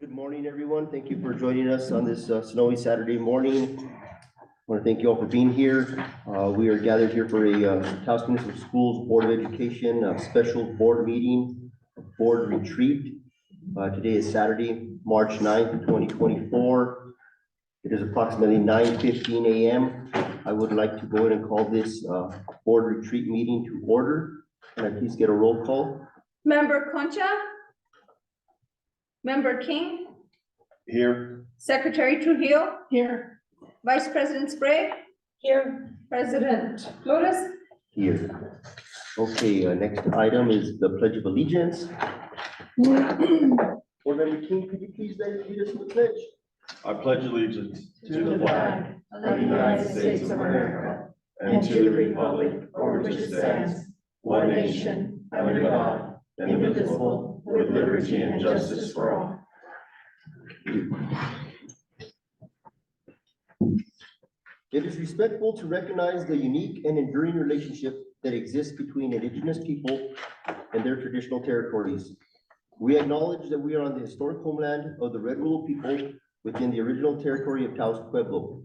Good morning, everyone. Thank you for joining us on this snowy Saturday morning. I want to thank you all for being here. We are gathered here for a Taos Municipal Schools Board of Education special board meeting, board retreat. Today is Saturday, March 9th, 2024. It is approximately 9:15 a.m. I would like to go ahead and call this board retreat meeting to order. Can I please get a roll call? Member Concha? Member King? Here. Secretary Trujillo? Here. Vice President Sprague? Here. President Flores? Here. Okay, next item is the Pledge of Allegiance. Board Member King, could you please lead us in the pledge? I pledge allegiance To the flag of the United States of America and to the republic for which it stands, one nation, under God, indivisible, with liberty and justice for all. It is respectful to recognize the unique and enduring relationship that exists between indigenous people and their traditional territories. We acknowledge that we are on the historic homeland of the Red Willow people within the original territory of Taos Pueblo.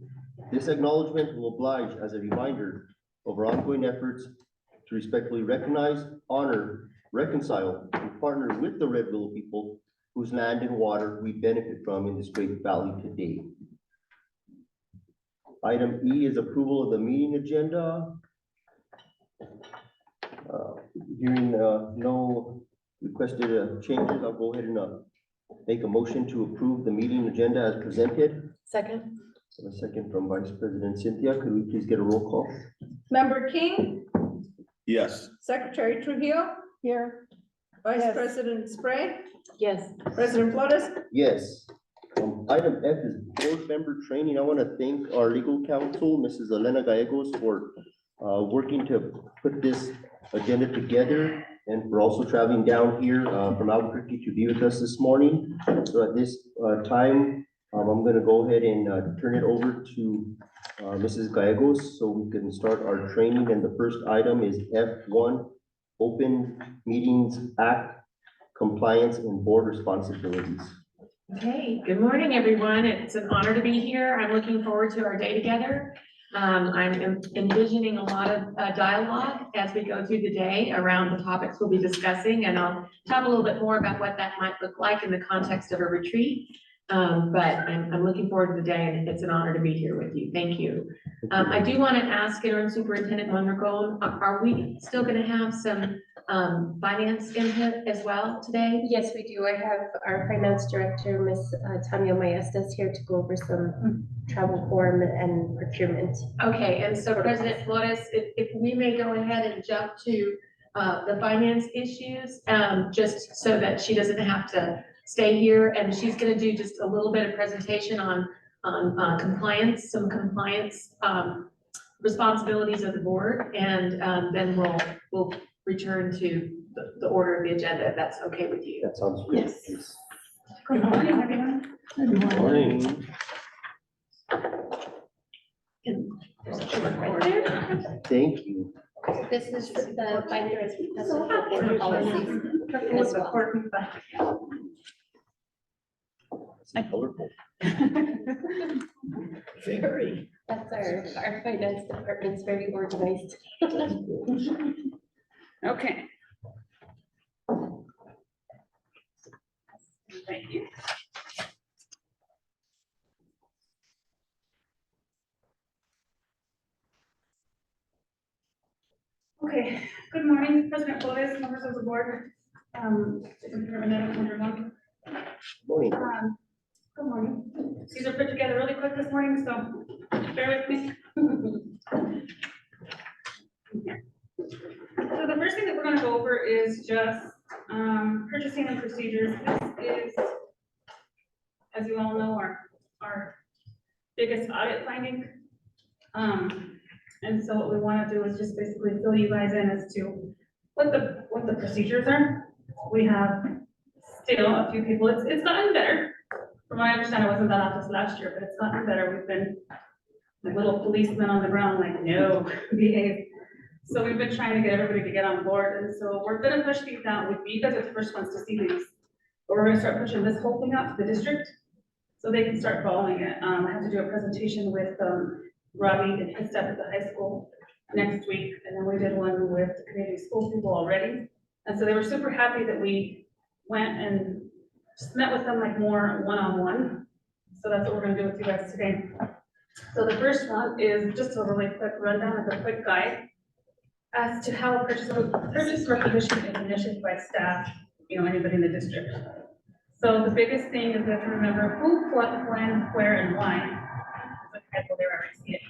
This acknowledgement will oblige as a reminder of our ongoing efforts to respectfully recognize, honor, reconcile, and partner with the Red Willow people whose land and water we benefit from in this great valley today. Item E is approval of the meeting agenda. Hearing no requested changes, I'll go ahead and make a motion to approve the meeting agenda as presented. Second. A second from Vice President Cynthia. Could we please get a roll call? Member King? Yes. Secretary Trujillo? Here. Vice Yes. President Sprague? Yes. President Flores? Yes. Item F is board member training. I want to thank our legal counsel, Mrs. Elena Gallegos, for working to put this agenda together and for also traveling down here from Albuquerque to be with us this morning. So at this time, I'm going to go ahead and turn it over to Mrs. Gallegos so we can start our training. And the first item is F1, Open Meetings Act, Compliance and Board Responsibilities. Okay, good morning, everyone. It's an honor to be here. I'm looking forward to our day together. I'm envisioning a lot of dialogue as we go through the day around the topics we'll be discussing, and I'll talk a little bit more about what that might look like in the context of a retreat. But I'm looking forward to the day, and it's an honor to be here with you. Thank you. I do want to ask Interim Superintendent Mondragon, are we still going to have some finance input as well today? Yes, we do. I have our finance director, Ms. Tanya Maestas, here to go over some travel form and procurement. Okay, and so President Flores, if we may go ahead and jump to the finance issues, just so that she doesn't have to stay here, and she's going to do just a little bit of presentation on compliance, some compliance responsibilities of the board, and then we'll return to the order of the agenda, if that's okay with you. That sounds good. Yes. Good morning, everyone. Good morning. There's a chart right there. Thank you. This is the binder as board policies. As well. It's colorful. Very. That's our finance department's very organized. Okay. Thank you. Okay, good morning, President Flores, members of the board. Superintendent Mondragon. Morning. Good morning. These are put together really quick this morning, so bear with me. So the first thing that we're going to go over is just purchasing and procedures. This is, as you all know, our biggest audit finding. And so what we want to do is just basically fill you guys in as to what the procedures are. We have still a few people. It's gotten better. From what I understand, it wasn't that office last year, but it's gotten better. We've been like little policemen on the ground, like, no, behave. So we've been trying to get everybody to get on board, and so we're gonna push these out with you guys are the first ones to see these. But we're gonna start pushing this whole thing out to the district, so they can start following it. I have to do a presentation with, Robbie and his staff at the high school next week, and then we did one with the community school people already. And so they were super happy that we went and just met with them like more one-on-one. So that's what we're gonna do with you guys today. So the first one is just a really quick rundown of a quick guide as to how purchase recognition is initiated by staff, anybody in the district. So the biggest thing is that to remember who, what, when, where, and why. There's a typo there, I already see it.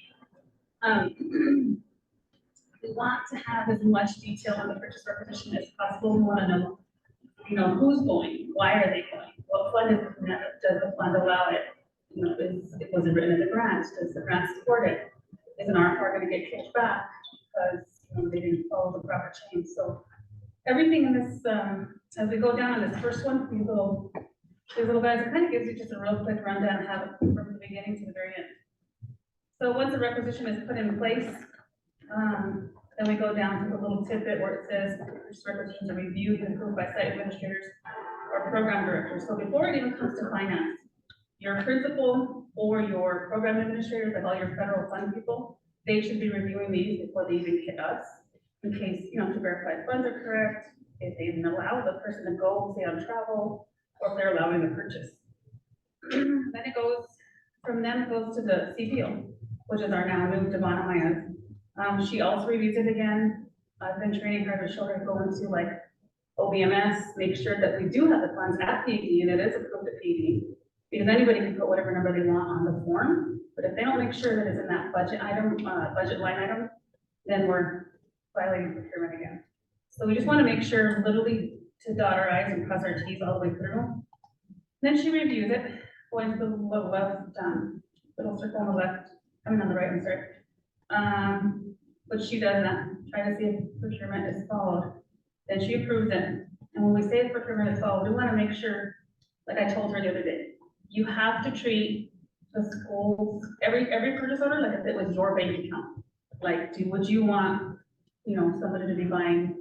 We want to have as much detail on the purchase requisition as possible. We want to know, who's going, why are they going, what fund does the fund allow it? Was it written in the grant? Does the grant support it? Is an RFR going to get kicked back because they didn't follow the proper chain? So everything in this, as we go down on this first one, these little guys, it kind of gives you just a real quick rundown how from the beginning to the very end. So once the requisition is put in place, then we go down to the little tidbit where it says purchase requisitions are reviewed and approved by site administrators or program directors. So before it even comes to finance, your principal or your program administrators, like all your federal fund people, they should be reviewing these before they even hit us, in case, to verify funds are correct, if they even allow the person to go, say on travel, or if they're allowing the purchase. Then it goes, from them it goes to the CPO, which is our now new Devon Myers. She also reviews it again. I've been training her to show her to go into like OBMS, make sure that we do have the funds at PD and it is approved at PD. Because anybody can put whatever number they want on the form, but if they don't make sure that it's in that budget item, budget line item, then we're violating procurement again. So we just want to make sure literally to dot our i's and cross our t's all the way through. Then she reviews it, going to the left, little circle on the left, on the right, I'm sorry. But she does that, try to see if procurement is followed. Then she approves it. And when we say if procurement is followed, we want to make sure, like I told her the other day, you have to treat the schools, every purchase order like if it was your bank account. Like, would you want, somebody to be buying,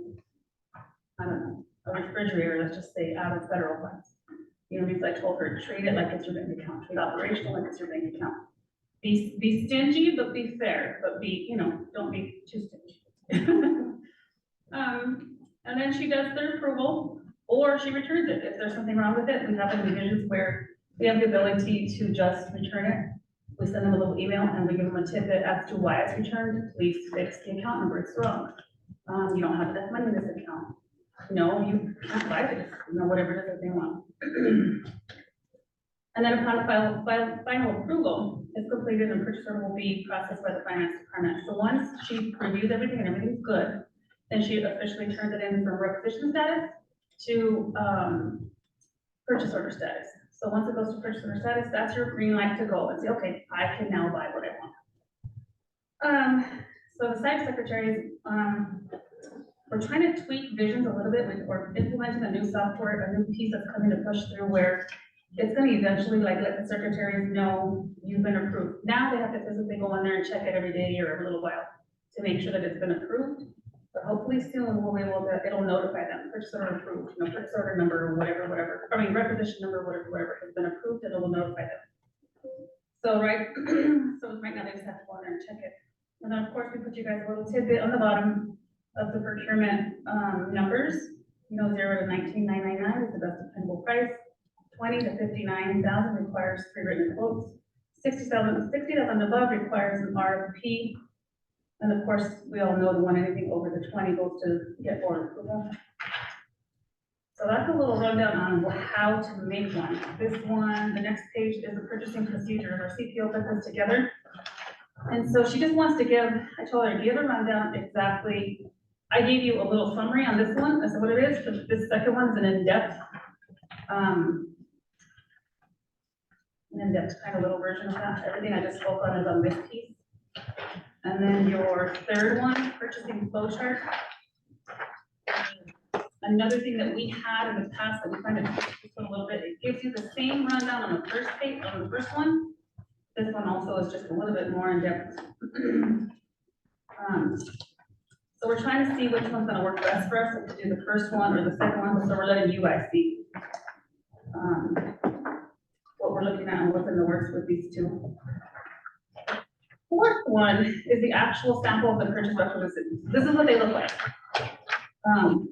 I don't know, a refrigerator, let's just say, out of federal funds. Because I told her, treat it like it's your bank account, treat operational like it's your bank account. Be stingy, but be fair, but don't be too stingy. And then she does their approval, or she returns it. If there's something wrong with it, we have divisions where we have the ability to just return it. We send them a little email and we give them a tidbit as to why it's returned. Please fix the account number, it's wrong. You don't have enough money in this account. No, you can't buy this, whatever it is that they want. And then upon the final approval is completed and purchase order will be processed by the finance department. So once she reviews everything and everything's good, then she officially turns it in from requisition status to purchase order status. So once it goes to purchase order status, that's your green light to go and say, okay, I can now buy what I want. So the site secretaries, we're trying to tweak visions a little bit. We're implementing a new software, a new piece that's coming to push through where it's going to eventually like let the secretaries know you've been approved. Now they have to physically go in there and check it every day or every little while to make sure that it's been approved. But hopefully soon we'll be able to, it'll notify them, purchase order approved, purchase order number, whatever, requisition number, whatever has been approved, it'll notify them. So right now they just have to go in there and check it. And then of course we put you guys a little tidbit on the bottom of the procurement numbers. 0 to 19,999 is the best dependable price. 20 to 59,000 requires pre-written quotes. 60,000 above requires an RFP. And of course, we all know the one anything over the 20 goes to get board approval. So that's a little rundown on how to make one. This one, the next page is the purchasing procedures. Our CPO put this together. And so she just wants to give, I told her, give a rundown exactly. I gave you a little summary on this one. That's what it is. This second one is an in-depth kind of little version of that. Everything I just spoke on is on this piece. And then your third one, purchasing flow chart. Another thing that we had in the past that we kind of tweaked a little bit, it gives you the same rundown on the first page, on the first one. This one also is just a little bit more in depth. So we're trying to see which one's gonna work best for us, if to do the first one or the second one, so we're letting you guys see. what we're looking at and what's in the works with these two. Fourth one is the actual sample of the purchase requisitions. This is what they look like. So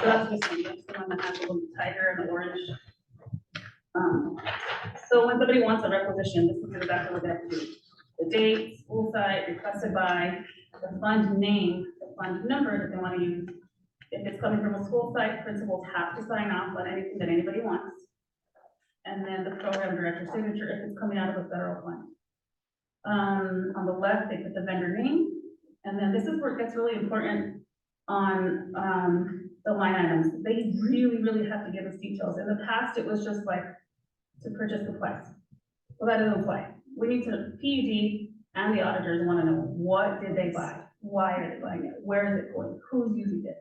that's just the one that has a little tiger and orange. So when somebody wants a requisition, this is exactly what they have to do. The date, school site, requested by, the fund name, the fund number that they want to use. If it's coming from a school site, principals have to sign off on anything that anybody wants. And then the program director's signature if it's coming out of a federal fund. On the left, they put the vendor name, and then this is where it gets really important on, the line items. They really, really have to give us details. In the past, it was just like to purchase supplies. Well, that doesn't apply. We need to, PUD and the auditors want to know, what did they buy? Why are they buying it? Where is it going? Who's using it?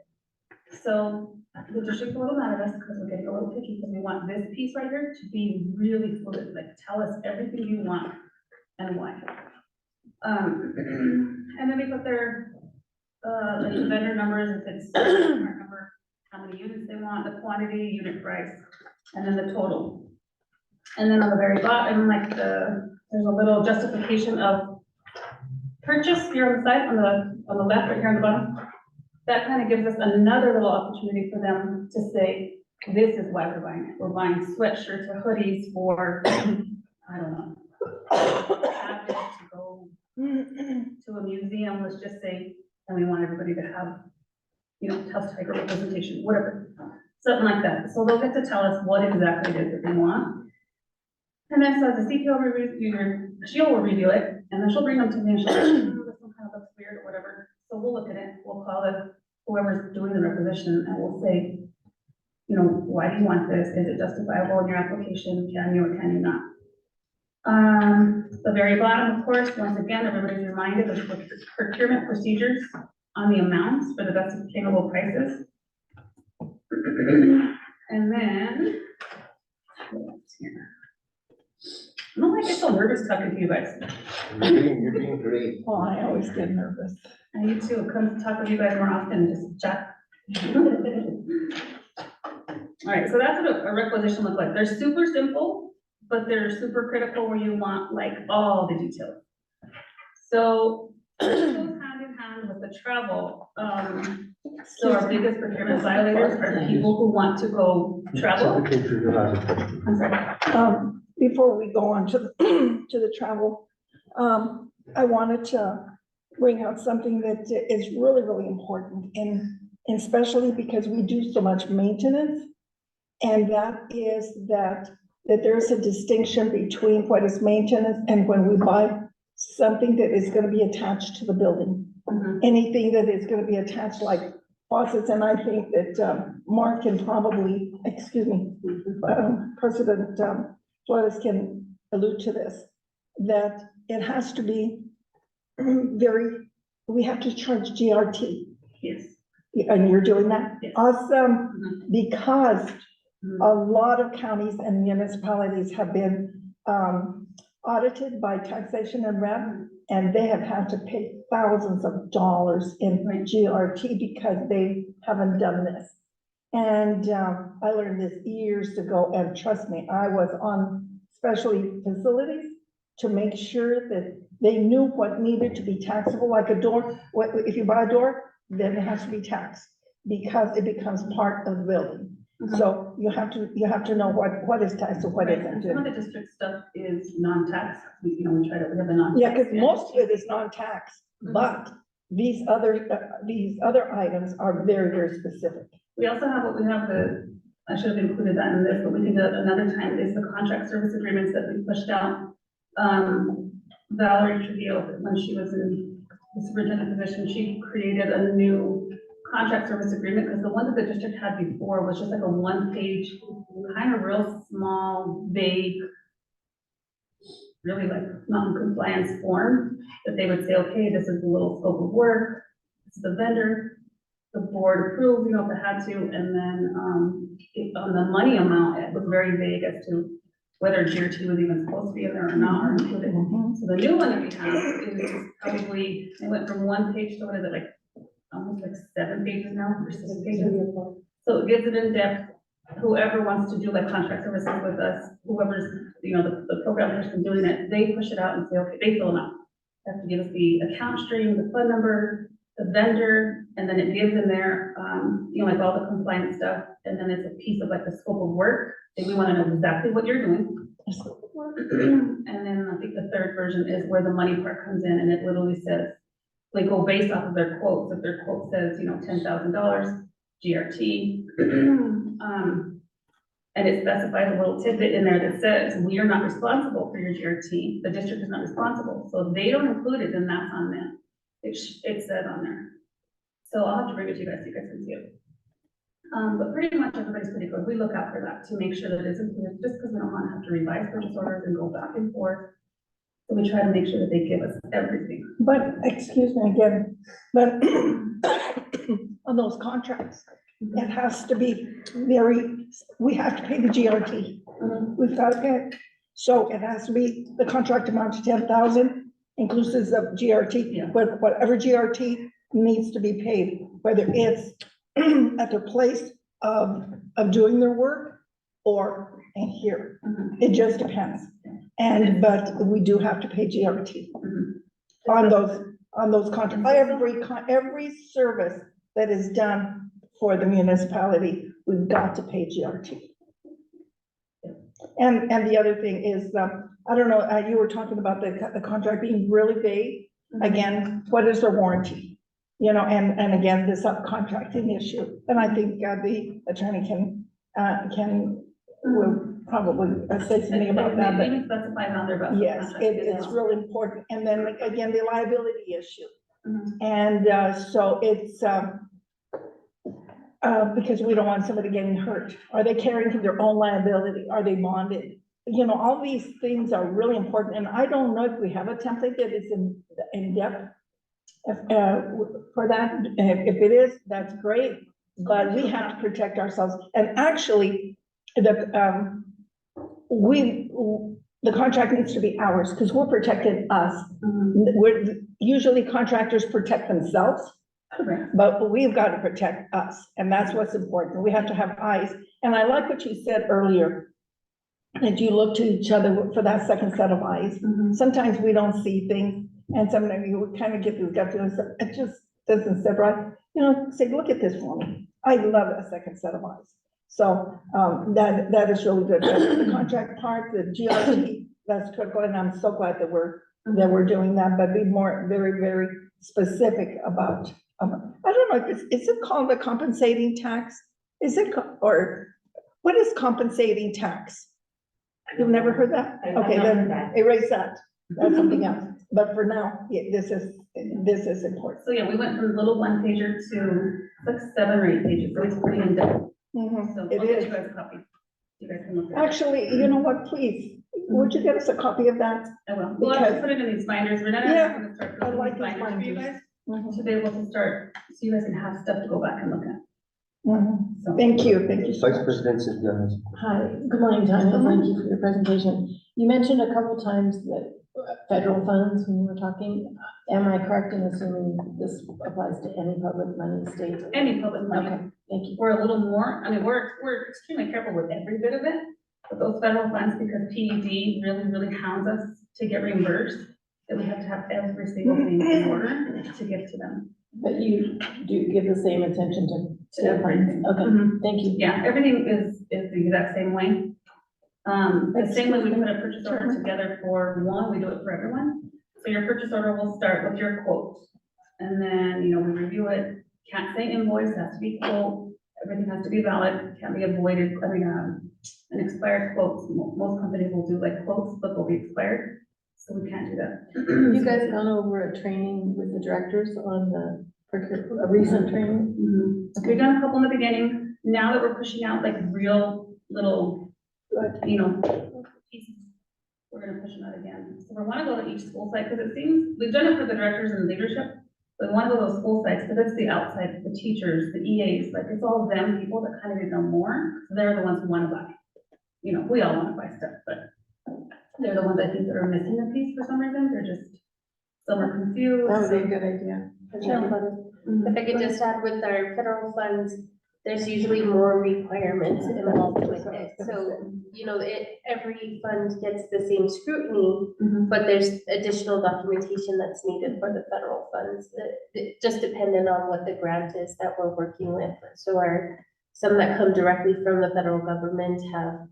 So the district's a little mad at us because we're getting a little picky because we want this piece right here to be really fluid, like tell us everything you want and why. And then they put their, like the vendor numbers, if it's a number, how many units they want, the quantity, unit price, and then the total. And then on the very bottom, like there's a little justification of purchase here on the side, on the left, right here on the bottom. That kind of gives us another little opportunity for them to say, this is why we're buying it. We're buying sweatshirts or hoodies for, I don't know, have it to go to a museum, let's just say, and we want everybody to have, you know, Tusk Tiger representation, whatever, something like that. So they'll get to tell us what exactly it is that they want. And then so the CPO reviewer, she'll review it, and then she'll bring them to me and she'll say, "Oh, this one kind of looks weird or whatever." So we'll look at it, we'll call it whoever's doing the requisition, and we'll say, you know, why do you want this? Is it justifiable in your application? Can you or can you not? The very bottom, of course, once again, everybody's reminded of the procurement procedures on the amounts for the best obtainable prices. And then, what else here? I don't know why I get so nervous talking to you guys. You're doing great. Well, I always get nervous. I need to come talk with you guys more often, just chat. All right, so that's what a requisition looks like. They're super simple, but they're super critical where you want like all the details. So it goes hand in hand with the travel. So our biggest procurement violators are people who want to go travel. I'm sorry. Before we go on to the, to the travel, I wanted to bring out something that is really, really important, and especially because we do so much maintenance. And that is that there's a distinction between what is maintenance and when we buy something that is gonna be attached to the building. Mhm. Anything that is gonna be attached, like faucets, and I think that Mark can probably, excuse me, President Flores can allude to this, that it has to be we have to charge GRT, Yes. and you're doing that? Yes. Awesome, Mhm. because Mhm. a lot of counties and municipalities have been audited by taxation and rev, and they have had to pay thousands of dollars in Right. GRT because they haven't done this. And I learned this years ago, and trust me, I was on especially facilities to make sure that they knew what needed to be taxable, like a door. If you buy a door, then it has to be taxed because it becomes part of the building. So you have to know what is taxed and what Right, isn't. and some of the district stuff is non-tax, we have the non. Yeah, because most of it is non-tax, but these other items are very, very specific. We also have I should have included that in this, but we can do it another time, is the contract service agreements that we pushed out. Valerie Trujillo, when she was in the superintendent position, she created a new contract service agreement, because the one that the district had before was just like a one-page, kind of real small, vague, really like non-compliance form, that they would say, okay, this is the little scope of work, this is the vendor, the board approved, you know, if it had to, and then, on the money amount, it was very vague as to whether GRT was even supposed to be in there or not, or included. So the new one that we have is probably, it went from one page to, what is it, like, almost like 7 pages now, or 6 pages. So it gives it in depth, whoever wants to do like contract services with us, whoever's, the program person doing it, they push it out and say, okay, they fill them out. They have to give us the account stream, the phone number, the vendor, and then it gives in there, like all the compliance stuff, and then it's a piece of like the scope of work, and we wanna know exactly what you're doing. And then I think the third version is where the money part comes in, and it literally says, they go based off of their quotes, if their quote says, $10,000, GRT. And it specifies a little tidbit in there that says, we are not responsible for your GRT, the district is not responsible, so if they don't include it, then that's on them. It says on there. So I'll have to bring it to you guys, so you guys can see it. But pretty much everybody's pretty good, we look out for that to make sure that it's included, just because we don't want to have to revise purchase orders and go back and forth. So we try to make sure that they give us everything. But, excuse me again, but on those contracts, it has to be we have to pay the GRT. We've got to pay it. So it has to be the contract amount to 10,000 inclusive of GRT, Yeah. but whatever GRT needs to be paid, whether it's at their place of doing their work or in here. It just depends. But we do have to pay GRT on those contracts. Every service that is done for the municipality, we've got to pay GRT. And the other thing is, I don't know, you were talking about the contract being really vague. Again, what is their warranty? And again, the subcontracting issue. And I think the attorney will probably say something about that. They even specify on their bus. Yes, it's really important. And then again, the liability issue. Mhm. And so it's, because we don't want somebody getting hurt. Are they carrying their own liability? Are they bonded? All these things are really important. And I don't know if we have a template that is in depth for that. If it is, that's great. But we have to protect ourselves. And actually, the contract needs to be ours because we're protecting us. Usually contractors protect themselves, Correct. but we've got to protect us, and that's what's important. We have to have eyes. And I like what you said earlier, that you look to each other for that second set of eyes. Sometimes we don't see things, and sometimes you kind of get this gut feeling, it just doesn't sit right. Say, look at this for me. I love a second set of eyes. So that is really good. The contract part, the GRT, that's critical, and I'm so glad that we're doing that, but be very, very specific about, I don't know, is it called the compensating tax? Or what is compensating tax? You've never heard that? Okay, then erase that. That's something else. But for now, this is important. So yeah, we went from little one pager to like 7 or 8 pages, so it's pretty in depth. So I'll It get is. you guys a copy. You guys can look at it. Actually, you know what, please, would you get us a copy of that? I will. We'll have to Because- put it in these binders. We're not Yeah, going to start I putting like these these binders for you binders. guys to be able to start, so you guys can have stuff to go back and look at. So. Thank you so Vice much. President Cynthia. Hi, good morning, Tanya. Thank you for your presentation. You mentioned a couple times that federal funds when you were talking. Am I correct in assuming this applies to any public money, state? Any public money. Okay, thank you. We're a little more, we're extremely careful with every bit of it, but those federal funds, because PED really hounds us to get reimbursed, that we have to have every single thing in order to give to them. But you do give the same attention to state everything. funds? Okay, Mhm. thank you. Yeah, everything is the exact same way. The same way we put a purchase order together for one, we do it for everyone. So your purchase order will start with your quote. And then, we review it, can't say invoice, has to be quote, everything has to be valid, can't be avoided. An expired quote, most companies will do like quotes, but they'll be expired, so we can't do that. Have you guys gone over a training with the directors on a recent training? We've done a couple in the beginning, now that we're pushing out like real little, pieces, we're gonna push them out again. So we wanna go to each school site, because it seems, we've done it for the directors and leadership, but we wanna go to those school sites, because it's the outside, the teachers, the EAs, like, it's all them people that kind of know more, so they're the ones who wanna buy. We all wanna buy stuff, but they're the ones I think that are missing a piece for some reason, some are confused. That would be a good idea. If I could just add with our federal funds, there's usually more requirements involved with it. So, every fund gets the same scrutiny, but there's additional documentation that's needed for the federal funds. It just depending on what the grant is that we're working with. So some that come directly from the federal government have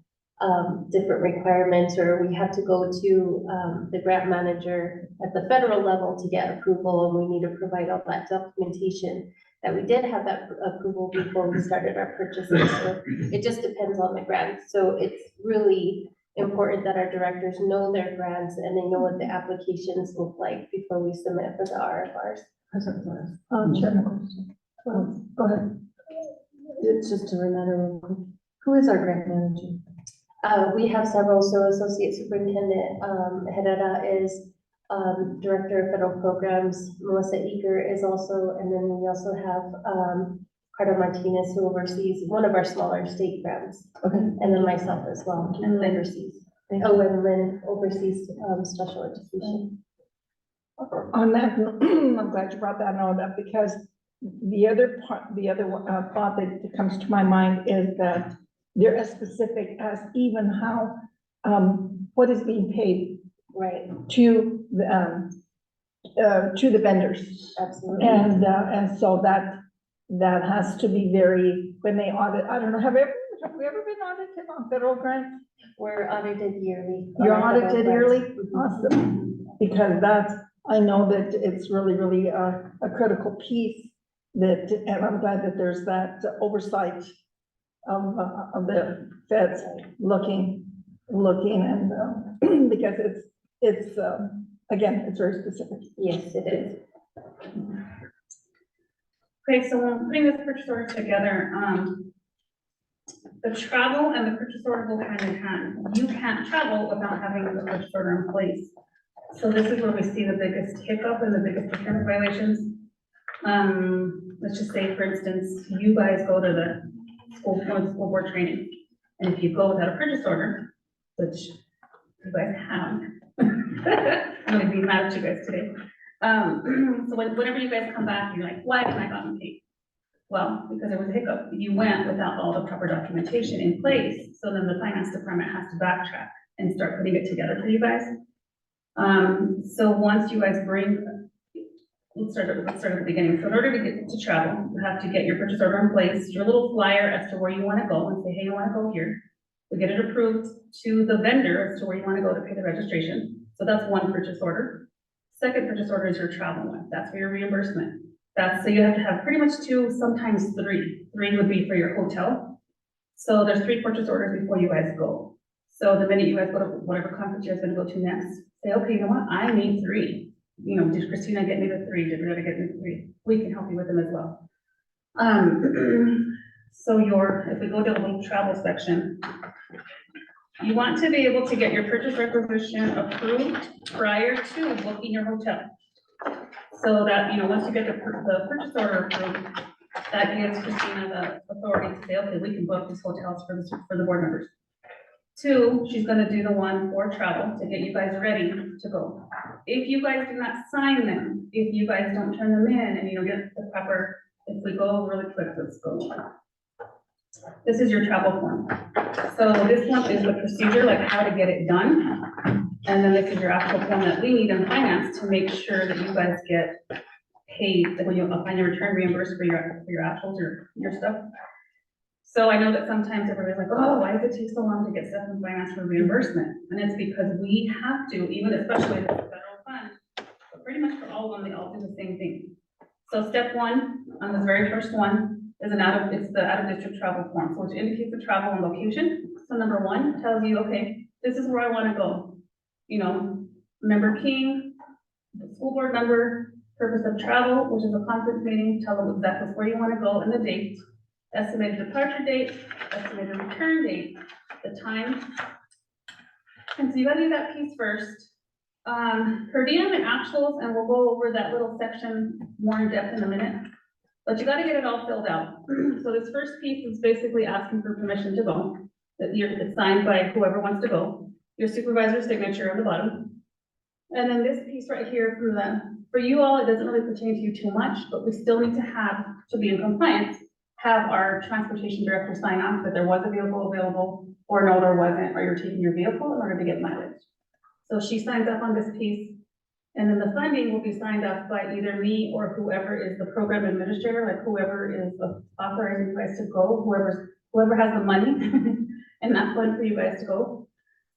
different requirements, or we have to go to the grant manager at the federal level to get approval, and we need to provide all that documentation that we did have that approval before we started our purchases. So it just depends on the grant. So it's really important that our directors know their grants and they know what the applications look like before we submit for the RFRs. Chairman, go ahead. It's just a reminder, who is our grant manager? We have several, so Associate Superintendent Herrera is Director of Federal Programs. Melissa Eager is also, and then we also have Carter Martinez, who oversees one of our smaller state grants. Okay. And then myself as well, and oversees. Oh, and Lynn oversees special education. On that, I'm glad you brought that note up, because the other thought that comes to my mind is that they're as specific as even how, what is being paid Right, to the vendors. absolutely. And so that has to be very, when they audit, I don't know, have we ever been audited on federal grants? We're audited yearly. You're on our audited federal yearly? grants. Awesome. Because that's, I know that it's really a critical piece that, and I'm glad that there's that oversight of the feds looking and, because it's again, it's very specific. Yes, it is. Okay, so when putting this purchase order together, the travel and the purchase order go hand in hand. You can't travel without having the purchase order in place. So this is where we see the biggest hiccup and the biggest procurement violations. Let's just say, for instance, you guys go to the school board training, and if you go without a purchase order, which you guys have, I'm gonna be mad at you guys today. So whenever you guys come back, you're like, why haven't I gotten paid? Well, because there was a hiccup. You went without all the proper documentation in place, so then the finance department has to backtrack and start putting it together for you guys. So once you guys let's start at the beginning. So in order to get to travel, you have to get your purchase order in place, your little flyer as to where you want to go, and say, hey, you want to go here. We get it approved to the vendor as to where you want to go to pay the registration. So that's one purchase order. Second purchase order is your travel one. That's for your reimbursement. So you have to have pretty much two, sometimes three. Three would be for your hotel. So there's 3 purchase orders before you guys go. So the minute you guys go to whatever conference you guys gonna go to next, say, okay, you know what, I need 3. Did Christina get me the 3? Did Rita get me the 3? We can help you with them as well. So if we go to the little travel section, you want to be able to get your purchase requisition approved prior to booking your hotel. So that, once you get the purchase order approved, that gives Christina the authority to say, okay, we can book these hotels for the board members. 2, she's gonna do the one for travel to get you guys ready to go. If you guys do not sign them, if you guys don't turn them in and you don't get the proper, if we go really quick, let's go. This is your travel form. So this one is the procedure, like how to get it done. And then this is your actual form that we need in finance to make sure that you guys get paid, that when you find your return reimbursed for your actuals or your stuff. So I know that sometimes everybody's like, oh, why does it take so long to get stuff in finance for reimbursement? And it's because we have to, even especially if it's a federal fund, but pretty much for all of them, they all do the same thing. So step 1 on this very first one is it's the out of district travel form, which indicates the travel and location. So number 1 tells you, okay, this is where I want to go. Member King, the school board member, purpose of travel, which is a conference meeting, tell them exactly where you want to go and the date, estimated departure date, estimated return date, the time. And so you gotta do that piece first. Per diem and actuals, and we'll go over that little section more in depth in a minute, but you gotta get it all filled out. So this first piece is basically asking for permission to go. It's signed by whoever wants to go. Your supervisor's signature on the bottom. And then this piece right here for you all, it doesn't really pertain to you too much, but we still need to be in compliance. have our transportation director sign off that there was a vehicle available, or no, there wasn't, or you're taking your vehicle in order to get mileage. So she signs up on this piece, and then the funding will be signed off by either me or whoever is the program administrator, like whoever is authorizing you guys to go, whoever has the money and that fund for you guys to go.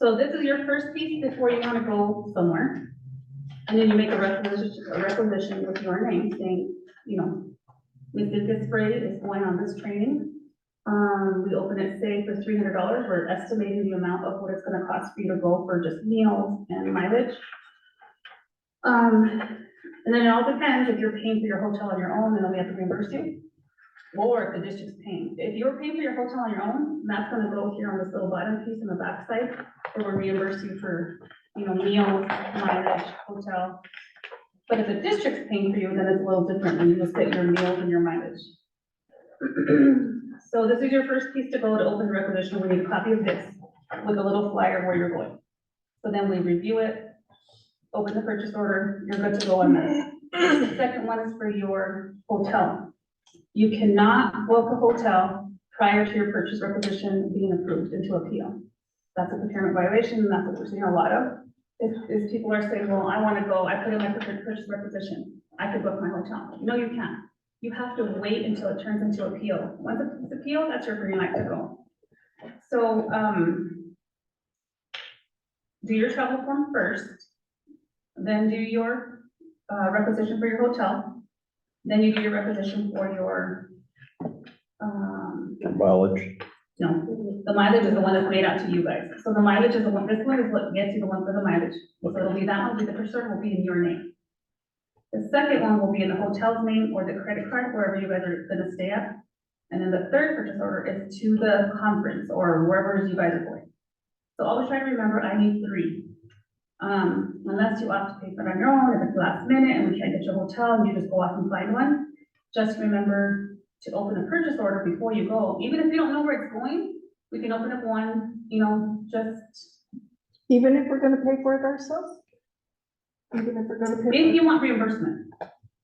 So this is your first piece before you wanna go somewhere. And then you make a requisition with your name saying, you know, Mrs. Display is going on this training. We open it, say, for $300. We're estimating the amount of what it's gonna cost for you to go for just meals and mileage. And then it all depends if you're paying for your hotel on your own, and then we have to reimburse you, or if the district's paying. If you're paying for your hotel on your own, that's gonna go here on this little bottom piece on the backside, where we reimburse you for, you know, meals, mileage, hotel. But if the district's paying for you, then it's a little different, when you just get your meals and your mileage. So this is your first piece to go to open requisition. We need a copy of this with a little flyer where you're going. So then we review it, open the purchase order, you're good to go on this. The second one is for your hotel. You cannot book a hotel prior to your purchase requisition being approved into appeal. That's a procurement violation, and that's what we're seeing a lot of. Is people are saying, well, I wanna go, I put in my purchase requisition, I could book my hotel. No, you can't. You have to wait until it turns into appeal. Once it's appealed, that's your green light to go. So, do your travel form first, then do your, requisition for your hotel. Then you do your requisition for your, Mileage. no, the mileage is the one that's made out to you guys. So the mileage is the one, this one is what gets you the one for the mileage. So it'll be that one, the purchase order will be in your name. The second one will be in the hotel's name or the credit card, wherever you guys are gonna stay at. And then the third purchase order is to the conference or wherever it is you guys are going. So always try to remember, I need 3. Unless you opt to pay for it on your own, if it's last minute and we can't get your hotel and you just go off and find one, just remember to open a purchase order before you go. Even if you don't know where it's going, we can open up one, you know, just, Even if we're gonna pay for it ourselves? Even if we're gonna pay if you want reimbursement.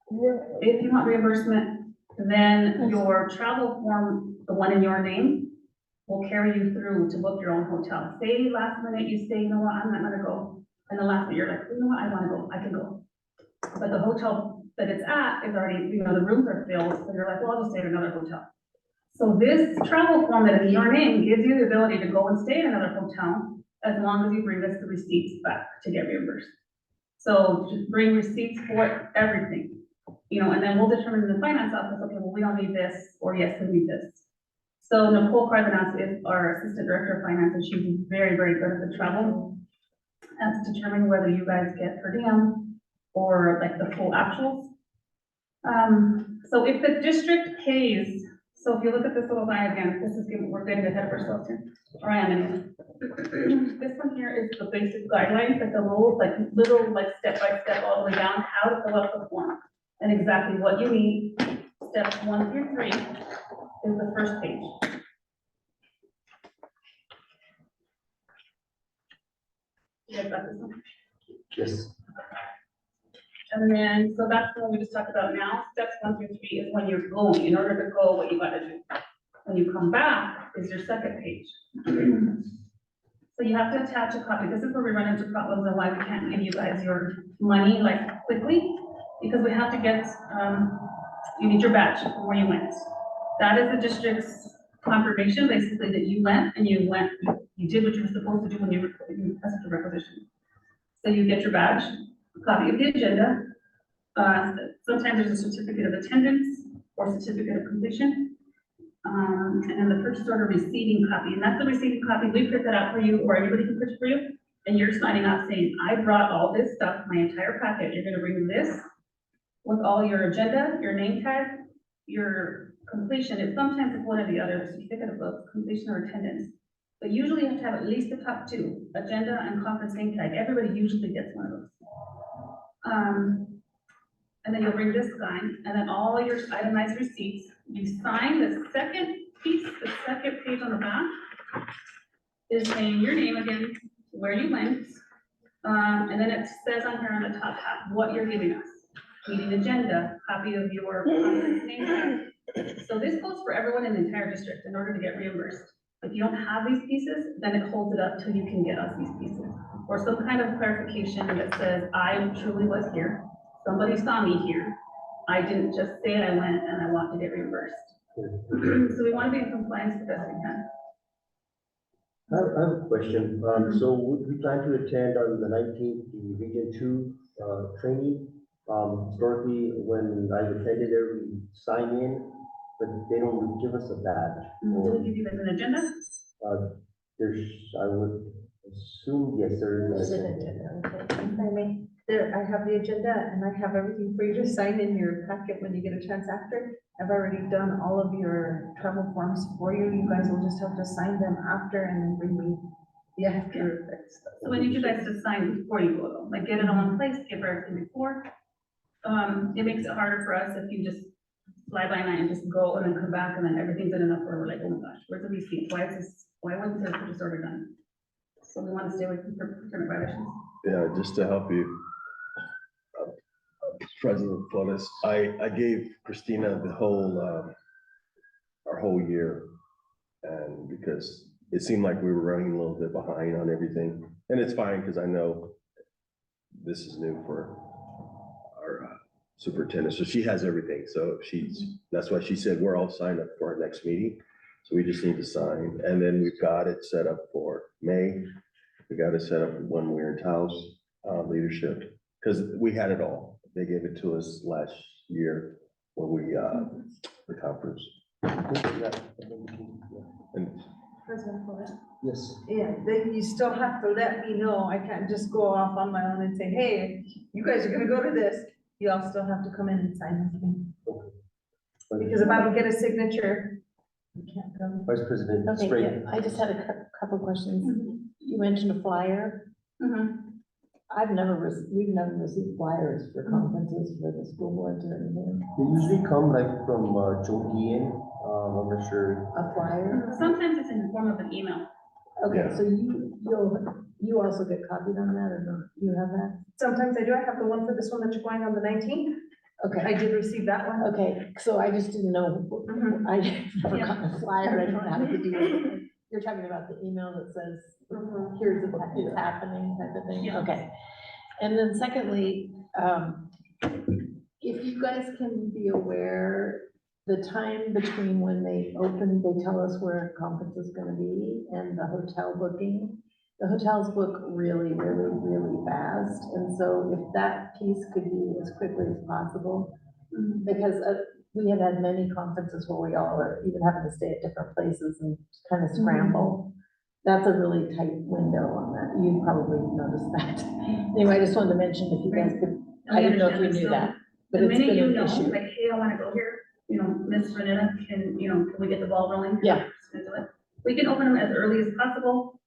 for it? If you want reimbursement, then your travel form, the one in your name, will carry you through to book your own hotel. Say last minute, you say, you know what, I'm not gonna go. And the last minute, you're like, you know what, I wanna go, I can go. But the hotel that it's at is already, you know, the rooms are filled, so you're like, well, I'll just stay at another hotel. So this travel form that is in your name gives you the ability to go and stay at another hotel as long as you bring us the receipts back to get reimbursed. So just bring receipts for everything, you know, and then we'll determine in the finance office, okay, well, we don't need this, or yes, we need this. So Nicole Cardenas is our assistant director of finance, and she's very, very good at the travel. And to determine whether you guys get per diem or like the full actuals. So if the district pays, so if you look at this little line again, this is, we're getting ahead of ourselves here, or I am anyway. This one here is the basic guidelines, like the rules, like little, like step by step all the way down, how to fill out the form. And exactly what you need, steps 1 through 3 is the first page. You guys got this one? Yes. And then, so that's the one we just talked about now. Steps 1 through 3 is when you're going, in order to go, what you gotta do. When you come back is your second page. So you have to attach a copy. This is where we run into problems and why we can't give you guys your money like quickly, because we have to get, you need your badge from where you went. That is the district's confirmation, basically, that you went and you did what you were supposed to do when you requested the requisition. So you get your badge, a copy of the agenda. Sometimes there's a certificate of attendance or certificate of completion. And then the purchase order receiving copy, and that's the receiving copy. We print that out for you, or anybody can print it for you. And you're signing off saying, I brought all this stuff, my entire packet. You're gonna bring this with all your agenda, your name tag, your completion. It's sometimes it's one or the other, certificate of completion or attendance. But usually you have to have at least the top 2, agenda and conference name tag. Everybody usually gets one of those. And then you'll bring this guy, and then all your itemized receipts. You sign the second piece, the second page on the back is saying your name again, where you went. And then it says on here on the top half, what you're giving us. Meeting agenda, copy of your conference name tag, So this goes for everyone in the entire district in order to get reimbursed. If you don't have these pieces, then it holds it up till you can get us these pieces. Or some kind of clarification that says, I truly was here, somebody saw me here. I didn't just say it, I went and I want to get reimbursed. So we want to be in compliance with this we can. I have a question. So we plan to attend on the 19th, the Region 2 training. Historically, when I attended there, we sign in, but they don't give us a badge. Do we give you guys an agenda? There's, I would assume, yes, there There's is. an agenda, okay. If I may, there, I have the agenda and I have everything for you to sign in your packet when you get a chance after. I've already done all of your travel forms for you. You guys will just have to sign them after and then bring me the after effects. So we need you guys to sign before you go though, like get it all in place, give everything before. It makes it harder for us if you just fly by night and just go and then come back and then everything's in enough where we're like, oh my gosh, where's the receipt? Why is this, why wasn't there a purchase order done? So we want to stay away from procurement violations. Yeah, just to help you. President Flores, I gave Christina the whole, our whole year. And because it seemed like we were running a little bit behind on everything, and it's fine, because I know this is new for our superintendent, so she has everything, so that's why she said we're all signed up for our next meeting. So we just need to sign, and then we've got it set up for May. We got it set up when we were in Taos leadership, because we had it all. They gave it to us last year when we, the conference. And President Flores. Yes. Yeah, then you still have to let me know. I can't just go off on my own and say, hey, you guys are gonna go to this. You all still have to come in and sign with me. Because if I don't get a signature, you can't go. Vice President Okay, Sprague. yeah, I just had a couple questions. You mentioned a flyer. We've never received flyers for conferences for the school boards or anything. They usually come like from Joe Guillen, I'm not sure. A flyer? Sometimes it's in the form of an email. Okay, so you also get copied on that or not? You have that? Sometimes I do. I have the one for this one that you're going on the 19th. Okay, I did receive that one. okay, so I just didn't know, I never got a flyer, I don't know how to do it. You're talking about the email that says, here's it's happening type of thing, Yeah. okay. And then secondly, if you guys can be aware, the time between when they open, they tell us where a conference is gonna be and the hotel booking. The hotels book really, really, really fast, and so if that piece could be as quickly as possible, because we have had many conferences where we all are even having to stay at different places and kind of scramble. That's a really tight window on that. You probably noticed that. Anyway, I just wanted to mention if you guys could, I didn't know if you knew that, but The it's minute been you an know, issue. like, hey, I wanna go here, you know, Miss Renetta can, can we get the ball rolling? Yeah. We can open them as early as possible.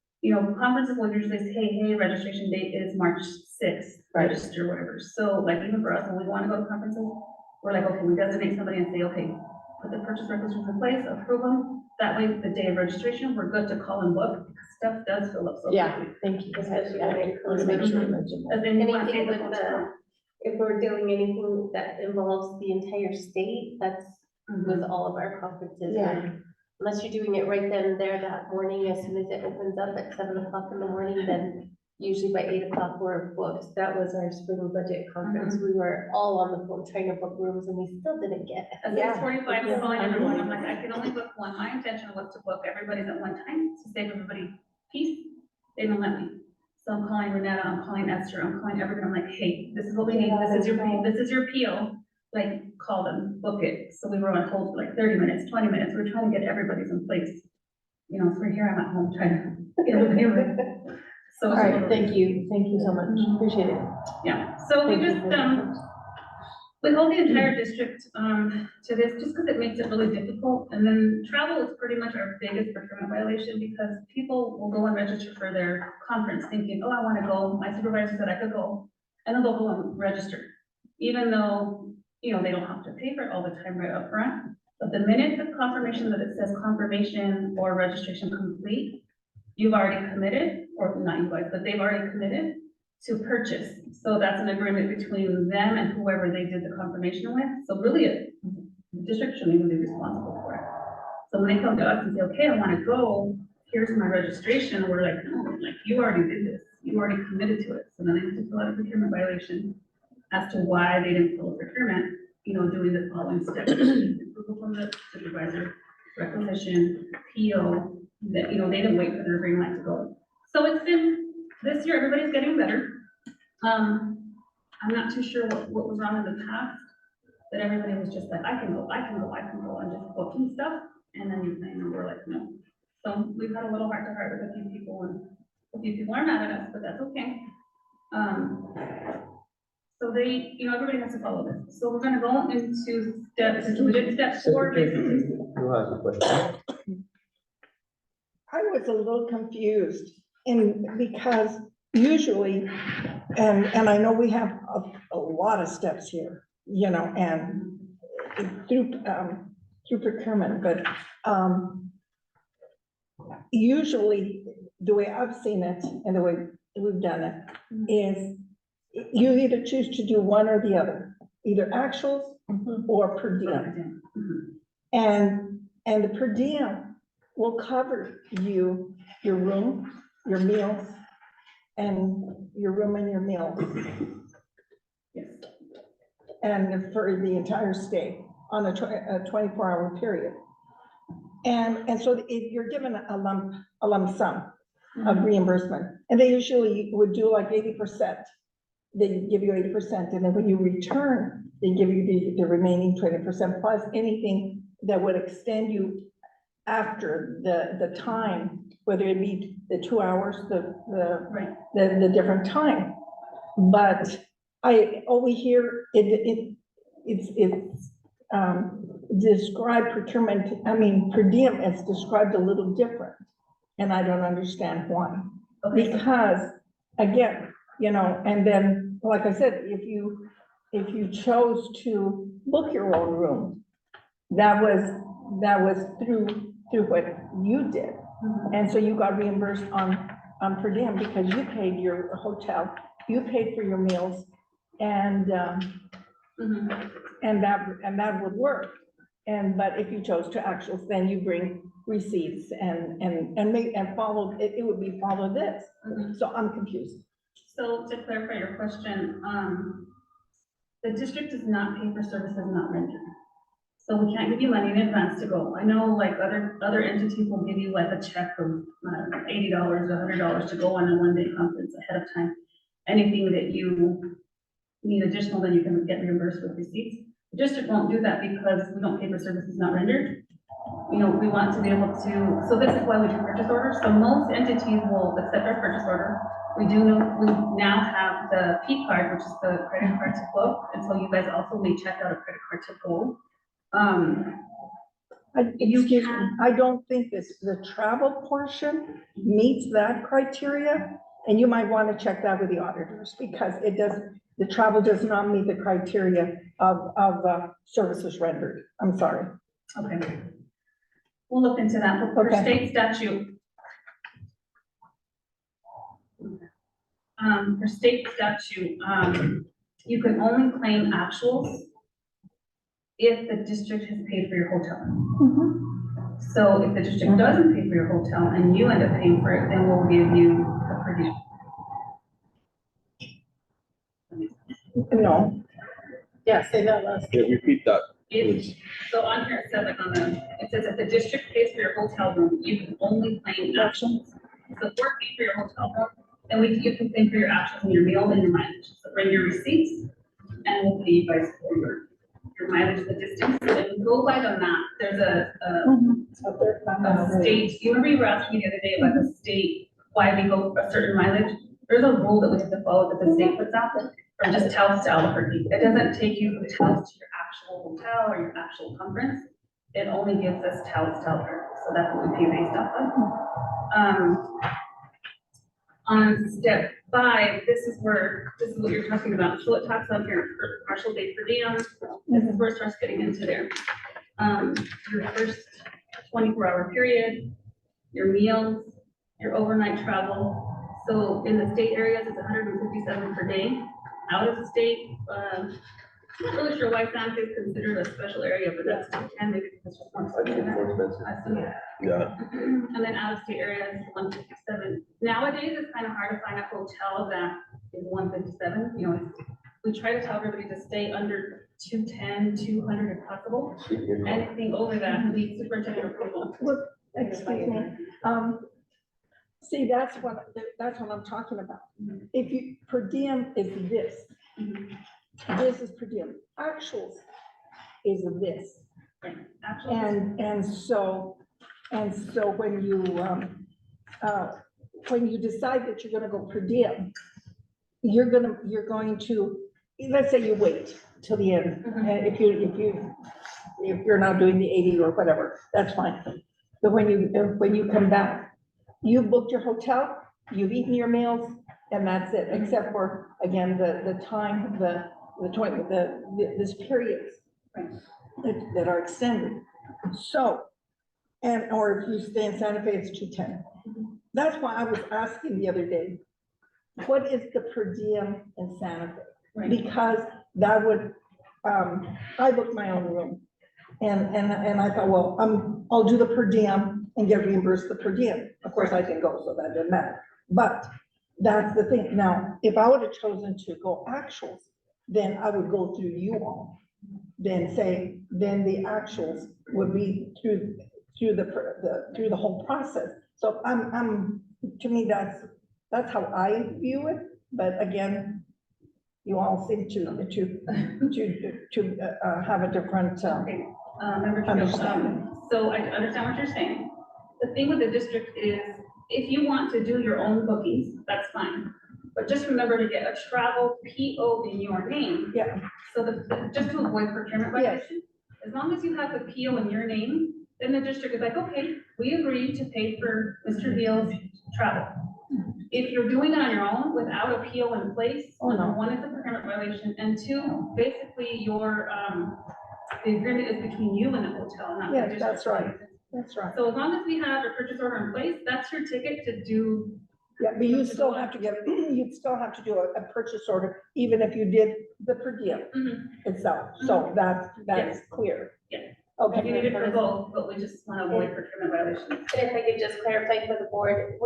Conferences will usually say, hey, registration date is March 6th, Right. register, whatever. So like even for us, when we wanna go to conferences, we're like, okay, we designate somebody and say, okay, put the purchase requisitions in place, approve them. That way, the day of registration, we're good to call and book, because stuff does fill up so Yeah, quickly. thank you. Especially Yeah, when it let's comes make to- sure you mention that. And then you want to Anything pay with the the, if we're doing anything that involves the entire state, that's with all of our conferences. Yeah. Unless you're doing it right then and there that morning, as soon as it opens up at 7 o'clock in the morning, then usually by 8 o'clock we're booked. That was our spring budget conference. We were all on the phone trying to book rooms and we still didn't get it. At Yeah. 6:45, Yeah. I'm calling everyone, I'm like, I can only book one, my intention was to book everybody's at one time, to save everybody peace, they don't let me. So I'm calling Renetta, I'm calling Esther, I'm calling everyone, I'm like, hey, this is what we need, this is your PO, like, call them, book it. So we were on hold for like 30 minutes, 20 minutes, we were trying to get everybody's in place. So we're here, I'm at home trying to get everybody in. So. All right, thank you so much, appreciate it. Yeah, so we Thank you just, for that. we hold the entire district, to this, just because it makes it really difficult, and then travel is pretty much our biggest procurement violation, because people will go and register for their conference thinking, oh, I wanna go, my supervisor said I could go, and then they'll go and register, even though, they don't have to pay for it all the time right up front. But the minute the confirmation that it says confirmation or registration complete, you've already committed, or not you guys, but they've already committed to purchase. So that's an agreement between them and whoever they did the confirmation with. So really, district shouldn't even be responsible for it. So when they come to us and say, okay, I wanna go, here's my registration, we're like, no, like, you already did this, you already committed to it. So then they have to fill out a procurement violation as to why they didn't fill a procurement, doing the following steps. Approval from the supervisor, requisition, PO, that, they didn't wait for their green light to go. So it's been, this year, everybody's getting better. I'm not too sure what was wrong in the past, but everybody was just like, I can go, and just booking stuff, and then we're like, no. So we've had a little heart to heart with a few people, and a few people are mad at us, but that's okay. So they, everybody has to follow this. So we're gonna go into step 4, basically. Who has a question? I was a little confused because usually, and I know we have a lot of steps here, and through procurement, but, usually the way I've seen it and the way we've done it is you either choose to do one or the other, either actuals or per diem. And the per diem will cover your room, your meals, and your room and your meals. And for the entire stay on a 24-hour period. And so you're given a lump sum of reimbursement. And they usually would do like 80%. They give you 80%, and then when you return, they give you the remaining 20% plus anything that would extend you after the time, whether it be the 2 hours, the different time. But all we hear it's described procurement, per diem is described a little different, and I don't understand why. Okay. Because again, and then, like I said, if you chose to book your own room, that was through what you did. And so you got reimbursed on per diem because you paid your hotel, you paid for your meals, and that would work. But if you chose to actuals, then you bring receipts and follow, it would be follow this. So I'm confused. So to clarify your question, the district does not pay for services not rendered. So we can't give you money in advance to go. I know like other entities will give you like a check of $80 or $100 to go on a one-day conference ahead of time. Anything that you need additional, then you can get reimbursed with receipts. The district won't do that because we don't pay for services not rendered. We want to be able to, so this is why we do purchase orders. So most entities will accept our purchase order. We now have the P card, which is the credit card to book. And so you guys also may check out a credit card to go. Excuse me, I don't think the travel portion meets that criteria. And you might want to check that with the auditors because the travel does not meet the criteria of services rendered. I'm sorry. Okay. We'll look into that. But for state statute, you can only claim actuals if the district has paid for your hotel. So if the district doesn't pay for your hotel and you end up paying for it, then we'll give you a per diem. No. Yeah, say that last. Yeah, repeat that. So on here, it says it says if the district pays for your hotel room, you can only claim actions. So if we're paying for your hotel room, then you can claim for your actions and your meals and your mileage. So bring your receipts and we'll pay you guys for your mileage, the distance. So if you go by the map, there's a state, you remember you were asking me the other day about the state, why we go a certain mileage? There's a rule that we have to follow that the state puts out from just Taos to Albuquerque. It doesn't take you from Taos to your actual hotel or your actual conference. It only gives us Taos to Albuquerque. So that's what we pay based off of. On step 5, this is what you're talking about. So it talks about your partial day per diem. This is where it starts getting into there. Your first 24-hour period, your meals, your overnight travel. So in the state areas, it's 157 per day. Out of the state, I'm not really sure why Santa is considered a special area, but that's 210, maybe because it's just more I think it's expensive. more expensive. I assume. Yeah, And then out-of-state area is 157. Nowadays, it's kind of hard to find a hotel that is 157, you know, we try to tell everybody to stay under 210, 200 if possible. Anything over that needs superintendent approval. Excuse me, see, that's what I'm talking about. If you, per diem is this. This is per diem, actuals is this. Actually, And so when you decide that you're gonna go per diem, you're going to, let's say you wait till the end. And if you're not doing the 80 or whatever, that's fine. But when you come back, you've booked your hotel, you've eaten your meals, and that's it, except for, again, the time, this periods that are extended. So, or if you stay in Santa Fe, it's 210. That's why I was asking the other day, what is the per diem in Santa Fe? Right. Because that would, I booked my own room. And I thought, well, I'll do the per diem and get reimbursed the per diem. Of course, I can go, so that doesn't matter. But that's the thing. Now, if I would have chosen to go actuals, then I would go through you all. Then the actuals would be through the whole process. So to me, that's how I view it. But again, you all seem to have a different, Member understanding. So I understand what you're saying. The thing with the district is, if you want to do your own bookings, that's fine. But just remember to get a travel PO in your name. Yeah. So just to avoid procurement Yes. violation, as long as you have the PO in your name, then the district is like, okay, we agree to pay for Mr. Beal's travel. If you're doing it on your own without a PO in place, Oh, no. one, it's a procurement violation, and two, basically your, the agreement is between you and the hotel, not the Yes, district. that's right. That's right. So as long as we have a purchase order in place, that's your ticket to do. Yeah, but you still have to you'd still have to do a purchase order, even if you did the per diem itself. So that's clear. Yeah. Okay. You need it for both, but we just want to avoid procurement violations. And if I could just clarify for the board,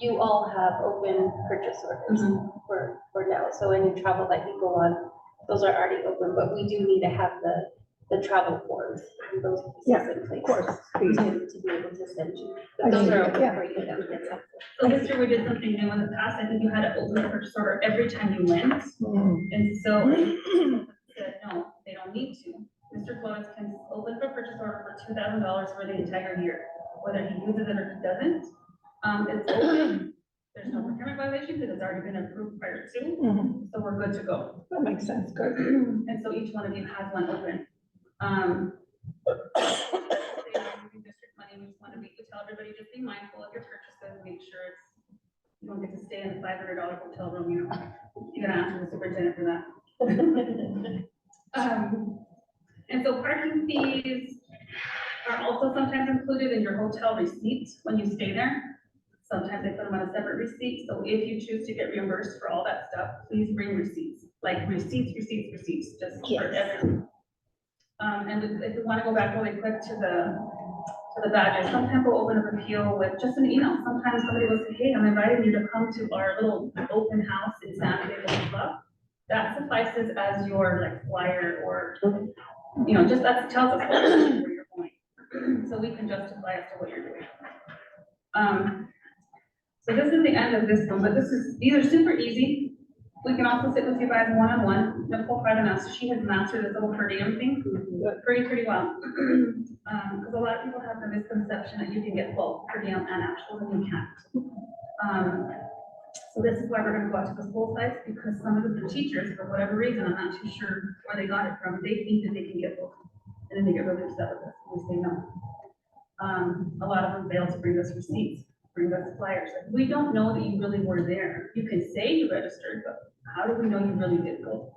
you all have open purchase orders for now, so any travel that you go on, those are already open, but we do need to have the travel forms and those pieces in place. Of course. To be able to send you. I But those see, are open yeah. for you, that that's helpful. So this year we did something new in the past. I think you had to open a purchase order every time you went. And so said, no, they don't need to. Mr. Flores can open a purchase order for $2,000 for the entire year, whether he uses it or he doesn't. It's open. There's no procurement violation because it's already been approved prior to, Mhm. so we're good to go. That makes sense, good. And so each one of you has one open. District money, we just want to tell everybody, just be mindful of your purchases, make sure you don't get to stay in the $500 hotel room, you're gonna ask the superintendent for that. And so parking fees are also sometimes included in your hotel receipts when you stay there. Sometimes they put them on a separate receipt, so if you choose to get reimbursed for all that stuff, please bring receipts, like receipts, just for everything. And if we want to go back really quick to the badges, sometimes we'll open up a PO with just an email. Sometimes somebody will say, hey, I'm inviting you to come to our little open house in Santa Fe, blah, blah, blah. That suffices as your like flyer or, you know, just that tells us where you're going. So we can justify as to what you're doing. So this is the end of this one, but these are super easy. We can also sit with you guys one-on-one. Nicole Cardenas, she has mastered this little per diem thing pretty well. Because a lot of people have the misconception that you can get both per diem and actual, and you can't. So this is why we're gonna go out to the school sites, because some of the teachers, for whatever reason, I'm not too sure where they got it from, they think that they can get both. And then they get really upset with us, we say no. A lot of them fail to bring us receipts, bring us flyers. Like, we don't know that you really were there. You can say you registered, but how do we know you really did go?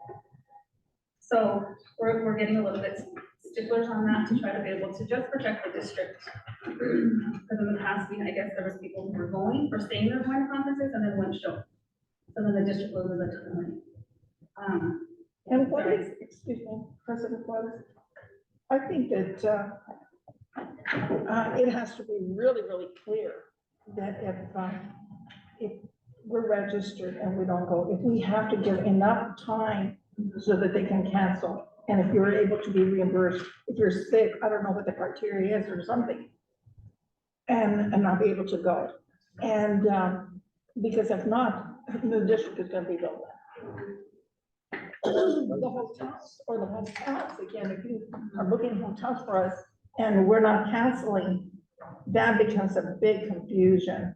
So we're getting a little bit sticklers on that to try to be able to just protect the district. Because in the past, I guess there was people who were going, or staying there going to conferences and then wouldn't show. So then the district loses a ton of money. And what is, excuse me, President Flores, I think that, it has to be really, really clear that if we're registered and we don't go, if we have to give enough time so that they can cancel, and if you're able to be reimbursed, if you're sick, I don't know what the criteria is or something, and not be able to go. And, because if not, the district is gonna be low. The hotels, or the hotels, again, if you are booking hotels for us and we're not canceling, that becomes a big confusion.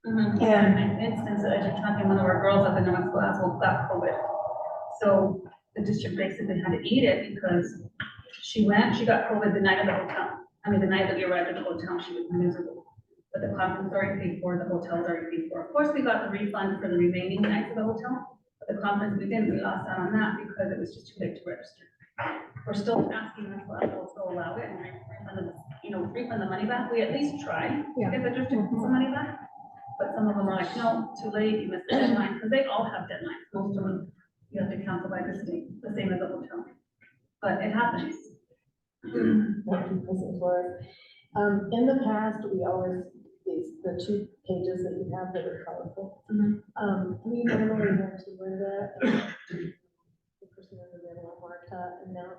And And, an instance, I just talking, one of our girls up in North Glasgow got COVID. So the district basically had to eat it because she got COVID the night of the hotel. I mean, the night that we arrived at the hotel, she was miserable. But the conference already paid for, the hotel's already paid for. Of course, we got the refund for the remaining nights of the hotel. But the conference we didn't, we lost out on that because it was just too late to register. We're still asking them to allow it and refund the money back. We at least tried to get the district some money back. But some of them are like, no, too late, you missed the deadline, because they all have deadlines. Most of them, you have to cancel by this date, the same as the hotel. But it happens. Thank you, President Flores. In the past, we always, the 2 pages that you have that are colorful. We normally have to wear that. The person in the middle, Marta, and now,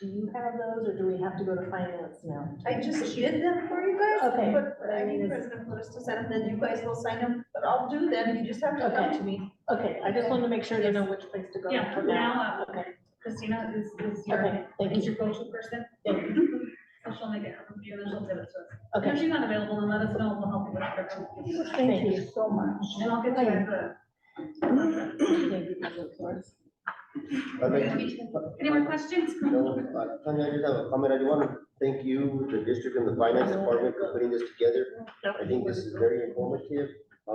do you have those, or do we have to go to finance now? I just did them for you guys. Okay, But but I I mean, need it's- President Flores to sign them, then you guys will sign them, but I'll do them, you just have to come Okay. to me. Okay, I just wanted to make sure to know which place to go. Yeah, for now, that. Okay, Christina is okay, thank is you. your go-to person. Thank you. So she'll make it happen for you, and then she'll give it to us. Okay. If she's not available, then let us know, we'll help you with it. thank you so much. And I'll get you guys the. Thank you, President Flores. I'd like to- Any more questions? No, Tanya, I just have a comment. I do want to thank you, the district and the finance department for putting this together. I think this is very informative.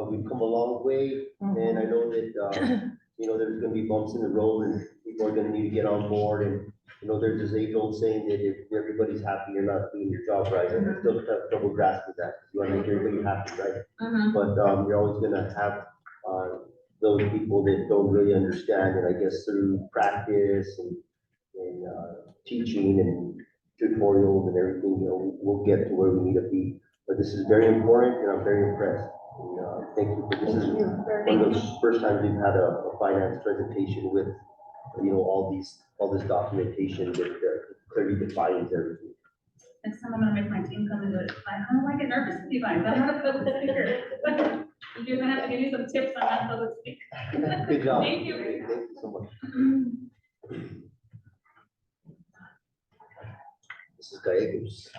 We've come a long way, and I know that, there's gonna be bumps in the road and people are gonna need to get on board. And, there's this age-old saying that if everybody's happy, you're not doing your job right. And I still have trouble grasping that. You want to make everybody happy, right? But, you're always gonna have, those people that don't really understand, and I guess through practice and teaching and tutorials and everything, we'll get to where we need to be. But this is very important, and I'm very impressed. And, thank you for this. Is one of the first times we've had a finance presentation with, all this documentation that clearly defines everything. Next time I'm gonna make my team come and do it. I don't like get nervous with you guys. I'm not a public speaker. You're gonna have to give me some tips on how to speak. Good job. Thank you. Thank you so much. This is Gallegos.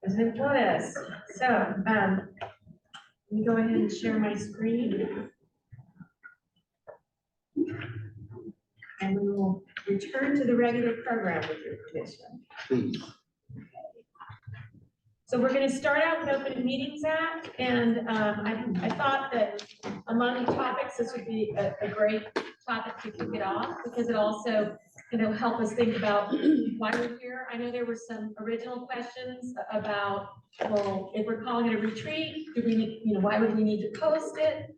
President Flores. So, let me go ahead and share my screen. And we will return to the regular program with your permission. Please. So we're gonna start out with Open Meetings Act, and I thought that among the topics, this would be a great topic to kick it off, because it also, help us think about why we're here. I know there were some original questions about, well, if we're calling it a retreat, do we need, why would we need to post it?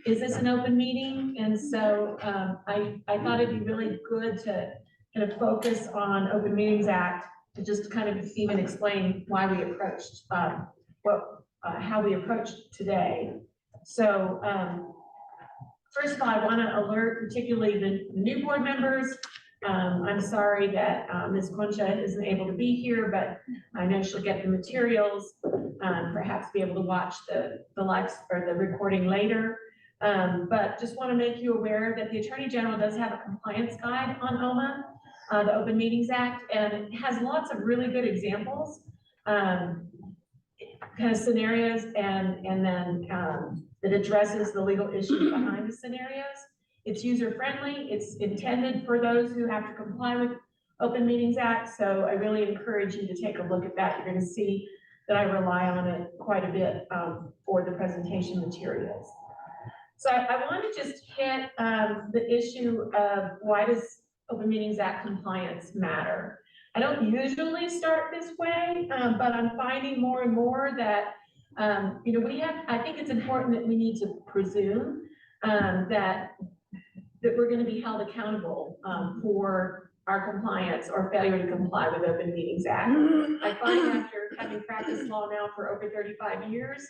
Is this an open meeting? And so I thought it'd be really good to kind of focus on Open Meetings Act, to just kind of even explain why we approached, how we approached today. So, first of all, I want to alert particularly the new board members. I'm sorry that Ms. Concha isn't able to be here, but I know she'll get the materials, perhaps be able to watch the live or the recording later. But just want to make you aware that the Attorney General does have a compliance guide on OMA. The Open Meetings Act, and it has lots of really good examples, kind of scenarios, and then that addresses the legal issues behind the scenarios. It's user-friendly, it's intended for those who have to comply with Open Meetings Act, so I really encourage you to take a look at that. You're gonna see that I rely on it quite a bit for the presentation materials. So I want to just hit the issue of why does Open Meetings Act compliance matter. I don't usually start this way, but I'm finding more and more that, I think it's important that we need to presume that that we're gonna be held accountable, for our compliance or failure to comply with Open Meetings Act. I find after having practiced law now for over 35 years,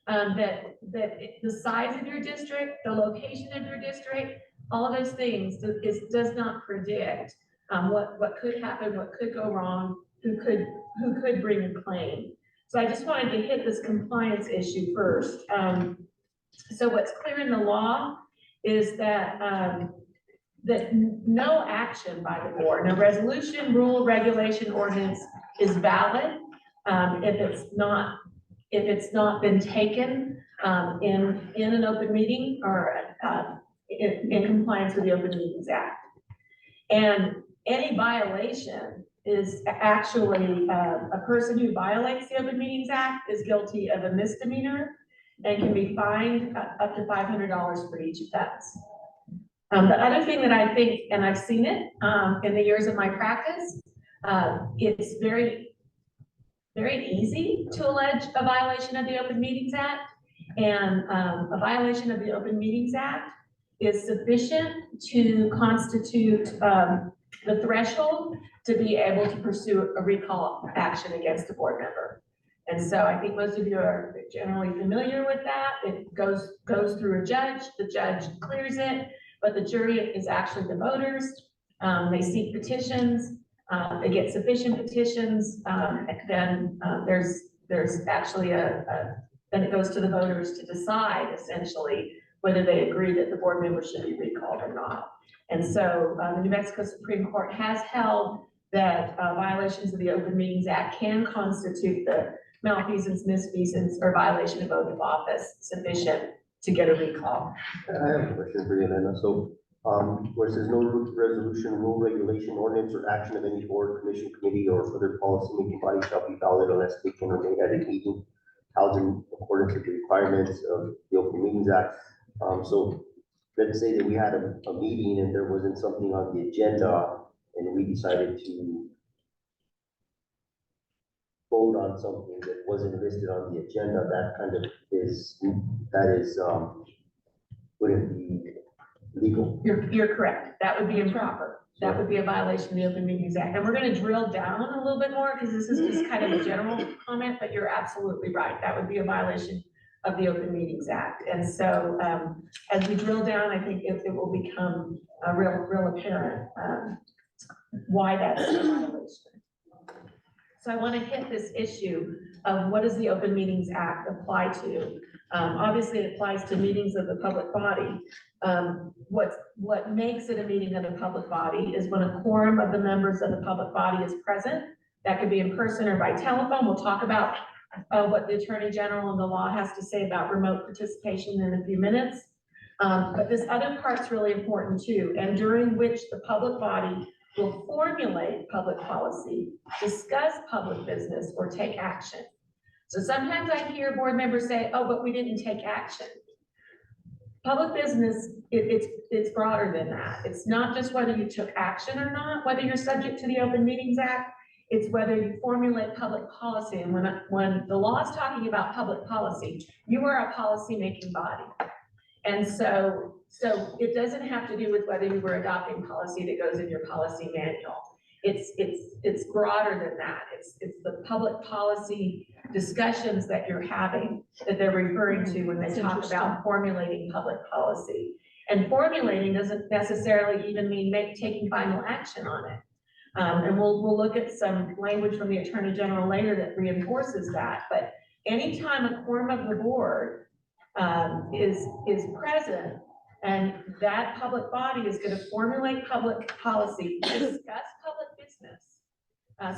the size of your district, the location of your district, all of those things does not predict what could happen, what could go wrong, who could bring a claim. So I just wanted to hit this compliance issue first. So what's clear in the law is that no action by the board, no resolution, rule, regulation, ordinance is valid if it's not been taken in an open meeting or in compliance with the Open Meetings Act. And any violation is actually, a person who violates the Open Meetings Act is guilty of a misdemeanor and can be fined up to $500 for each offense. The other thing that I think, and I've seen it in the years of my practice, it's very, very easy to allege a violation of the Open Meetings Act. And a violation of the Open Meetings Act is sufficient to constitute the threshold to be able to pursue a recall action against a board member. And so I think most of you are generally familiar with that. It goes through a judge, the judge clears it, but the jury is actually the voters. They seek petitions, they get sufficient petitions, then there's actually then it goes to the voters to decide essentially whether they agree that the board member should be recalled or not. And so the New Mexico Supreme Court has held that violations of the Open Meetings Act can constitute the malfeasance, misfeasance, or violation of oath of office sufficient to get a recall. I have a question for you, Elena. So, where it says no resolution, rule, regulation, ordinance, or action of any board, commission, committee, or other policy-making body shall be valid unless taken or made at a meeting held in accordance with the requirements of the Open Meetings Act. So let's say that we had a meeting and there wasn't something on the agenda and we decided to vote on something that wasn't listed on the agenda, that kind of wouldn't be legal. You're correct. That would be improper. That would be a violation of the Open Meetings Act. And we're going to drill down a little bit more because this is just kind of a general comment, but you're absolutely right. That would be a violation of the Open Meetings Act. And so as we drill down, I think it will become real apparent why that's a violation. So I want to hit this issue of what does the Open Meetings Act apply to? Obviously, it applies to meetings of the public body. What makes it a meeting of the public body is when a quorum of the members of the public body is present. That could be in person or by telephone. We'll talk about what the Attorney General and the law has to say about remote participation in a few minutes. But this other part's really important too, and during which the public body will formulate public policy, discuss public business, or take action. So sometimes I hear board members say, oh, but we didn't take action. Public business, it's broader than that. It's not just whether you took action or not, whether you're subject to the Open Meetings Act, it's whether you formulate public policy. And when the law is talking about public policy, you are a policy-making body. And so it doesn't have to do with whether you were adopting policy that goes in your policy manual. It's broader than that. It's the public policy discussions that you're having that they're referring to when they talk about formulating public policy. And formulating doesn't necessarily even mean taking final action on it. And we'll look at some language from the Attorney General later that reinforces that. But anytime a quorum of the board is present, and that public body is going to formulate public policy, discuss public business.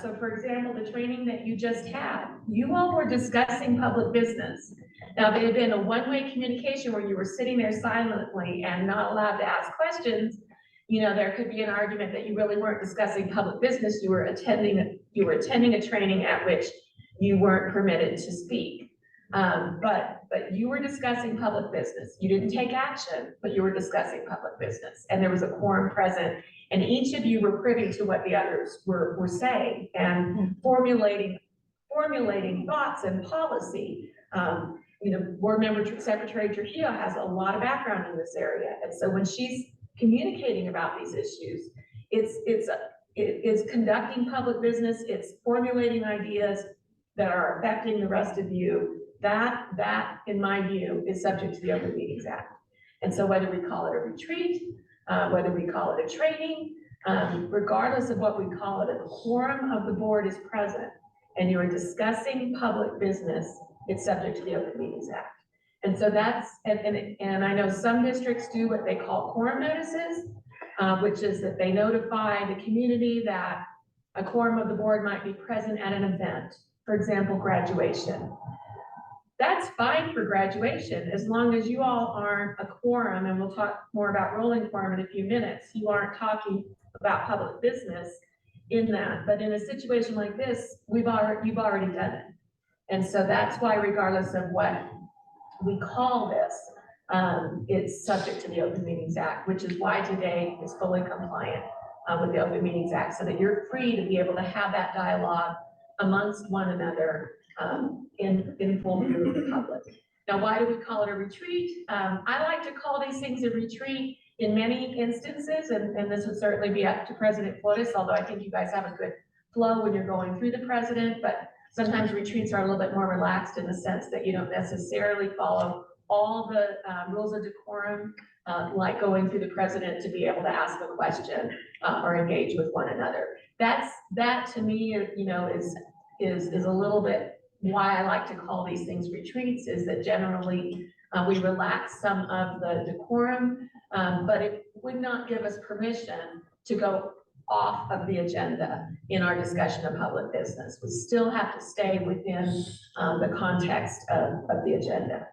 So for example, the training that you just had, you all were discussing public business. Now, there had been a one-way communication where you were sitting there silently and not allowed to ask questions. You know, there could be an argument that you really weren't discussing public business. You were attending a training at which you weren't permitted to speak. But you were discussing public business. You didn't take action, but you were discussing public business. And there was a quorum present, and each of you were privy to what the others were saying and formulating thoughts and policy. You know, Board Member Secretary Trujillo has a lot of background in this area. And so when she's communicating about these issues. It's conducting public business, it's formulating ideas that are affecting the rest of you. That, in my view, is subject to the Open Meetings Act. And so whether we call it a retreat, whether we call it a training, regardless of what we call it, if a quorum of the board is present and you are discussing public business, it's subject to the Open Meetings Act. And so that's, and I know some districts do what they call quorum notices, which is that they notify the community that a quorum of the board might be present at an event, for example, graduation. That's fine for graduation, as long as you all aren't a quorum, and we'll talk more about rolling quorum in a few minutes. You aren't talking about public business in that, but in a situation like this, you've already done it. And so that's why, regardless of what we call this, it's subject to the Open Meetings Act, which is why today is fully compliant with the Open Meetings Act, so that you're free to be able to have that dialogue amongst one another in full view of the public. Now, why do we call it a retreat? I like to call these things a retreat in many instances, and this would certainly be up to President Flores, although I think you guys have a good flow when you're going through the president, but sometimes retreats are a little bit more relaxed in the sense that you don't necessarily follow all the rules of decorum, like going through the president to be able to ask a question or engage with one another. That to me, you know, is a little bit why I like to call these things retreats, is that generally we relax some of the decorum, but it would not give us permission to go off of the agenda in our discussion of public business. We still have to stay within the context of the agenda.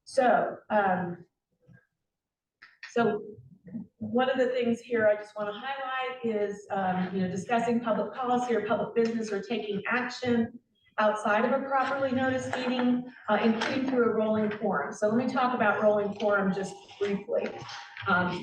So, so one of the things here I just want to highlight is, you know, discussing public policy or public business or taking action outside of a properly noticed meeting, including through a rolling quorum. So let me talk about rolling quorum just briefly.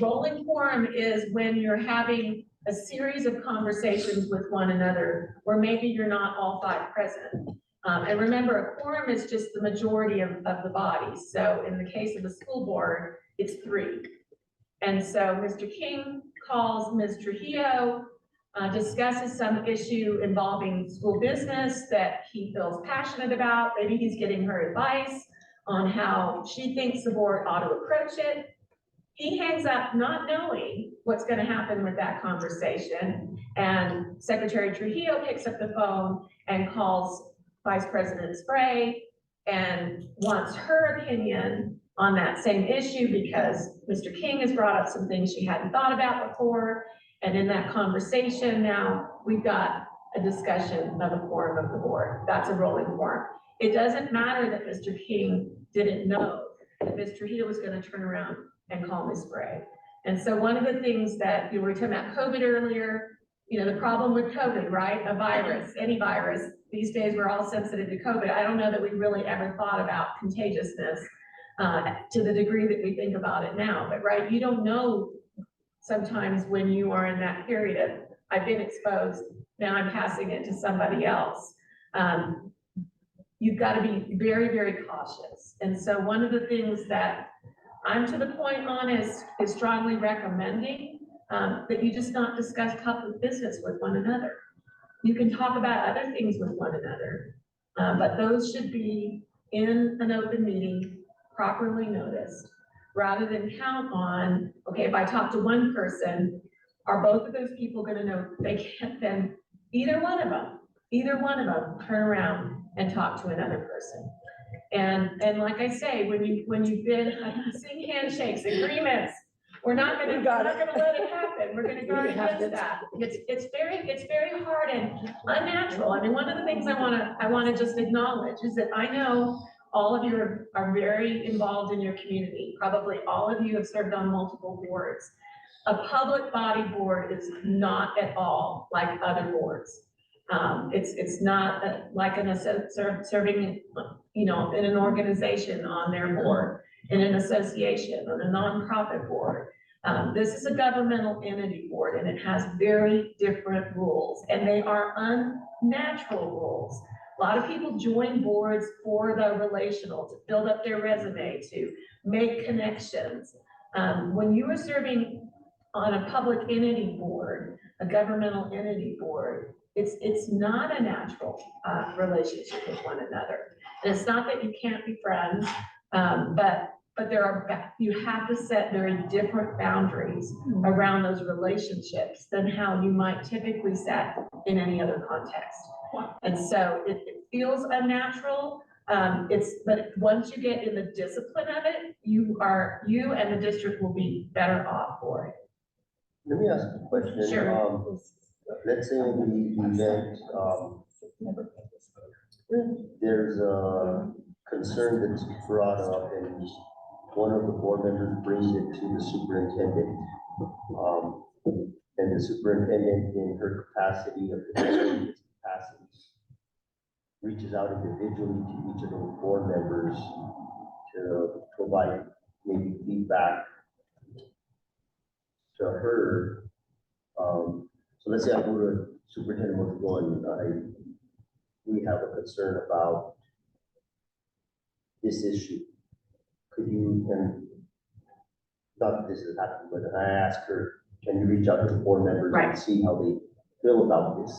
Rolling quorum is when you're having a series of conversations with one another where maybe you're not all five present. And remember, a quorum is just the majority of the body. So in the case of the school board, it's 3. And so Mr. King calls Ms. Trujillo, discusses some issue involving school business that he feels passionate about. Maybe he's getting her advice on how she thinks the board ought to approach it. He hangs up not knowing what's going to happen with that conversation. And Secretary Trujillo picks up the phone and calls Vice President Spray and wants her opinion on that same issue because Mr. King has brought up some things she hadn't thought about before. And in that conversation now, we've got a discussion of a quorum of the board. That's a rolling quorum. It doesn't matter that Mr. King didn't know that Ms. Trujillo was going to turn around and call Ms. Spray. And so one of the things that we were talking about COVID earlier, you know, the problem with COVID, right? A virus, any virus. These days, we're all sensitive to COVID. I don't know that we really ever thought about contagiousness to the degree that we think about it now, but right, you don't know sometimes when you are in that period of, I've been exposed, now I'm passing it to somebody else. You've got to be very, very cautious. And so one of the things that I'm to the point on is strongly recommending that you just not discuss public business with one another. You can talk about other things with one another, but those should be in an open meeting, properly noticed, rather than count on, okay, if I talk to one person, are both of those people going to know they can't then either one of them turn around and talk to another person. And like I say, when you've been seeing handshakes, agreements, we're not gonna let it happen. We're gonna guard against that. It's very hard and unnatural. I mean, one of the things I wanna just acknowledge is that I know all of you are very involved in your community. Probably all of you have served on multiple boards. A public body board is not at all like other boards. It's not like serving, you know, in an organization on their board, in an association, on a nonprofit board. This is a governmental entity board, and it has very different rules, and they are unnatural rules. A lot of people join boards for the relational, to build up their resume, to make connections. When you are serving on a public entity board, a governmental entity board, it's not a natural, relationship with one another. And it's not that you can't be friends, but there are, you have to set very different boundaries around those relationships than how you might typically set in any other context. And so it feels unnatural, but once you get in the discipline of it, you and the district will be better off for it. Let me ask a question. Sure. Let's say in the event, there's a concern that's brought up and one of the board members brings it to the superintendent. And the superintendent, in her capacity of capacity, reaches out individually to each of those board members to provide maybe feedback to her. So let's say I go to Superintendent Mondragon and we have a concern about this issue. Could you, and not that this has happened, but I ask her, can you reach out to the board members Right. and see how they feel about this?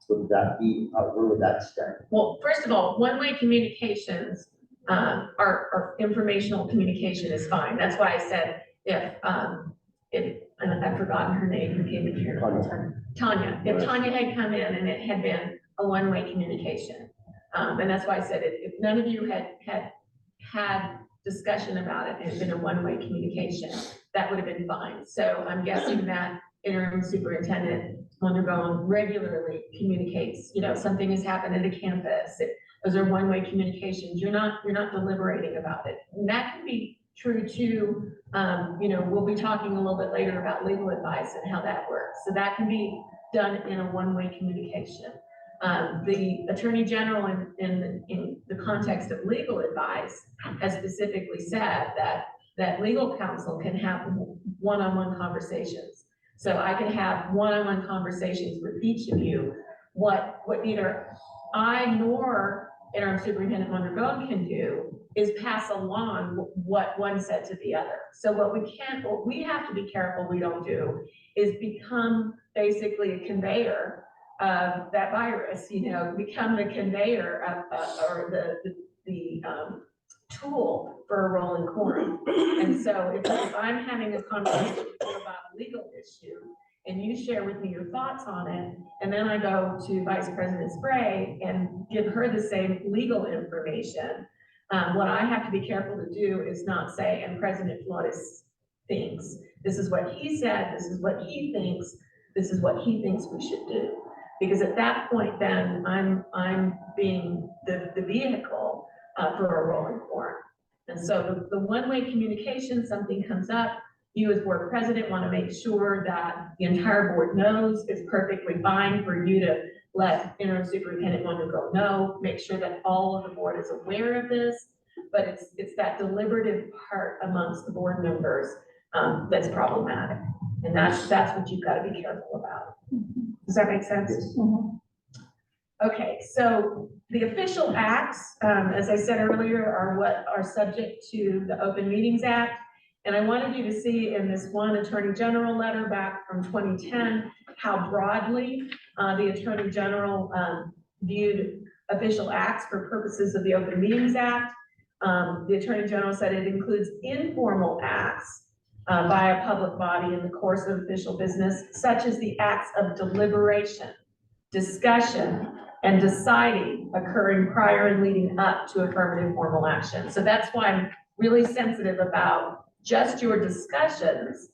Would that be, where would that stand? Well, first of all, one-way communications, or informational communication is fine. That's why I said if, and I've forgotten her name, who came in here. Tanya, if Tanya had come in and it had been a one-way communication. And that's why I said if none of you had discussion about it, and it had been a one-way communication, that would have been fine. So I'm guessing that interim superintendent Mondragon regularly communicates, something has happened at a campus. Those are one-way communications. You're not deliberating about it. And that can be true too. We'll be talking a little bit later about legal advice and how that works. So that can be done in a one-way communication. The Attorney General in the context of legal advice has specifically said that legal counsel can have one-on-one conversations. So I can have one-on-one conversations with each of you. What neither I nor interim superintendent Mondragon can do is pass along what one said to the other. So what we have to be careful we don't do is become basically a conveyor of that virus, become the conveyor of, or the tool for a rolling quorum. And so if I'm having a conversation with you about a legal issue and you share with me your thoughts on it, and then I go to Vice President Spray and give her the same legal information, what I have to be careful to do is not say, and President Flores thinks, this is what he said, this is what he thinks, this is what he thinks we should do. Because at that point, then I'm being the vehicle for a rolling quorum. And so the one-way communication, something comes up, you as board president want to make sure that the entire board knows. It's perfectly fine for you to let interim superintendent Mondragon know, make sure that all of the board is aware of this. But it's that deliberative part amongst the board members that's problematic. And that's what you've got to be careful about. Does that make sense? Yes. Okay, so the official acts, as I said earlier, are what are subject to the Open Meetings Act. And I wanted you to see in this one Attorney General letter back from 2010, how broadly the Attorney General viewed official acts for purposes of the Open Meetings Act. The Attorney General said it includes informal acts by a public body in the course of official business, such as the acts of deliberation, discussion, and deciding occurring prior and leading up to affirmative formal action. So that's why I'm really sensitive about just your discussions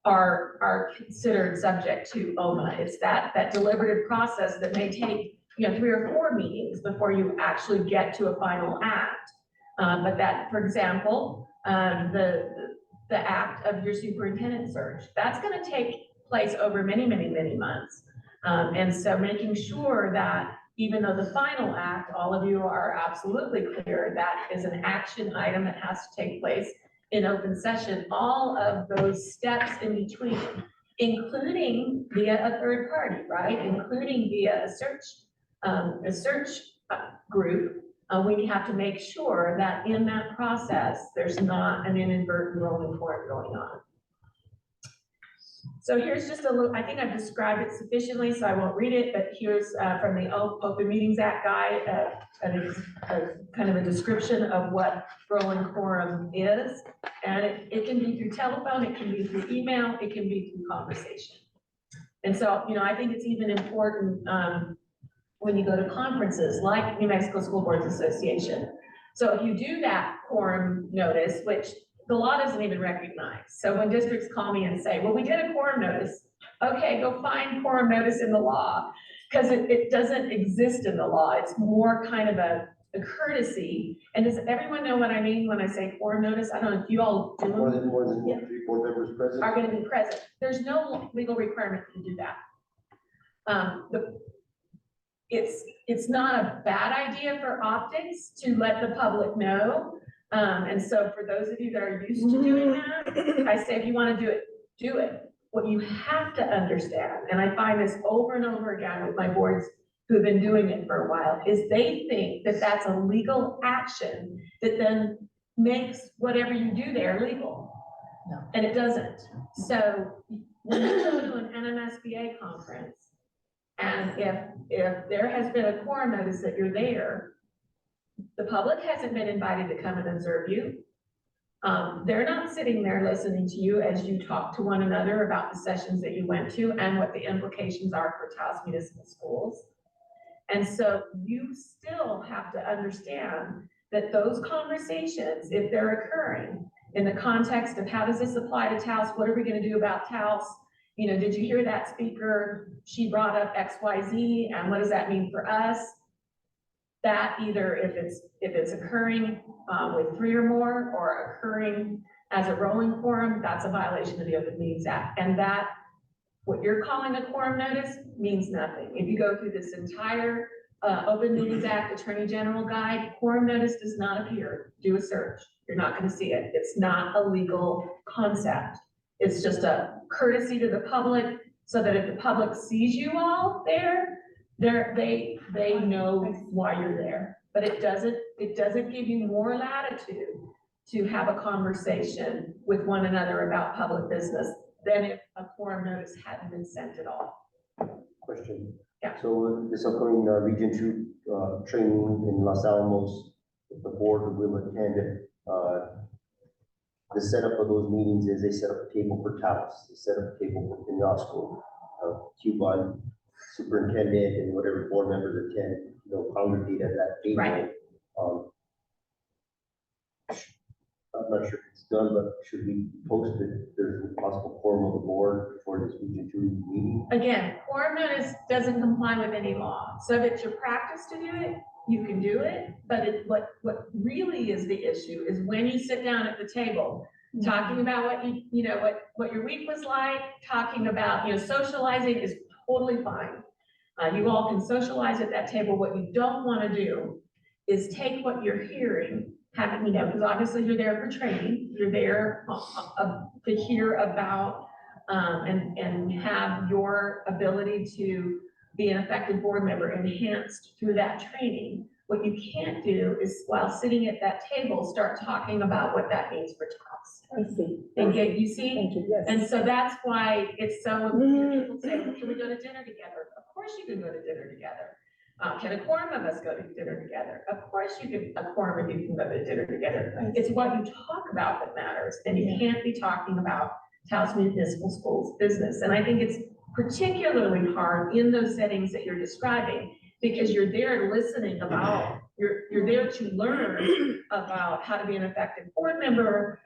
are considered subject to OMA. It's that deliberative process that may take 3 or 4 meetings before you actually get to a final act. But that, for example, the act of your superintendent search, that's going to take place over many, many, many months. And so making sure that even though the final act, all of you are absolutely clear that is an action item that has to take place in open session, all of those steps in between, including via a third party, right? Including via a search group, we have to make sure that in that process, there's not an inadvertent rolling quorum going on. So here's just a look, I think I've described it sufficiently, so I won't read it, but here's from the Open Meetings Act guide, kind of a description of what rolling quorum is. And it can be through telephone, it can be through email, it can be through conversation. And so, I think it's even important when you go to conferences like New Mexico School Boards Association. So if you do that quorum notice, which the law doesn't even recognize. So when districts call me and say, well, we did a quorum notice, okay, go find quorum notice in the law, because it doesn't exist in the law. It's more kind of a courtesy. And does everyone know what I mean when I say quorum notice? I don't know if you all do. More than Yeah. 3 board members present. Are gonna be present. There's no legal requirement to do that. It's not a bad idea for optics to let the public know. And so for those of you that are used to doing that, I say, if you wanna do it, do it. What you have to understand, and I find this over and over again with my boards who've been doing it for a while, is they think that that's a legal action that then makes whatever you do there legal. No. And it doesn't. So when you go to an NMSBA conference, and if there has been a quorum notice that you're there, the public hasn't been invited to come and observe you. They're not sitting there listening to you as you talk to one another about the sessions that you went to and what the implications are for Taos Municipal Schools. And so you still have to understand that those conversations, if they're occurring in the context of how does this apply to Taos, what are we gonna do about Taos? Did you hear that speaker? She brought up X, Y, Z, and what does that mean for us? That either if it's occurring with 3 or more, or occurring as a rolling quorum, that's a violation of the Open Meetings Act. And that, what you're calling a quorum notice means nothing. If you go through this entire Open Meetings Act Attorney General Guide, quorum notice does not appear. Do a search. You're not gonna see it. It's not a legal concept. It's just a courtesy to the public, so that if the public sees you all there, they know why you're there. But it doesn't give you more latitude to have a conversation with one another about public business than if a quorum notice hadn't been sent at all. Question. Yeah. So this upcoming Region 2 training in Los Alamos, the board will attend. The setup of those meetings is they set up a table for Taos, they set up a table for Penasco, Cuban superintendent and whatever board members attend, congregate at that table. Right. I'm not sure if it's done, but should we post it? There's a possible quorum of the board for this Region 2 meeting. Again, quorum notice doesn't comply with any law. So if it's your practice to do it, you can do it. But what really is the issue is when you sit down at the table, talking about what your week was like, talking about, socializing is totally fine. You all can socialize at that table. What you don't want to do is take what you're hearing, because obviously you're there for training, you're there to hear about and have your ability to be an effective board member enhanced through that training. What you can't do is, while sitting at that table, start talking about what that means for Taos. I see. You see? Thank you, yes. And so that's why it's so important. People say, well, can we go to dinner together? Of course you can go to dinner together. Can a quorum of us go to dinner together? Of course a quorum of you can go to dinner together. It's what you talk about that matters, and you can't be talking about Taos Municipal Schools business. And I think it's particularly hard in those settings that you're describing, because you're there listening about, you're there to learn about how to be an effective board member,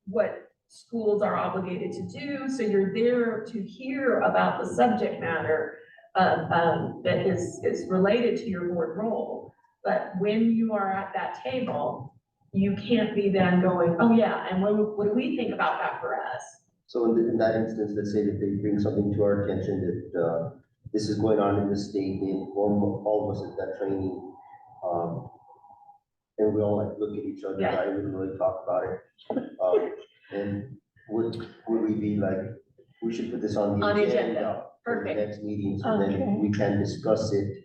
what schools are obligated to do. So you're there to hear about the subject matter that is related to your board role. But when you are at that table, you can't be then going, oh yeah, and what do we think about that for us? So in that instance, let's say that they bring something to our attention that this is going on in the state, they inform all of us at that training. And we all look at each other, Yeah. I wouldn't really talk about it. And would we be we should put this on the On the agenda agenda. for the Perfect. next meeting, so Okay. then we can discuss it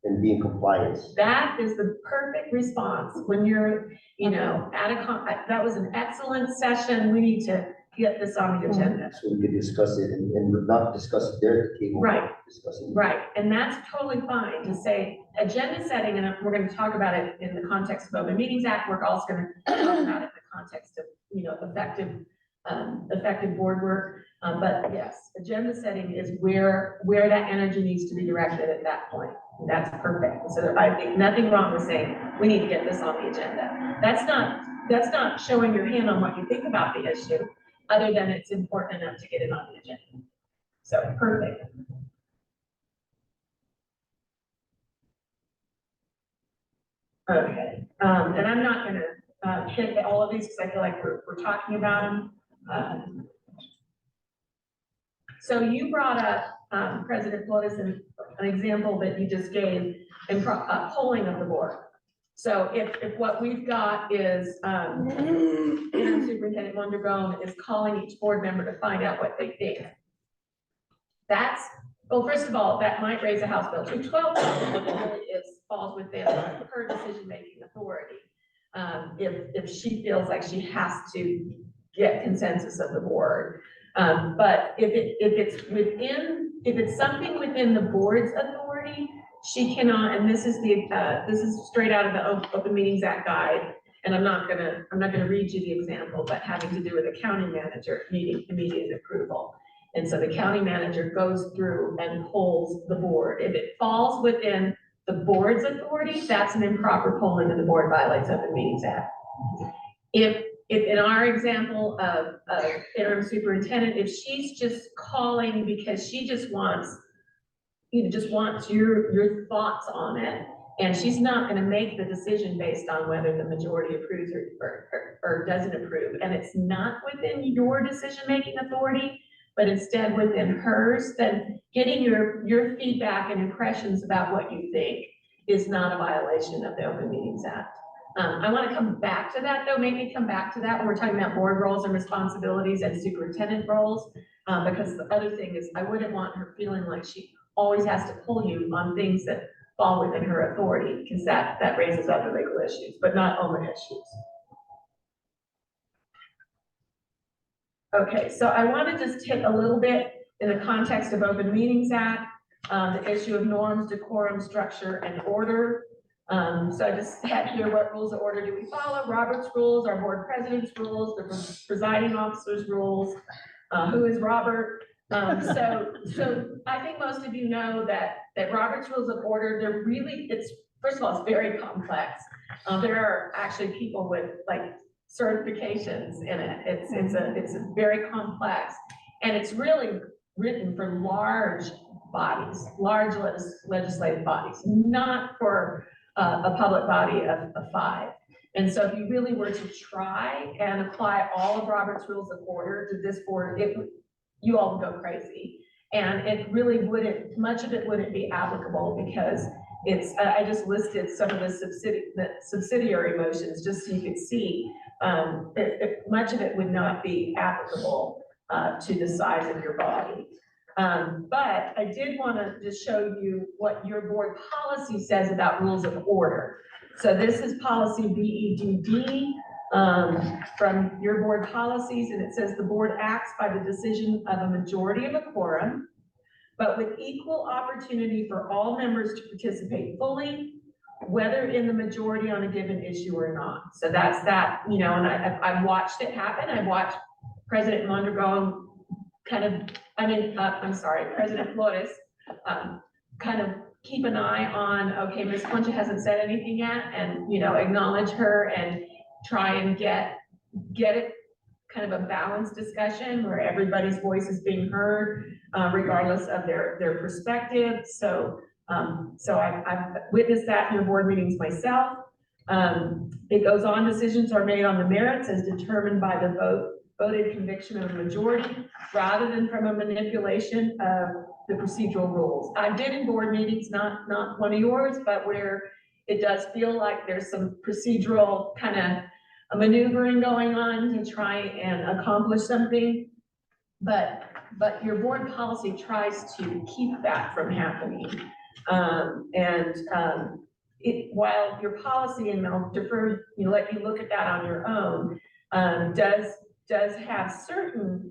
and be in compliance. That is the perfect response when you're, you know, that was an excellent session. We need to get this on the agenda. So we could discuss it and not discuss it there at the table. Right. Discuss it. Right, and that's totally fine to say agenda setting, and we're gonna talk about it in the context of Open Meetings Act. We're also gonna talk about it in the context of, you know, effective board work. But yes, agenda setting is where that energy needs to be directed at that point. That's perfect. So I think nothing wrong with saying, we need to get this on the agenda. That's not showing your hand on what you think about the issue, other than it's important enough to get it on the agenda. So, perfect. Okay, and I'm not gonna hit all of these because I feel like we're talking about them. So you brought up, President Flores, an example that you just gave in polling of the board. So if what we've got is, Interim Superintendent Mondragon is calling each board member to find out what they think. Well, first of all, that might raise a House Bill 212, but it really falls within her decision-making authority. If she feels like she has to get consensus of the board. But if it's something within the board's authority, she cannot, and this is straight out of the Open Meetings Act guide, and I'm not gonna read you the example, but having to do with a county manager needing immediate approval. And so the county manager goes through and polls the board. If it falls within the board's authority, that's an improper polling and the board violates Open Meetings Act. If in our example of interim superintendent, if she's just calling because she just wants your thoughts on it, and she's not gonna make the decision based on whether the majority approves or doesn't approve, and it's not within your decision-making authority, but instead within hers, then getting your feedback and impressions about what you think is not a violation of the Open Meetings Act. I want to come back to that, though, maybe come back to that when we're talking about board roles and responsibilities and superintendent roles, because the other thing is I wouldn't want her feeling like she always has to pull you on things that fall within her authority, because that raises other legal issues, but not OMA issues. Okay, so I want to just hit a little bit in the context of Open Meetings Act, the issue of norms, decorum, structure, and order. So I just had here, what rules of order do we follow? Robert's rules, our board president's rules, the presiding officer's rules. Who is Robert? So I think most of you know that Robert's rules of order, first of all, it's very complex. There are actually people with like certifications in it. It's very complex, and it's really written for large bodies, large legislative bodies, not for a public body of 5. And so if you really were to try and apply all of Robert's rules of order to this board, you all would go crazy. And it really much of it wouldn't be applicable because I just listed some of the subsidiary motions just so you could see, much of it would not be applicable to the size of your body. But I did want to just show you what your board policy says about rules of order. So this is policy BEDD from your board policies, and it says the board acts by the decision of a majority of a quorum, but with equal opportunity for all members to participate fully, whether in the majority on a given issue or not. So that's that, and I've watched it happen. I've watched President Mondragon President Flores kind of keep an eye on, okay, Ms. Concha hasn't said anything yet, and, acknowledge her and try and get it kind of a balanced discussion where everybody's voice is being heard, regardless of their perspective. So I've witnessed that in your board meetings myself. It goes on, decisions are made on the merits as determined by the voted conviction of the majority, rather than from a manipulation of the procedural rules. I've been in board meetings, not one of yours, but where it does feel like there's some procedural kind of maneuvering going on to try and accomplish something. But your board policy tries to keep that from happening. While your policy, and I'll defer, let you look at that on your own, does have certain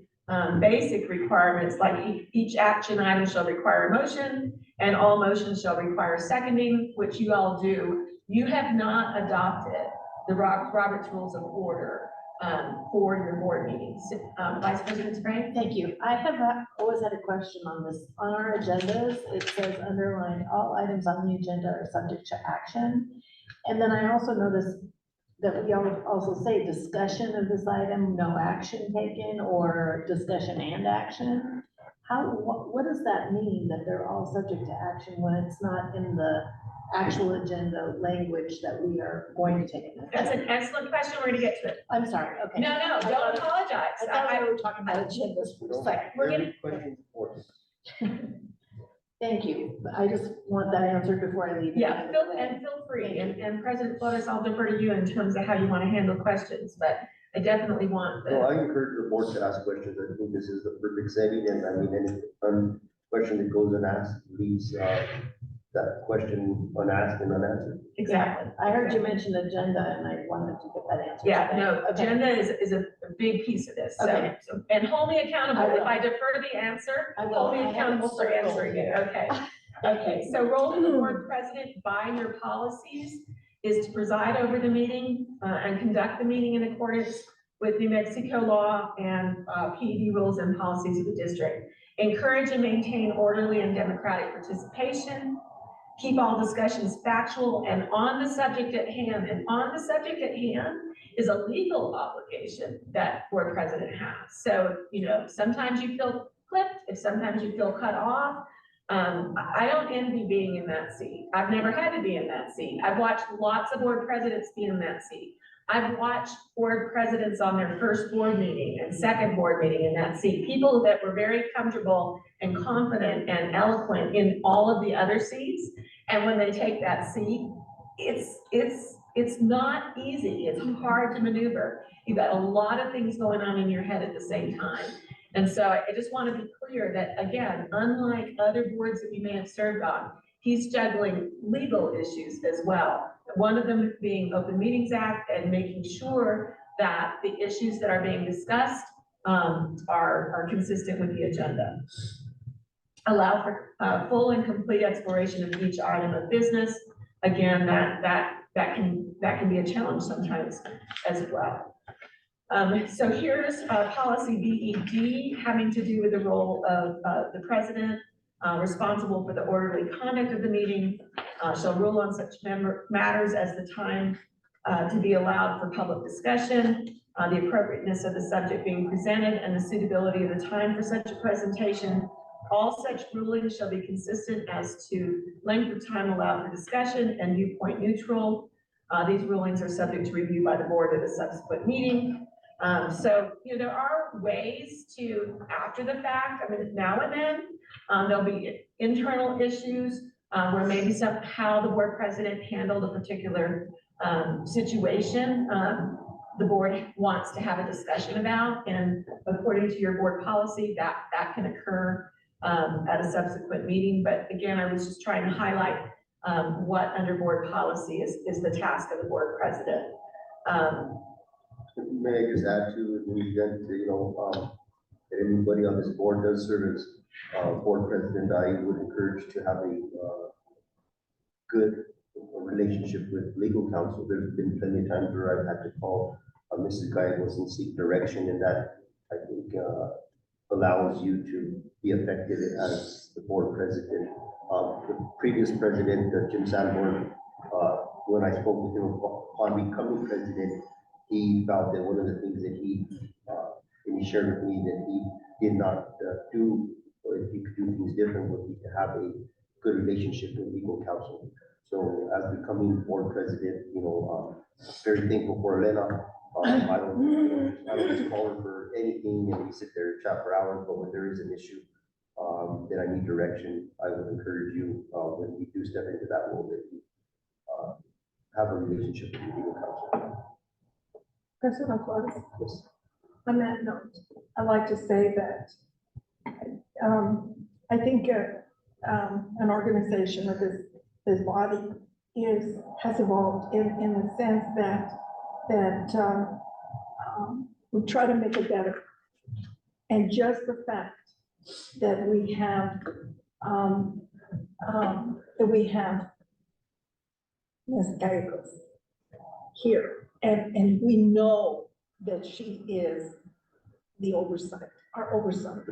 basic requirements, like each action item shall require a motion, and all motions shall require seconding, which you all do. You have not adopted the Robert's Rules of Order for your board meetings. Vice President Spray? Thank you. Always had a question on this. On our agendas, it says underline, all items on the agenda are subject to action. And then I also noticed that we also say discussion of this item, no action taken, or discussion and action. What does that mean, that they're all subject to action when it's not in the actual agenda language that we are going to take? That's an excellent question. We're gonna get to it. I'm sorry, okay. No, don't apologize. I thought we were talking about agendas for a second. We're getting, Questions for us? Thank you. I just want that answered before I leave. yeah, feel free, and President Flores, I'll defer to you in terms of how you wanna handle questions, but I definitely want Well, the, I encourage the board to ask questions. I think this is the perfect setting, and I mean, any question that goes unasked leaves, that question unasked and unanswered. exactly. I heard you mention agenda and I wanted to get that answered. Yeah, today. no, Okay. agenda is a big piece of this, Okay. so, and hold me accountable. I will. If I defer the answer, I will. hold me I have it accountable for circled answering it, here. okay? Okay, so role of the board president by your policies is to preside over the meeting, and conduct the meeting in accordance with New Mexico law and, PED rules and policies of the district. Encourage and maintain orderly and democratic participation. Keep all discussions factual and on the subject at hand. And on the subject at hand is a legal obligation that board president has. So, sometimes you feel clipped, if sometimes you feel cut off. I don't envy being in that seat. I've never had to be in that seat. I've watched lots of board presidents be in that seat. I've watched board presidents on their first board meeting and second board meeting in that seat. People that were very comfortable and confident and eloquent in all of the other seats. And when they take that seat, it's not easy. It's hard to maneuver. You've got a lot of things going on in your head at the same time. And so I just want to be clear that, again, unlike other boards that we may have served on, he's juggling legal issues as well. One of them being Open Meetings Act and making sure that the issues that are being discussed are consistent with the agenda. Allow for full and complete exploration of each item of business. Again, that can be a challenge sometimes as well. So here's policy BED, having to do with the role of the president, responsible for the orderly conduct of the meeting, shall rule on such matters as the time to be allowed for public discussion, the appropriateness of the subject being presented, and the suitability of the time for such a presentation. All such rulings shall be consistent as to length of time allowed for discussion and viewpoint neutral. These rulings are subject to review by the board at a subsequent meeting. So, there are ways to, after the fact, I mean, now and then, there'll be internal issues where maybe somehow the board president handled a particular situation. The board wants to have a discussion about, and according to your board policy, that can occur at a subsequent meeting. But again, I was just trying to highlight what under board policy is the task of the board president. May I just add to, in the event, that anybody on this board does serve as board president, I would encourage to have a good relationship with legal counsel. There's been plenty of times where I've had to call Mrs. Gallegos and seek direction, and that, I think, allows you to be effective as the board president. The previous president, Jim Sanborn, when I spoke with him upon becoming president, he felt that one of the things that and he shared with me that he did not do, or if he could do things different, would be to have a good relationship with legal counsel. So as becoming board president, very thankful for Elena. I don't just call her for anything and we sit there and chat for hours, but when there is an issue that I need direction, I would encourage you, when you do step into that role, that you have a relationship with your legal counsel. President Flores, Yes. on that note, I'd like to say that I think an organization or this body has evolved in the sense that we try to make it better. And just the fact that we have Ms. Gallegos here, and we know that she is the oversight, our oversight.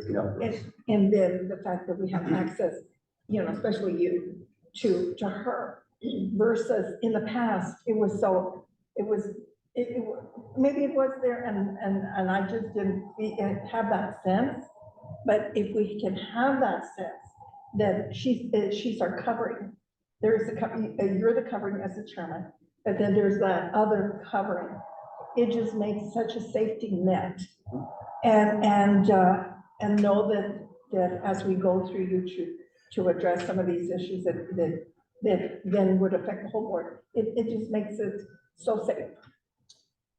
And then the fact that we have access, especially you, to her, versus in the past, maybe it was there and I just didn't have that sense. But if we can have that sense that she's our covering, there's you're the covering as the chairman, but then there's that other covering. It just makes such a safety net. And know that as we go through you to address some of these issues that then would affect the whole board, it just makes it so safe.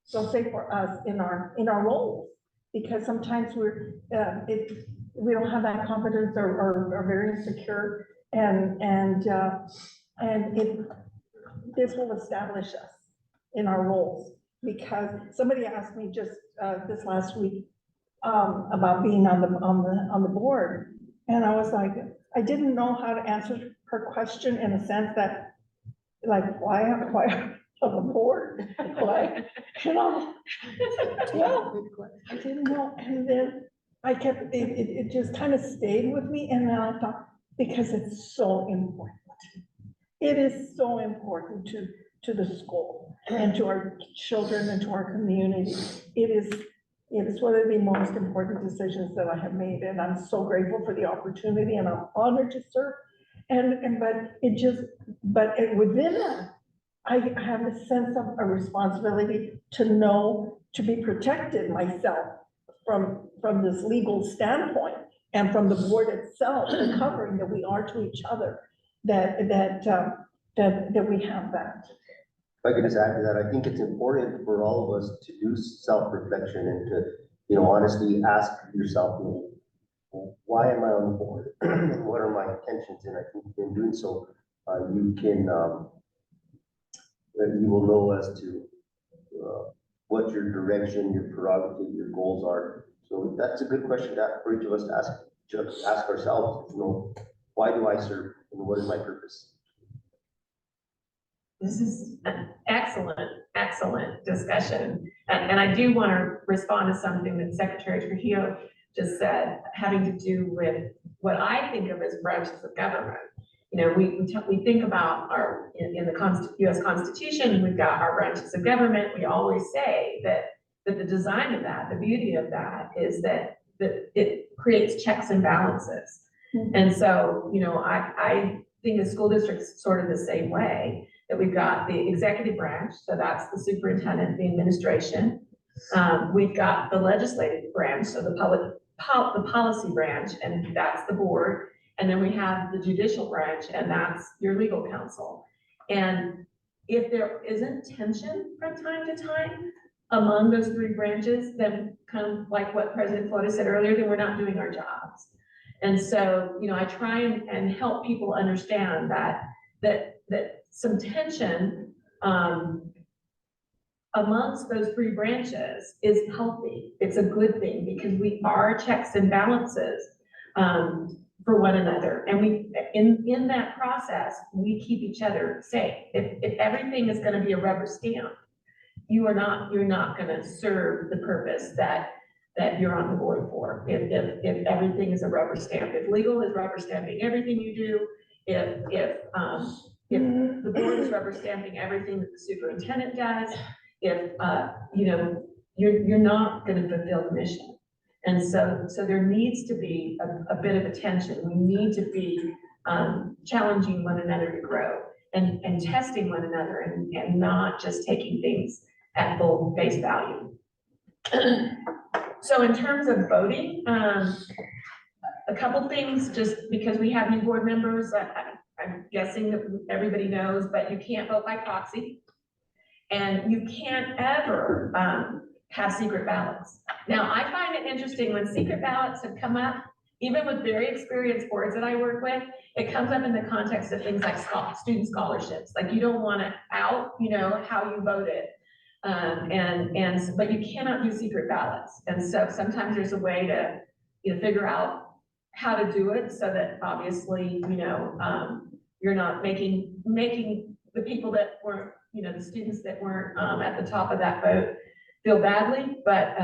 So safe for us in our roles, because sometimes we don't have that confidence or are very insecure, and this will establish us in our roles. Because somebody asked me just this last week about being on the board, and I was like, I didn't know how to answer her question in a sense that, like, why on the board? Why? Well, I didn't know, and then I kept it just kind of stayed with me, and then I thought, because it's so important. It is so important to the school and to our children and to our community. It is one of the most important decisions that I have made, and I'm so grateful for the opportunity, and I'm honored to serve. But within that, I have a sense of a responsibility to be protected myself from this legal standpoint, and from the board itself, the covering that we are to each other, that we have that. If I could just add to that, I think it's important for all of us to do self-reflection and to, honestly ask yourself, why am I on the board? And what are my intentions? And I think in doing so, you will know as to what your direction, your prerogative, your goals are. So that's a good question for each of us to ask ourselves, why do I serve and what is my purpose? This is an excellent discussion. And I do want to respond to something that Secretary Trujillo just said, having to do with what I think of as branches of government. We think about in the US Constitution, we've got our branches of government. We always say that the design of that, the beauty of that is that it creates checks and balances. Mm-hmm. And so, I think the school district's sort of the same way, that we've got the executive branch, so that's the superintendent, the administration. We've got the legislative branch, so the policy branch, and that's the board. And then we have the judicial branch, and that's your legal counsel. And if there isn't tension from time to time among those three branches, then kind of like what President Flores said earlier, then we're not doing our jobs. And so, I try and help people understand that some tension amongst those three branches is healthy. It's a good thing, because we are checks and balances for one another. And in that process, we keep each other safe. If everything is going to be a rubber stamp, you're not going to serve the purpose that you're on the board for. If everything is a rubber stamp, if legal is rubber stamping everything you do, if the board is rubber stamping everything that the superintendent does, if you're not going to fulfill the mission. And so there needs to be a bit of attention. We need to be challenging one another to grow and testing one another, and not just taking things at full face value. So in terms of voting, a couple things, just because we have new board members, I'm guessing that everybody knows, but you can't vote by proxy, and you can't ever have secret ballots. Now, I find it interesting when secret ballots have come up even with very experienced boards that I work with, it comes up in the context of things like student scholarships, like you don't want to out, you know, how you voted. But you cannot do secret ballots. And so sometimes there's a way to, you know, figure out how to do it so that obviously, you know, you're not making the people that weren't, you know, the students that weren't, at the top of that vote feel badly, but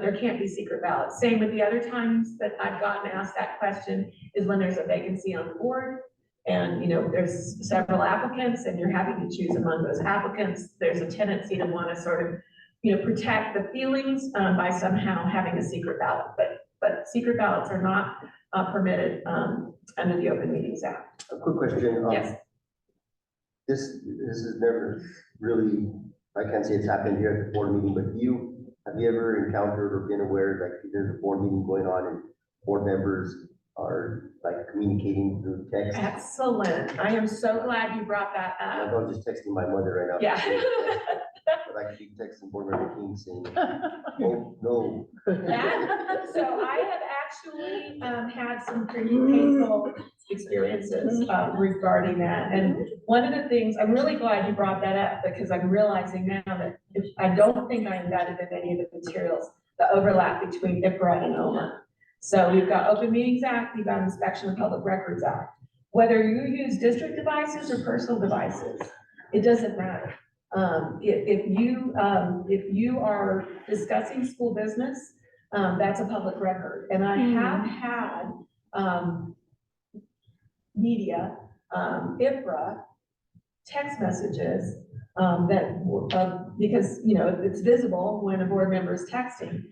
there can't be secret ballots. Same with the other times that I've gotten asked that question is when there's a vacancy on the board and, you know, there's several applicants and you're having to choose among those applicants. There's a tendency to want to sort of, you know, protect the feelings, by somehow having a secret ballot, but secret ballots are not permitted, under the Open Meetings Act. A quick question. Yes. This is never really, I can't say it's happened here at the board meeting, but have you ever encountered or been aware, like, there's a board meeting going on and board members are like communicating through text? Excellent. I am so glad you brought that I up. was just texting my mother right now. Yeah. But I keep texting board member King saying, oh, no. So I have actually, had some pretty painful experiences, regarding that. And one of the things, I'm really glad you brought that up because I'm realizing now that I don't think I embedded in any of the materials, the overlap between IPRA and OMA. So we've got Open Meetings Act, we've got Inspection of Public Records Act. Whether you use district devices or personal devices, it doesn't matter. If you are discussing school business, that's a public record. And I have had, media, IPRA, text messages, because, you know, it's visible when a board member is texting,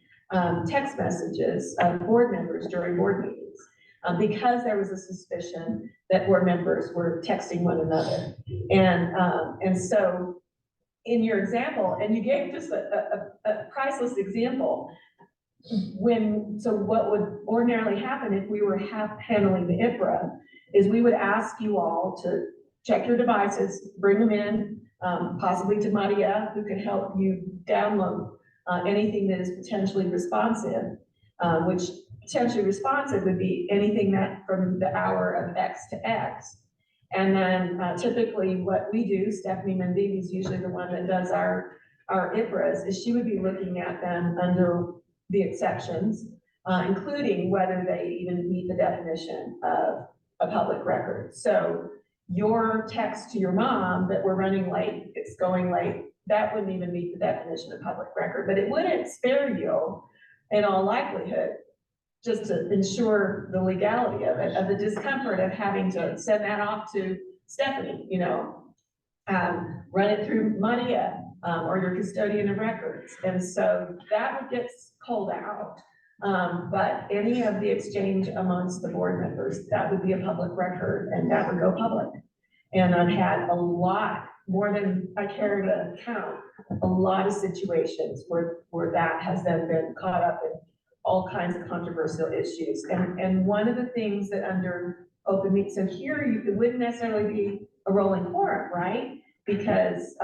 text messages of board members during board meetings, because there was a suspicion that board members were texting one another. And so in your example, and you gave just a priceless example, so what would ordinarily happen if we were handling the IPRA is we would ask you all to check your devices, bring them in, possibly to Maria, who can help you download anything that is potentially responsive, which potentially responsive would be anything that from the hour of X to X. And then typically what we do, Stephanie Mendivi is usually the one that does our IPRAs, is she would be looking at them under the exceptions, including whether they even meet the definition of a public record. So your text to your mom that we're running late, it's going late, that wouldn't even meet the definition of public record, but it wouldn't spare you in all likelihood, just to ensure the legality of it, of the discomfort of having to send that off to Stephanie, you know, run it through Maria, or your custodian of records. And so that would get called out. But any of the exchange amongst the board members, that would be a public record and that would go public. And I've had a lot, more than I care to count, a lot of situations where that has then been caught up in all kinds of controversial issues. And one of the things that under Open Meet, so here it wouldn't necessarily be a rolling quorum, right? Because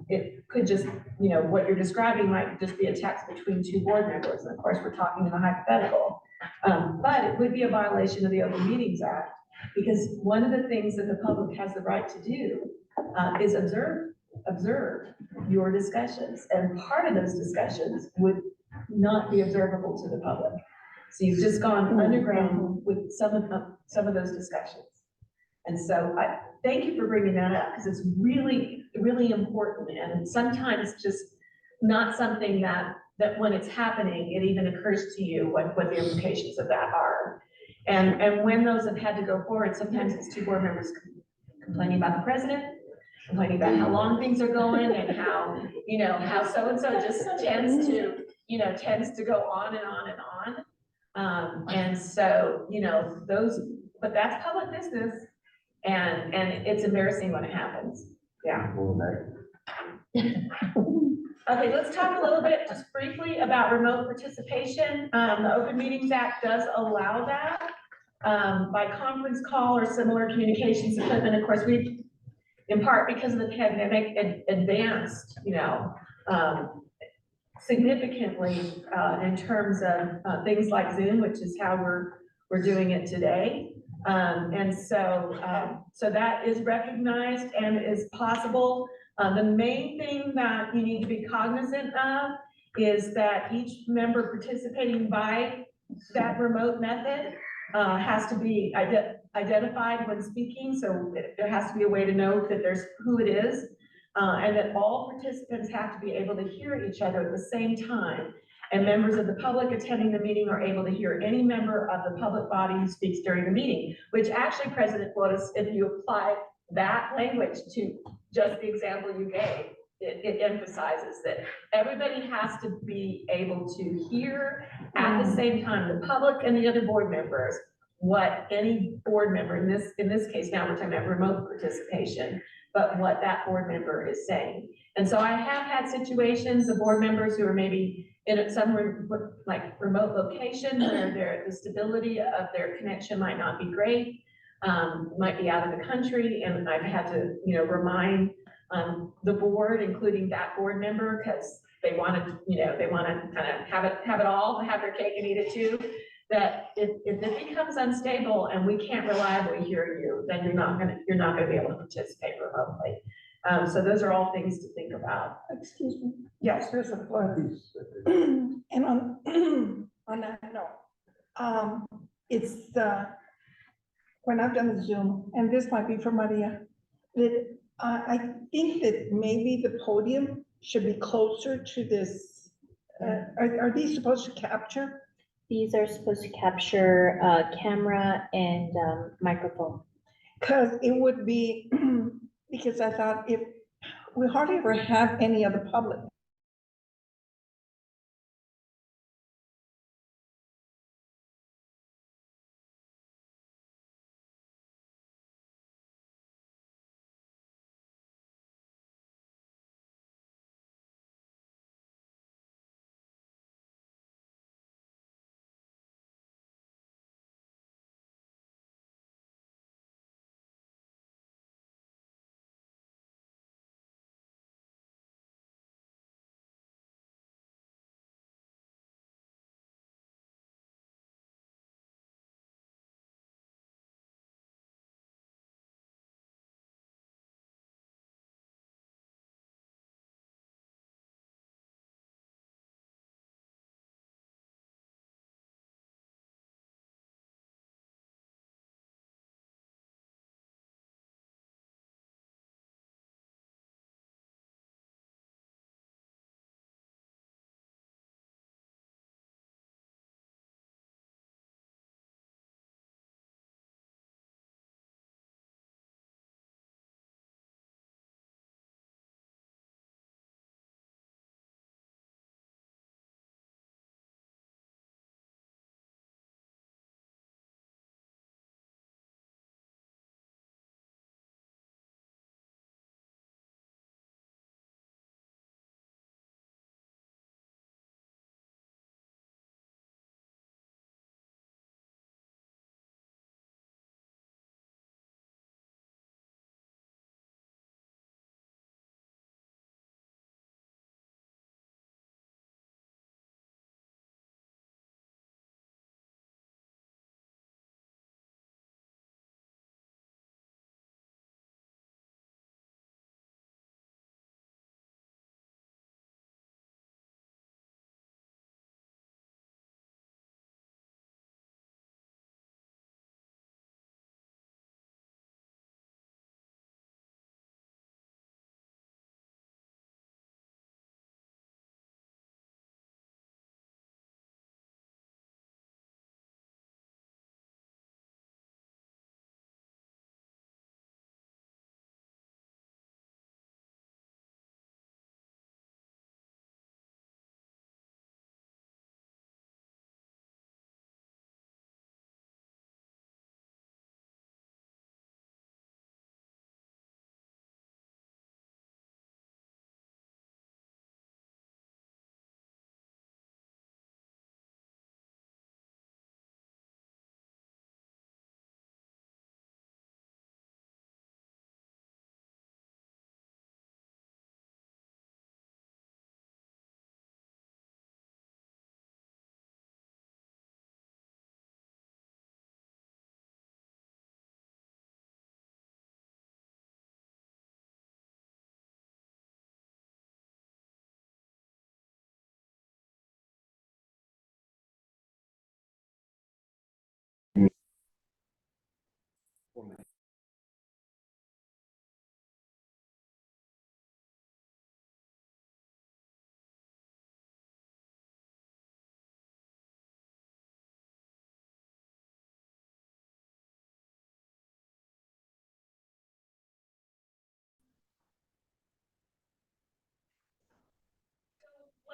it could just, you know, what you're describing might just be a text between two board members. And of course, we're talking in a hypothetical. But it would be a violation of the Open Meetings Act, because one of the things that the public has the right to do is observe your discussions. And part of those discussions would not be observable to the public. So you've just gone underground with some of those discussions. And so I thank you for bringing that up, because it's really, really important. And sometimes just not something that when it's happening, it even occurs to you what the implications of that are. And when those have had to go forward, sometimes it's two board members complaining about the president, complaining about how long things are going and how, you know, how so-and-so just tends to go on and on and on. And so, you know, but that's public business. And it's embarrassing when it happens. Yeah. Okay, let's talk a little bit, just briefly, about remote participation. The Open Meetings Act does allow that by conference call or similar communications equipment. Of course, we, in part because of the pandemic, advanced, you know, significantly in terms of things like Zoom, which is how we're doing it today. So that is recognized and is possible. The main thing that you need to be cognizant of is that each member participating by that remote method has to be identified when speaking, so there has to be a way to know that there's who it is, and that all participants have to be able to hear each other at the same time. And members of the public attending the meeting are able to hear any member of the public body who speaks during the meeting, which actually, President Flores, if you apply that language to just the example you gave, it emphasizes that everybody has to be able to hear at the same time, the public and the other board members, what any board member, in this case, now we're talking about remote participation, but what that board member is saying. And so I have had situations of board members who are maybe in some like remote location where the stability of their connection might not be great, might be out of the country, and I've had to, remind the board, including that board member, because they want to kind of have it all, have their cake and eat it too. That if it becomes unstable and we can't reliably hear you, then you're not gonna be able to participate remotely. So those are all things to think about. Excuse me. Yes. There's a flood. And on that note, it's when I've done the Zoom, and this might be for Maria, that I think that maybe the podium should be closer to this. Are these supposed to capture? These are supposed to capture camera and microphone. Because it would be, because I thought if, we hardly ever have any of the public.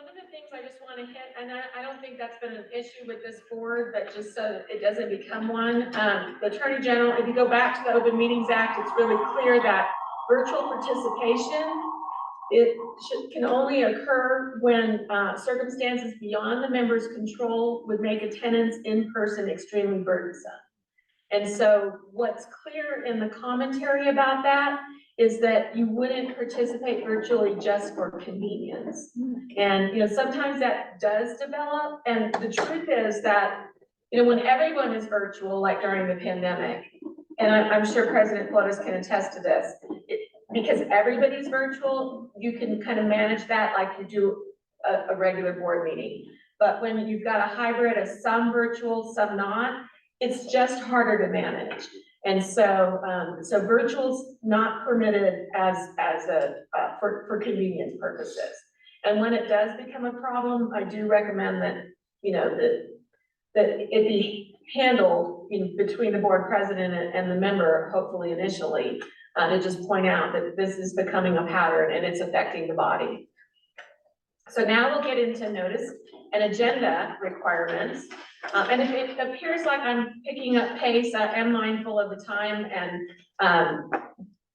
One of the things I just want to hit, and I don't think that's been an issue with this board, but just so that it doesn't become one, the Attorney General, if you go back to the Open Meetings Act, it's really clear that virtual participation, can only occur when circumstances beyond the member's control would make attendance in person extremely burdensome. And so what's clear in the commentary about that is that you wouldn't participate virtually just for convenience. And, you know, sometimes that does develop, and the truth is that, you know, when everyone is virtual, like during the pandemic, and I'm sure President Flores can attest to this, because everybody's virtual, you can kind of manage that like you do a regular board meeting. But when you've got a hybrid of some virtual, some not, it's just harder to manage. And so, so virtual's not permitted for convenience purposes. And when it does become a problem, I do recommend that, you know, that it be handled between the board president and the member, hopefully initially, to just point out that this is becoming a pattern and it's affecting the body. So now we'll get into notice and agenda requirements. And if it appears like I'm picking up pace, I am mindful of the time, and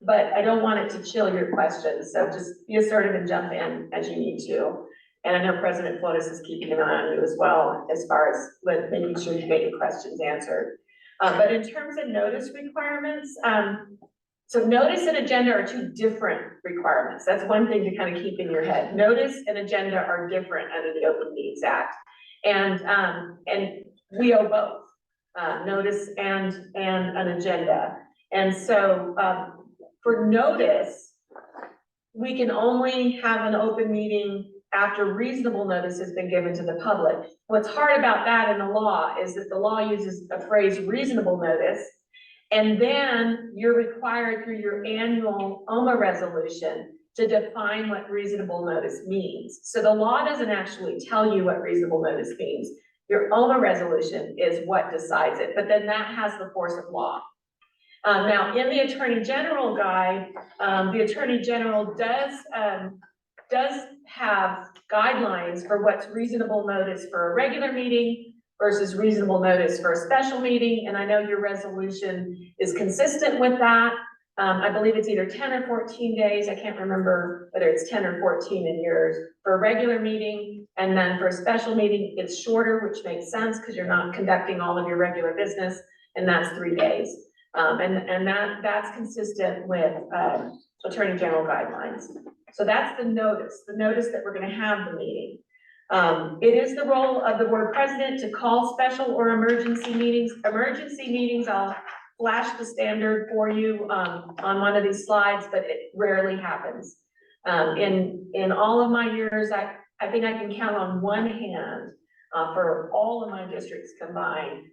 but I don't want it to chill your questions. So just be assertive and jump in as you need to. And I know President Flores is keeping an eye on you as well, as far as making sure you get your questions answered. But in terms of notice requirements, so notice and agenda are two different requirements. That's one thing to kind of keep in your head. Notice and agenda are different under the Open Meetings Act. And we owe both, notice and an agenda. And so for notice, we can only have an open meeting after reasonable notice has been given to the public. What's hard about that in the law is that the law uses a phrase reasonable notice, and then you're required through your annual OMA resolution to define what reasonable notice means. So the law doesn't actually tell you what reasonable notice means. Your OMA resolution is what decides it, but then that has the force of law. Now, in the Attorney General guide, the Attorney General does have guidelines for what's reasonable notice for a regular meeting versus reasonable notice for a special meeting, and I know your resolution is consistent with that. I believe it's either 10 or 14 days. I can't remember whether it's 10 or 14 in yours for a regular meeting. And then for a special meeting, it's shorter, which makes sense because you're not conducting all of your regular business, and that's 3 days. And that's consistent with Attorney General guidelines. So that's the notice that we're going to have the meeting. It is the role of the board president to call special or emergency meetings. Emergency meetings, I'll flash the standard for you on one of these slides, but it rarely happens. In all of my years, I think I can count on one hand for all of my districts combined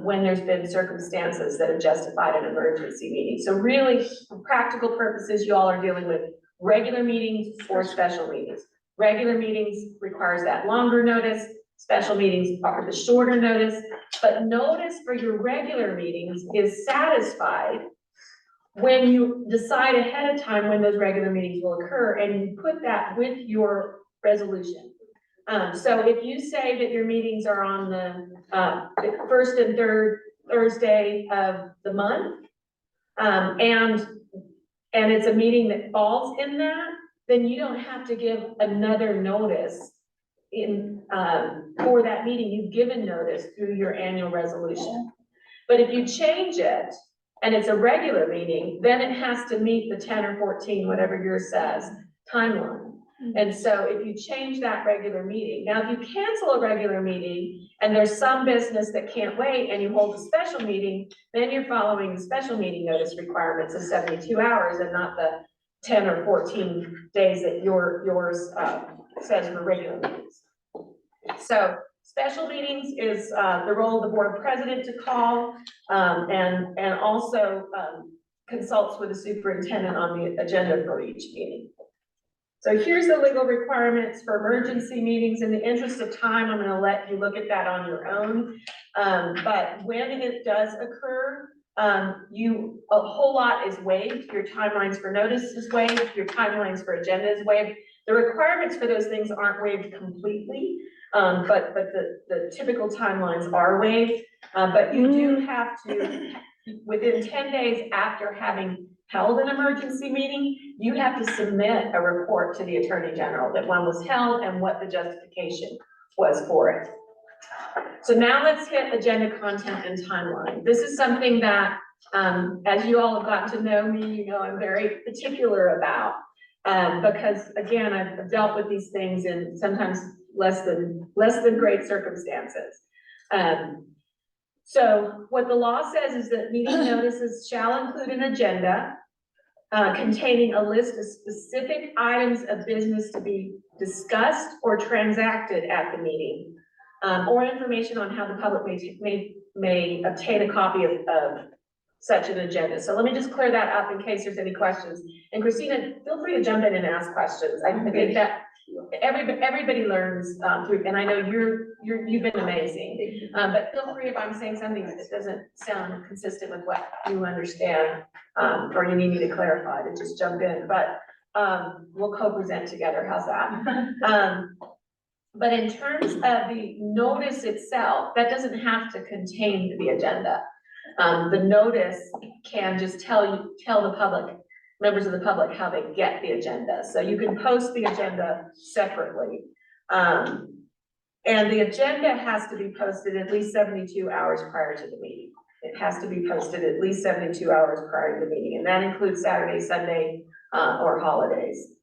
when there's been circumstances that have justified an emergency meeting. So really, for practical purposes, you all are dealing with regular meetings or special meetings. Regular meetings requires that longer notice, special meetings are the shorter notice, but notice for your regular meetings is satisfied when you decide ahead of time when those regular meetings will occur, and you put that with your resolution. So if you say that your meetings are on the first and third Thursday of the month, and it's a meeting that falls in that, then you don't have to give another notice for that meeting. You've given notice through your annual resolution. But if you change it and it's a regular meeting, then it has to meet the 10 or 14, whatever yours says, timeline. And so if you change that regular meeting, now if you cancel a regular meeting and there's some business that can't wait and you hold a special meeting, then you're following the special meeting notice requirements of 72 hours and not the 10 or 14 days that yours says for regular meetings. So special meetings is the role of the board president to call and also consults with the superintendent on the agenda for each meeting. So here's the legal requirements for emergency meetings. In the interest of time, I'm going to let you look at that on your own. But when it does occur, a whole lot is waived. Your timelines for notice is waived. Your timelines for agenda is waived. The requirements for those things aren't waived completely, but the typical timelines are waived. But you do have to, within 10 days after having held an emergency meeting, you have to submit a report to the Attorney General that one was held and what the justification was for it. So now let's hit agenda content and timeline. This is something that, as you all have gotten to know me, you know I'm very particular about. Because again, I've dealt with these things in sometimes less than great circumstances. So what the law says is that meeting notices shall include an agenda containing a list of specific items of business to be discussed or transacted at the meeting, or information on how the public may obtain a copy of such an agenda. So let me just clear that up in case there's any questions. And Christina, feel free to jump in and ask questions. I think that everybody learns through, and I know you've been amazing. But feel free if I'm saying something that doesn't sound consistent with what you understand, or you need me to clarify, to just jump in. But we'll co-present together. How's that? But in terms of the notice itself, that doesn't have to contain the agenda. The notice can just tell the public, members of the public, how they get the agenda. So you can post the agenda separately. And the agenda has to be posted at least 72 hours prior to the meeting. It has to be posted at least 72 hours prior to the meeting, and that includes Saturday, Sunday, or holidays.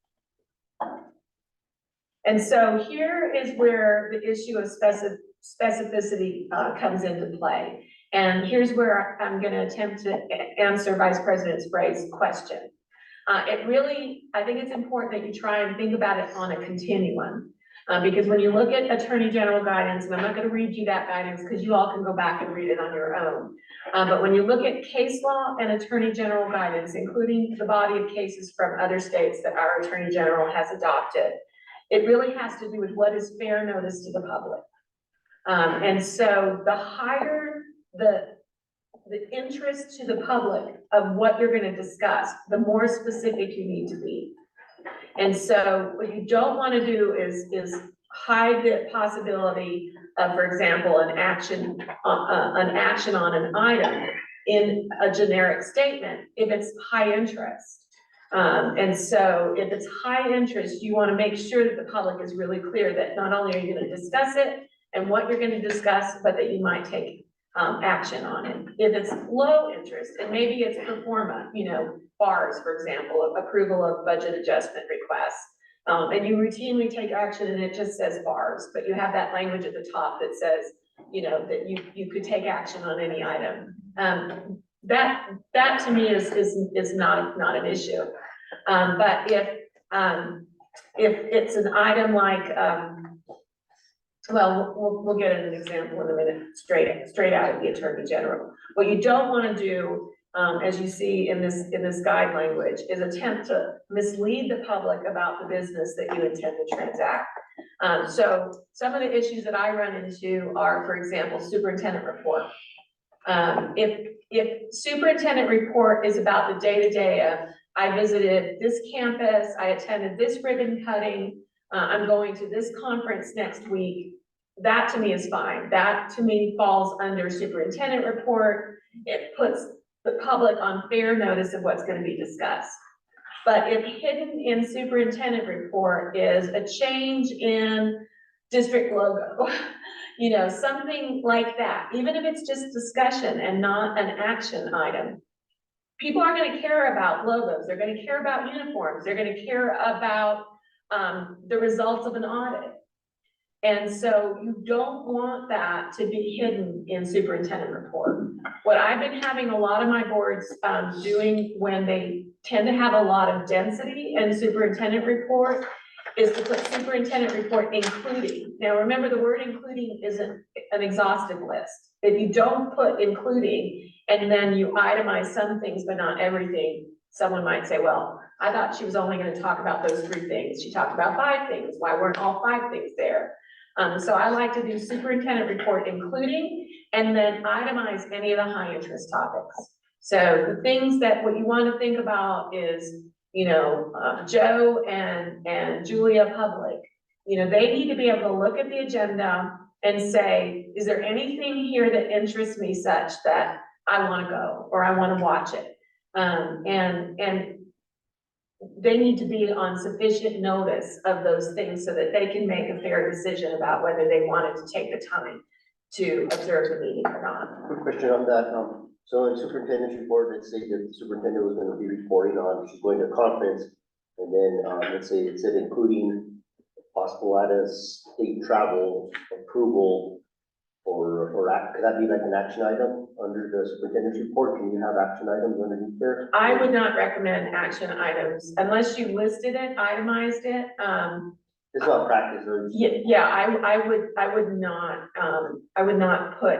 And so here is where the issue of specificity comes into play. And here's where I'm going to attempt to answer Vice President Spray's question. It really, I think it's important that you try and think about it on a continuum. Because when you look at Attorney General guidance, and I'm not going to read you that guidance because you all can go back and read it on your own. But when you look at case law and Attorney General guidance, including the body of cases from other states that our Attorney General has adopted, it really has to do with what is fair notice to the public. And so the higher the interest to the public of what you're going to discuss, the more specific you need to be. And so what you don't want to do is hide the possibility of, for example, an action on an item in a generic statement if it's high interest. And so if it's high interest, you want to make sure that the public is really clear that not only are you going to discuss it and what you're going to discuss, but that you might take action on it. If it's low interest, and maybe it's pro forma, you know, BARS, for example, approval of budget adjustment requests, and you routinely take action and it just says BARS, but you have that language at the top that says, you know, that you could take action on any item. That to me is not an issue. But if it's an item like, well, we'll get an example in a minute, straight out of the Attorney General. What you don't want to do, as you see in this guide language, is attempt to mislead the public about the business that you intend to transact. So some of the issues that I run into are, for example, superintendent report. If superintendent report is about the day-to-day of, I visited this campus, I attended this ribbon cutting, I'm going to this conference next week, that to me is fine. That to me falls under superintendent report. It puts the public on fair notice of what's going to be discussed. But if hidden in superintendent report is a change in district logo, you know, something like that, even if it's just discussion and not an action item, people are going to care about logos. They're going to care about uniforms. They're going to care about the results of an audit. And so you don't want that to be hidden in superintendent report. What I've been having a lot of my boards doing when they tend to have a lot of density in superintendent report is to put superintendent report including. Now remember, the word including isn't an exhaustive list. If you don't put including and then you itemize some things but not everything, someone might say, well, I thought she was only going to talk about those 3 things. She talked about 5 things. Why weren't all 5 things there? So I like to do superintendent report including, and then itemize any of the high interest topics. So the things that what you want to think about is Joe and Julia Public, they need to be able to look at the agenda and say, is there anything here that interests me such that I want to go or I want to watch it? And they need to be on sufficient notice of those things so that they can make a fair decision about whether they wanted to take the time to observe the meeting or not. Quick question on that, so in superintendent's report, let's say that the superintendent was gonna be reporting on, she's going to a conference, and then, let's say it said including possible out-of-state travel approval, could that be like an action item under the superintendent's report? Can you have action items underneath there? I would not recommend action items unless you listed it, itemized it. It's not practice, or Yeah, I would not put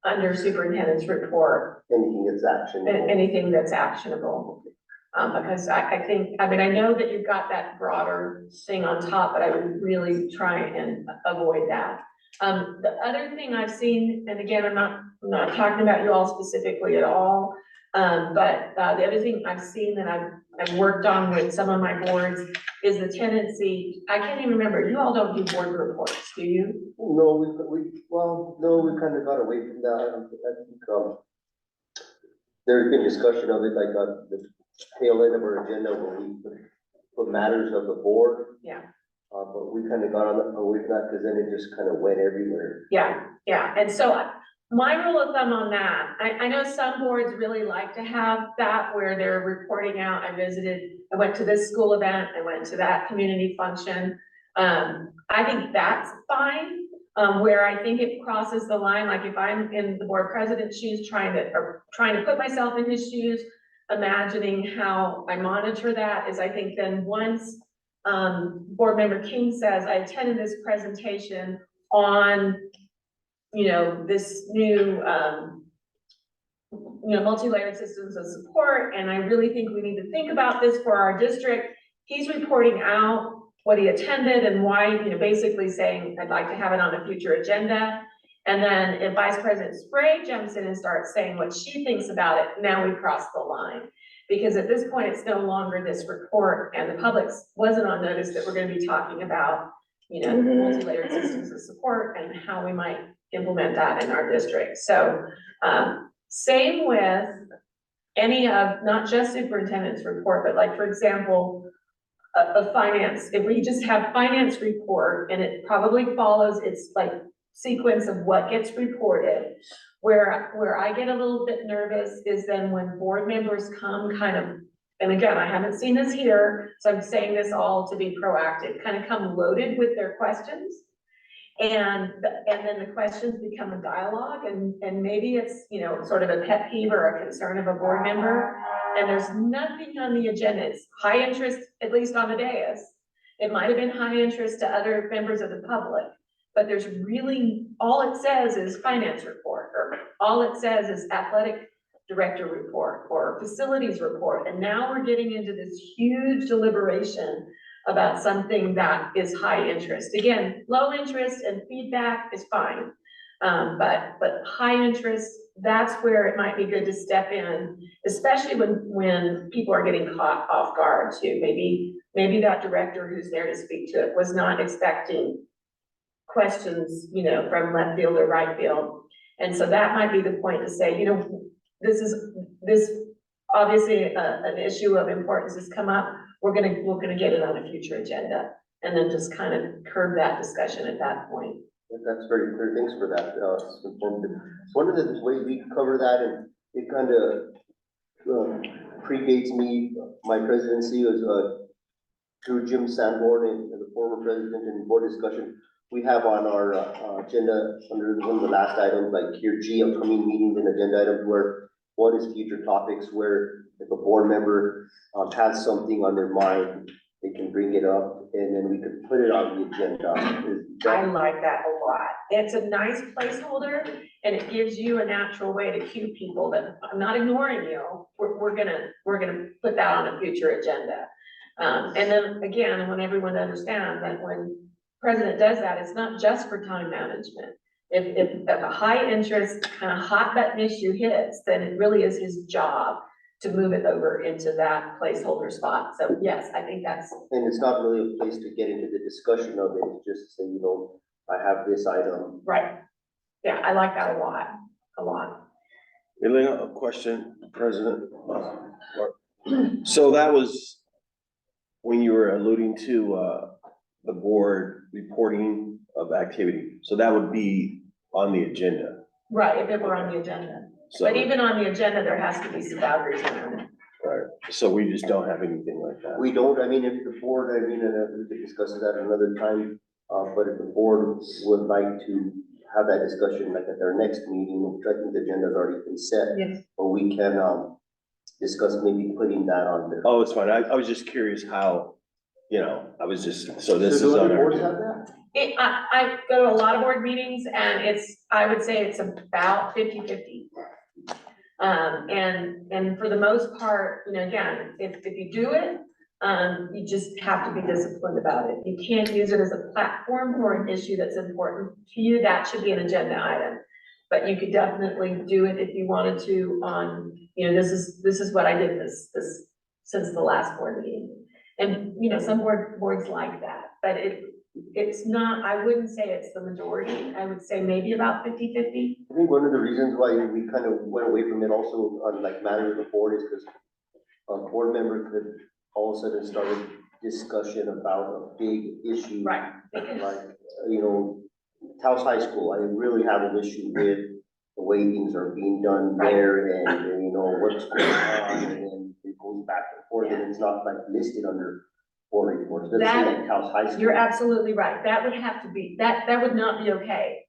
under superintendent's report anything that's action. anything that's actionable. Because I think, I know that you've got that broader thing on top, but I would really try and avoid that. The other thing I've seen, and again, I'm not talking about you all specifically at all, but the other thing I've seen that I've worked on with some of my boards is the tendency, I can't even remember, you all don't do board reports, do you? No, we kind of got away from that. I think, there's been discussion of it, like, the tail end of our agenda where we put matters of the board. Yeah. But we kind of got away from that because then it just kind of went everywhere. Yeah, and so my rule of thumb on that, I know some boards really like to have that where they're reporting out, I went to this school event, I went to that community function. I think that's fine, where I think it crosses the line, like if I'm in the board president's shoes, trying to put myself in his shoes, imagining how I monitor that is, I think then once board member King says, I attended this presentation on, this new, multi-layered systems of support, and I really think we need to think about this for our district. He's reporting out what he attended and why, basically saying, I'd like to have it on a future agenda. And then if Vice President Sprague jumps in and starts saying what she thinks about it, now we cross the line. Because at this point, it's no longer this report, and the public wasn't on notice that we're gonna be talking about, multi-layered systems of support and how we might implement that in our district. So, same with any of, not just superintendent's report, but like, for example, a finance, if we just have finance report, and it probably follows its like sequence of what gets reported. Where I get a little bit nervous is then when board members come kind of, and again, I haven't seen this here, so I'm saying this all to be proactive, kind of come loaded with their questions. And then the questions become a dialogue, and maybe it's, sort of a pet peeve or a concern of a board member, and there's nothing on the agenda. It's high interest, at least on the dais. It might have been high interest to other members of the public. But there's really, all it says is finance report, or all it says is athletic director report, or facilities report. And now we're getting into this huge deliberation about something that is high interest. Again, low interest and feedback is fine. But high interest, that's where it might be good to step in, especially when people are getting caught off guard too. Maybe that director who's there to speak to it was not expecting questions, from left field or right field. And so that might be the point to say, this obviously an issue of importance has come up. We're gonna get it on a future agenda, and then just kind of curb that discussion at that point. That's very clear. Thanks for that. It's informative. One of the ways we cover that, and it kind of predates me, my presidency was through Jim Sanborn and the former president, and board discussion. We have on our agenda under one of the last items, like here G, upcoming meetings and agenda items, where one is future topics, where if a board member has something on their mind, they can bring it up, and then we could put it on the agenda. I like that a lot. It's a nice placeholder, and it gives you a natural way to cue people that I'm not ignoring you. We're gonna put that on a future agenda. And then again, I want everyone to understand that when president does that, it's not just for time management. If a high interest kind of hot button issue hits, then it really is his job to move it over into that placeholder spot. So yes, I think that's, And it's not really a place to get into the discussion of it, it's just say, you know, I have this item. right. Yeah, I like that a lot. Elena, a question, President. So that was when you were alluding to, the board reporting of activity. So that would be on the agenda. Right, if it were on the agenda. So, But even on the agenda, there has to be some boundaries around it. right, so we just don't have anything like that. We don't, I mean, if the board, I mean, and we could discuss that another time, but if the board would like to have that discussion, like at their next meeting, which I think the agenda's already been set, Yes. but we can, discuss maybe putting that on there. Oh, it's fine. I was just curious how, you know, I was just, so this Do is on other our. boards have that? I go to a lot of board meetings and I would say it's about 50-50. And for the most part, you know, again, if you do it, you just have to be disciplined about it. You can't use it as a platform for an issue that's important to you. That should be an agenda item. But you could definitely do it if you wanted to on, you know, this is what I did this since the last board meeting. And, you know, some boards like that, but it's not, I wouldn't say it's the majority. I would say maybe about 50-50. I think one of the reasons why we kind of went away from it also on like matters of the board is because a board member could all of a sudden start a discussion about a big issue. Right. Like, you know, Taos High School, I really have an issue with the way things are being done there and, you know, what's going on, and then it goes back and forth, and it's not like listed under board reports. It doesn't say like Taos High School. You're absolutely right. That would have to be, that would not be okay.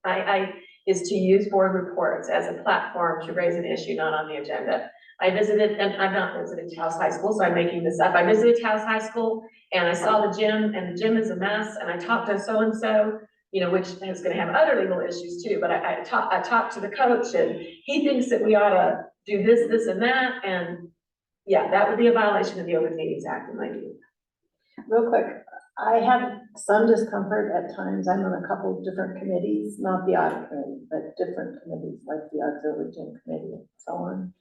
Is to use board reports as a platform to raise an issue not on the agenda. I visited, and I've not visited Taos High School, so I'm making this up. I visited Taos High School and I saw the gym, and the gym is a mess, and I talked to so-and-so, you know, which is gonna have other legal issues too, but I talked to the coach, and he thinks that we ought to do this, and that, and yeah, that would be a violation of the Open Meetings Act in my view. Real quick, I have some discomfort at times. I'm on a couple of different committees, not the audit committee, but different committees like the auxiliary gym committee and so on.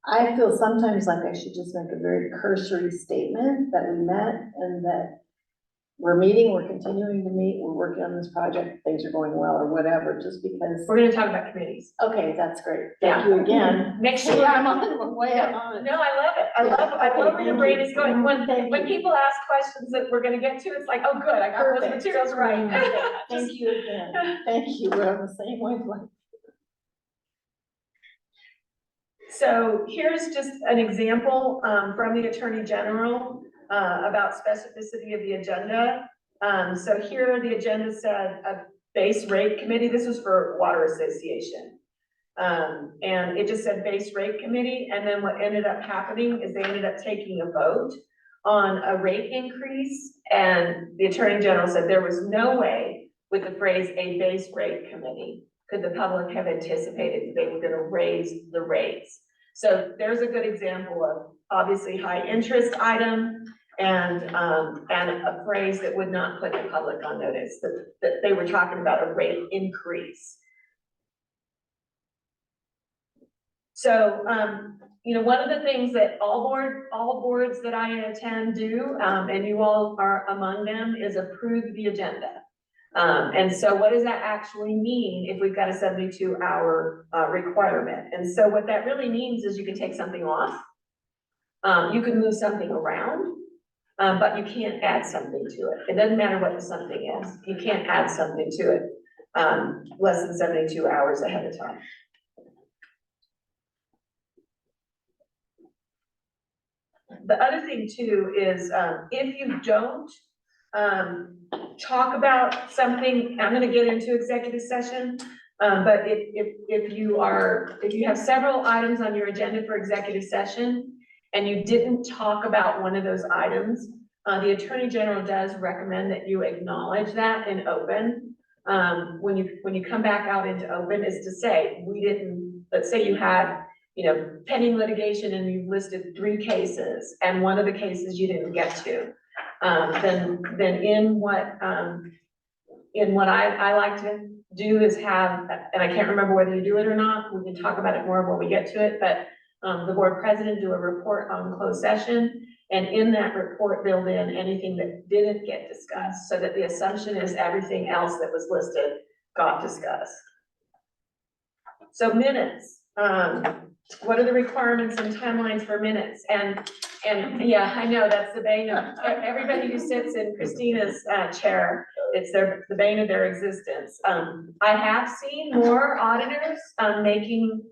I feel sometimes like I should just make a very cursory statement that we met and that we're meeting, we're continuing to meet, we're working on this project, things are going well or whatever, just because, We're gonna talk about committees. okay, that's great. Yeah. Thank you again. Make sure. See, I'm on, way on it. No, I love it. I love where your brain is going. When people ask questions that we're gonna get to, it's like, oh, good, I got those Perfect. materials right. Thank you again. Thank you. We're on the same wavelength. So here's just an example, from the Attorney General, about specificity of the agenda. So here the agenda said a base rate committee. This was for Water Association. And it just said base rate committee. And then what ended up happening is they ended up taking a vote on a rate increase. And the Attorney General said there was no way with the phrase a base rate committee could the public have anticipated that they were gonna raise the rates. So there's a good example of obviously high interest item and a phrase that would not put the public on notice, that they were talking about a rate increase. So, you know, one of the things that all boards that I attend do, and you all are among them, is approve the agenda. And so what does that actually mean if we've got a 72-hour requirement? And so what that really means is you can take something off. You can move something around, but you can't add something to it. It doesn't matter what the something is. You can't add something to it less than 72 hours ahead of time. The other thing too is if you don't talk about something, I'm gonna get into executive session, but if you have several items on your agenda for executive session and you didn't talk about one of those items, the Attorney General does recommend that you acknowledge that in open. When you come back out into open, is to say, we didn't, let's say you had, you know, pending litigation and you listed 3 cases and one of the cases you didn't get to. Then in what I like to do is have, and I can't remember whether you do it or not, we can talk about it more when we get to it, but the board president do a report on closed session, and in that report, build in anything that didn't get discussed, so that the assumption is everything else that was listed got discussed. So minutes, what are the requirements and timelines for minutes? And yeah, I know, that's the bane of, everybody who sits in Christina's chair, it's the bane of their existence. I have seen more auditors, making,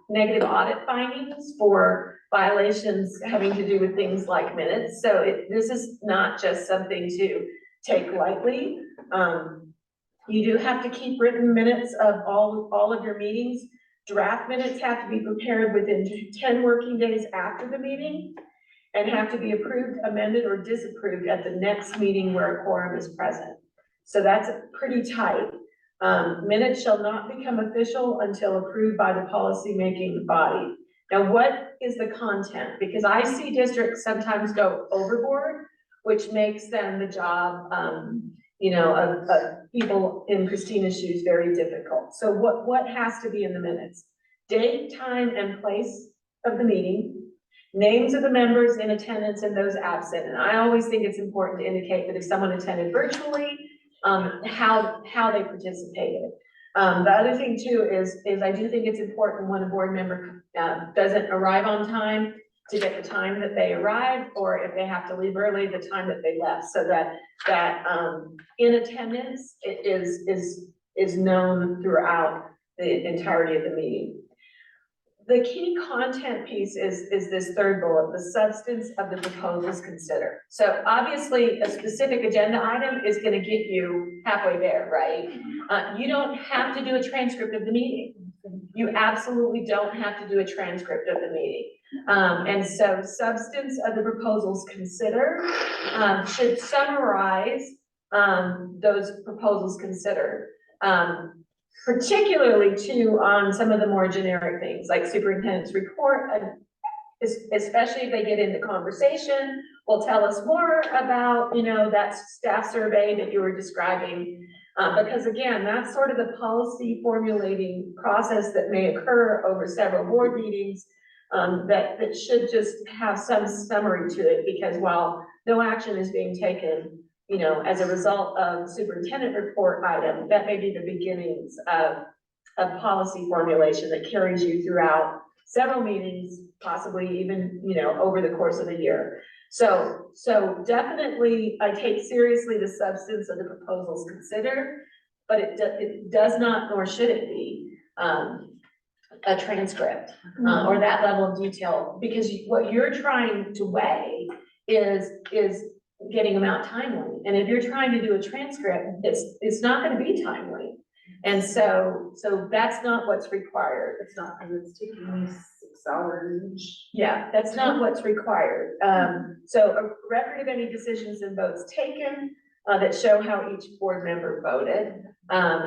negative audit findings for violations having to do with things like minutes. So this is not just something to take lightly. You do have to keep written minutes of all of your meetings. Draft minutes have to be prepared within 10 working days after the meeting and have to be approved, amended, or disapproved at the next meeting where a quorum is present. So that's pretty tight. Minutes shall not become official until approved by the policy-making body. Now, what is the content? Because I see districts sometimes go overboard, which makes them the job, of people in Christina's shoes very difficult. So what has to be in the minutes? Date, time, and place of the meeting, names of the members in attendance and those absent. And I always think it's important to indicate that if someone attended virtually, how they participated. The other thing too is I do think it's important when a board member doesn't arrive on time to get the time that they arrived, or if they have to leave early, the time that they left, so that in attendance is known throughout the entirety of the meeting. The key content piece is this third bullet, the substance of the proposals considered. So obviously, a specific agenda item is gonna get you halfway there, right? You don't have to do a transcript of the meeting. You absolutely don't have to do a transcript of the meeting. And so substance of the proposals considered should summarize those proposals considered. Particularly too on some of the more generic things like superintendent's report, especially if they get into conversation, will tell us more about, that staff survey that you were describing. Because again, that's sort of the policy formulating process that may occur over several board meetings, that should just have some summary to it, because while no action is being taken, as a result of superintendent report item, that may be the beginnings of policy formulation that carries you throughout several meetings, possibly even, over the course of a year. So definitely I take seriously the substance of the proposals considered, but it does not, nor should it be, a transcript, or that level of detail, because what you're trying to weigh is getting them out timely. And if you're trying to do a transcript, it's not gonna be timely. And so that's not what's required. It's not, and it's taking me 6 hours. Yeah, that's not what's required. So a record of any decisions and votes taken, that show how each board member voted,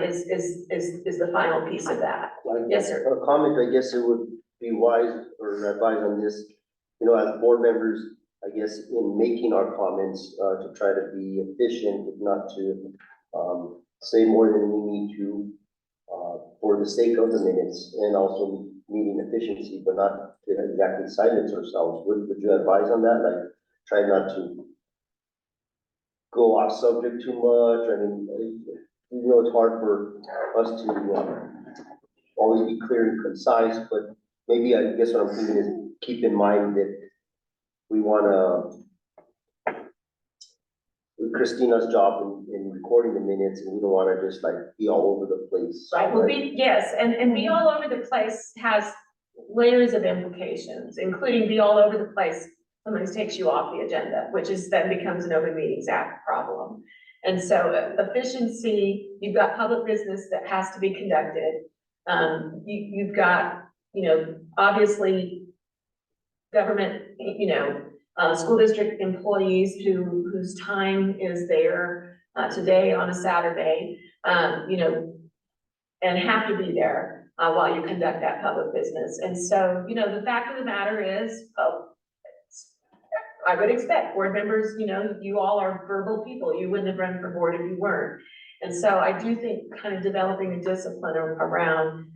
is the final piece of that. Yes, sir. A comment, I guess it would be wise or advise on this, as board members, I guess, in making our comments, to try to be efficient, if not to, say more than we need to, for the sake of the minutes and also meeting efficiency, but not to exactly silence ourselves. Would you advise on that? Like, try not to go off subject too much. I mean, it's hard for us to always be clear and concise, but maybe I guess what I'm thinking is keep in mind that we wanna, Christina's job in recording the minutes, and we don't wanna just like be all over the place. Right, well, yes, and be all over the place has layers of implications, including be all over the place somebody takes you off the agenda, which then becomes an Open Meetings Act problem. And so efficiency, you've got public business that has to be conducted. You've got, obviously government, school district employees whose time is there today on a Saturday, and have to be there while you conduct that public business. And so, the fact of the matter is, I would expect board members, you all are verbal people. You wouldn't have run for board if you weren't. And so I do think kind of developing a discipline around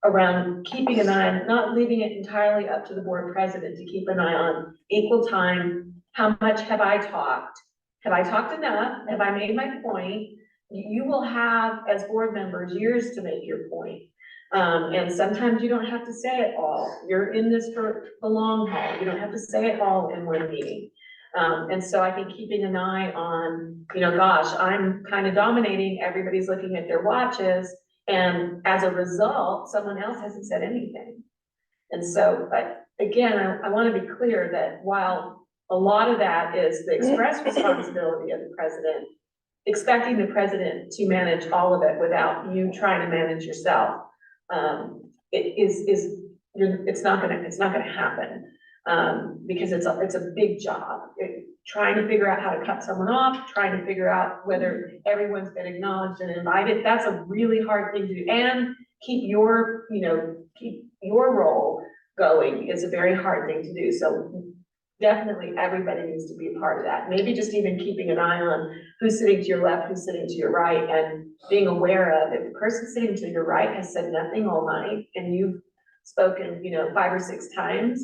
around keeping an eye, not leaving it entirely up to the board president to keep an eye on equal time. How much have I talked? Have I talked enough? Have I made my point? You will have, as board members, years to make your point. And sometimes you don't have to say it all. You're in this for the long haul. You don't have to say it all in one meeting. And so I think keeping an eye on, gosh, I'm kind of dominating, everybody's looking at their watches, and as a result, someone else hasn't said anything. And so, but again, I want to be clear that while a lot of that is the express responsibility of the president, expecting the president to manage all of it without you trying to manage yourself, it's not gonna happen. Because it's a big job, trying to figure out how to cut someone off, trying to figure out whether everyone's been acknowledged and invited, that's a really hard thing to do, and keep your role going is a very hard thing to do, so definitely everybody needs to be a part of that, maybe just even keeping an eye on who's sitting to your left, who's sitting to your right, and being aware of, if the person sitting to your right has said nothing all night, and you've spoken, 5 or 6 times,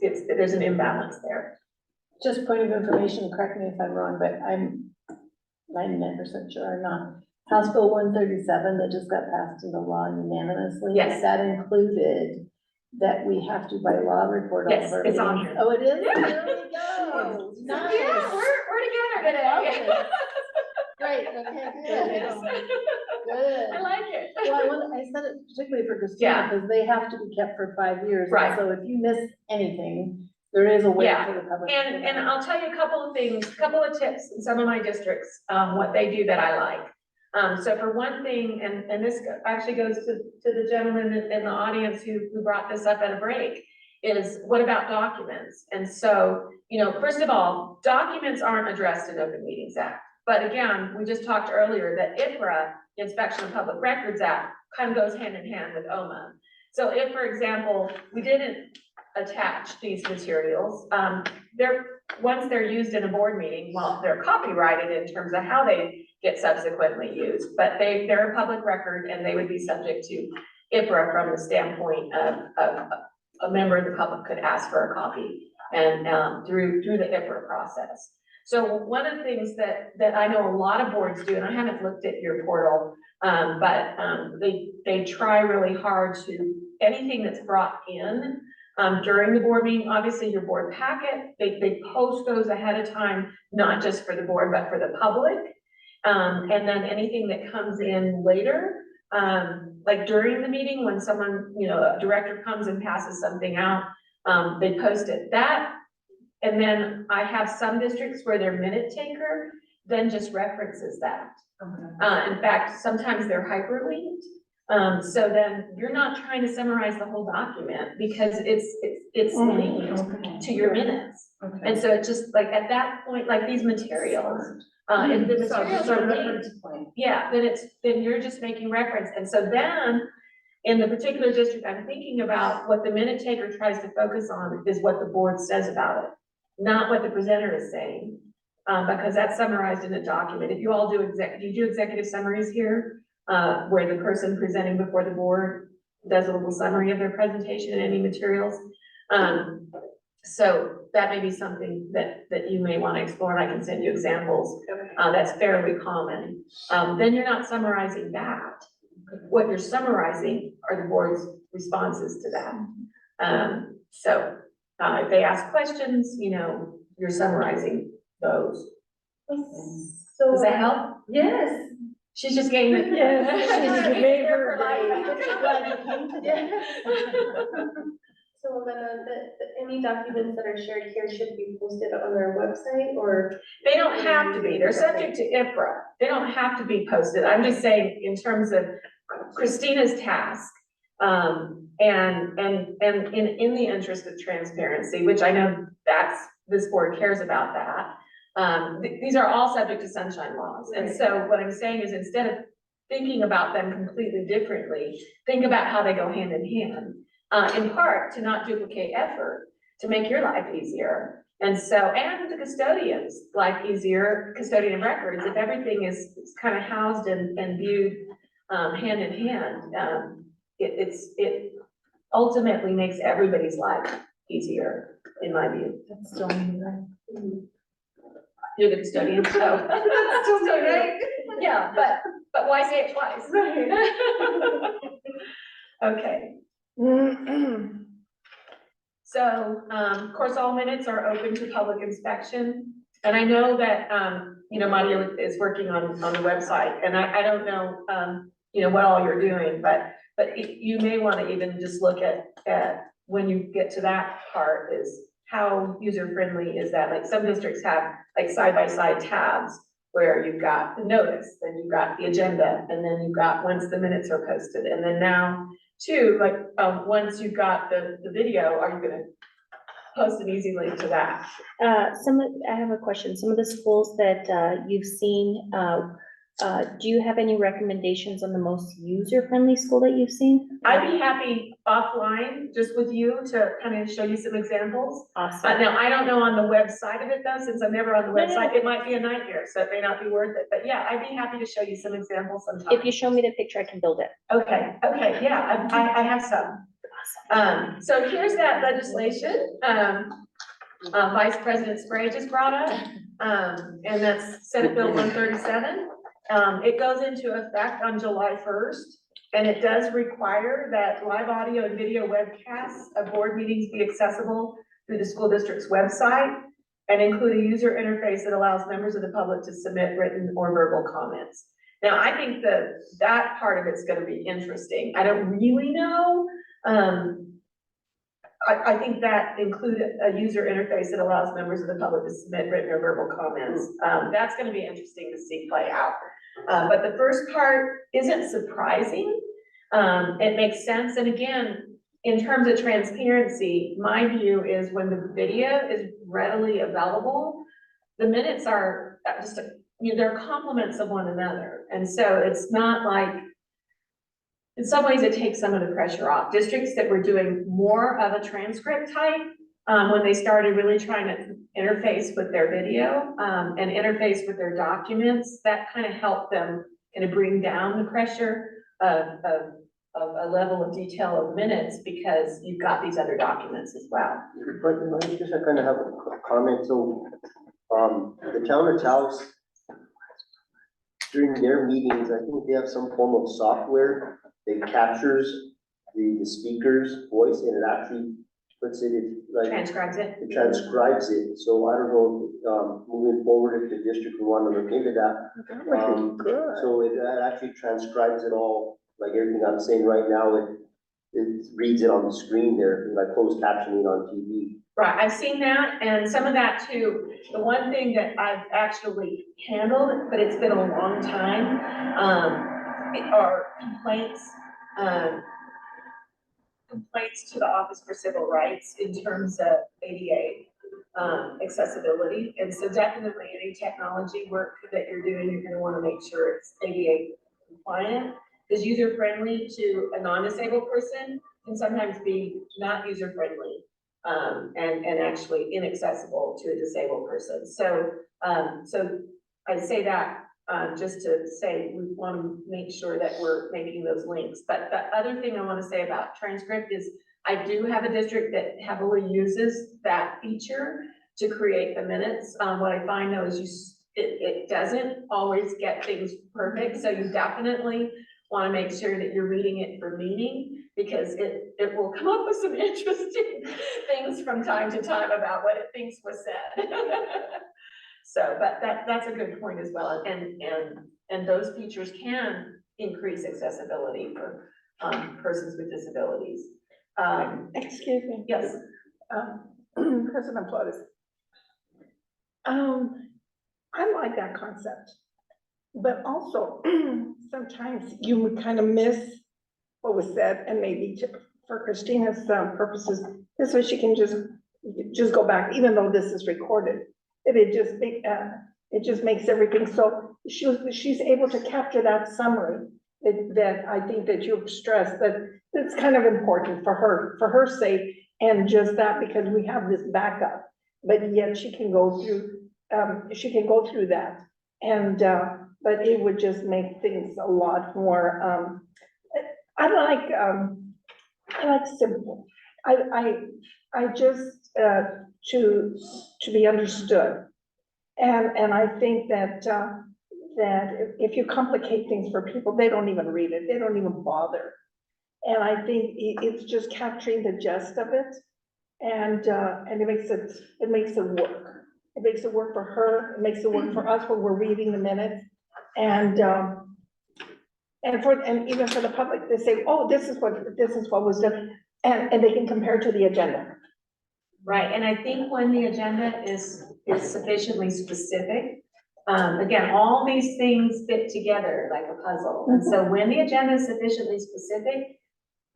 there's an imbalance there. Just point of information, correct me if I'm wrong, but I'm 99% sure or not. House Bill 137 that just got passed into law unanimously. Yes. That included that we have to by law report all of our Yes, it's on meetings. here. Oh, it is? Yeah. There we go. Nice. Yeah, we're together today. Okay. Great, okay, Yes. good. Good. I like it. Well, I said it particularly for Christina, because they have to be kept for 5 years. and Right. So if you miss anything, there is a way Yeah. for the public. to And know. I'll tell you a couple of things, a couple of tips in some of my districts, what they do that I like. So for one thing, and this actually goes to the gentleman in the audience who brought this up at a break, is what about documents? And so, first of all, documents aren't addressed in Open Meetings Act. But again, we just talked earlier that IPRA, Inspection of Public Records Act, kind of goes hand in hand with OMA. So if, for example, we didn't attach these materials, once they're used in a board meeting, well, they're copyrighted in terms of how they get subsequently used, but they're a public record and they would be subject to IPRA from the standpoint of a member of the public could ask for a copy and through the IPRA process. So one of the things that I know a lot of boards do, and I haven't looked at your portal, but they try really hard to, anything that's brought in during the board meeting, obviously your board packet, they post those ahead of time, not just for the board, but for the public. And then anything that comes in later, like during the meeting, when someone, a director comes and passes something out, they post it. And then I have some districts where their minute taker then just references that. In fact, sometimes they're hyperlinked. So then you're not trying to summarize the whole document because it's linked to your minutes. And so it's just like at that point, like these materials, if the materials are linked, yeah, then you're just making reference. And so then in the particular district I'm thinking about, what the minute taker tries to focus on is what the board says about it, not what the presenter is saying, because that's summarized in a document. If you all do executive summaries here, where the person presenting before the board does a little summary of their presentation and any materials. So that may be something that you may want to explore, and I can send you examples. That's fairly common. Then you're not summarizing that. What you're summarizing are the board's responses to that. So if they ask questions, you're summarizing those. So. Does that help? Yes. She's just getting it. She's made her day. So Elena, any documents that are shared here should be posted on our website, or? They don't have to be, they're subject to IPRA, they don't have to be posted, I'm just saying in terms of Christina's task. And in the interest of transparency, which I know this board cares about that. These are all subject to sunshine laws, and so what I'm saying is, instead of thinking about them completely differently, think about how they go hand in hand. In part to not duplicate effort, to make your life easier. And the custodians' life easier, custodian records, if everything is kind of housed and viewed hand in hand, it ultimately makes everybody's life easier, in my view. That's still me, right? You're the custodian, so. That's still me, right? Yeah, but why say it twice? Okay, so, of course, all minutes are open to public inspection. And I know that, Mario is working on the website, and I don't know, what all you're doing, but you may want to even just look at when you get to that part is how user-friendly is that? Like some districts have like side-by-side tabs where you've got the notice, then you've got the agenda, and then you've got once the minutes are posted, and then now too, like, once you've got the video, are you gonna post an easy link to that? I have a question. Some of the schools that you've seen, do you have any recommendations on the most user-friendly school that you've seen? I'd be happy offline, just with you, to kind of show you some examples. Awesome. Now, I don't know on the website of it though, since I'm never on the No, no, website, it might be a nightmare, so it may not be worth it, but yeah, I'd be happy to show you some examples sometime. If you show me the picture, I can build it. Okay, yeah, I have some. So here's that legislation, Vice President Spray just brought up, and that's Senate Bill 137. It goes into effect on July 1st, and it does require that live audio and video webcasts of board meetings be accessible through the school district's website and include a user interface that allows members of the public to submit written or verbal comments. Now, I think that part of it's gonna be interesting. I don't really know. I think that include a user interface that allows members of the public to submit written or verbal comments. That's gonna be interesting to see play out. But the first part isn't surprising. It makes sense. And again, in terms of transparency, my view is when the video is readily available, the minutes are just, they're complements of one another. And so it's not like, in some ways, it takes some of the pressure off. Districts that were doing more of a transcript type, when they started really trying to interface with their video, and interface with their documents, that kind of helped them kind of bring down the pressure of a level of detail of minutes, because you've got these other documents as well. But I just kind of have a comment. So, the town of Taos, during their meetings, I think they have some form of software that captures the speaker's voice, and it actually puts it in, like, Transcribes it. it transcribes it. So I don't know, moving forward, if the district would want to look into that. That would be good. So it actually transcribes it all, like everything I'm saying right now, it reads it on the screen there, like closed captioning on TV. Right, I've seen that, and some of that too. The one thing that I've actually handled, but it's been a long time, are complaints to the Office for Civil Rights in terms of ADA accessibility. And so definitely any technology work that you're doing, you're gonna wanna make sure it's ADA compliant. Because user-friendly to a non-disabled person can sometimes be not user-friendly, and actually inaccessible to a disabled person. So I say that just to say we want to make sure that we're making those links. But the other thing I want to say about transcript is I do have a district that heavily uses that feature to create the minutes. What I find though is it doesn't always get things perfect. So you definitely want to make sure that you're reading it for meaning, because it will come up with some interesting things from time to time about what it thinks was said. So, but that's a good point as well. And those features can increase accessibility for persons with disabilities. Excuse me. Yes. President Flores. I like that concept, but also sometimes you would kind of miss what was said, and maybe for Christina's purposes, this way she can just go back, even though this is recorded. It just makes everything, so she's able to capture that summary that I think that you've stressed, that it's kind of important for her sake, and just that because we have this backup, but yet she can go through that. And but it would just make things a lot more, I like simple. I just, to be understood. And I think that, that if you complicate things for people, they don't even read it, they don't even bother. And I think it's just capturing the gist of it, and it makes it work. It makes it work for her, it makes it work for us when we're reading the minutes, and even for the public, they say, oh, this is what was done, and they can compare to the agenda. Right, and I think when the agenda is sufficiently specific, again, all these things fit together like a puzzle. And so when the agenda is sufficiently specific,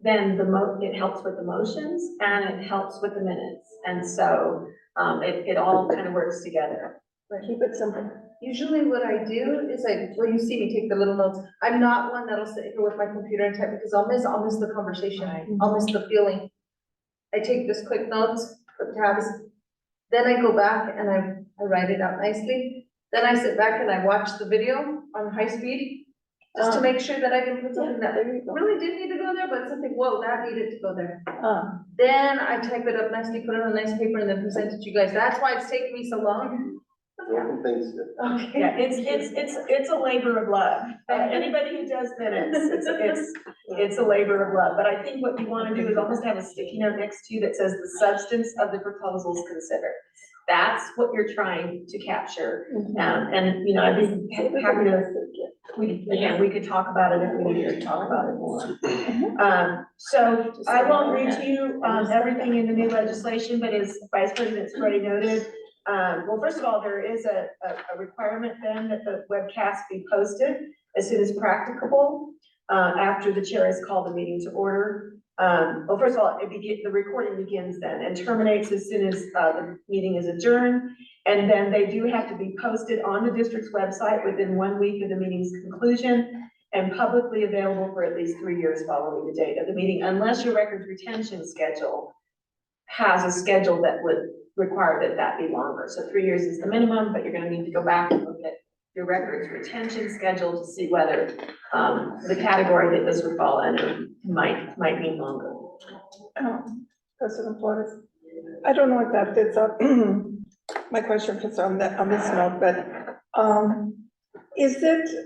then it helps with the motions and it helps with the minutes. And so, it all kind of works together. Keep it simple. Usually what I do is well, you see me take the little notes. I'm not one that'll sit here with my computer and type because I'll miss the conversation. I'll miss the feeling. I take this quick notes, put tabs, then I go back and I write it out nicely. Then I sit back and I watch the video on high speed, just to make sure that I didn't put something that really didn't need to go there, but something, whoa, that needed to go there. Then I type it up nicely, put it on a nice paper and then present it to you guys. That's why it's taken me so long. Welcome, thanks. Okay. Yeah, it's a labor of love. Anybody who does minutes, it's a labor of love. But I think what you want to do is almost have a sticky note next to you that says the substance of the proposals considered. That's what you're trying to capture. And, you know, I'd be happy to, we could talk about it if we need to talk about it more. So I won't read to you, everything in the new legislation, but as Vice President's already noted, well, first of all, there is a requirement then that the webcast be posted as soon as practicable, after the chair has called the meeting to order. Well, first of all, the recording begins then and terminates as soon as the meeting is adjourned. And then they do have to be posted on the district's website within 1 week of the meeting's conclusion and publicly available for at least 3 years following the date of the meeting, unless your records retention schedule has a schedule that would require that be longer. So 3 years is the minimum, but you're gonna need to go back and look at your records retention schedule to see whether the category that this would fall under might be longer. President Flores, I don't know if that fits up, my question fits on this note, but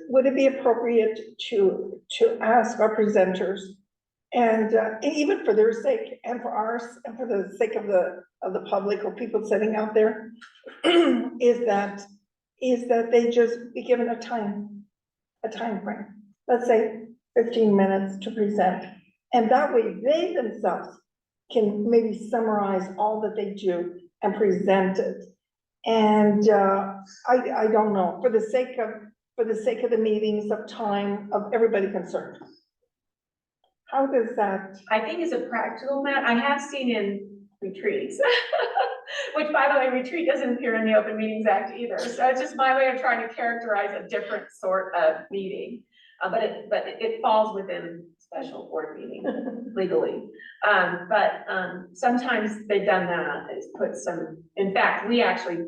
would it be appropriate to ask our presenters, and even for their sake and for ours and for the sake of the public or people sitting out there, is that they just be given a time frame, let's say 15 minutes to present, and that way they themselves can maybe summarize all that they do and present it. And I don't know, for the sake of the meetings, of time, of everybody concerned. How does that? I think as a practical matter, I have seen in retreats, which by the way, retreat doesn't appear in the Open Meetings Act either. So it's just my way of trying to characterize a different sort of meeting. But it falls within special board meeting legally. Sometimes they've done that, is put some, in fact, we actually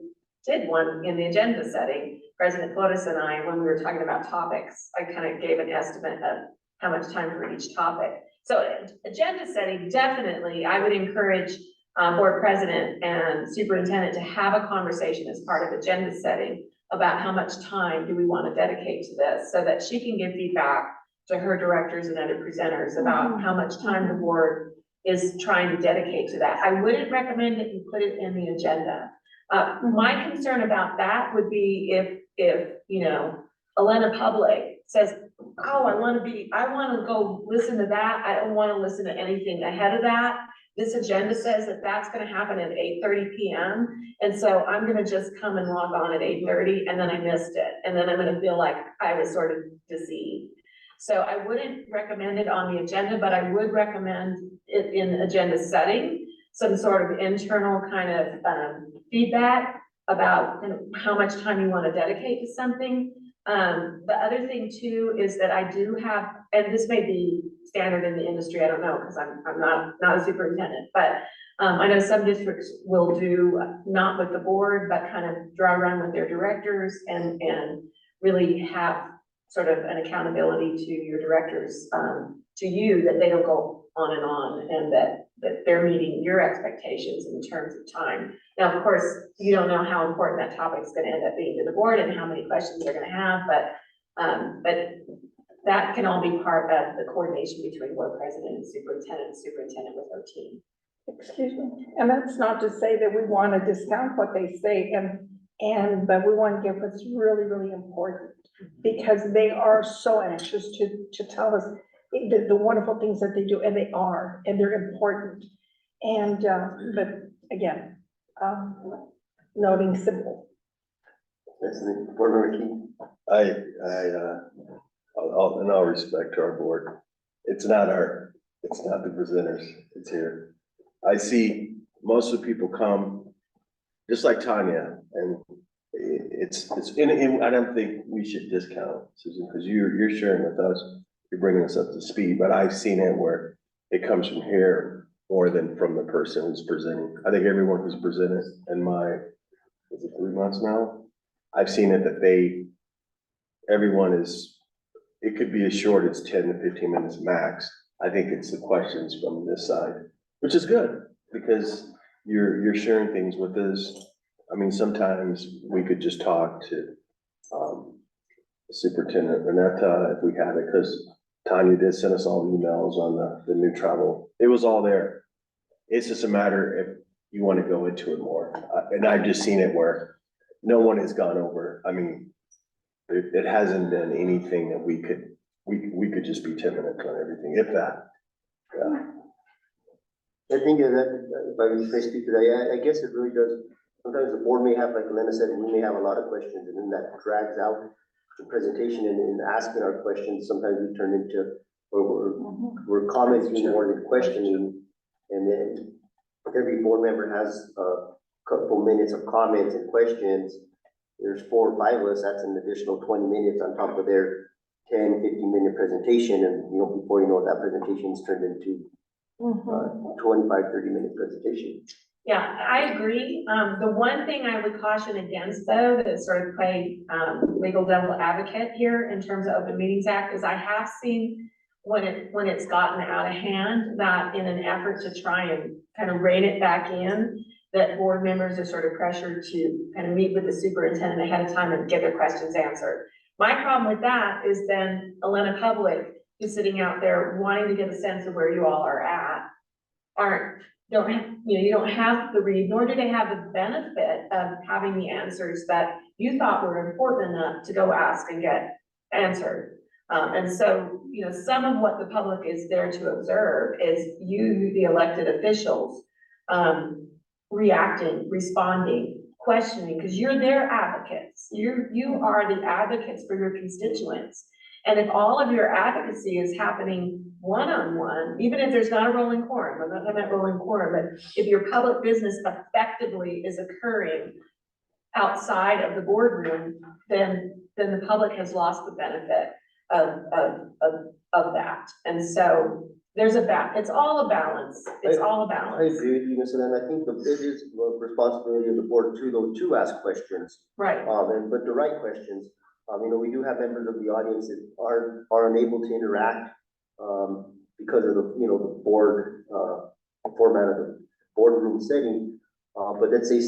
did one in the agenda setting. President Flores and I, when we were talking about topics, I kind of gave an estimate of how much time for each topic. So agenda setting, definitely, I would encourage board president and superintendent to have a conversation as part of agenda setting about how much time do we want to dedicate to this, so that she can give feedback to her directors and other presenters about how much time the board is trying to dedicate to that. I wouldn't recommend that you put it in the agenda. My concern about that would be if you know, Elena Public says, oh, I want to go listen to that. I don't want to listen to anything ahead of that. This agenda says that that's going to happen at 8:30 p.m. And so I'm going to just come and log on at 8:30 and then I missed it. And then I'm going to feel like I was sort of deceived. So I wouldn't recommend it on the agenda, but I would recommend it in agenda setting, some sort of internal kind of feedback about how much time you want to dedicate to something. The other thing too is that I do have, and this may be standard in the industry, I don't know, because I'm not a superintendent, but I know some districts will do, not with the board, but kind of dry run with their directors and really have sort of an accountability to your directors, to you, that they don't go on, and that they're meeting your expectations in terms of time. Now, of course, you don't know how important that topic's gonna end up being to the board and how many questions they're gonna have, but that can all be part of the coordination between board president and superintendent with our team. Excuse me, and that's not to say that we want to discount what they say, but we want to give what's really, really important, because they are so anxious to tell us the wonderful things that they do, and they are, and they're important. And, but again, noting simple. That's the board member Key. In all respect to our board, it's not the presenters, it's here. I see most of the people come, just like Tanya, and I don't think we should discount, Susan, because you're sharing with us, you're bringing us up to speed, but I've seen it where it comes from here more than from the person who's presenting. I think everyone who's presented in is it 3 months now? I've seen it that everyone is, it could be as short as 10 to 15 minutes max. I think it's the questions from this side, which is good, because you're sharing things with us. I mean, sometimes we could just talk to Superintendent Renetta if we had it, because Tanya did send us all emails on the new travel. It was all there. It's just a matter if you want to go into it more. And I've just seen it where no one has gone over. I mean, it hasn't been anything that we could just be 10 minutes on everything, if that. Yeah. I think that, if I can speak to that, I guess it really does, sometimes the board may have, like Elena said, we may have a lot of questions, and then that drags out the presentation, and in asking our questions, sometimes we turn into, we're commenting more than questioning, and then every board member has a couple minutes of comments and questions. There's 4 or 5 of us, that's an additional 20 minutes on top of their 10, 15-minute presentation, and before you know it, that presentation is turned into 25, 30-minute presentation. Yeah, I agree. The one thing I would caution against, though, that sort of play legal devil advocate here in terms of Open Meetings Act, is I have seen when it's gotten out of hand, that in an effort to try and kind of rein it back in, that board members are sort of pressured to kind of meet with the superintendent ahead of time and get their questions answered. My problem with that is then Elena Public, who's sitting out there wanting to get a sense of where you all are at, you don't have the read, nor do they have the benefit of having the answers that you thought were important enough to go ask and get answered. And so, some of what the public is there to observe is you, the elected officials, reacting, responding, questioning, because you're their advocates. You are the advocates for your constituents. And if all of your advocacy is happening one-on-one, even if there's not a rolling quorum, I'm not talking about rolling quorum, but if your public business effectively is occurring outside of the boardroom, then the public has lost the benefit of that. And so there's it's all a balance. It's all a I balance. agree with you, Ms. Elena. I think it is the responsibility of the board too, though, to ask questions. Right. But the right questions. We do have members of the audience that are unable to interact because of the board format of the boardroom setting. But let's say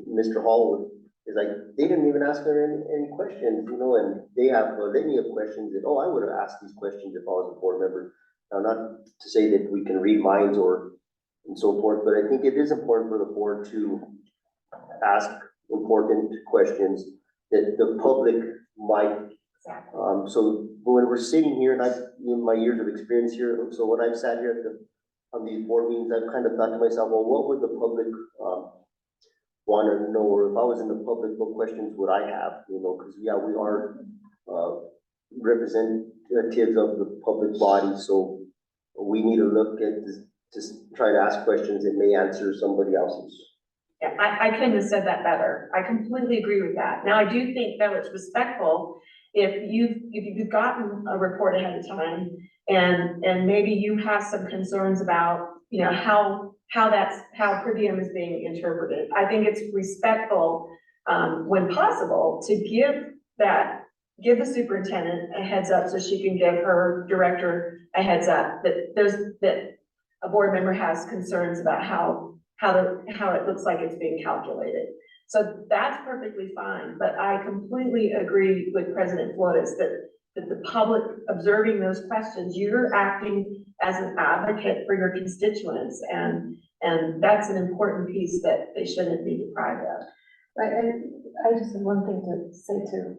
Mr. Hall is like, they didn't even ask her any questions, and they have a litany of questions that, I would have asked these questions if I was a board member. Now, not to say that we can read minds and so forth, but I think it is important for the board to ask important questions that the public might. So when we're sitting here, and in my years of experience here, so when I've sat here on these board meetings, I've kind of thought to myself, well, what would the public want to know, or if I was in the public, what questions would I have? Because we are representatives of the public body, so we need to look at this, just try to ask questions that may answer somebody else's. Yeah, I couldn't have said that better. I completely agree with that. Now, I do think, though, it's respectful if you've gotten a report ahead of time and maybe you have some concerns about, how per diem is being interpreted. I think it's respectful, when possible, to give that give the superintendent a heads up so she can give her director a heads up that a board member has concerns about how it looks like it's being calculated. So that's perfectly fine, but I completely agree with President Flores that the public observing those questions, you're acting as an advocate for your constituents, and that's an important piece that they shouldn't be deprived of. I just have one thing to say to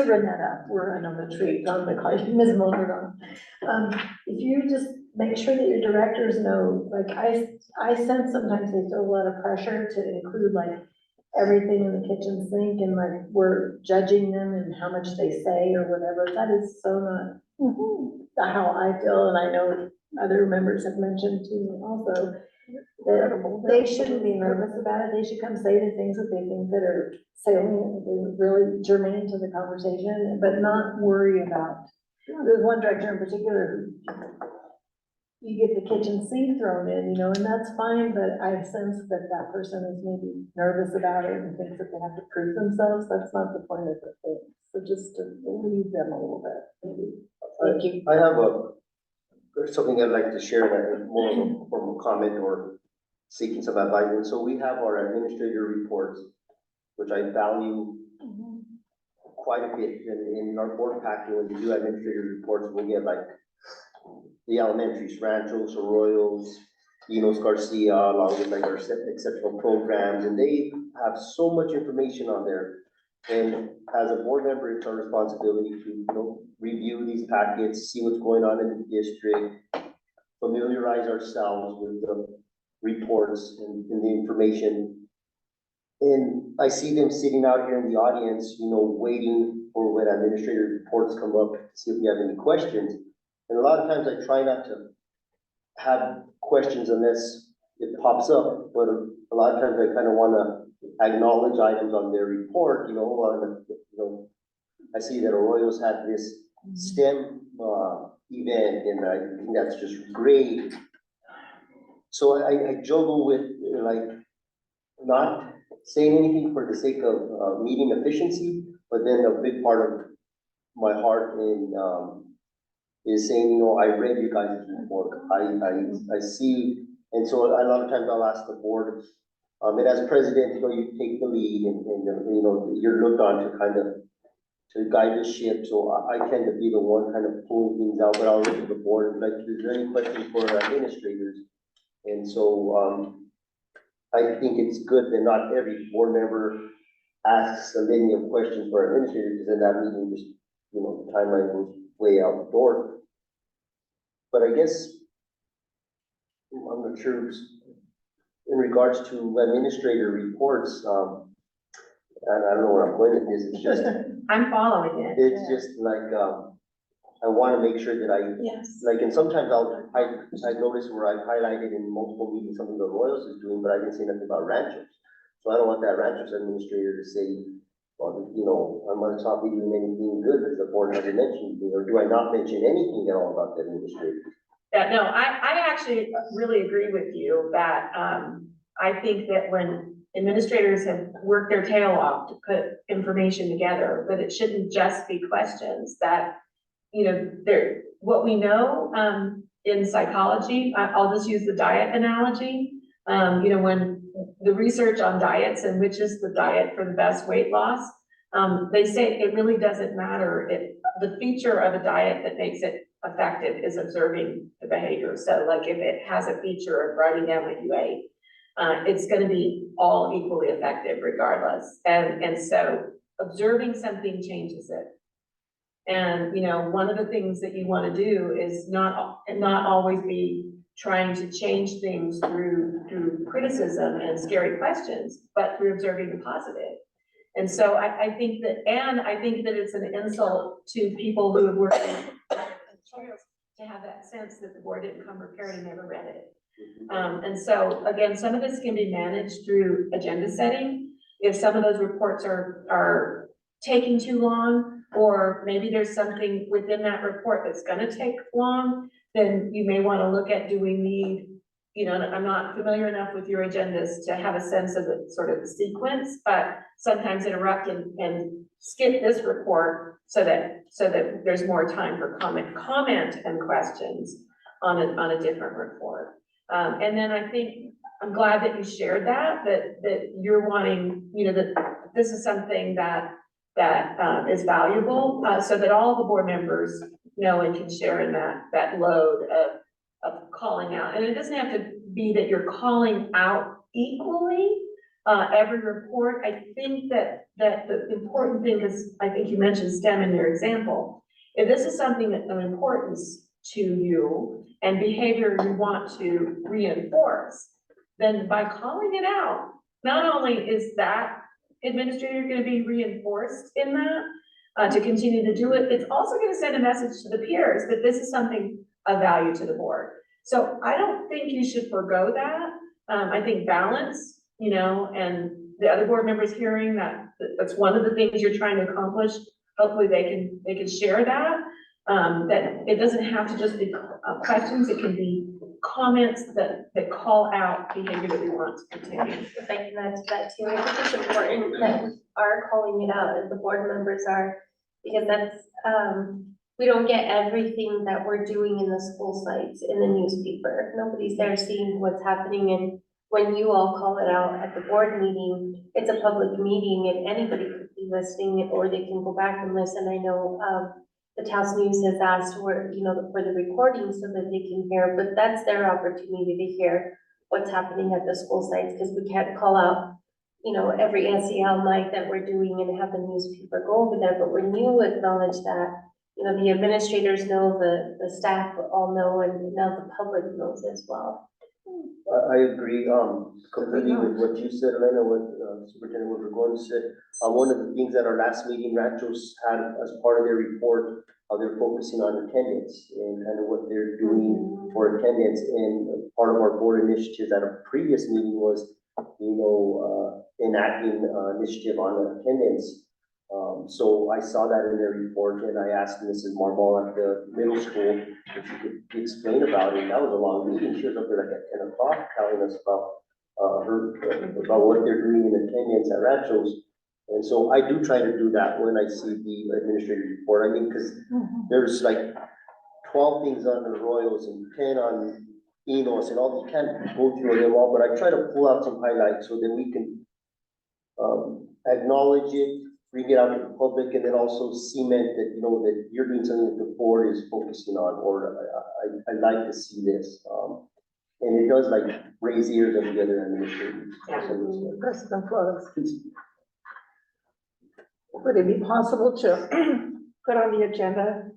Renetta, we're another tree, on the call, Ms. Mulder. If you just make sure that your directors know, like, I sense sometimes they feel a lot of pressure to include like everything in the kitchen sink, and like, we're judging them and how much they say or whatever. That is so not how I feel, and I know other members have mentioned to me also, that they shouldn't be nervous about it. They should come say the things that they think that are salient, that are really germane to the conversation, but not worry about. There's one director in particular who, you get the kitchen sink thrown in, you know, and that's fine, but I sense that that person is maybe nervous about it and thinks that they have to prove themselves. That's not the point of the thing. So just to leave them a little bit, maybe. Thank you. I have there's something I'd like to share that is more of a formal comment or seeking some advice. And so we have our administrator reports, which I value quite a bit. In our board packet, when we do administrator reports, we'll get like the elementaries, Ranchos, Arroyos, Enos Garcia, along with like our exceptional programs, and they have so much information on there. And as a board member, it's our responsibility to, you know, review these packets, see what's going on in the district, familiarize ourselves with the reports and the information. And I see them sitting out here in the audience, you know, waiting for when administrative reports come up to see if we have any questions. And a lot of times I try not to have questions unless it pops up, but a lot of times I kind of want to acknowledge items on their report, you know, I see that Arroyo's had this STEM event, and I think that's just great. So I juggle with like not saying anything for the sake of meeting efficiency, but then a big part of my heart is saying, you know, I read you guys' report. I see, and so a lot of times I'll ask the board, and as president, you know, you take the lead, and you know, you're looked on to kind of to guide the ship. So I tend to be the one kind of pulling things out, but I'll look at the board and like, is there any questions for administrators? And so I think it's good that not every board member asks a litany of questions for administrators, because then that meeting just, you know, the timeline goes way out the door. But I guess I'm not sure in regards to administrator reports, and I don't know where I'm going with this, it's just, I'm following it. it's just like, I want to make sure that Yes. like, and sometimes I notice where I've highlighted in multiple meetings something the Royals is doing, but I didn't say nothing about Ranchos. So I don't want that Ranchos administrator to say, well, you know, I'm on top of doing anything good that the board hasn't mentioned, or do I not mention anything at all about the administrator? Yeah, no, I actually really agree with you that, I think that when administrators have worked their tail off to put information together, that it shouldn't just be questions that, you know, what we know, in psychology, I'll just use the diet analogy. You know, when the research on diets and which is the diet for the best weight loss, they say it really doesn't matter if the feature of a diet that makes it effective is observing the behavior. So like if it has a feature of writing down what you ate, it's going to be all equally effective regardless. And so observing something changes it. And, you know, one of the things that you want to do is not always be trying to change things through criticism and scary questions, but through observing the positive. And so I think that it's an insult to people who have worked in tutorials to have that sense that the board didn't come prepared and never read it. And so again, some of this can be managed through agenda setting. If some of those reports are taking too long, or maybe there's something within that report that's gonna take long, then you may wanna look at, do we need, you know, I'm not familiar enough with your agendas to have a sense of the sort of the sequence, but sometimes interrupt and skip this report so that there's more time for comment and questions on a different report. And then I think, I'm glad that you shared that you're wanting, you know, that this is something that is valuable, so that all the board members know and can share in that load of calling out. And it doesn't have to be that you're calling out equally, every report. I think that the important thing is, I think you mentioned STEM in your example. If this is something that's of importance to you and behavior you want to reinforce, then by calling it out, not only is that administrator gonna be reinforced in that, to continue to do it, it's also gonna send a message to the peers that this is something of value to the board. So I don't think you should forego that. I think balance, you know, and the other board members hearing that's one of the things you're trying to accomplish. Hopefully they can share that, that it doesn't have to just be questions, it can be comments that call out behavior that we want to continue. If I can add to that too, I think it's important that we are calling it out as the board members are, because that's, we don't get everything that we're doing in the school sites in the newspaper. Nobody's there seeing what's happening, and when you all call it out at the board meeting, it's a public meeting and anybody could be listening, or they can go back and listen. I know, the Taos News has asked for, you know, for the recording so that they can hear, but that's their opportunity to hear what's happening at the school sites, because we can't call out, you know, every SEL night that we're doing and have the newspaper go over there. But when you acknowledge that, you know, the administrators know, the staff all know, and now the public knows as well. I agree, completely with what you said, Elena, what Superintendent Obregon said. One of the things that our last meeting, Ranchos had as part of their report, how they're focusing on attendance and kind of what they're doing for attendance. And part of our board initiatives at a previous meeting was, you know, enacting initiative on attendance. So I saw that in their report, and I asked Mrs. Marble at the middle school if she could explain about it. That was a long meeting. She was up there like at 10 o'clock telling us about about what they're doing in attendance at Ranchos. And so I do try to do that when I see the administrative report. I mean, because there's like 12 things on the Royals and 10 on Enos and all. You can't go through them all, but I try to pull out some highlights so that we can acknowledge it, bring it out to the public, and then also cement that, you know, that you're doing something that the board is focusing on, or I like to see this. And it does like raise ears of the other administrators. President Flores, would it be possible to put on the agenda,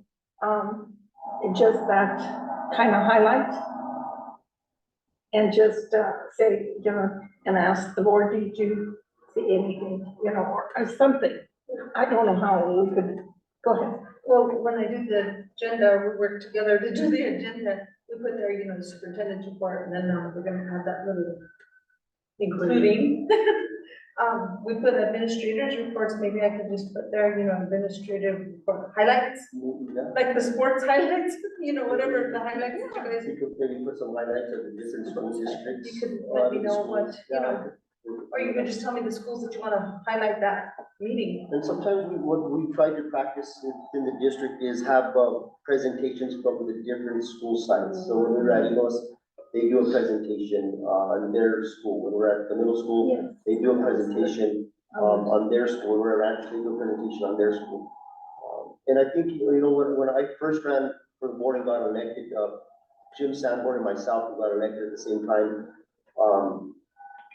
just that kind of highlight? And just, say, you know, and ask the board, did you see anything, you know, or something? I don't know how we could, go ahead. Well, when I do the agenda, we work together to do the agenda, we put there, you know, the superintendent's report, and then we're gonna have that little including. We put administrators reports, maybe I could just put there, you know, administrative report highlights, like the sports highlights, you know, whatever the highlights that you guys. You could maybe put some highlights of the different school districts. You could let me know what, you know, or you could just tell me the schools that you wanna highlight that meeting. And sometimes what we try to practice in the district is have presentations from the different school sites. So when we're at Enos, they do a presentation on their school. When we're at the middle school, they do a presentation on their school. When we're at, they do a presentation on their school. And I think, you know, when I first ran for the board and got elected, Jim Sanborn and myself got elected at the same time.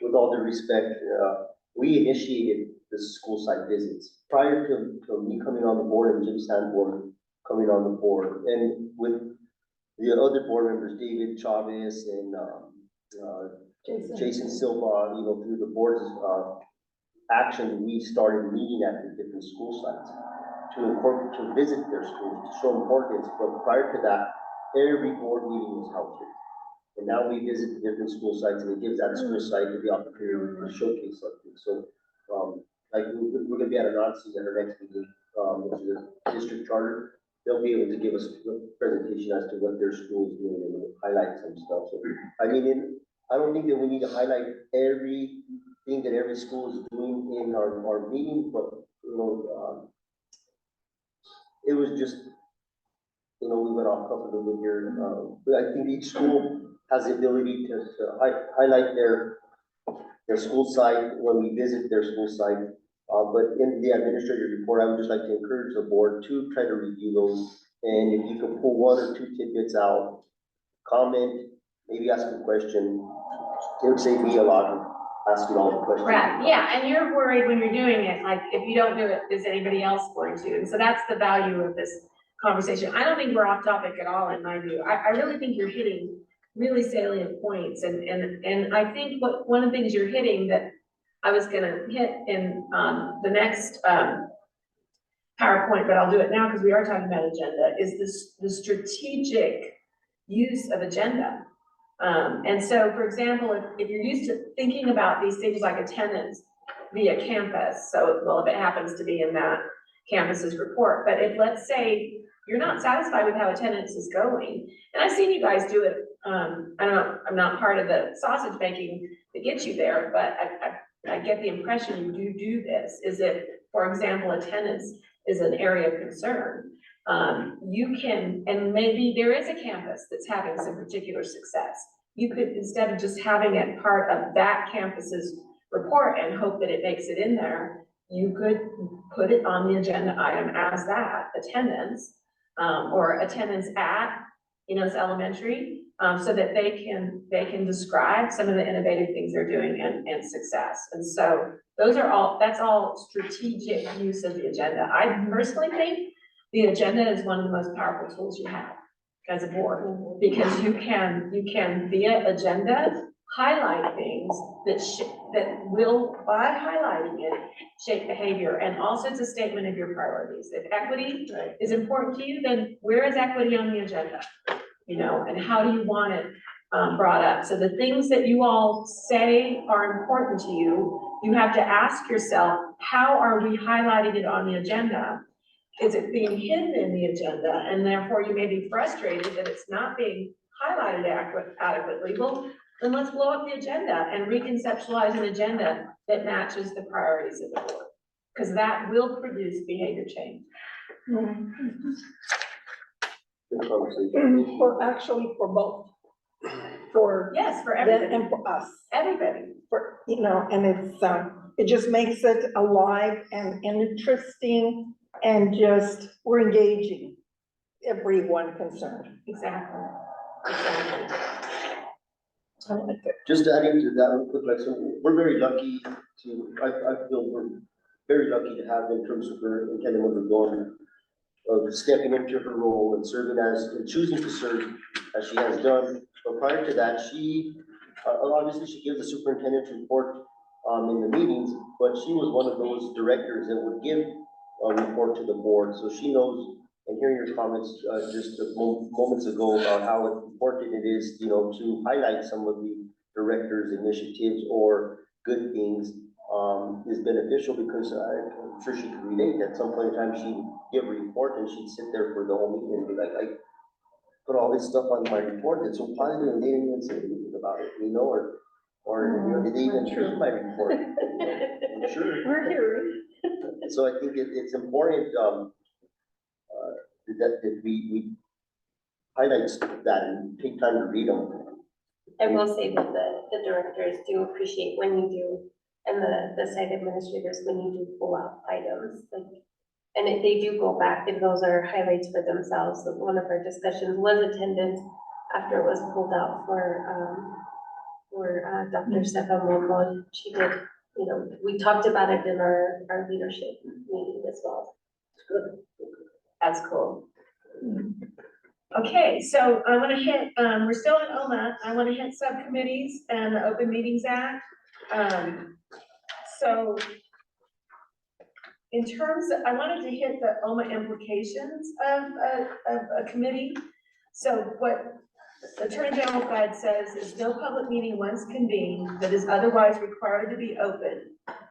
With all due respect, we initiated the school site visits prior to me coming on the board and Jim Sanborn coming on the board. And with the other board members, David Chavez and Jason Silva, you know, through the board's action, we started meeting at the different school sites to visit their schools, to show importance. But prior to that, every board meeting was held here. And now we visit the different school sites, and it gives that school site the opportunity to showcase something. So, like, we're gonna be at an ONCs at our next meeting, which is a district charter. They'll be able to give us a presentation as to what their school is doing and highlight some stuff. So, I mean, I don't think that we need to highlight everything that every school is doing in our meeting, but you know, it was just, you know, we went off a little bit here. But I think each school has the ability to highlight their school site when we visit their school site. But in the administrative report, I would just like to encourage the board to try to review those. And if you could pull one or two tidbits out, comment, maybe ask a question, it would save me a lot of asking all the questions. Right, yeah, and you're worried when you're doing it, like, if you don't do it, is anybody else going to? And so that's the value of this conversation. I don't think we're off topic at all in my view. I really think you're hitting really salient points, and I think one of the things you're hitting that I was gonna hit in, the next, PowerPoint, but I'll do it now because we are talking about agenda, is the strategic use of agenda. And so, for example, if you're used to thinking about these things like attendance via campus, so, well, if it happens to be in that campus's report, but if, let's say, you're not satisfied with how attendance is going, and I've seen you guys do it, I don't know, I'm not part of the sausage making that gets you there, but I get the impression you do this, is if, for example, attendance is an area of concern, you can, and maybe there is a campus that's having some particular success. You could, instead of just having it part of that campus's report and hope that it makes it in there, you could put it on the agenda item as that, attendance, or attendance at, you know, it's elementary, so that they can describe some of the innovative things they're doing and success. And so that's all strategic use of the agenda. I personally think the agenda is one of the most powerful tools you have as a board, because you can via agenda highlight things that will, by highlighting it, shape behavior. And also it's a statement of your priorities. If equity is important to you, then where is equity on the agenda? You know, and how do you want it brought up? So the things that you all say are important to you, you have to ask yourself, how are we highlighting it on the agenda? Is it being hidden in the agenda? And therefore you may be frustrated that it's not being highlighted adequately. Well, then let's blow up the agenda and reconceptualize an agenda that matches the priorities of the board, because that will produce behavior change. Good conversation. For actually for both. For Yes, for them everybody, and for us, everybody. for, you know, and it just makes it alive and interesting and just, we're engaging everyone concerned. Exactly. Exactly. I like it. Just adding to that real quick, like, so we're very lucky to, I feel we're very lucky to have interim superintendent Mondragon stepping into her role and serving as, and choosing to serve as she has done. But prior to that, she, obviously she gives the superintendent's report in the meetings, but she was one of those directors that would give a report to the board. So she knows, and hearing your comments just moments ago about how important it is, you know, to highlight some of the director's initiatives or good things is beneficial, because I'm sure she could relate. At some point in time, she'd give a report and she'd sit there for the whole meeting and be like, I put all this stuff on my report, it's so positive, and they didn't even say anything about it, you know, or you know, did they even read my report? I'm sure. We're hearing. So I think it's important that we highlight that and take time to read them. I will say that the directors do appreciate when you do, and the site administrators, when you do pull out items, like, and if they do go back, if those are highlights for themselves. One of our discussions was attendance after it was pulled out for Dr. Stefan Monroy. She did, you know, we talked about it in our leadership meeting as well. It's good. That's cool. Okay, so I want to hit, we're still in OMA. I want to hit subcommittees and the Open Meetings Act. So in terms of, I wanted to hit the OMA implications of a committee. So what the Attorney General Guide says is no public meeting once convened that is otherwise required to be open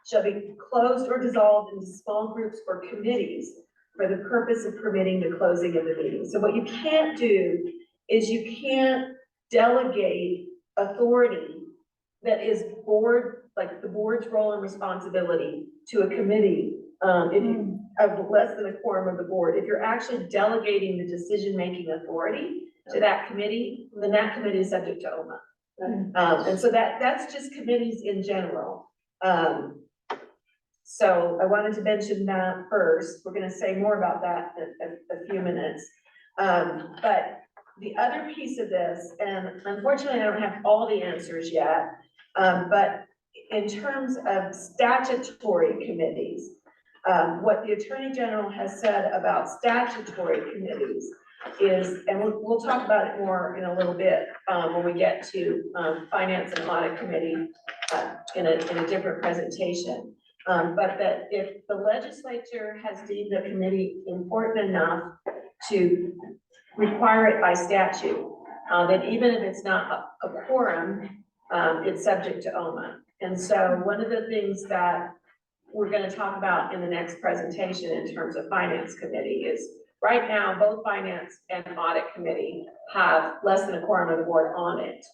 shall be closed or dissolved into small groups or committees for the purpose of permitting the closing of the meeting. So what you can't do is you can't delegate authority that is board, like the board's role and responsibility, to a committee if you have less than a quorum of the board, if you're actually delegating the decision-making authority to that committee, then that committee is subject to OMA. And so that's just committees in general. So I wanted to mention that first. We're gonna say more about that in a few minutes. But the other piece of this, and unfortunately, I don't have all the answers yet, but in terms of statutory committees, what the Attorney General has said about statutory committees is, and we'll talk about it more in a little bit, when we get to, Finance and Audit Committee, in a different presentation. But that if the legislature has deemed a committee important enough to require it by statute, that even if it's not a quorum, it's subject to OMA. And so one of the things that we're gonna talk about in the next presentation in terms of Finance Committee is, right now, both Finance and Audit Committee have less than a quorum of the board on it.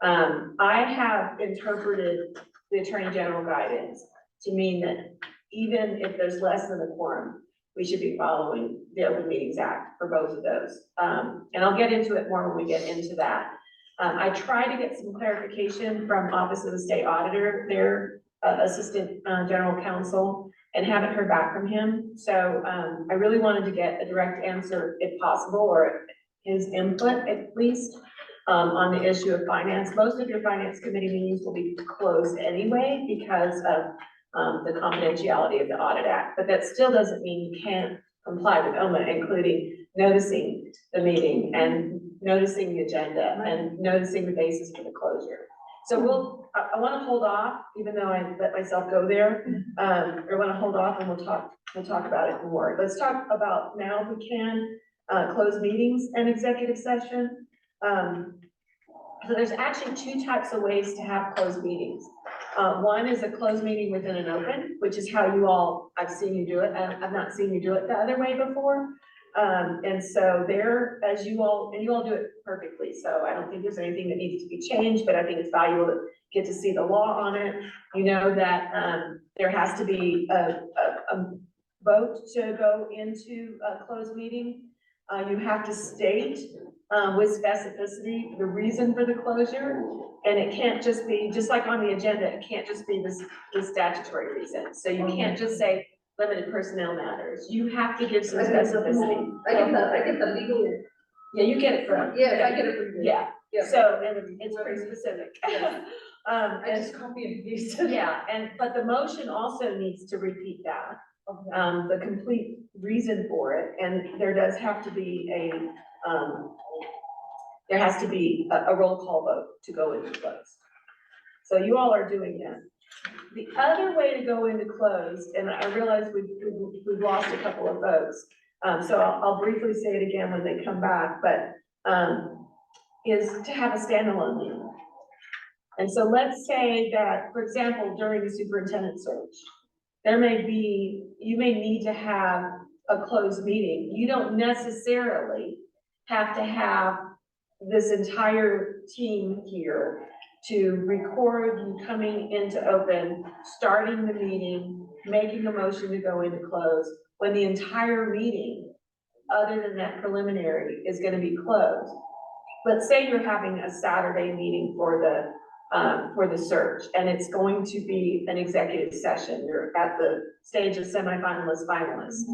I have interpreted the Attorney General guidance to mean that even if there's less than a quorum, we should be following the Open Meetings Act for both of those. And I'll get into it more when we get into that. I tried to get some clarification from Office of the State Auditor, their Assistant General Counsel, and haven't heard back from him. So I really wanted to get a direct answer if possible, or his input at least, on the issue of finance. Most of your Finance Committee meetings will be closed anyway because of the confidentiality of the Audit Act, but that still doesn't mean you can't comply with OMA, including noticing the meeting and noticing the agenda and noticing the basis for the closure. So I wanna hold off, even though I let myself go there, I wanna hold off and we'll talk about it more. Let's talk about now, if we can, closed meetings and executive session. So there's actually two types of ways to have closed meetings. One is a closed meeting within an open, which is how I've seen you do it. I've not seen you do it the other way before. And so there, you all do it perfectly. So I don't think there's anything that needs to be changed, but I think it's valuable to get to see the law on it. You know that, there has to be a vote to go into a closed meeting. You have to state, with specificity, the reason for the closure. And it can't just be, just like on the agenda, it can't just be the statutory reason. So you can't just say limited personnel matters. You have to give some specificity. I get the legal. Yeah, you get it from. Yeah, I get it from you. Yeah, Yeah. so, and it's pretty specific. I And, just copy and paste. yeah, but the motion also needs to repeat that, the complete reason for it, and there does have to be a roll call vote to go into close. So you all are doing that. The other way to go into closed, and I realize we've lost a couple of votes, so I'll briefly say it again when they come back, but, is to have a standalone meeting. And so let's say that, for example, during the superintendent search, you may need to have a closed meeting. You don't necessarily have to have this entire team here to record you coming into open, starting the meeting, making a motion to go into close, when the entire meeting, other than that preliminary, is gonna be closed. Let's say you're having a Saturday meeting for the search, and it's going to be an executive session. You're at the stage of semifinalists, finalists.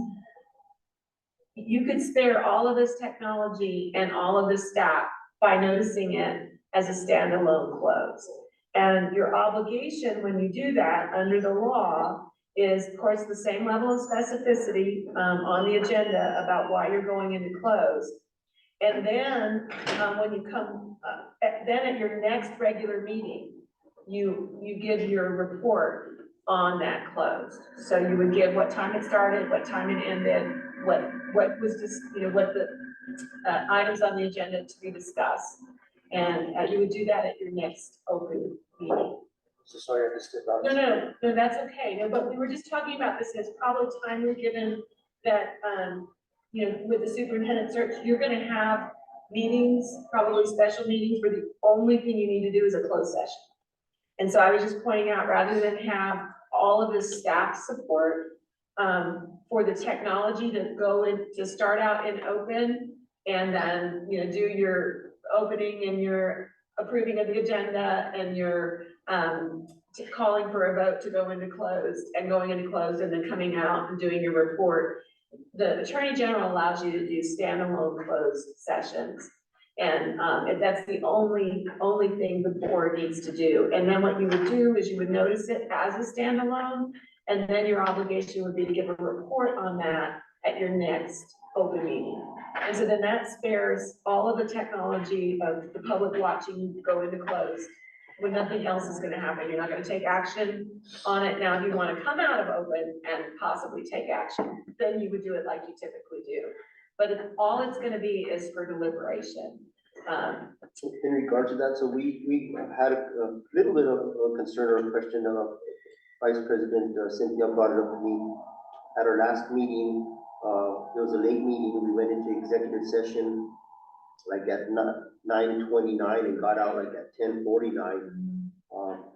You could spare all of this technology and all of this staff by noticing it as a standalone close. And your obligation when you do that under the law is, of course, the same level of specificity on the agenda about why you're going into close. And then when you come, then at your next regular meeting, you give your report on that close. So you would give what time it started, what time it ended, what was just, what the items on the agenda to be discussed. And you would do that at your next open meeting. So sorry, I missed it. No, that's okay. No, but we were just talking about this, and it's probably timely given that, with the superintendent search, you're gonna have meetings, probably special meetings, where the only thing you need to do is a closed session. And so I was just pointing out, rather than have all of this staff support, for the technology to go in, to start out in open, and then, you know, do your opening and your approving of the agenda and your, calling for a vote to go into closed, and going into closed and then coming out and doing your report. The Attorney General allows you to do standalone closed sessions. And, if that's the only thing the board needs to do. And then what you would do is you would notice it as a standalone, and then your obligation would be to give a report on that at your next open meeting. And so then that spares all of the technology of the public watching you go into closed, when nothing else is gonna happen. You're not gonna take action on it. Now, if you wanna come out of open and possibly take action, then you would do it like you typically do. But if all it's gonna be is for deliberation. In regard to that, so we had a little bit of a concern or a question of Vice President Cynthia brought it up to me at our last meeting. It was a late meeting. We went into executive session like at 9:29 and got out like at 10:49.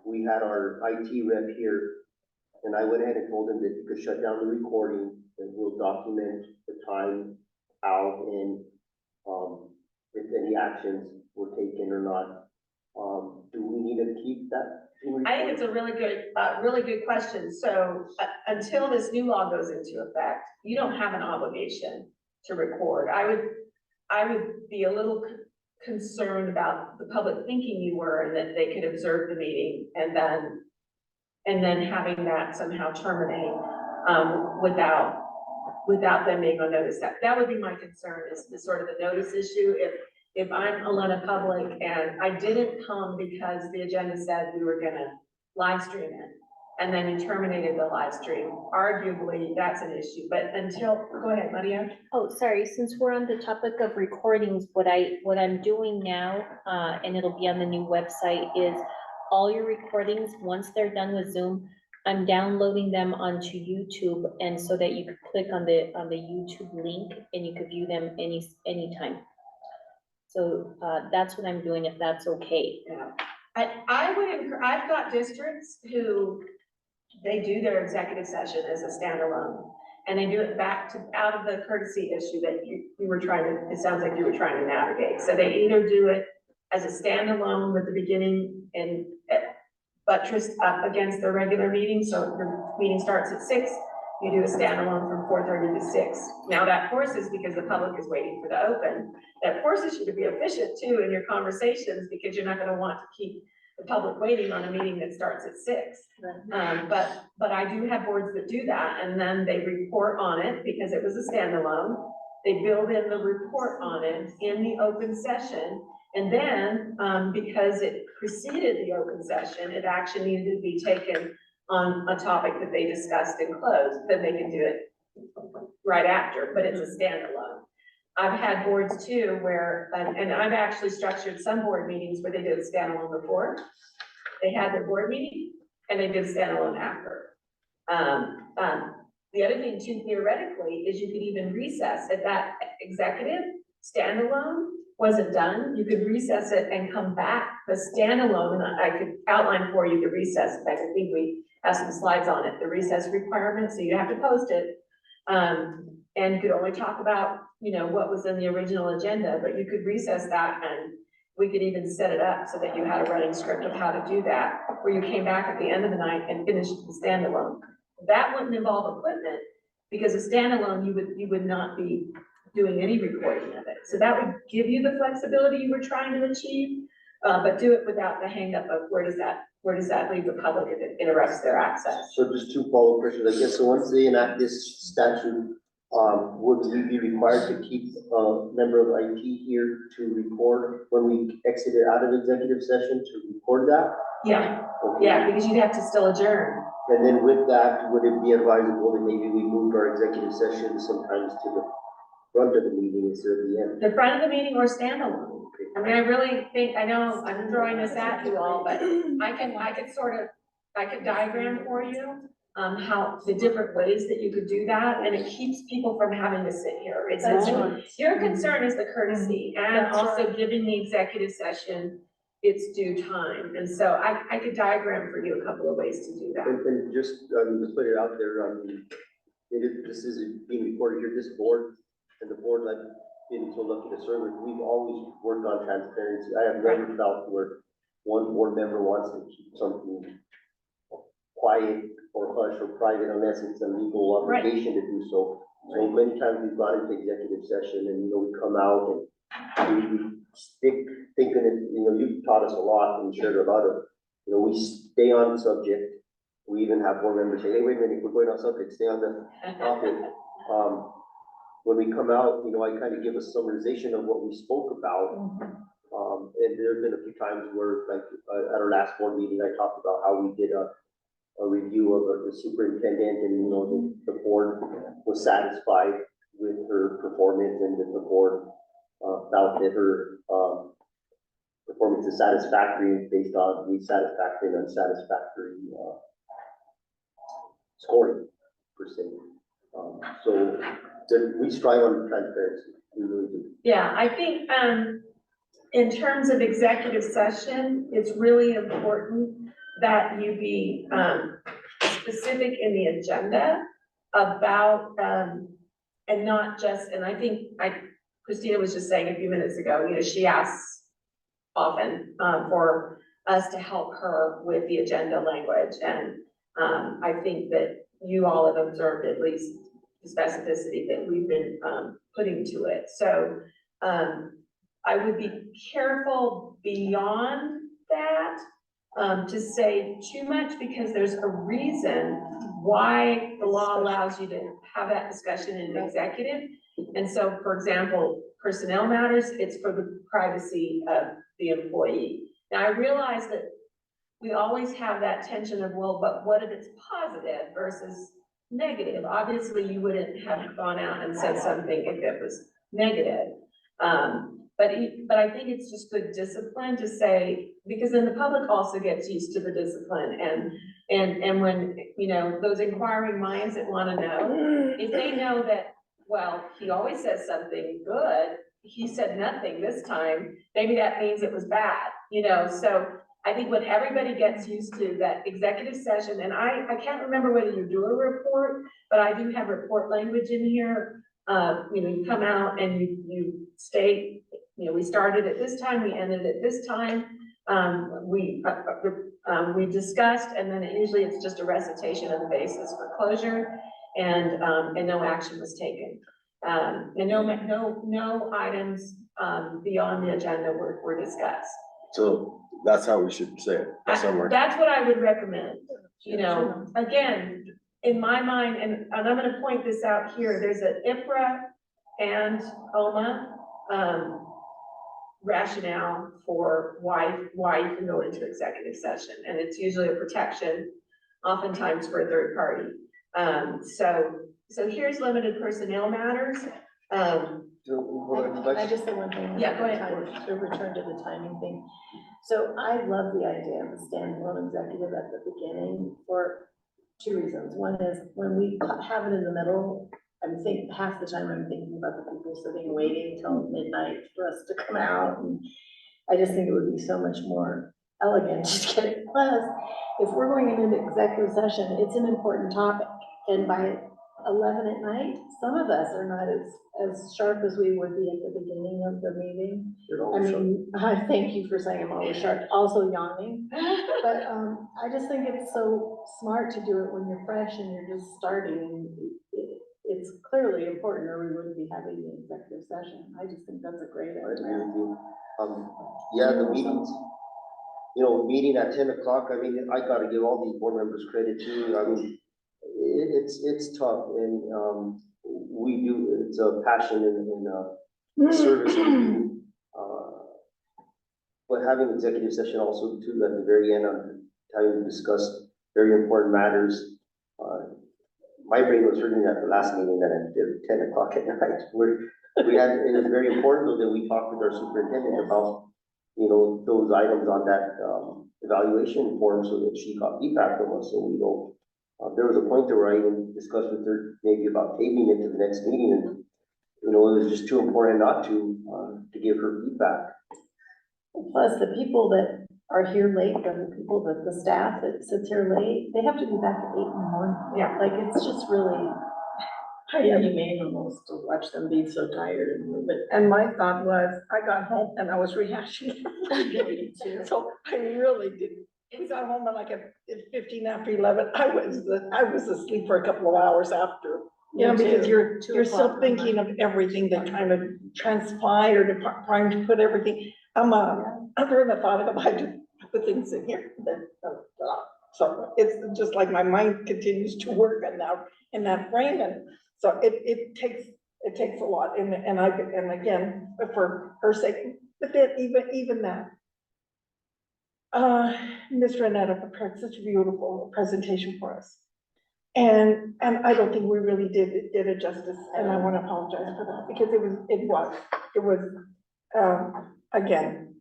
We had our IT rep here, and I went ahead and told him that he could shut down the recording and we'll document the time, how, and if any actions were taken or not. Do we need to keep that? I think it's a really good question. So until this new law goes into effect, you don't have an obligation to record. I would be a little concerned about the public thinking you were, and that they could observe the meeting and then having that somehow terminate, without them being on notice. That would be my concern, is the sort of the notice issue. If I'm Elena Public and I didn't come because the agenda said we were gonna live stream it, and then you terminated the live stream, arguably that's an issue. But go ahead, Maria. Oh, sorry, since we're on the topic of recordings, what I'm doing now, and it'll be on the new website, is all your recordings, once they're done with Zoom, I'm downloading them onto YouTube, and so that you could click on the YouTube link and you could view them anytime. So, that's what I'm doing, if that's okay. Yeah. I've got districts who, they do their executive session as a standalone, and they do it out of the courtesy issue that you were trying to, it sounds like you were trying to navigate. So they either do it as a standalone with the beginning and buttressed up against the regular meeting, so the meeting starts at 6, you do a standalone from 4:30 to 6. Now that forces, because the public is waiting for the open, that forces you to be efficient too in your conversations, because you're not gonna want to keep the public waiting on a meeting that starts at 6. But I do have boards that do that, and then they report on it because it was a standalone. They build in the report on it in the open session. And then, because it preceded the open session, if action needed to be taken on a topic that they discussed and closed, then they can do it right after, but it's a standalone. I've had boards too where, and I've actually structured some board meetings where they did a standalone before. They had their board meeting and they did standalone after. The other thing too, theoretically, is you could even recess if that executive standalone wasn't done. You could recess it and come back. The standalone, and I could outline for you the recess. In fact, I think we have some slides on it, the recess requirements, so you have to post it. And you could only talk about, you know, what was in the original agenda, but you could recess that, and we could even set it up so that you had a running script of how to do that, where you came back at the end of the night and finished the standalone. That wouldn't involve equipment, because a standalone, you would not be doing any recording of it. So that would give you the flexibility you were trying to achieve, but do it without the hangup of where does that leave the public if it interrupts their access? So just 2 follow-up questions, I guess. So once they enact this statute, would we be required to keep a member of IT here to record when we exited out of executive session to record that? Yeah, Okay. yeah, because you'd have to still adjourn. And then with that, would it be advisable that maybe we moved our executive session sometimes to the front of the meeting instead of the end? The front of the meeting or standalone. I mean, I really think, I know I'm throwing this at you all, but I could diagram for you, how the different ways that you could do that, and it keeps people from having to sit here. Your concern is the courtesy and also giving the executive session its due time. And so I could diagram for you a couple of ways to do that. And just to put it out there, this is being recorded here, this board and the board I've been so lucky to serve with, we've always worked on transparency. I have never felt where one board member wants to keep something quiet or hush or private unless it's a legal obligation to do so. So many times we've gone into executive session and, we come out and we stick thinking, you've taught us a lot and shared a lot of, we stay on subject. We even have board members say, hey, wait a minute, we're going on subject, stay on the topic. When we come out, I kind of give a summarization of what we spoke about. And there have been a few times where, like, at our last board meeting, I talked about how we did a review of the superintendent and, the board was satisfied with her performance and that the board felt that her performance is satisfactory based on the satisfactory and unsatisfactory scoring per se. So we strive on transparency, we really do. Yeah, I think, in terms of executive session, it's really important that you be, specific in the agenda about, and not just, and I think Christina was just saying a few minutes ago, she asks often, for us to help her with the agenda language, and, I think that you all have observed at least the specificity that we've been, putting to it. So, I would be careful beyond that, to say too much, because there's a reason why the law allows you to have that discussion in an executive. And so, for example, personnel matters, it's for the privacy of the employee. Now, I realize that we always have that tension of, well, but what if it's positive versus negative? Obviously, you wouldn't have gone out and said something if it was negative. But I think it's just good discipline to say, because then the public also gets used to the discipline, and when, those inquiring minds that want to know, if they know that, well, he always says something good, he said nothing this time, maybe that means it was bad, so I think when everybody gets used to that executive session, and I can't remember whether you do a report, but I do have report language in here. You come out and you state, we started at this time, we ended at this time. We discussed, and then usually it's just a recitation of the basis for closure, and no action was taken. And no items, beyond the agenda were discussed. So that's how we should say it, somewhere. That's what I would recommend, again, in my mind, and I'm gonna point this out here, there's an IPRA and OMA, rationale for why you can go into executive session, and it's usually a protection, oftentimes for a third party. So here's limited personnel matters. I just said one thing. Yeah, go ahead. To return to the timing thing. So I love the idea of a standalone executive at the beginning for two reasons. One is when we have it in the middle, half the time I'm thinking about the people sitting waiting till midnight for us to come out. And I just think it would be so much more elegant to get it. Plus, if we're going into executive session, it's an important topic. And by 11 at night, some of us are not as sharp as we would be at the beginning of the meeting. I thank you for saying I'm always sharp, also yawning. But I just think it's so smart to do it when you're fresh and you're just starting. It's clearly important, or we wouldn't be having the executive session. I just think that's a great I agree idea. with you. Yeah, the meetings, meeting at 10 o'clock, I gotta give all these board members credit too. It's tough, and it's a passion and service we do. But having executive session also too at the very end on time to discuss very important matters. My brain was hurting at the last meeting that I did at 10 o'clock at night. It was very important though that we talked with our superintendent about, those items on that evaluation form so that she got feedback from us, so we don't. There was a point where I even discussed with her maybe about tabling it to the next meeting, and it was just too important not to give her feedback. Plus, the people that are here late, the staff that sits here late, they have to be back at 8 in the morning. Yeah. Like, it's just really, inhumane almost to watch them be so tired and move it. And my thought was, I got home and I was rehashing. So I really didn't. We got home at like at 11:15. I was asleep for a couple of hours after. You know, because you're still thinking of everything that kind of transpired and trying to put everything. I'm very methodical. I just put things in here. So it's just like my mind continues to work in that frame, and so it takes a lot, and again, for her sake, but then even that. Ms. Renetta prepared such a beautiful presentation for us. And I don't think we really did it justice, and I want to apologize for that, because it was, again,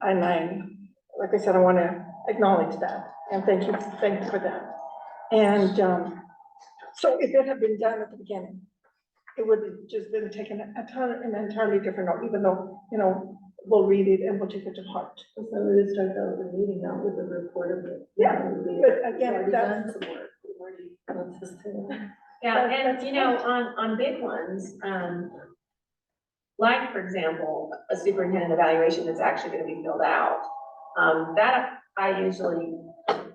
like I said, I want to acknowledge that, and thank you for that. And, so if it had been done at the beginning, it would have just been taken an entirely different note, even though, you know, we'll read it and we'll take it to heart. So we just start out with the meeting, not with the report of it. Yeah, but again, Already that's- done some work. We've already- let's just do it. Yeah, That's and you know, on big ones, like, for example, a superintendent evaluation that's actually gonna be filled out, that I usually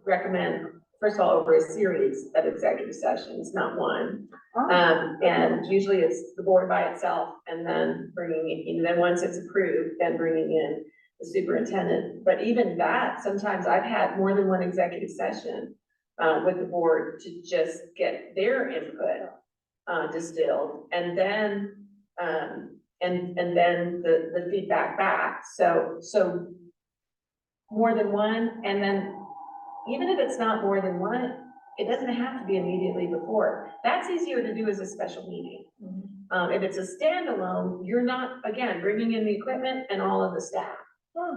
recommend, first of all, over a series of executive sessions, not one. And usually it's the board by itself, and then then once it's approved, then bringing in the superintendent. But even that, sometimes I've had more than one executive session with the board to just get their input distilled, and then the feedback back. So more than one, and then even if it's not more than one, it doesn't have to be immediately before. That's easier to do as a special meeting. If it's a standalone, you're not, again, bringing in the equipment and all of the staff.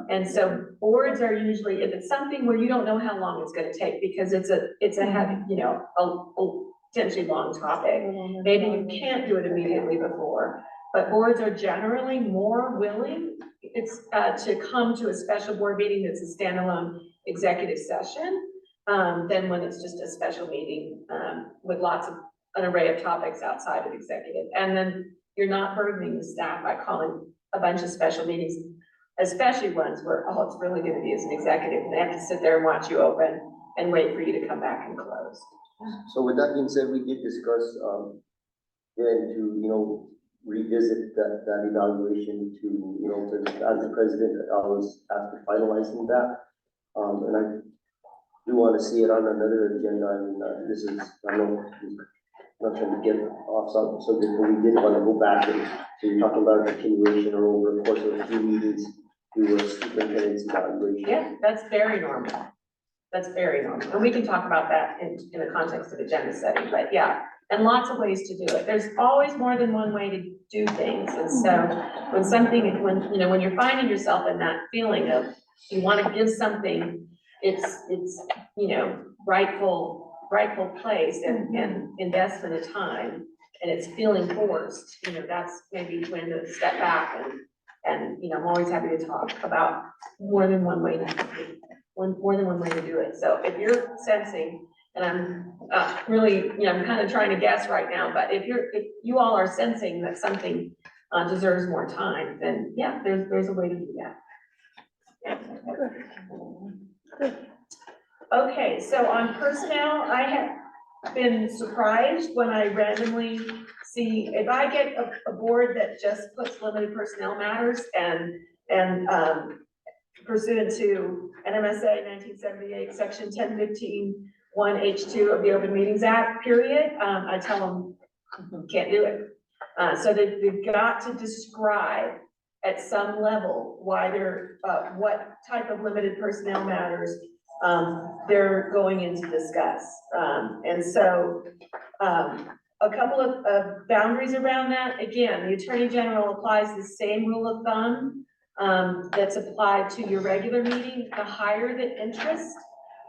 And so boards are usually, if it's something where you don't know how long it's gonna take, because it's a heavy, you know, a potentially long topic, maybe you can't do it immediately before. But boards are generally more willing, to come to a special board meeting that's a standalone executive session, than when it's just a special meeting, with an array of topics outside of executive. And then you're not burdening the staff by calling a bunch of special meetings, especially ones where all it's really gonna be is an executive, and they have to sit there and watch you open and wait for you to come back and close. So with that being said, we did discuss, then to, you know, revisit that evaluation to, you know, as the president, I was after finalizing that. And I do want to see it on another agenda. I mean, this is, I know, not trying to get off subject, but we did want to go back and, so you're talking about a continuation or over the course of a few meetings, do a superintendent's evaluation. Yeah, that's very normal. That's very normal. And we can talk about that in the context of agenda setting, but yeah, and lots of ways to do it. There's always more than one way to do things. And so when you're finding yourself in that feeling of you want to give something its you know, rightful place and investment of time, and it's feeling forced, you know, that's maybe when to step back and, you know, I'm always happy to talk about more than one way to do it. So if you're sensing, and I'm really, you know, I'm kind of trying to guess right now, but if you all are sensing that something deserves more time, then yeah, there's a way to do that. Okay, so on personnel, I have been surprised when I randomly see, if I get a board that just puts limited personnel matters and pursuant to NMSA 1978, section 1015, 1H2 of the Open Meetings Act, period, I tell them, can't do it. So they've got to describe at some level why they're, what type of limited personnel matters they're going in to discuss. And so a couple of boundaries around that. Again, the Attorney General applies the same rule of thumb that's applied to your regular meeting. The higher the interest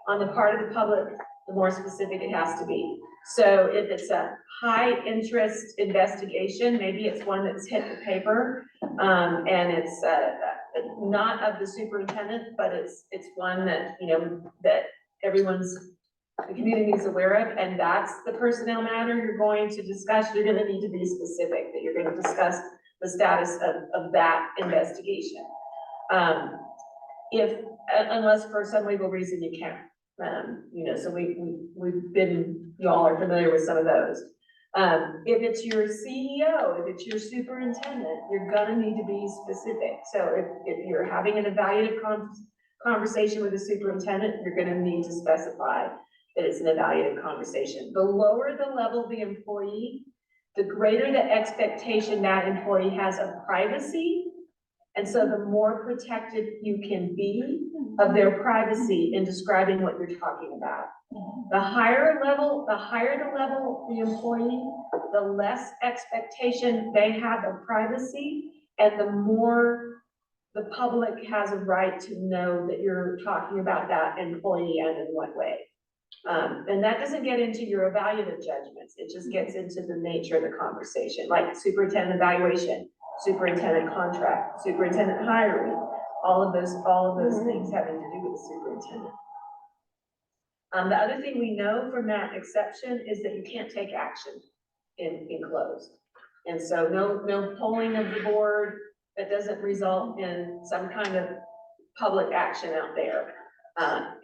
on the part of the public, the more specific it has to be. So if it's a high interest investigation, maybe it's one that's hit the paper, and it's not of the superintendent, but it's one that, you know, that everyone's the community is aware of, and that's the personnel matter you're going to discuss, you're gonna need to be specific, that you're gonna discuss the status of that investigation. If, unless for some legal reason you can't, you know, so we've been, y'all are familiar with some of those. If it's your CEO, if it's your superintendent, you're gonna need to be specific. So if you're having an evaluative conversation with the superintendent, you're gonna need to specify that it's an evaluative conversation. The lower the level of the employee, the greater the expectation that employee has of privacy. And so the more protected you can be of their privacy in describing what you're talking about. The higher the level the employee, the less expectation they have of privacy, and the more the public has a right to know that you're talking about that employee and in what way. And that doesn't get into your evaluative judgments, it just gets into the nature of the conversation, like superintendent evaluation, superintendent contract, superintendent hiring, all of those things having to do with the superintendent. The other thing we know from that exception is that you can't take action in closed. And so no polling of the board that doesn't result in some kind of public action out there.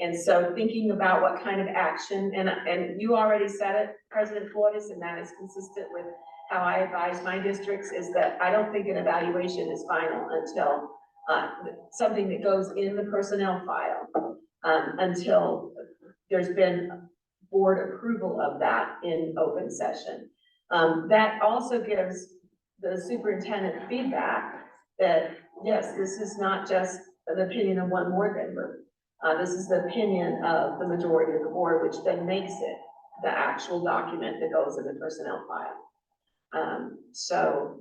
And so thinking about what kind of action, and you already said it, President Flores, and that is consistent with how I advise my districts, is that I don't think an evaluation is final until something that goes in the personnel file, until there's been board approval of that in open session. That also gives the superintendent feedback that, yes, this is not just an opinion of one board member. This is the opinion of the majority of the board, which then makes it the actual document that goes in the personnel file. So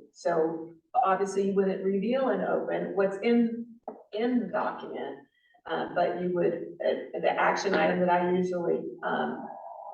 obviously you wouldn't reveal and open what's in the document, but you would, the action item that I usually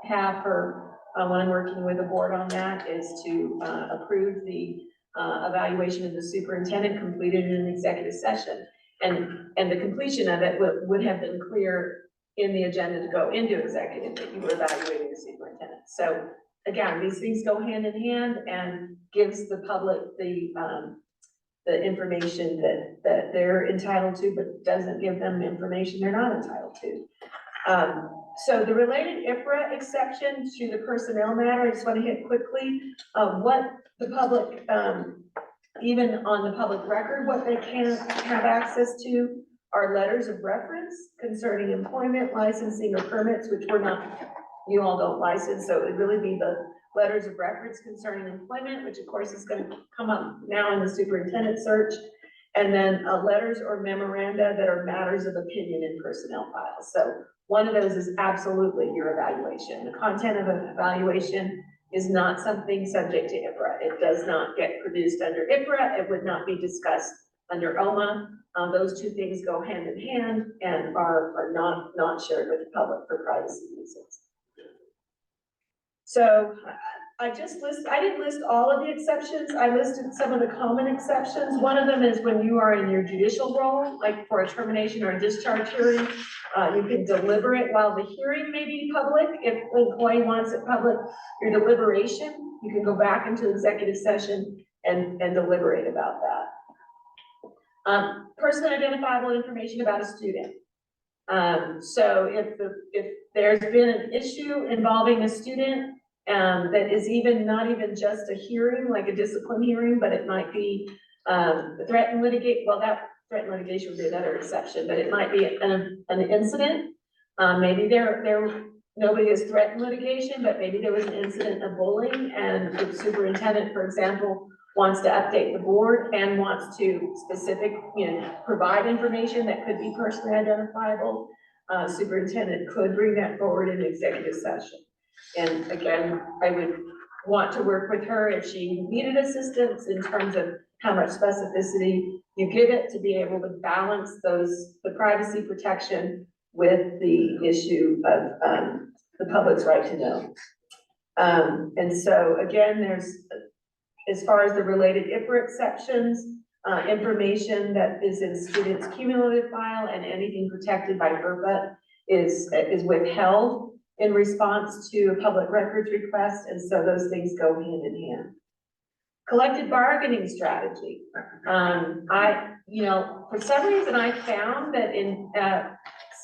have for when I'm working with the board on that is to approve the evaluation of the superintendent completed in an executive session. And the completion of it would have been clear in the agenda to go into executive, that you were evaluating the superintendent. So again, these things go hand in hand and gives the public the information that they're entitled to, but doesn't give them information they're not entitled to. So the related IPRA exception to the personnel matter, I just want to hit quickly what the public, even on the public record, what they can have access to are letters of reference concerning employment, licensing, or permits, which we're not, you all don't license, so it would really be the letters of reference concerning employment, which of course is going to come up now in the superintendent search, and then letters or memoranda that are matters of opinion in personnel files. So one of those is absolutely your evaluation. The content of an evaluation is not something subject to IPRA. It does not get produced under IPRA. It would not be discussed under OMA. Those two things go hand in hand and are not shared with the public for privacy reasons. So I didn't list all of the exceptions. I listed some of the common exceptions. One of them is when you are in your judicial role, like for a termination or a discharge hearing, you can deliberate while the hearing may be public. If the employee wants it public, your deliberation, you can go back into executive session and deliberate about that. Personally identifiable information about a student. So if there's been an issue involving a student that is not even just a hearing, like a discipline hearing, but it might be threat and litigate, well, that threat and litigation would be another exception, but it might be an incident. Maybe nobody has threatened litigation, but maybe there was an incident of bullying, and the superintendent, for example, wants to update the board and wants to provide information that could be personally identifiable. Superintendent could bring that forward in executive session. And again, I would want to work with her if she needed assistance in terms of how much specificity you give it to be able to balance the privacy protection with the issue of the public's right to know. And so again, there's, as far as the related IPRA exceptions, information that is in students' cumulative file and anything protected by FERPA is withheld in response to a public records request, and so those things go hand in hand. Collective bargaining strategy. For some reason, I found that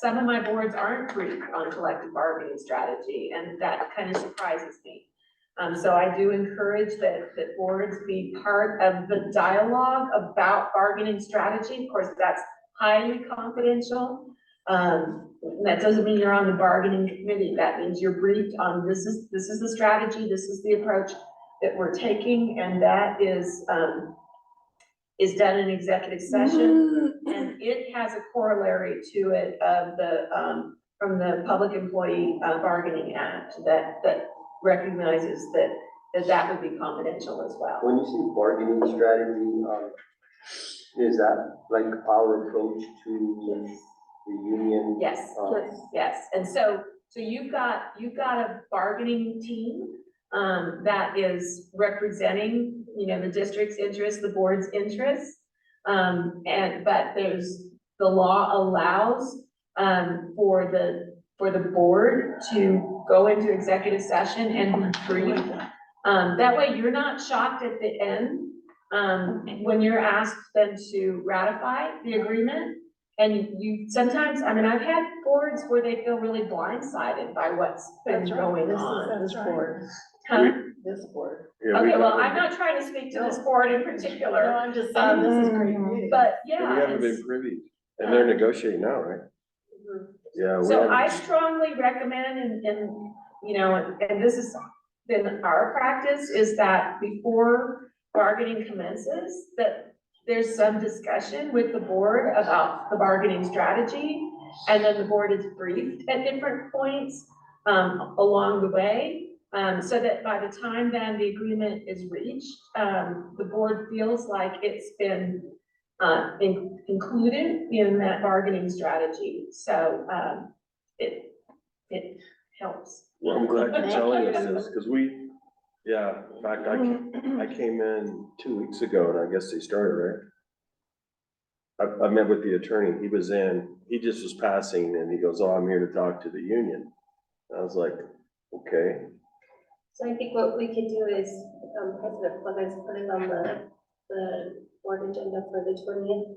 some of my boards aren't briefed on collective bargaining strategy, and that kind of surprises me. So I do encourage that boards be part of the dialogue about bargaining strategy. Of course, that's highly confidential. That doesn't mean you're on the bargaining committee. That means you're briefed on this is the strategy, this is the approach that we're taking, and that is done in executive session, and it has a corollary to it of from the Public Employee Bargaining Act that recognizes that would be confidential as well. When you say bargaining strategy, is that like our approach to the union? Yes, yes, and so you've got a bargaining team that is representing, the district's interests, the board's interests. But the law allows for the board to go into executive session and brief. That way you're not shocked at the end when you're asked then to ratify the agreement. And sometimes, I've had boards where they feel really blindsided by what's been going on. This board. Huh? This board. Yeah, we Okay, well, haven't- I'm not trying to speak to this board in No, particular, I'm just saying, this is great news. but We yeah. haven't been privy, and they're negotiating now, right? Yeah. we So haven't- I strongly recommend, and this has been our practice, is that before bargaining commences, that there's some discussion with the board about the bargaining strategy, and then the board is briefed at different points along the way, so that by the time then the agreement is reached, the board feels like it's been included in that bargaining strategy. So it helps. Well, I'm glad you're Thank telling you. us this, because in fact, I came in 2 weeks ago, and I guess they started, right? I met with the attorney, he was in, he just was passing, and he goes, "Oh, I'm here to talk to the union." I was like, okay. So I think what we could do is, President Flores, put it on the board agenda for the 20th.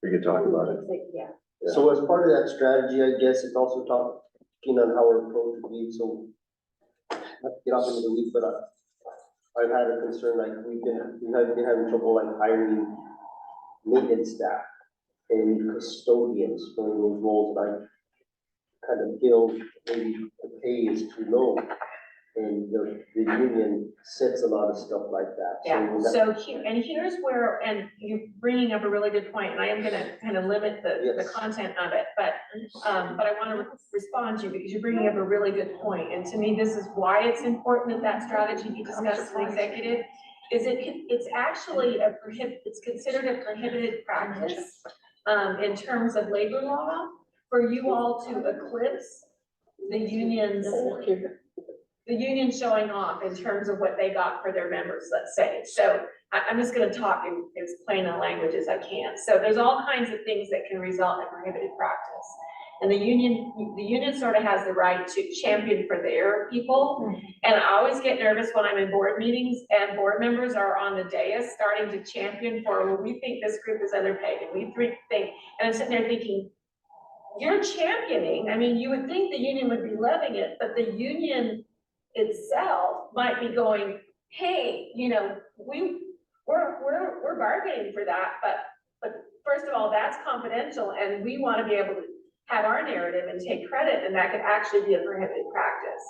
We could talk about it. Yeah. So as part of that strategy, I guess it's also talking on how our approach would be, so not to get off into the weeds, but I've had a concern, like we have been having trouble like hiring maintenance staff and custodians for those roles, and I kind of feel maybe the pay is too low. And the union sets a lot of stuff like that. Yeah, So so here's where, and you're bringing up a really good point, and I am gonna kind of limit the Yes. content of it, but I want to respond to you because you're bringing up a really good point, and to me, this is why it's important that strategy be discussed in executive, is it's actually it's considered a prohibited practice in terms of labor law for you all to eclipse the union showing off in terms of what they got for their members, let's say. So I'm just gonna talk in as plain a language as I can. So there's all kinds of things that can result in prohibited practice. And the union sort of has the right to champion for their people. And I always get nervous when I'm in board meetings and board members are on the dais starting to champion for, well, we think this group is underpaid, and we think, and I'm sitting there thinking, you're championing, you would think the union would be loving it, but the union itself might be going, hey, we're bargaining for that, but first of all, that's confidential, and we want to be able to have our narrative and take credit, and that could actually be a prohibited practice.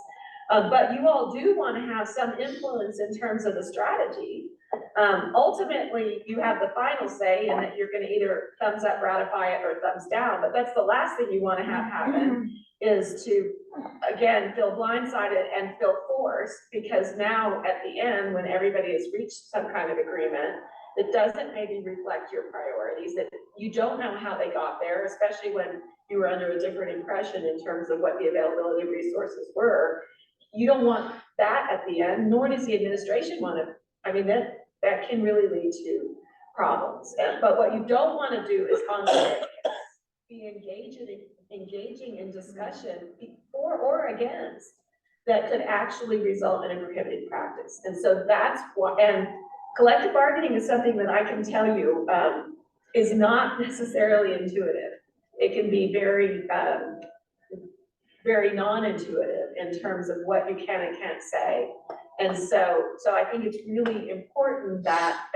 But you all do want to have some influence in terms of the strategy. Ultimately, you have the final say, and that you're going to either thumbs up, ratify it, or thumbs down, but that's the last thing you want to have happen, is to, again, feel blindsided and feel forced, because now at the end, when everybody has reached some kind of agreement that doesn't maybe reflect your priorities, that you don't know how they got there, especially when you were under a different impression in terms of what the availability of resources were. You don't want that at the end, nor does the administration want to. That can really lead to problems. But what you don't want to do is on the day, be engaging in discussion for or against that could actually result in a prohibited practice. And so that's what, and collective bargaining is something that I can tell you, is not necessarily intuitive. It can be very, very non-intuitive in terms of what you can and can't say. And so I think it's really important that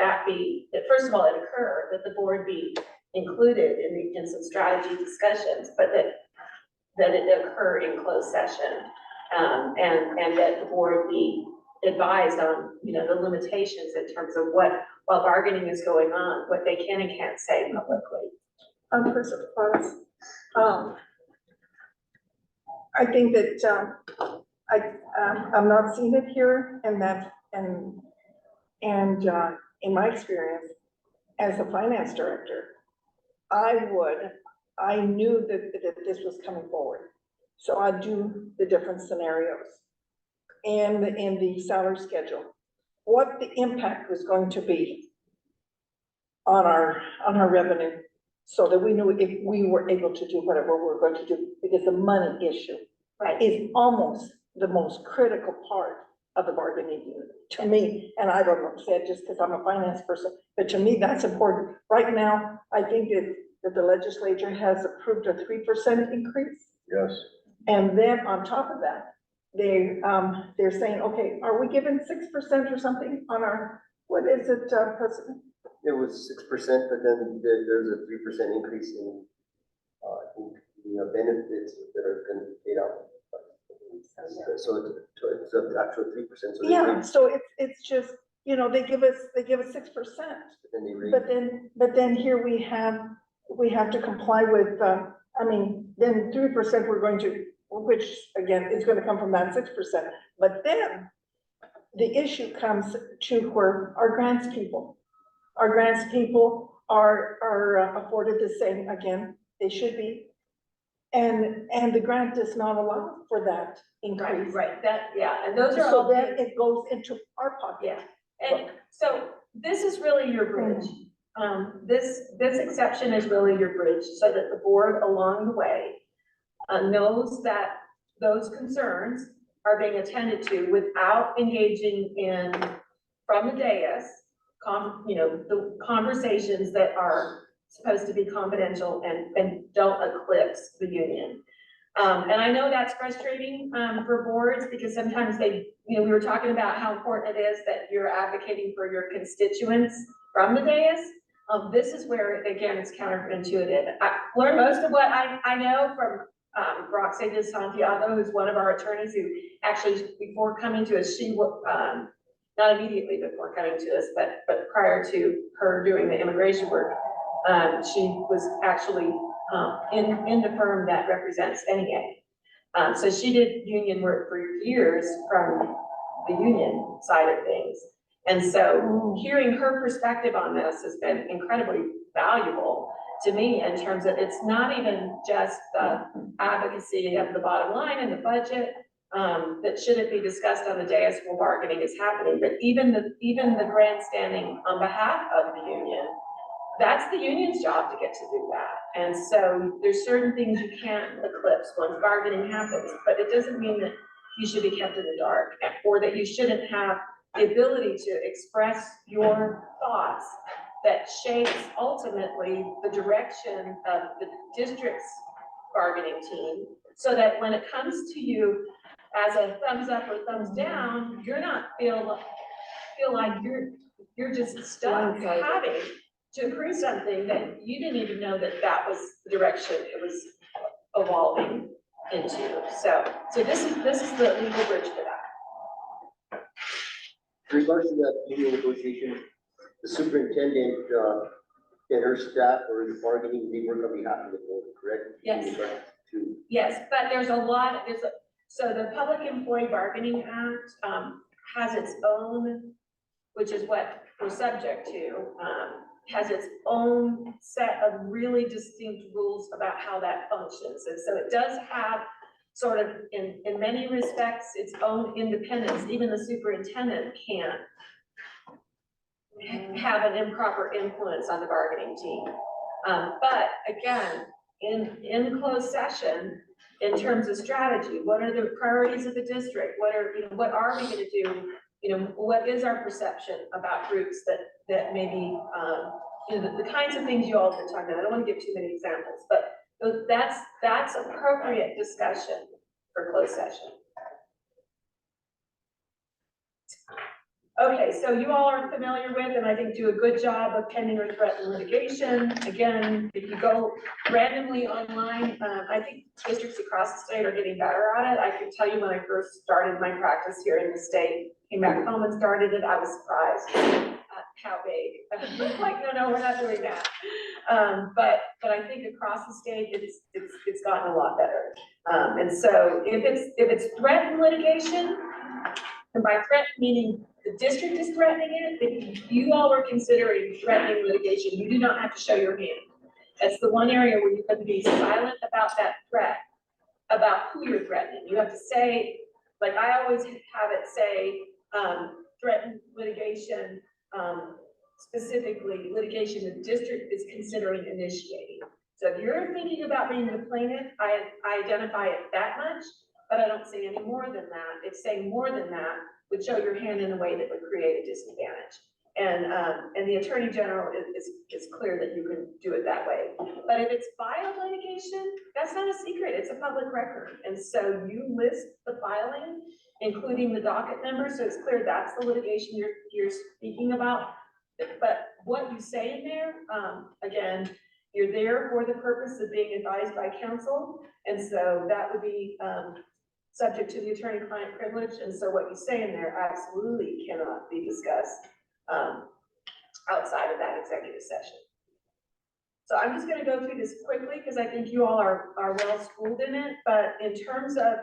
first of all, it occur, that the board be included in some strategy discussions, but that it occur in closed session. And that the board be advised on, the limitations in terms of what, while bargaining is going on, what they can and can't say publicly. I think that, I'm not seeing it here, and in my experience as a finance director, I knew that this was coming forward. So I do the different scenarios and in the salary schedule, what the impact was going to be on our revenue, so that we knew if we were able to do whatever we're going to do, because the money issue is almost the most critical part of the bargaining unit to me. And I don't know, say it just because I'm a finance person, but to me, that's important. Right now, I think that the legislature has approved a 3% increase. Yes. And then on top of that, they're saying, okay, are we given 6% or something on our, what is it, President? It was 6%, but then there's a 3% increase in, I think, the benefits that are going to be paid out. So it's an actual 3%. So Yeah, so it's just, they give us 6%. then they raise. But then here we have to comply with, then 3% we're going to, which again, is going to come from that 6%. But then the issue comes to where our grants people are afforded the same, again, they should be. And the grant does not allow for that increase. Right, and those are So all. then it goes into our pocket. Yeah, and so this is really your bridge. This exception is really your bridge, so that the board along the way knows that those concerns are being attended to without engaging in, from the dais, the conversations that are supposed to be confidential and don't eclipse the union. And I know that's frustrating for boards, because sometimes we were talking about how important it is that you're advocating for your constituents from the dais. This is where, again, it's counterintuitive. I learned most of what I know from Roxanne de Santiago, who's one of our attorneys, who actually, before coming to us, not immediately before coming to us, but prior to her doing the immigration work, she was actually in the firm that represents NEA. So she did union work for years from the union side of things. And so hearing her perspective on this has been incredibly valuable to me, in terms of it's not even just the advocacy of the bottom line and the budget that shouldn't be discussed on the dais while bargaining is happening, but even the grandstanding on behalf of the union. That's the union's job to get to do that. And so there's certain things you can't eclipse once bargaining happens, but it doesn't mean that you should be kept in the dark, or that you shouldn't have the ability to express your thoughts that shapes ultimately the direction of the district's bargaining team, so that when it comes to you as a thumbs up or thumbs down, you're not feel like you're just stuck having to approve something that you didn't even know that was the direction it was evolving into. So this is the legal bridge for that. In regards to that union negotiation, the superintendent and her staff or the bargaining, they work on behalf of the board, correct? Yes. Yes, but so the Public Employee Bargaining Act has its own, which is what we're subject to, has its own set of really distinct rules about how that functions. And so it does have sort of, in many respects, its own independence. Even the superintendent can't have an improper influence on the bargaining team. But again, in closed session in terms of strategy. What are the priorities of the district? What are, what are we gonna do? What is our perception about groups that maybe, the kinds of things you all have been talking about. I don't want to give too many examples, but that's appropriate discussion for closed session. Okay, so you all are familiar with, and I think do a good job of pending or threatened litigation. Again, if you go randomly online, I think districts across the state are getting better at it. I can tell you when I first started my practice here in the state, came back home and started it, I was surprised at how big. Like, no, we're not doing that. But I think across the state, it's gotten a lot better. And so if it's threatened litigation, and by threat meaning the district is threatening it, if you all were considering threatening litigation, you do not have to show your hand. That's the one area where you have to be silent about that threat, about who you're threatening. You have to say, like I always have it say, threatened litigation, specifically litigation the district is considering initiating. So if you're thinking about being the plaintiff, I identify it that much, but I don't say any more than that. If saying more than that would show your hand in a way that would create a disadvantage. And the Attorney General is clear that you can do it that way. But if it's filed litigation, that's not a secret, it's a public record. And so you list the filing, including the docket number, so it's clear that's the litigation you're speaking about. But what you say in there, again, you're there for the purpose of being advised by counsel. And so that would be subject to the attorney-client privilege. And so what you say in there absolutely cannot be discussed outside of that executive session. So I'm just gonna go through this quickly because I think you all are well schooled in it, but in terms of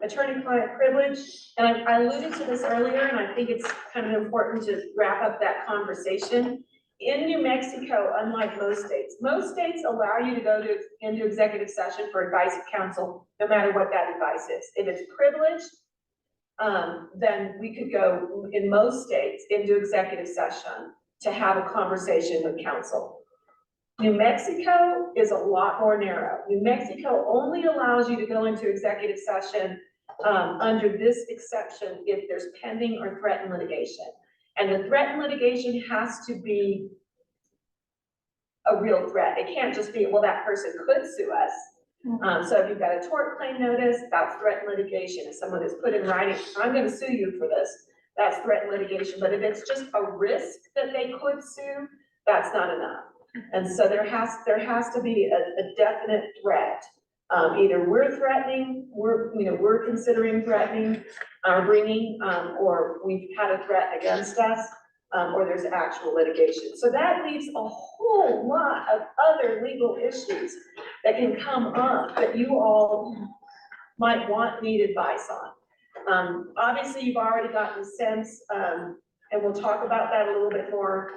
attorney-client privilege, and I alluded to this earlier, and I think it's kind of important to wrap up that conversation. In New Mexico, unlike most states allow you to go into executive session for advice of counsel, no matter what that advice is. If it's privileged, then we could go in most states into executive session to have a conversation with counsel. New Mexico is a lot more narrow. New Mexico only allows you to go into executive session under this exception if there's pending or threatened litigation. And the threatened litigation has to be a real threat. It can't just be, well, that person could sue us. So if you've got a tort claim notice, that's threatened litigation. If someone is put in writing, I'm going to sue you for this, that's threatened litigation. But if it's just a risk that they could sue, that's not enough. And so there has to be a definite threat. Either we're threatening, we're considering threatening, bringing, or we've had a threat against us, or there's actual litigation. So that leaves a whole lot of other legal issues that can come up that you all might need advice on. Obviously, you've already gotten a sense, and we'll talk about that a little bit more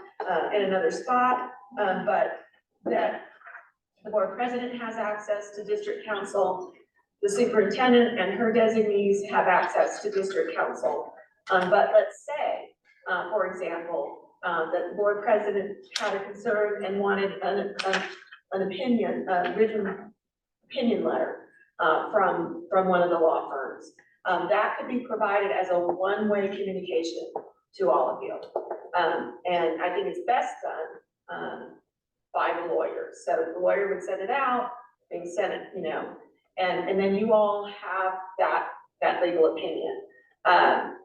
in another spot, but that the board president has access to district counsel, the superintendent and her designees have access to district counsel. But let's say, for example, that the board president had a concern and wanted an opinion, a written opinion letter from one of the law firms. That could be provided as a one-way communication to all of you. And I think it's best done by the lawyer. So the lawyer would send it out, being sent it, and then you all have that legal opinion.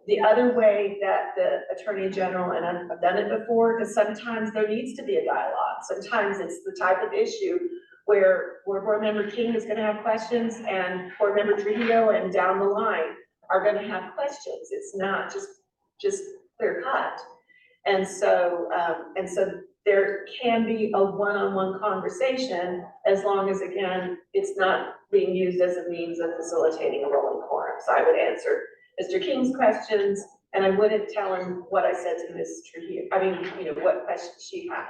The other way that the Attorney General, and I've done it before, because sometimes there needs to be a dialogue. Sometimes it's the type of issue where Board Member King is gonna have questions and Board Member Trujillo and down the line are gonna have questions. It's not just clear cut. And so there can be a one-on-one conversation as long as, again, it's not being used as a means of facilitating a rolling quorum. So I would answer Mr. King's questions, and I wouldn't tell him what I said to Ms. Trujillo. I mean, what questions she had.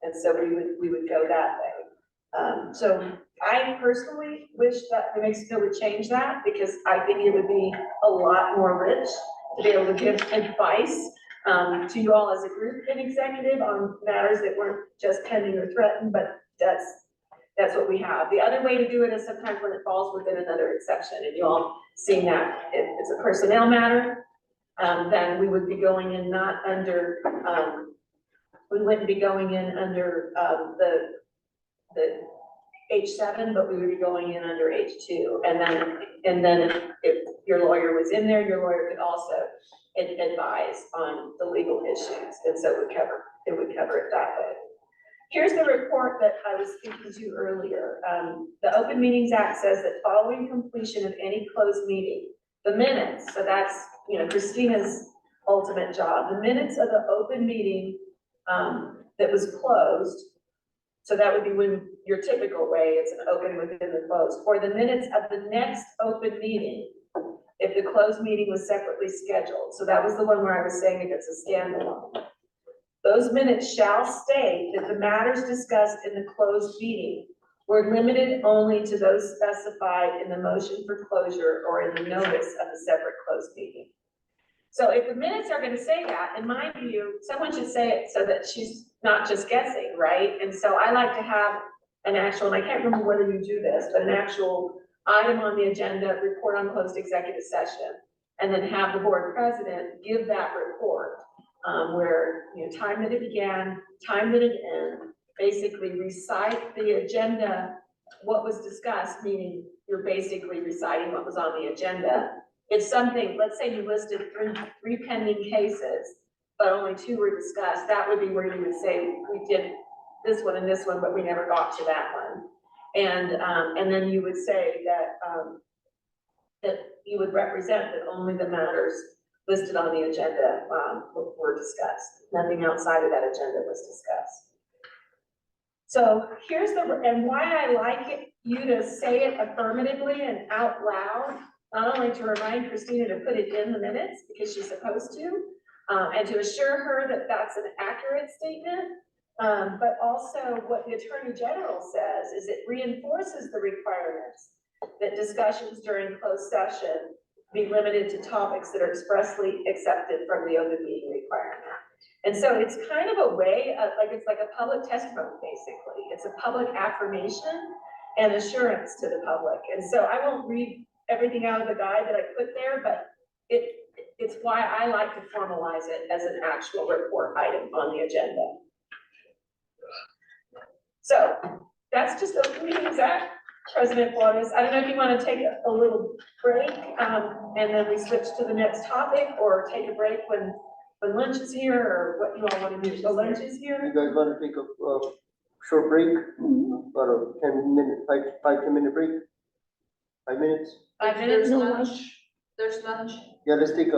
And so we would go that way. So I personally wish that New Mexico would change that, because I think it would be a lot more rich to be able to give advice to you all as a group and executive on matters that weren't just pending or threatened, but that's what we have. The other way to do it is sometimes when it falls within another exception, and you all seen that, if it's a personnel matter, then we would be going in not under, we wouldn't be going in under, the H7, but we would be going in under H2. And then if your lawyer was in there, your lawyer could also advise on the legal issues. And so it would cover it that way. Here's the report that I was speaking to earlier. The Open Meetings Act says that following completion of any closed meeting, the minutes, so that's, Christina's ultimate job, the minutes of the open meeting that was closed, so that would be when your typical way, it's an open within the closed, or the minutes of the next open meeting, if the closed meeting was separately scheduled. So that was the one where I was saying if it's a standalone. Those minutes shall state that the matters discussed in the closed meeting were limited only to those specified in the motion for closure or in the notice of the separate closed meeting. So if the minutes are gonna say that, in my view, someone should say it so that she's not just guessing, right? And so I like to have an actual, and I can't remember whether you do this, but an actual item on the agenda, report on closed executive session, and then have the board president give that report, where, time that it began, time that it ended, basically recite the agenda, what was discussed, meaning you're basically reciting what was on the agenda. If something, let's say you listed three pending cases, but only 2 were discussed, that would be where you would say, we did this one and this one, but we never got to that one. And then you would say that, that you would represent that only the matters listed on the agenda, were discussed. Nothing outside of that agenda was discussed. So here's and why I like you to say it affirmatively and out loud, not only to remind Christina to put it in the minutes because she's supposed to, and to assure her that that's an accurate statement, but also what the Attorney General says is it reinforces the requirements that discussions during closed session be limited to topics that are expressly accepted from the open meeting requirement. And so it's kind of a way of, it's like a public testimony, basically. It's a public affirmation and assurance to the public. And so I won't read everything out of the guide that I put there, but it's why I like to formalize it as an actual report item on the agenda. So that's just Open Meetings Act, President Flores. I don't know if you want to take a little break, and then we switch to the next topic, or take a break when lunch is here, or what you all want to do. So lunch is You here. guys want to take a short break? About a 10-minute, 5-10-minute break? 5 minutes? 5 minutes. No lunch. lunch. There's lunch. Yeah, let's take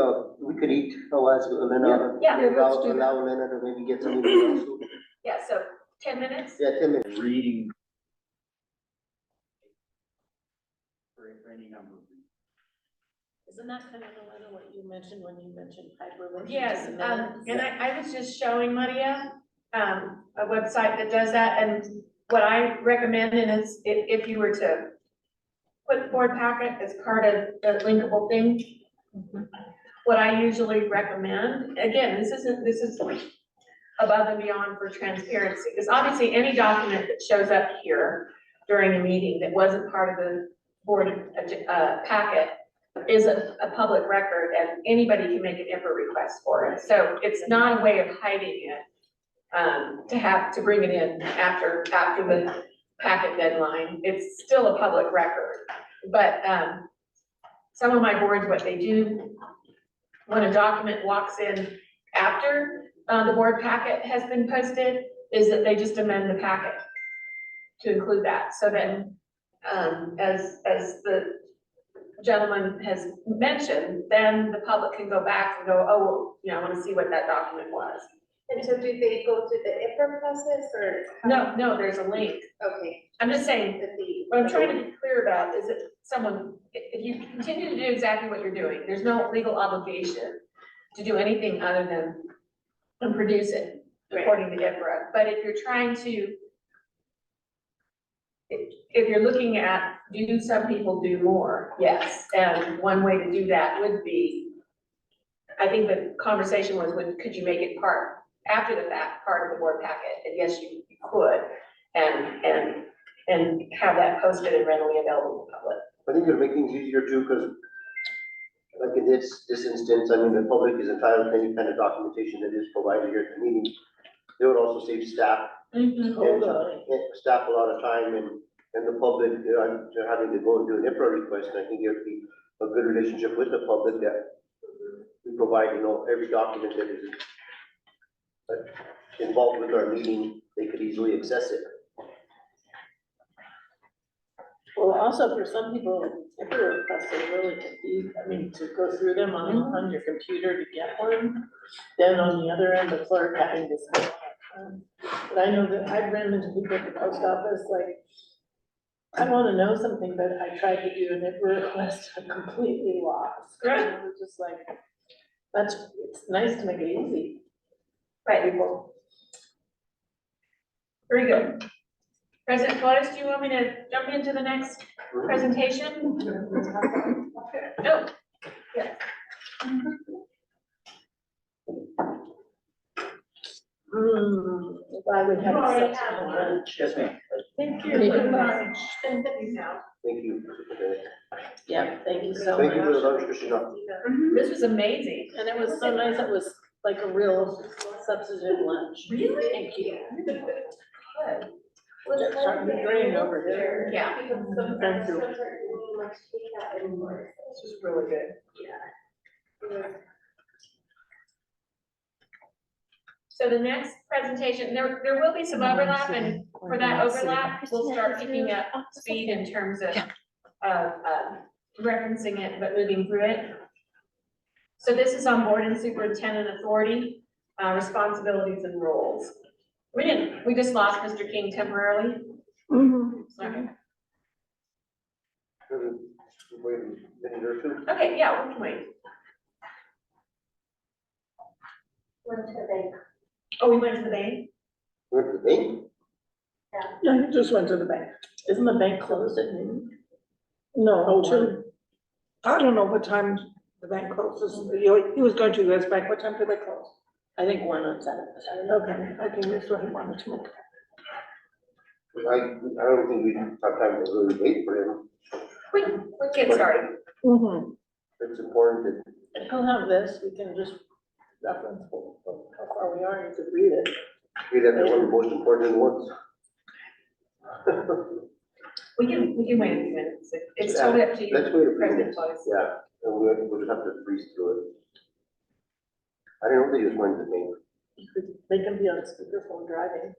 we could eat. I'll ask Elena. Yeah. Allow Elena to maybe get something to also. Yeah, so 10 minutes. Yeah, 10 minutes. Reading. For any number of reasons. Isn't that kind of what you mentioned when you mentioned hyperlinks? Yes, and I was just showing Maria, a website that does that, and what I recommend is if you were to put board packet as part of the linkable thing, what I usually recommend, again, this is above and beyond for transparency, because obviously any document that shows up here during a meeting that wasn't part of the board packet is a public record, and anybody can make an IMPA request for it. So it's not a way of hiding it, to bring it in after the packet deadline. It's still a public record. But some of my boards, what they do, when a document walks in after the board packet has been posted, is that they just amend the packet to include that. So then, as the gentleman has mentioned, then the public can go back and go, oh, well, I want to see what that document was. And so do they go through the IFRA process or? No, there's a link. Okay. I'm just saying, That the. what I'm trying to be clear about is that if you continue to do exactly what you're doing, there's no legal obligation to do anything other than produce it according to IFRA. But if you're trying to, if you're looking at, do some people do more? Yes, and one way to do that would be, I think the conversation was, could you make it after the fact, part of the board packet? And yes, you could. And and have that posted and readily available to the public. I think it'll make things easier too, because like in this instance, I mean, the public is entitled to any kind of documentation that is provided here at the meeting. It would also save staff, staff a lot of time and the public, having to go and do an IPRA request. And I think it would be a good relationship with the public that we provide, every document that is involved with our meeting, they could easily access it. Well, also for some people, IPRA requests are really confusing. I mean, to go through them on your computer to get one. Then on the other end, the clerk having to say. But I know that I've run into people at the post office, like, I want to know something, but I tried to do an IPRA request, I'm completely lost. Right. And we're just like, it's nice to make it easy. Right. People. Very good. President Flores, do you want me to jump into the next presentation? No. Yes. If I would have. You already such have a one. lunch. Yes, ma'am. Thank you very much. Thank you. Yeah, thank you so Thank you for the much. lunch, Christina. This was amazing. And it was so nice, it was like a real substantive lunch. Really? Thank you. It's starting to drain over here. Yeah. Thank you. This is really good. So the next presentation, there will be some overlap, and for that overlap, we'll start picking up speed in terms of referencing it, but moving through it. So this is on board and superintendent authority, responsibilities and roles. We just lost Mr. King temporarily. Okay. Wait a minute or two. Okay, yeah, we can wait. Oh, we went to the bank? Went to the bank? Yeah, he just went to the bank. Isn't the bank closed at noon? No, two. I don't know what time the bank closes. He was going to the US Bank. What time do they close? I think one on Saturday. Okay, that's what he wanted to make. I don't think we have time to really wait for him. We get started. Mm-hmm. It's important that If he'll have this, we can just reference how far we are, you could read it. we that one of the most important ones. We can wait a few minutes. It's totally up to you. Let's wait a few President minutes. Flores. Yeah, and we'll just have to breeze through it. I didn't know they was going to the bank. They can be on speakerphone driving.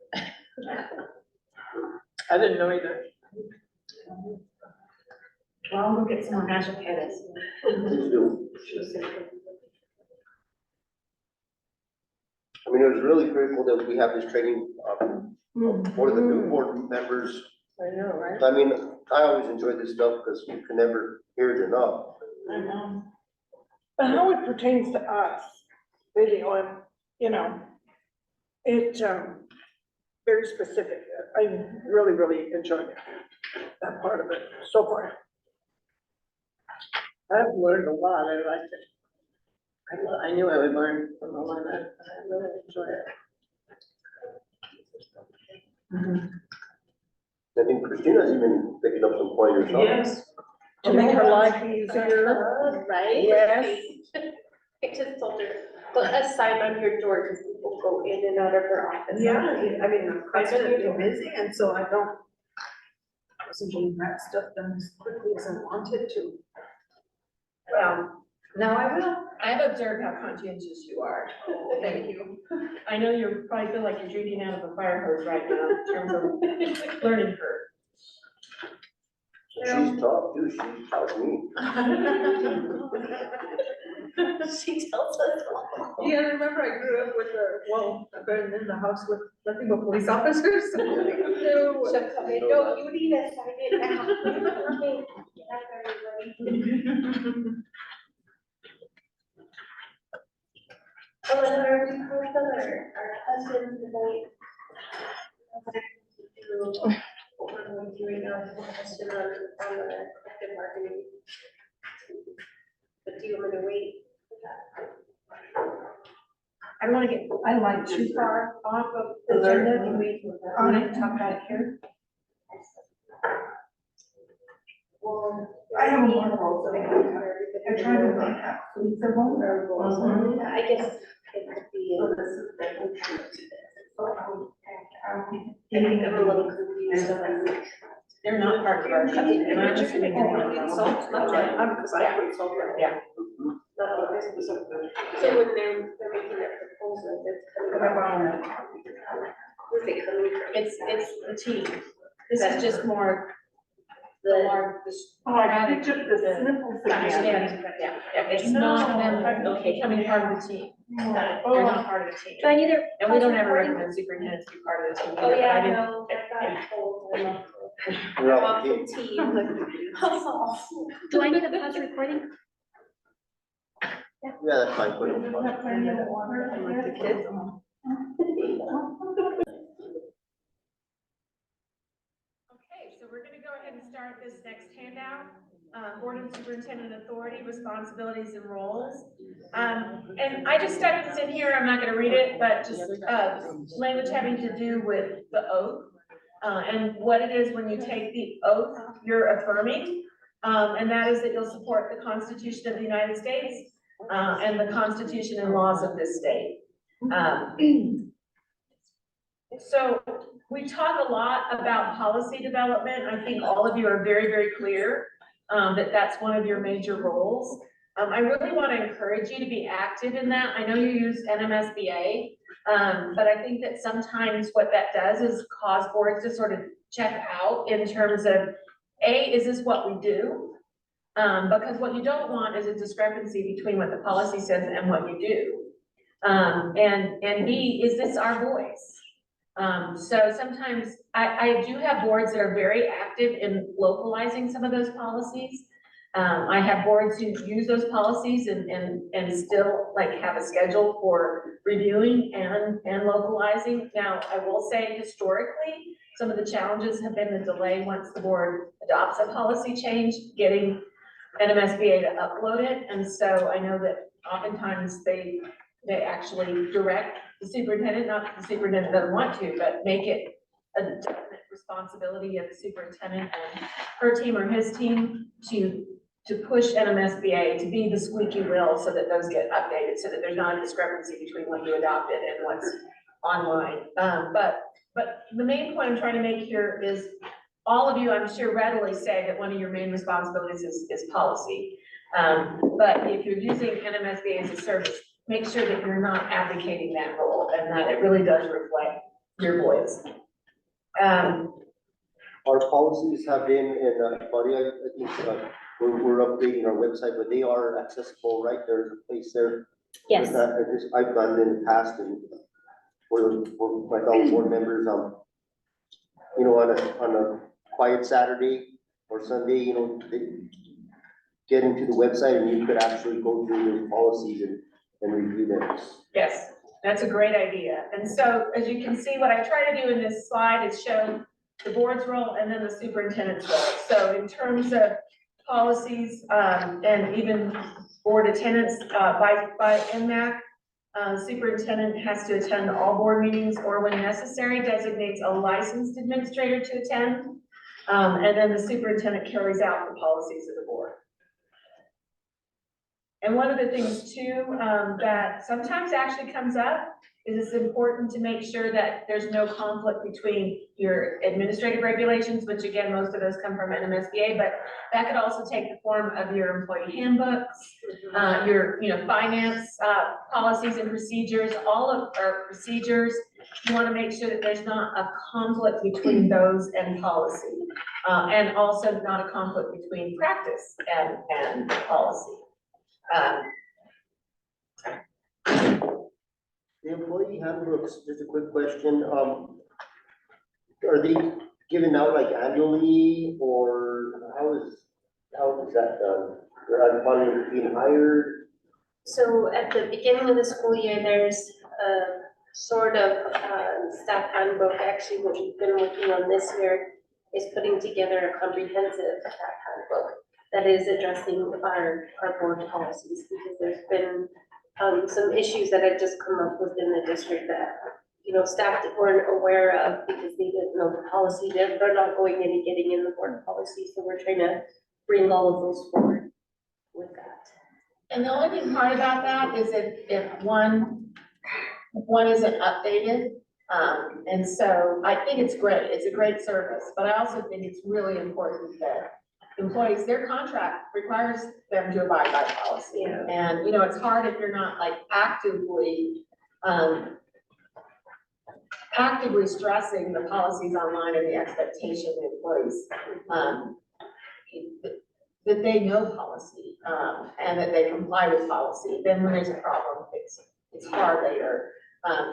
I didn't know either. Well, I'll go get some more mashed potatoes. Please do. I mean, it was really critical that we have this training, for the new board members. I know, right? I mean, I always enjoy this stuff because you can never hear it enough. I know. But how it pertains to us, really, it, very specific. I really, really enjoyed that part of it so far. I've learned a lot, I liked it. I knew I would learn from Alana, I really enjoyed it. I think Christina's even picking up some pointers. huh? Yes. To make her life easier. Right? Yes. I just told her, put a sign on your door because people go in and out of her office. Yeah, I mean, I'm constantly busy, and so I wasn't getting that stuff done as quickly as I wanted to. Well, now I will. I've observed how conscientious you are. Thank you. I know you probably feel like you're shooting out of a fire hose right now in terms of learning curve. She's tough too, she tells me. She tells us all. Yeah, I remember I grew up with I've been in the house with nothing but police officers. No. She'll come in, no, you need to sign it now. Okay, yeah, everybody. Oh, and our husband tonight. What we're going to do right now is a question on the collective bargaining. But do you want me to wait? I don't wanna get, I like too far off of the agenda, can we, on it, talk about it here? I have a vulnerable, so they can cover everything. I tried to not have, so it's a vulnerable. I guess it could be. I think I'm a little confused on. They're not part of our. Because I haven't sold them. Yeah. So when they're making that proposal, it's coming from. Where's it coming from? It's the team. This is just more the The, large, Oh, I picked up the sniffles again. understanding, yeah, it's not them, okay, coming part of the team. They're not part of the team. do I need to? And we don't ever recommend superintendents to be part of the team. Oh, either, but I yeah, didn't- no, I got told. I'm off We're I'm all off okay. the team. Do I need to pause recording? Yeah, that's fine. Put it on. Like the kids. Okay, so we're gonna go ahead and start this next handout. Board and Superintendent Authority, Responsibilities and Roles. And I just stuck this in here, I'm not gonna read it, but just, language having to do with the oath. And what it is when you take the oath, you're affirming. And that is that you'll support the Constitution of the United States, and the Constitution and laws of this state. So we talk a lot about policy development. I think all of you are very, very clear that that's one of your major roles. I really want to encourage you to be active in that. I know you use NMSBA, but I think that sometimes what that does is cause boards to sort of check out in terms of, A, is this what we do? Because what you don't want is a discrepancy between what the policy says and what you do. And B, is this our voice? So sometimes I do have boards that are very active in localizing some of those policies. I have boards who use those policies and still like have a schedule for reviewing and localizing. Now, I will say historically, some of the challenges have been the delay once the board adopts a policy change, getting NMSBA to upload it. And so I know that oftentimes they actually direct the superintendent, not that the superintendent doesn't want to, but make it a definite responsibility of the superintendent and her team or his team to push NMSBA to be the squeaky wheel so that those get updated, so that there's not a discrepancy between what you adopted and what's online. But the main point I'm trying to make here is all of you, I'm sure, readily say that one of your main responsibilities is policy. But if you're using NMSBA as a service, make sure that you're not advocating that role and that it really does reflect your voice. Our policies have been in, Claudia, I think, we're updating our website, but they are accessible, right? There's a place there. Yes. I've done it in the past and for my fellow board members, you know, on a quiet Saturday or Sunday, you know, they get into the website and you could actually go through those policies and review them. Yes, that's a great idea. And so, as you can see, what I try to do in this slide is show the board's role and then the superintendent's role. So in terms of policies, and even board attendance, by NMAC, superintendent has to attend all board meetings or when necessary designates a licensed administrator to attend. And then the superintendent carries out the policies of the board. And one of the things too, that sometimes actually comes up is it's important to make sure that there's no conflict between your administrative regulations, which again, most of those come from NMSBA, but that could also take the form of your employee handbooks, your, finance, policies and procedures, all of our procedures. You want to make sure that there's not a conflict between those and policy, and also not a conflict between practice and policy. The employee handbooks, just a quick question, are they given out like annually or how is that done? Are they being hired? So at the beginning of the school year, there's a sort of staff handbook. Actually, what we've been working on this year is putting together a comprehensive staff handbook that is addressing our board policies, because there's been some issues that have just come up within the district that, staff weren't aware of because they didn't know the policy. They're not going in and getting in the board policy, so we're trying to bring all of those forward with that. And the only thing hard about that is if one isn't updated. And so I think it's great, it's a great service, but I also think it's really important that employees, their contract requires them to abide by policy. Yeah. And, you know, it's hard if you're not like actively stressing the policies online and the expectation of employees, that they know policy, and that they comply with policy. Then when there's a problem, it's hard later.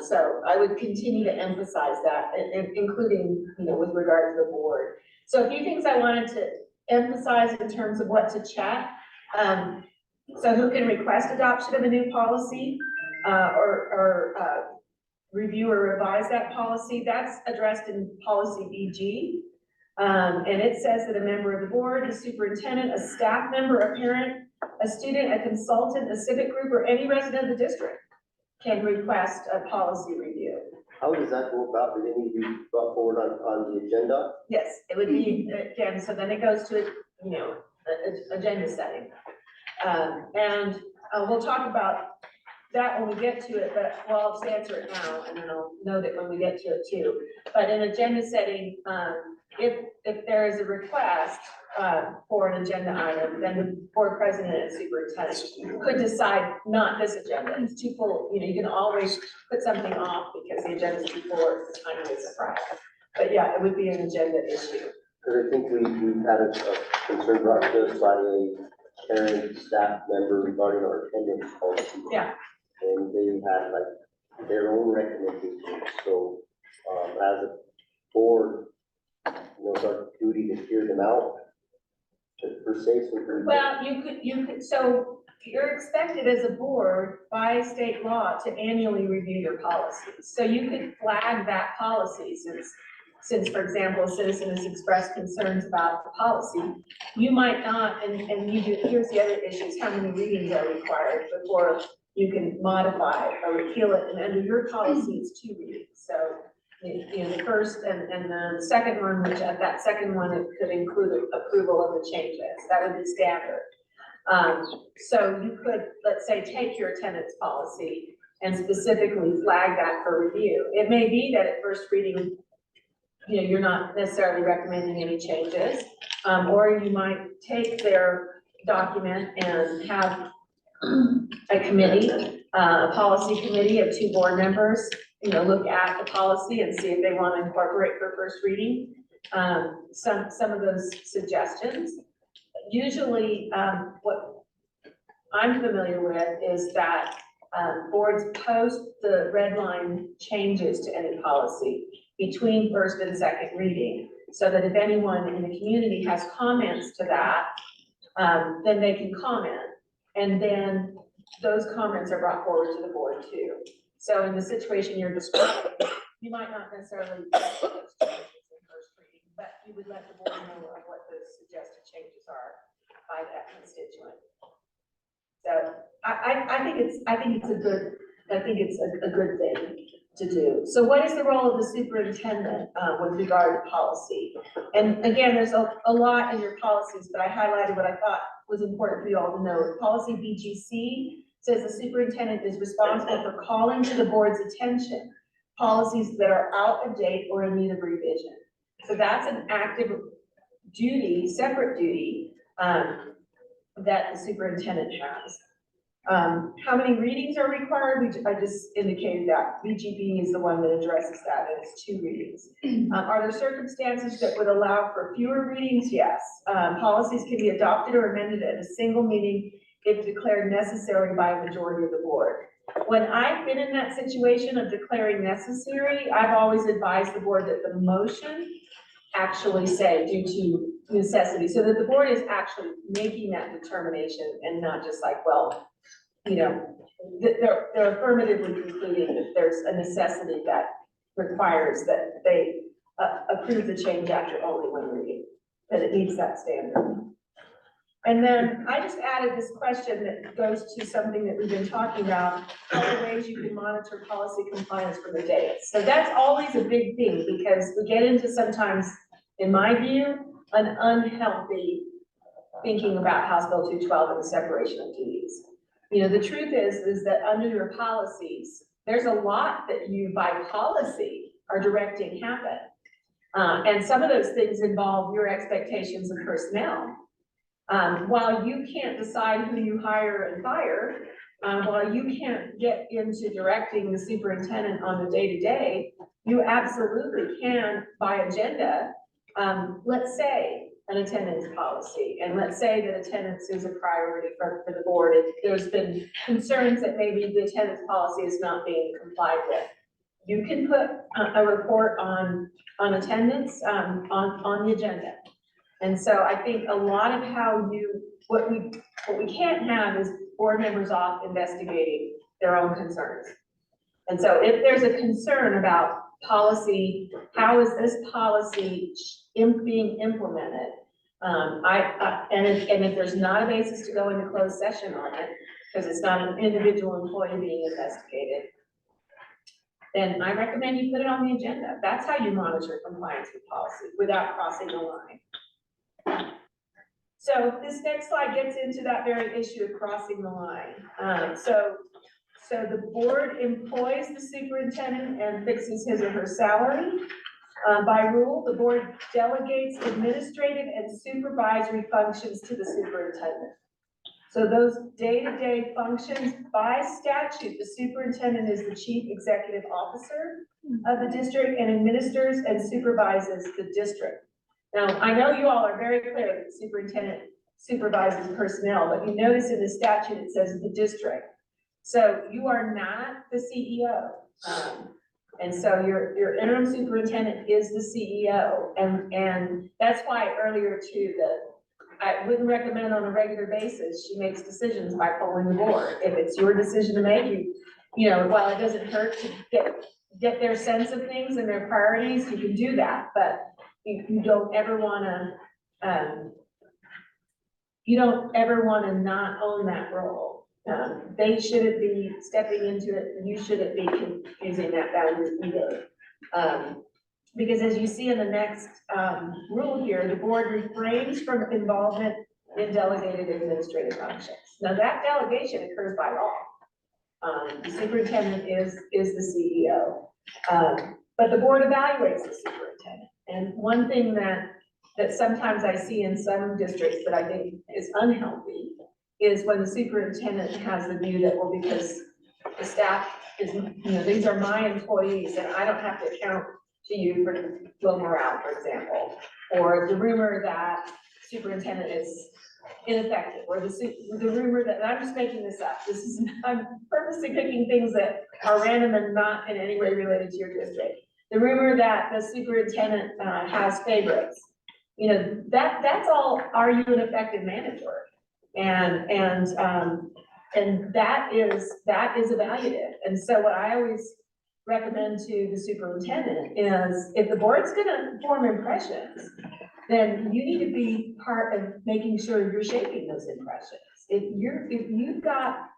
So I would continue to emphasize that, including, you know, with regard to the board. So a few things I wanted to emphasize in terms of what to check. So who can request adoption of a new policy, or review or revise that policy? That's addressed in policy BG. And it says that a member of the board, a superintendent, a staff member, a parent, a student, a consultant, a civic group, or any resident of the district can request a policy review. How does that go about? Do they need to be brought forward on the agenda? Yes, it would be, again, so then it goes to, you know, agenda setting. And we'll talk about that when we get to it, but well, I'll just answer it now, and then I'll note it when we get to it too. But in agenda setting, if there is a request for an agenda item, then the board president and superintendent could decide not this agenda, it's too full, you know, you can always put something off because the agenda is too full or it's time is a Friday. But yeah, it would be an agenda issue. Because I think we've had a concern brought to us by a parent, staff member regarding our attendance policy. Yeah. And they had like their own recommendations, so, as a board, you know, it's our duty to hear them out, to per se, so. Well, you could, so you're expected as a board by state law to annually review your policies. So you could flag that policy since, for example, a citizen has expressed concerns about the policy. You might not, and you do, here's the other issues, how many readings are required before you can modify or repeal it, and under your policy, it's 2 readings. So, you know, the first and the second one, which at that second one, it could include approval of the changes. That would be standard. So you could, let's say, take your attendance policy and specifically flag that for review. It may be that at first reading, you know, you're not necessarily recommending any changes, or you might take their document and have a committee, a policy committee of 2 board members, you know, look at the policy and see if they want to incorporate for first reading some of those suggestions. Usually, what I'm familiar with is that boards post the red line changes to any policy between first and second reading, so that if anyone in the community has comments to that, then they can comment. And then those comments are brought forward to the board too. So in the situation you're describing, you might not necessarily get those changes in first reading, but you would let the board know of what those suggested changes are by that constituent. So I think it's a good thing to do. So what is the role of the superintendent with regard to policy? And again, there's a lot in your policies, but I highlighted what I thought was important for you all to know. Policy BGC says the superintendent is responsible for calling to the board's attention policies that are out of date or in need of revision. So that's an active duty, separate duty, that the superintendent has. How many readings are required? I just indicated that. BGB is the one that addresses that, and it's 2 readings. Are there circumstances that would allow for fewer readings? Yes. Policies can be adopted or amended at a single meeting if declared necessary by a majority of the board. When I've been in that situation of declaring necessary, I've always advised the board that the motion actually say due to necessity, so that the board is actually making that determination and not just like, well, you know, they're affirmatively concluding that there's a necessity that requires that they approve the change after only 1 reading, that it meets that standard. And then I just added this question that goes to something that we've been talking about, other ways you can monitor policy compliance from the dais. So that's always a big thing, because we get into sometimes, in my view, an unhealthy thinking about House Bill 212 and the separation of duties. You know, the truth is that under your policies, there's a lot that you by policy are directing happen. And some of those things involve your expectations of personnel. While you can't decide who you hire and fire, while you can't get into directing the superintendent on the day-to-day, you absolutely can by agenda, let's say an attendance policy, and let's say that attendance is a priority for the board. There's been concerns that maybe the attendance policy is not being complied with. You can put a report on attendance, on the agenda. And so I think a lot of how what we can't have is board members off investigating their own concerns. And so if there's a concern about policy, how is this policy being implemented? And if there's not a basis to go into closed session on it, because it's not an individual employee being investigated, then I recommend you put it on the agenda. That's how you monitor compliance with policy without crossing the line. So this next slide gets into that very issue of crossing the line. So the board employs the superintendent and fixes his or her salary. By rule, the board delegates administrative and supervisory functions to the superintendent. So those day-to-day functions, by statute, the superintendent is the chief executive officer of the district and administers and supervises the district. Now, I know you all are very clear that the superintendent supervises personnel, but you notice in the statute, it says the district. So you are not the CEO. And so your interim superintendent is the CEO. And that's why earlier too, I wouldn't recommend on a regular basis, she makes decisions by polling the board. If it's your decision to make, you know, while it doesn't hurt to get their sense of things and their priorities, you can do that. But you don't ever wanna, not own that role. They shouldn't be stepping into it, and you shouldn't be confusing that boundary either. Because as you see in the next rule here, the board refrains from involvement in delegated administrative functions. Now that delegation occurs by law. The superintendent is the CEO. But the board evaluates the superintendent. And one thing that sometimes I see in some districts that I think is unhealthy is when the superintendent has the view that, well, because the staff is, you know, these are my employees and I don't have to account to you for low morale, for example, or the rumor that superintendent is ineffective, or the rumor that, and I'm just making this up, I'm purposely picking things that are random and not in any way related to your district. The rumor that the superintendent has favorites, you know, that's all, are you an effective manager? And that is evaluative. And so what I always recommend to the superintendent is, if the board's gonna form impressions, then you need to be part of making sure you're shaping those impressions. If you've got,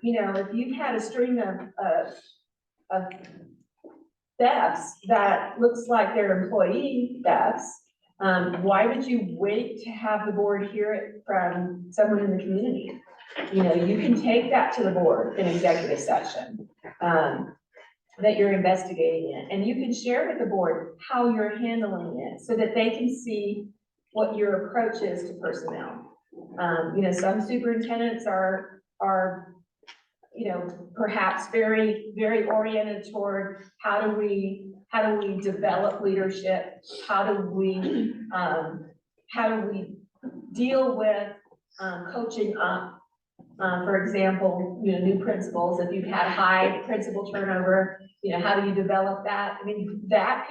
you know, if you've had a string of thefts that looks like they're employee thefts, why would you wait to have the board hear it from someone in the community? You know, you can take that to the board in executive session, that you're investigating it, and you can share with the board how you're handling it so that they can see what your approach is to personnel. You know, some superintendents are, you know, perhaps very, very oriented toward how do we develop leadership? How do we deal with coaching up? For example, you know, new principals, if you've had high principal turnover, you know, how do you develop that? I mean, that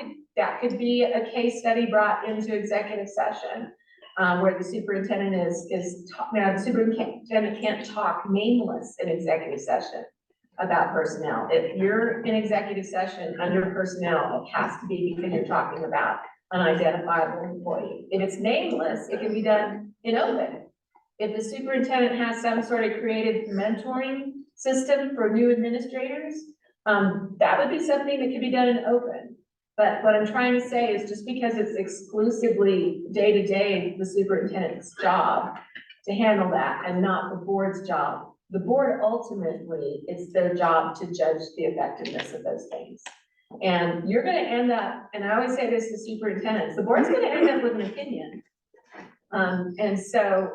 could be a case study brought into executive session, where the superintendent now the superintendent can't talk nameless in executive session about personnel. If you're in executive session under personnel, it has to be because you're talking about an identifiable employee. If it's nameless, it can be done in open. If the superintendent has some sort of creative mentoring system for new administrators, that would be something that could be done in open. But what I'm trying to say is just because it's exclusively day-to-day the superintendent's job to handle that and not the board's job. The board ultimately, it's their job to judge the effectiveness of those things. And you're gonna end up, and I always say this to superintendents, the board's gonna end up with an opinion. And so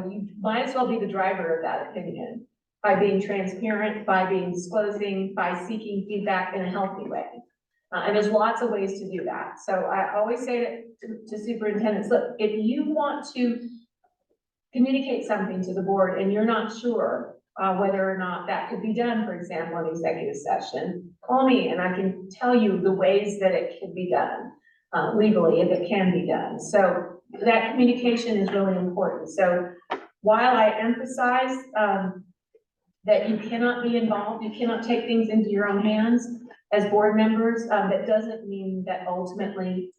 you might as well be the driver of that opinion by being transparent, by being disclosing, by seeking feedback in a healthy way. And there's lots of ways to do that. So I always say to superintendents, look, if you want to communicate something to the board and you're not sure whether or not that could be done, for example, in executive session, call me and I can tell you the ways that it can be done legally, if it can be done. So that communication is really important. So while I emphasize that you cannot be involved, you cannot take things into your own hands as board members, that doesn't mean that ultimately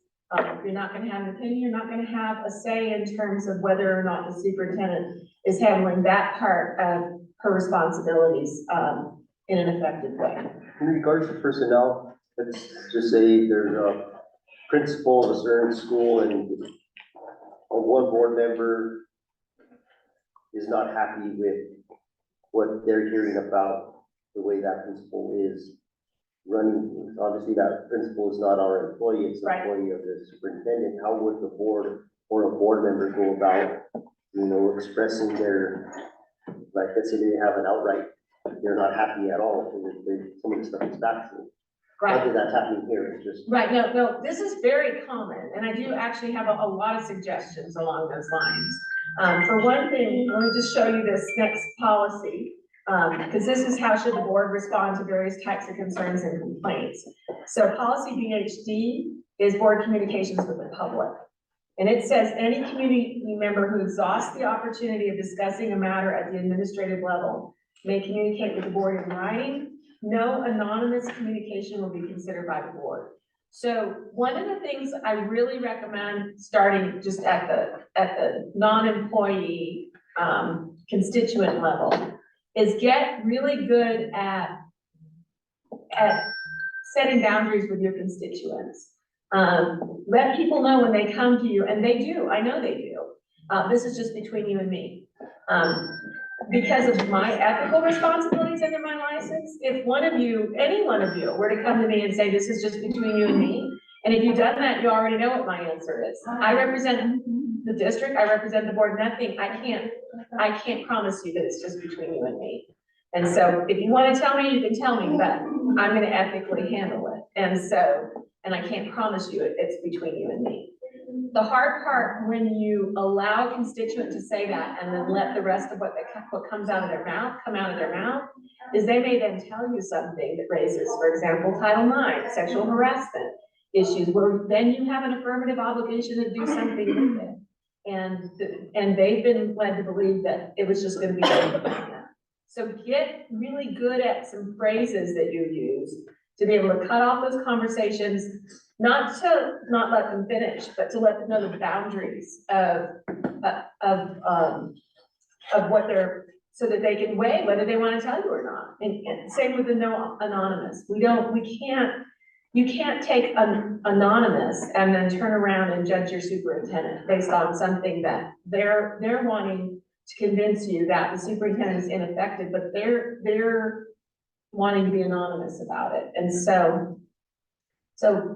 you're not gonna have an opinion, you're not gonna have a say in terms of whether or not the superintendent is handling that part of her responsibilities in an effective way. In regards to personnel, let's just say there's a principal of a certain school and one board member is not happy with what they're hearing about the way that principal is running things. Obviously, that principal is not our employee, it's an Right. employee of the superintendent. How would the board or a board member go about, expressing their, like, let's say they have an outright, they're not happy at all, some of the stuff is factual. Not Right. that that's happening here, it's just. Right, no, this is very common, and I do actually have a lot of suggestions along those lines. For one thing, let me just show you this next policy, because this is how should the board respond to various types of concerns and complaints. So policy BHD is board communications with the public. And it says any community member who exhausts the opportunity of discussing a matter at the administrative level may communicate with the board in writing. No anonymous communication will be considered by the board. So one of the things I really recommend, starting just at the non-employee constituent level, is get really good at setting boundaries with your constituents. Let people know when they come to you, and they do, I know they do. This is just between you and me. Because of my ethical responsibilities under my license, if one of you, any one of you, were to come to me and say, this is just between you and me, and if you've done that, you already know what my answer is. I represent the district, I represent the board, nothing, I can't promise you that it's just between you and me. And so if you wanna tell me, you can tell me, but I'm gonna ethically handle it. And I can't promise you it's between you and me. The hard part, when you allow a constituent to say that and then let the rest of what comes out of their mouth, come out of their mouth, is they may then tell you something that raises, for example, Title IX, sexual harassment issues, where then you have an affirmative obligation to do something with it. And they've been led to believe that it was just gonna be done with them. So get really good at some phrases that you use to be able to cut off those conversations, not to not let them finish, but to let them know the boundaries of what they're, so that they can weigh whether they want to tell you or not. And same with the no anonymous. You can't take an anonymous and then turn around and judge your superintendent based on something that they're wanting to convince you that the superintendent is ineffective, but they're wanting to be anonymous about it. And so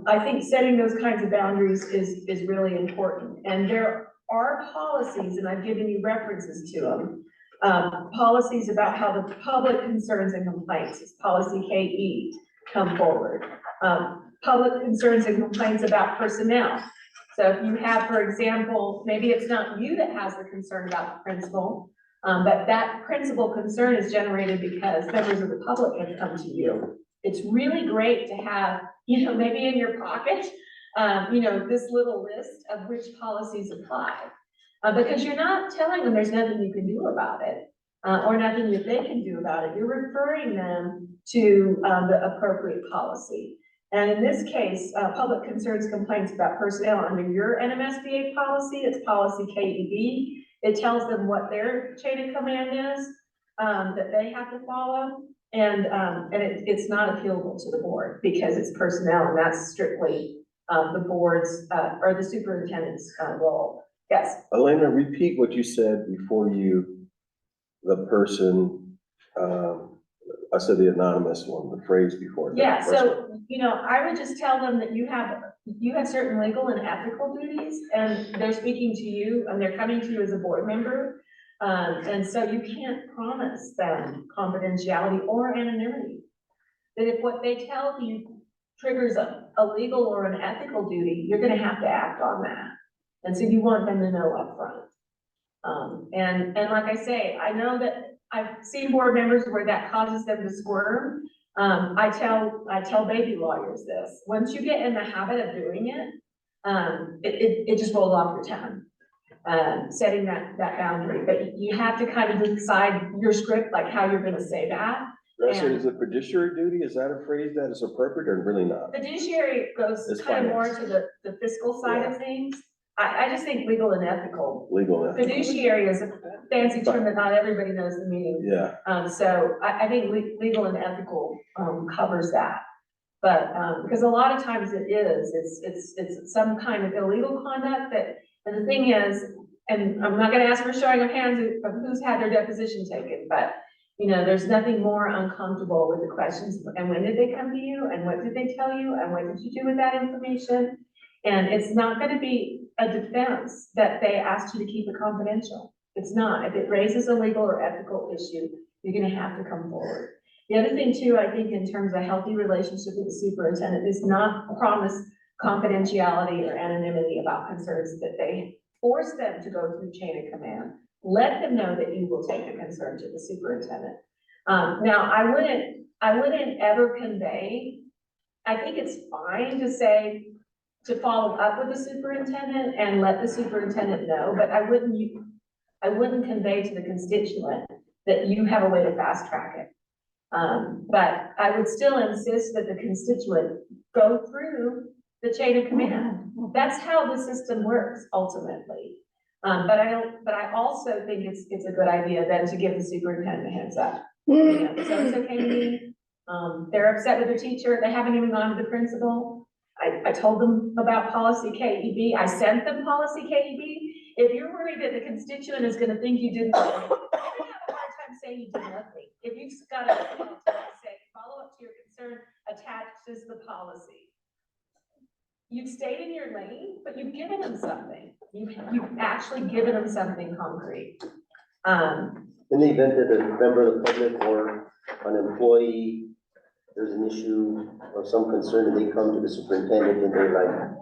I think setting those kinds of boundaries is really important. And there are policies, and I've given you references to them, policies about how the public concerns and complaints, policy KE, come forward. Public concerns and complaints about personnel. So if you have, for example, maybe it's not you that has the concern about the principal, but that principal concern is generated because members of the public have come to you. It's really great to have, maybe in your pocket, this little list of which policies apply. Because you're not telling them there's nothing you can do about it, or nothing that they can do about it. You're referring them to the appropriate policy. And in this case, public concerns, complaints about personnel under your NMSBA policy, it's policy KEB. It tells them what their chain of command is, that they have to follow. it's not appealable to the board because it's personnel and that's strictly, the board's, or the superintendent's, role. Yes, Elena, repeat what you said before the person, I said the anonymous one, the phrase before. yeah, so, I would just tell them that you have certain legal and ethical duties, and they're speaking to you, and they're coming to you as a board member. And so you can't promise them confidentiality or anonymity. That if what they tell you triggers a legal or an ethical duty, you're gonna have to act on that. And so you want them to know upfront. And like I say, I know that I've seen board members where that causes them to squirm. I tell baby lawyers this, once you get in the habit of doing it, it just rolls off your tongue. Setting that boundary, but you have to kind of decide your script, like how you're gonna say that. So is it fiduciary duty? Is that a phrase that is appropriate or really not? Fiduciary goes It's kind of more finance. to the fiscal side of things. I just think legal and ethical. Legal, ethical. Fiduciary is a fancy term that not everybody knows the meaning. Yeah, So I think legal and ethical, covers that. But, because a lot of times it's some kind of illegal conduct that, and the thing is, and I'm not gonna ask for showing of hands of who's had their deposition taken, but, there's nothing more uncomfortable with the questions, and when did they come to you, and what did they tell you, and what did you do with that information? And it's not gonna be a defense that they asked you to keep it confidential. It's not. If it raises a legal or ethical issue, you're gonna have to come forward. The other thing too, I think in terms of a healthy relationship with the superintendent is not promise confidentiality or anonymity about concerns that they force them to go through chain of command. Let them know that you will take the concern to the superintendent. Now, I wouldn't ever convey, I think it's fine to say, to follow up with the superintendent and let the superintendent know, but I wouldn't convey to the constituent that you have a way to fast track it. But I would still insist that the constituent go through the chain of command. That's how the system works ultimately. But I also think it's a good idea then to give the superintendent a heads up. So it's okay to me. They're upset with their teacher. They haven't even gone to the principal. I told them about policy KEB. I sent them policy KEB. If you're worried that the constituent is gonna think you did nothing, you're gonna have a hard time saying you did nothing. If you've got a, say, follow up to your concern attached is the policy. You've stayed in your lane, but you've given them something. You've actually given them something concrete. In the event that a member of the public or an employee, there's an issue of some concern and they come to the superintendent and they're like,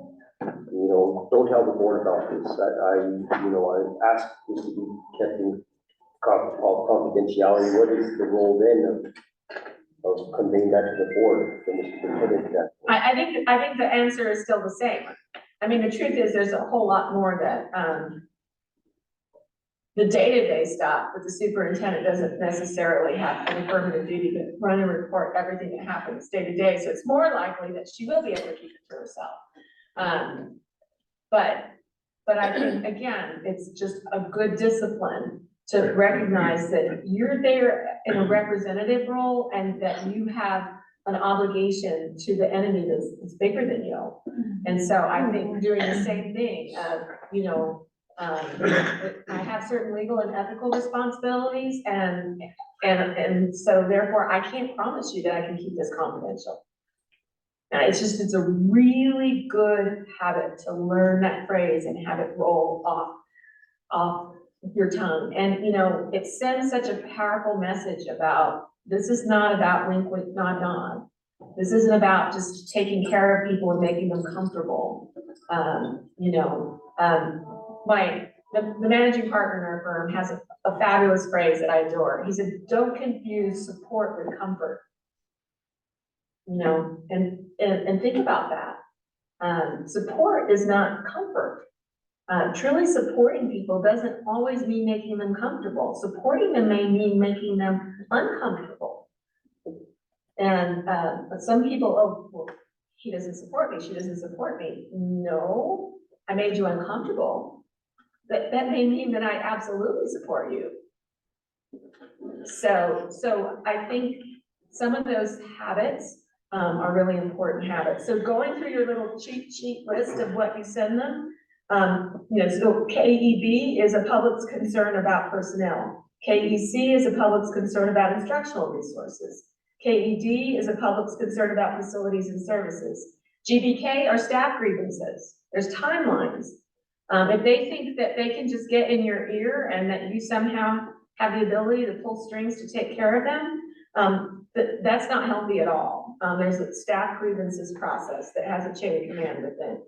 don't tell the board about this. I asked this to be kept in confidentiality. What is the role then of conveying that to the board? From the superintendent? I think the answer is still the same. I mean, the truth is there's a whole lot more that, the day-to-day stuff, but the superintendent doesn't necessarily have an affirmative duty to run and report everything that happens day-to-day. So it's more likely that she will be able to keep it to herself. But I think, again, it's just a good discipline to recognize that you're there in a representative role and that you have an obligation to the entity that's bigger than you. And so I think doing the same thing, I have certain legal and ethical responsibilities and so therefore I can't promise you that I can keep this confidential. It's a really good habit to learn that phrase and have it roll off your tongue. And, it sends such a powerful message about, this is not about wink, wink, nod, nod. This isn't about just taking care of people and making them comfortable. The managing partner in our firm has a fabulous phrase that I adore. He said, don't confuse support with comfort. And think about that. Support is not comfort. Truly supporting people doesn't always mean making them comfortable. Supporting them may mean making them uncomfortable. And some people, well, he doesn't support me, she doesn't support me. No, I made you uncomfortable. That may mean that I absolutely support you. So I think some of those habits are really important habits. So going through your little cheat sheet list of what you send them, so KEB is a public's concern about personnel. KEC is a public's concern about instructional resources. KED is a public's concern about facilities and services. GBK are staff grievances. There's timelines. If they think that they can just get in your ear and that you somehow have the ability to pull strings to take care of them, that's not healthy at all. There's a staff grievances process that has a chain of command within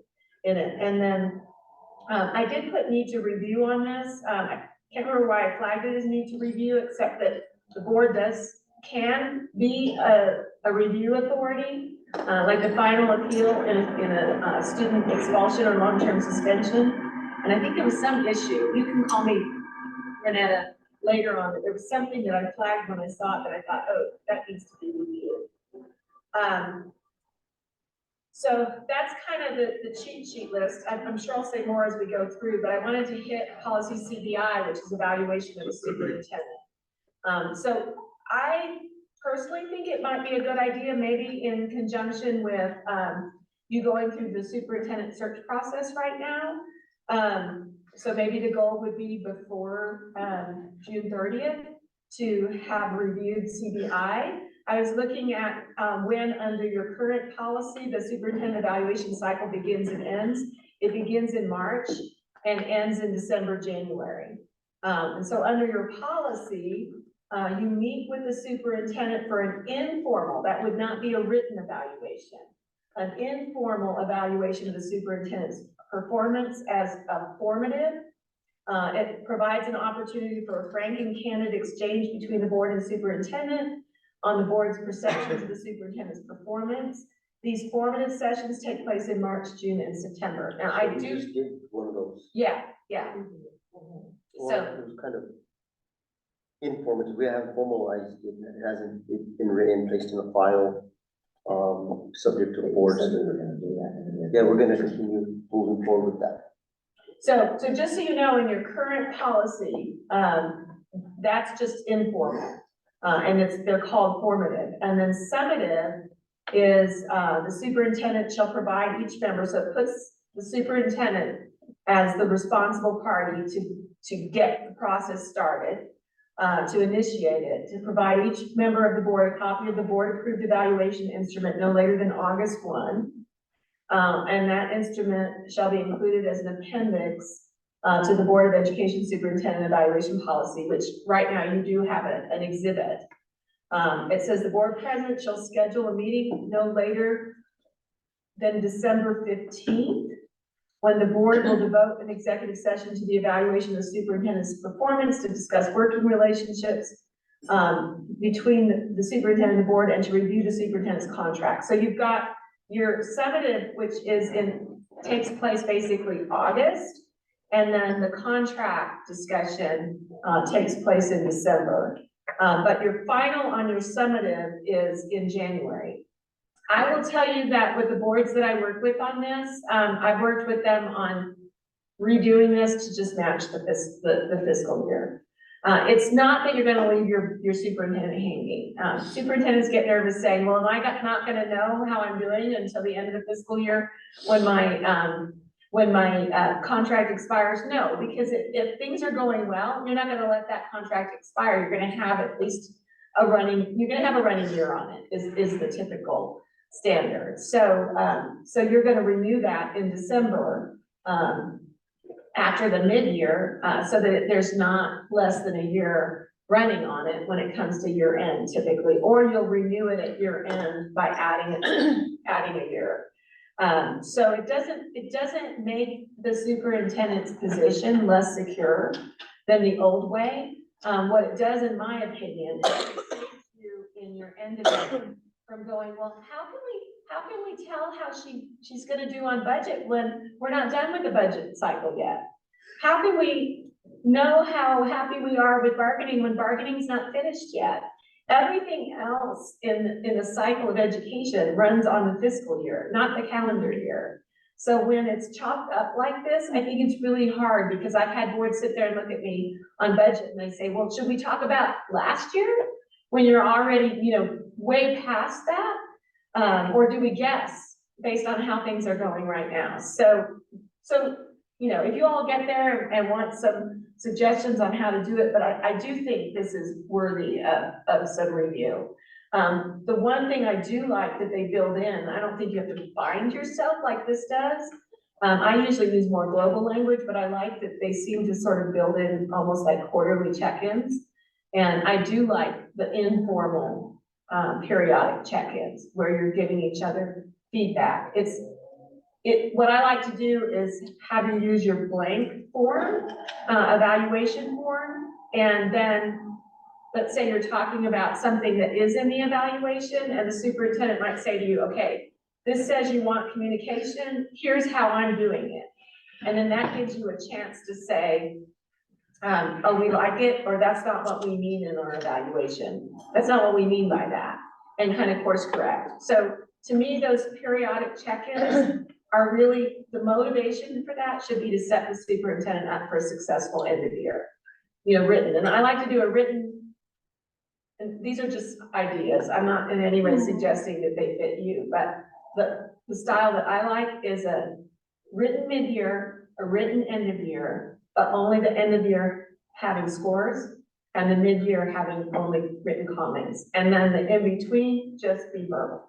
it. And then I did put need to review on this. I can't remember why I flagged it as need to review, except that the board can be a review authority, like the final appeal in a student expulsion or long-term suspension. And I think there was some issue. You can call me, Renetta, later on. There was something that I flagged when I saw it that I thought, oh, that needs to be reviewed. So that's kind of the cheat sheet list. I'm sure I'll say more as we go through, but I wanted to hit policy CBI, which is evaluation of the superintendent. So I personally think it might be a good idea, maybe in conjunction with you going through the superintendent search process right now. So maybe the goal would be before June 30th to have reviewed CBI. I was looking at when under your current policy, the superintendent evaluation cycle begins and ends. It begins in March and ends in December, January. And so under your policy, you meet with the superintendent for an informal, that would not be a written evaluation, an informal evaluation of the superintendent's performance as a formative. It provides an opportunity for a frank and candid exchange between the board and superintendent on the board's perceptions of the superintendent's performance. These formative sessions take place in March, June, and September. Now, I We do, just did one of those. yeah. Well, So, it was kind of informative. We haven't formalized it. It hasn't been written, placed in a file, subject to boards. Yeah, we're gonna continue moving forward with that. so just so you know, in your current policy, that's just informal. And they're called formative. And then summative is, the superintendent shall provide each member, so it puts the superintendent as the responsible party to get the process started, to initiate it, to provide each member of the board a copy of the board-approved evaluation instrument no later than August 1. And that instrument shall be included as an appendix to the Board of Education Superintendent Evaluation Policy, which right now you do have an exhibit. It says the board president shall schedule a meeting no later than December 15th, when the board will devote an executive session to the evaluation of the superintendent's performance, to discuss working relationships between the superintendent and the board, and to review the superintendent's contract. So you've got your summative, which takes place basically August, and then the contract discussion takes place in December. But your final on your summative is in January. I will tell you that with the boards that I work with on this, I've worked with them on redoing this to just match the fiscal year. It's not that you're gonna leave your superintendent hanging. Superintendents get nervous saying, well, am I not gonna know how I'm doing until the end of the fiscal year when my contract expires? No, because if things are going well, you're not gonna let that contract expire. You're gonna have at least a running year on it, is the typical standard. So you're gonna renew that in December, after the mid-year, so that there's not less than a year running on it when it comes to year end typically, or you'll renew it at year end by adding a year. So it doesn't make the superintendent's position less secure than the old way. What it does, in my opinion, is it saves you in your end of it from going, well, how can we tell how she's gonna do on budget when we're not done with the budget cycle yet? How can we know how happy we are with bargaining when bargaining's not finished yet? Everything else in the cycle of education runs on the fiscal year, not the calendar year. So when it's chopped up like this, I think it's really hard, because I've had boards sit there and look at me on budget and they say, well, should we talk about last year? when you're already, way past that? Or do we guess based on how things are going right now? So, if you all get there and want some suggestions on how to do it, but I do think this is worthy of some review. The one thing I do like that they build in, I don't think you have to bind yourself like this does. I usually use more global language, but I like that they seem to sort of build in almost like quarterly check-ins. And I do like the informal, periodic check-ins where you're giving each other feedback. What I like to do is have you use your blank form, evaluation form, and then let's say you're talking about something that is in the evaluation, and the superintendent might say to you, okay, this says you want communication, here's how I'm doing it. And then that gives you a chance to say, oh, we like it, or that's not what we mean in our evaluation. That's not what we mean by that, and kind of course correct. So to me, those periodic check-ins are really, the motivation for that should be to set the superintendent up for a successful end of year. Written, and I like to do a written, and these are just ideas. I'm not in any way suggesting that they fit you, but the style that I like is a written mid-year, a written end of year, but only the end of year having scores, and the mid-year having only written comments, and then the in-between just be verbal.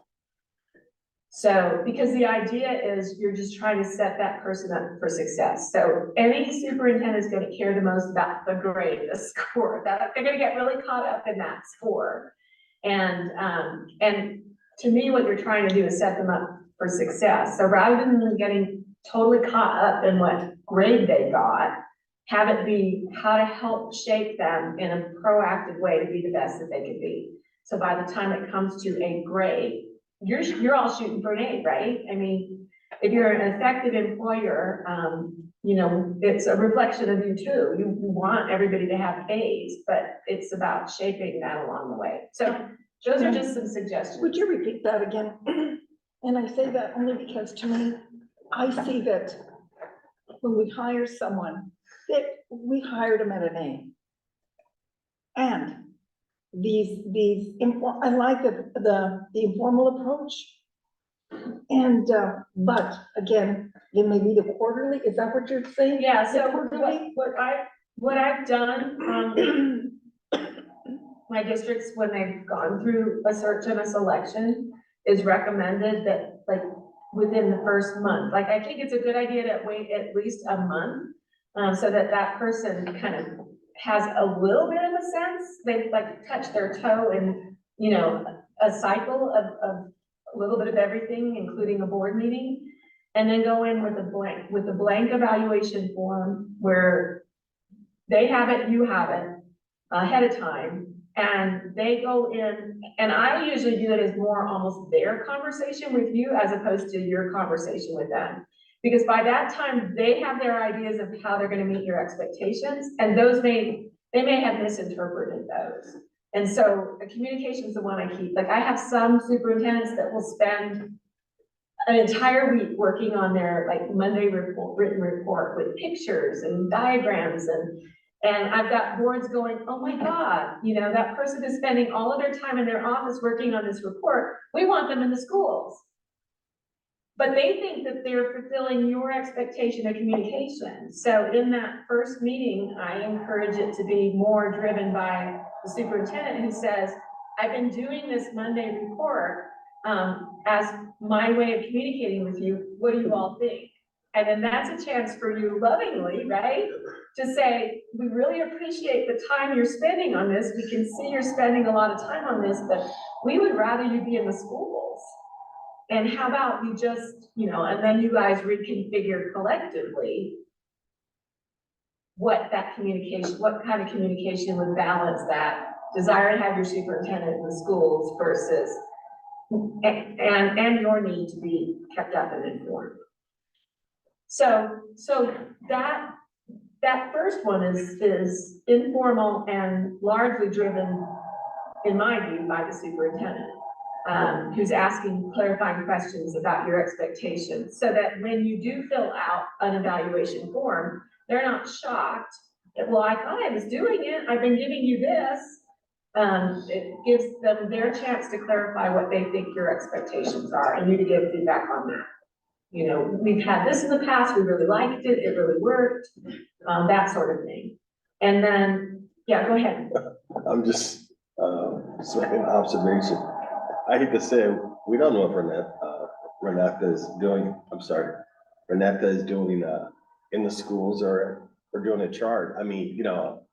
So, because the idea is you're just trying to set that person up for success. So any superintendent is going to care the most about the grade, the score, that they're going to get really caught up in that score. And to me, what you're trying to do is set them up for success. So rather than them getting totally caught up in what grade they got, have it be how to help shape them in a proactive way to be the best that they can be. So by the time it comes to a grade, you're all shooting for an A, right? I mean, if you're an effective employer, it's a reflection of you too. You want everybody to have A's, but it's about shaping that along the way. So those are just some suggestions. Would you repeat that again? And I say that only because to me, I see that when we hire someone, that we hired them at an A. And I like the informal approach. And, but again, it may be the quarterly, is that what you're saying? Yeah, The so quarterly? what I've done, my districts, when they've gone through a search and a selection, is recommended that like within the first month, like I think it's a good idea to wait at least a month, so that person kind of has a little bit of a sense, they've like touched their toe in, a cycle of a little bit of everything, including a board meeting, and then go in with a blank evaluation form where they have it, you have it ahead of time, and they go in, and I usually do it as more almost their conversation with you as opposed to your conversation with them. Because by that time, they have their ideas of how they're gonna meet your expectations, and they may have misinterpreted those. And so the communication is the one I keep. Like I have some superintendents that will spend an entire week working on their like Monday report, written report with pictures and diagrams, and I've got boards going, oh my God, that person is spending all of their time in their office working on this report. We want them in the schools. But they think that they're fulfilling your expectation of communication. So in that first meeting, I encourage it to be more driven by the superintendent who says, I've been doing this Monday report as my way of communicating with you. What do you all think? And then that's a chance for you lovingly, right? To say, we really appreciate the time you're spending on this. We can see you're spending a lot of time on this, but we would rather you be in the schools. And how about you just, and then you guys reconfigure collectively what kind of communication would balance that desire to have your superintendent in the schools versus, and your need to be kept up and informed. So that first one is informal and largely driven, in my view, by the superintendent. Who's asking clarifying questions about your expectations, so that when you do fill out an evaluation form, they're not shocked that, well, I thought I was doing it, I've been giving you this, it gives them their chance to clarify what they think your expectations are and you to give feedback on that. You know, we've had this in the past, we really liked it, it really worked, that sort of thing. And then, yeah, go ahead. I'm just, an observation. I hate to say, it, we don't know if Renata is doing, Renata is doing, in the schools or doing a chart. I mean, you know,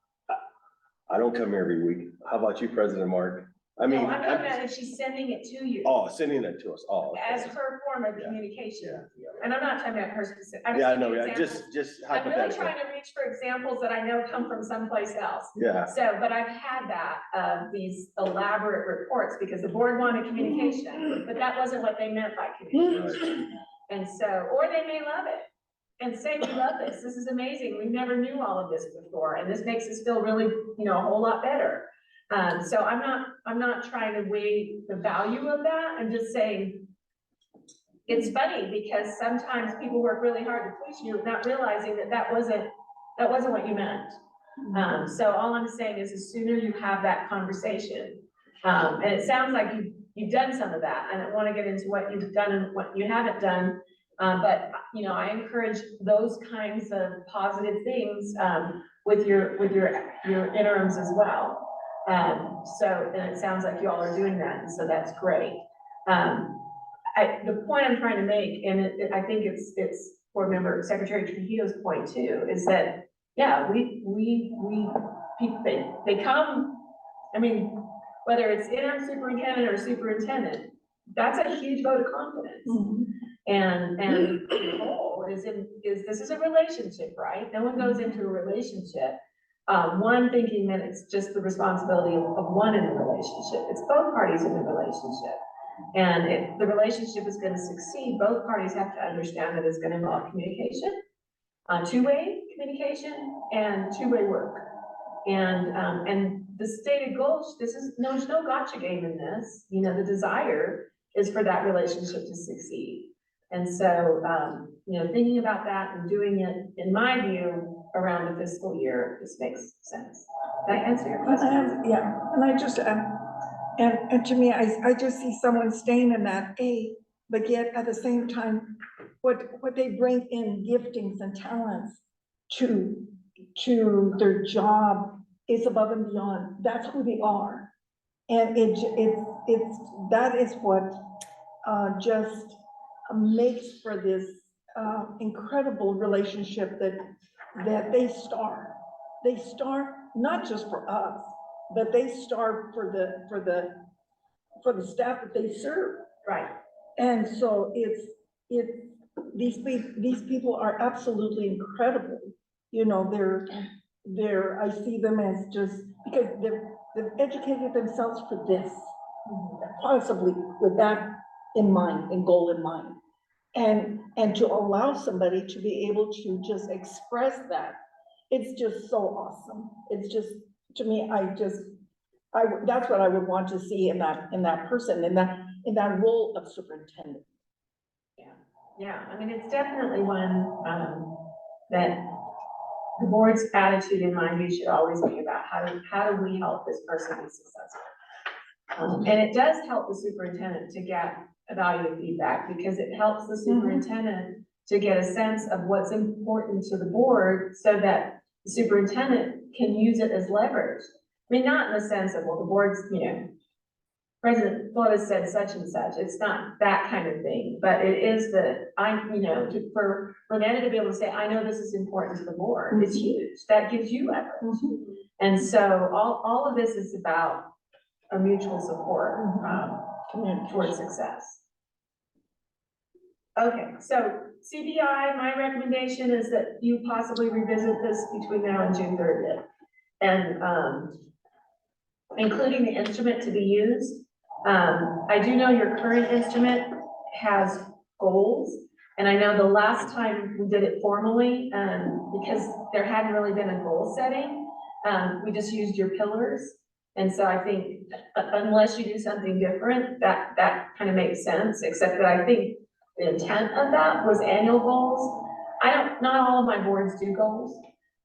I don't come here every week. How about you, President Mark? I mean. No, I'm talking about if she's sending it to you. Oh, sending it to us, oh. okay. As her form of Yeah. communication. Yeah. And I'm not talking about her specific. I'm Yeah, I just know, giving yeah, examples. just I'm really hypothetical. trying to reach for examples that I know come from someplace else. Yeah, So, but I've had that, these elaborate reports because the board wanted communication, but that wasn't what they meant by communication. And so, or they may love it and say, we love this, this is amazing, we never knew all of this before, and this makes us feel really, you know, a whole lot better. So I'm not trying to weigh the value of that, I'm just saying, it's funny because sometimes people work really hard to please you, not realizing that that wasn't what you meant. So all I'm saying is the sooner you have that conversation, and it sounds like you've done some of that, and I want to get into what you've done and what you haven't done. But, you know, I encourage those kinds of positive things, with your interims as well. So, and it sounds like you all are doing that, and so that's great. The point I'm trying to make, and I think it's Board Member Secretary Trujillo's point too, is that, yeah, people, they come, I mean, whether it's interim superintendent or superintendent, that's a huge vote of confidence. And the goal is this is a relationship, right? No one goes into a relationship, one thinking that it's just the responsibility of one in the relationship. It's both parties in the relationship. And if the relationship is going to succeed, both parties have to understand that it's going to involve communication, two-way communication and two-way work. And the stated goal, there's no gotcha game in this. You know, the desire is for that relationship to succeed. And so, you know, thinking about that and doing it, in my view, around the fiscal year, this makes sense. Did I answer your question? Yeah, and I just, and to me, I just see someone staying in that but yet at the same time, what they bring in giftings and talents to their job is above and beyond. That's who they are. And that is what just makes for this incredible relationship that they star. They star not just for us, but they star for the staff that they serve. Right. And so these people are absolutely incredible. You know, I see them as just, because they've educated themselves for this, possibly with that in mind, and goal in mind. And to allow somebody to be able to just express that, it's just so awesome. It's just, to me, that's what I would want to see in that person, in that role of superintendent. Yeah, I mean, it's definitely one, that the board's attitude, in my view, should always be about how do we help this person be successful? And it does help the superintendent to get evaluative feedback, because it helps the superintendent to get a sense of what's important to the board, so that the superintendent can use it as leverage. I mean, not in the sense of, well, the board's, you know, President Flores said such and such. It's not that kind of thing, but it is for Renata to be able to say, I know this is important to the board. It's huge. That gives you leverage. And so all of this is about a mutual support, towards success. Okay, so CBI, my recommendation is that you possibly revisit this between now and June 30th. And including the instrument to be used. I do know your current instrument has goals, and I know the last time we did it formally, because there hadn't really been a goal setting, we just used your pillars. And so I think unless you do something different, that kind of makes sense, except that I think the intent of that was annual goals. Not all of my boards do goals.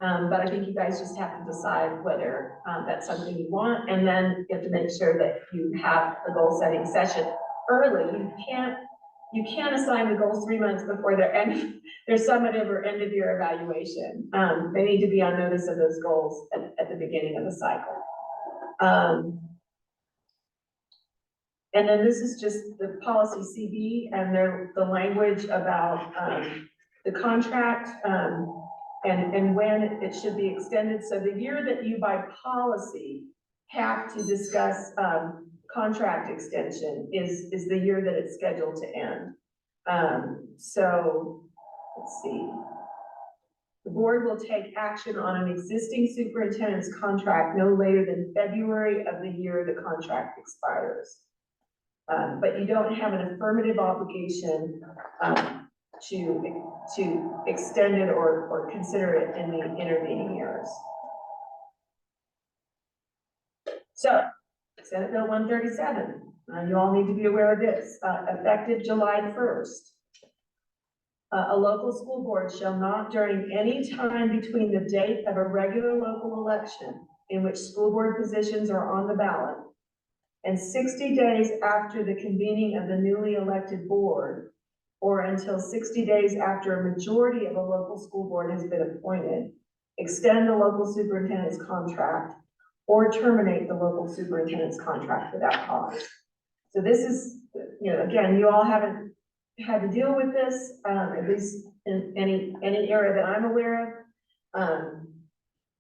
But I think you guys just have to decide whether, that's something you want, and then you have to make sure that you have a goal setting session early. You can't assign the goals 3 months before their summative or end of year evaluation. They need to be on notice of those goals at the beginning of the cycle. And then this is just the policy CB and the language about, the contract, and when it should be extended. So the year that you by policy have to discuss, contract extension is the year that it's scheduled to end. So, let's see. The board will take action on an existing superintendent's contract no later than February of the year the contract expires. But you don't have an affirmative obligation, to extend it or consider it in the intervening years. So, Senate Bill 137, you all need to be aware of this, effective July 1st. A local school board shall not during any time between the date of a regular local election in which school board positions are on the ballot and 60 days after the convening of the newly elected board, or until 60 days after a majority of a local school board has been appointed, extend the local superintendent's contract or terminate the local superintendent's contract without cause. So this is, again, you all haven't had to deal with this, at least in any era that I'm aware of.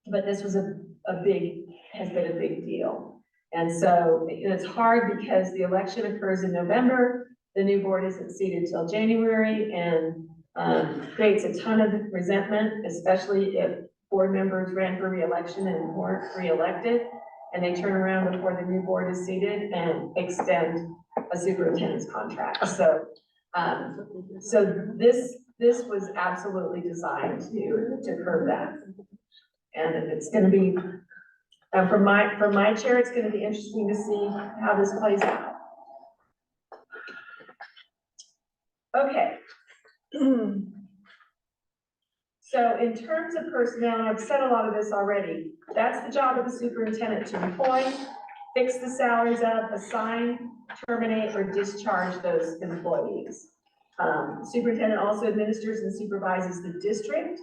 But this was has been a big deal. And so it's hard because the election occurs in November, the new board isn't seated till January, and creates a ton of resentment, especially if board members ran for reelection and weren't reelected, and they turn around before the new board is seated and extend a superintendent's contract. So, this was absolutely designed to curb that. And it's gonna be, from my chair, it's gonna be interesting to see how this plays out. Okay. So in terms of personnel, and I've said a lot of this already, that's the job of the superintendent to employ, fix the salaries up, assign, terminate, or discharge those employees. Superintendent also administers and supervises the district.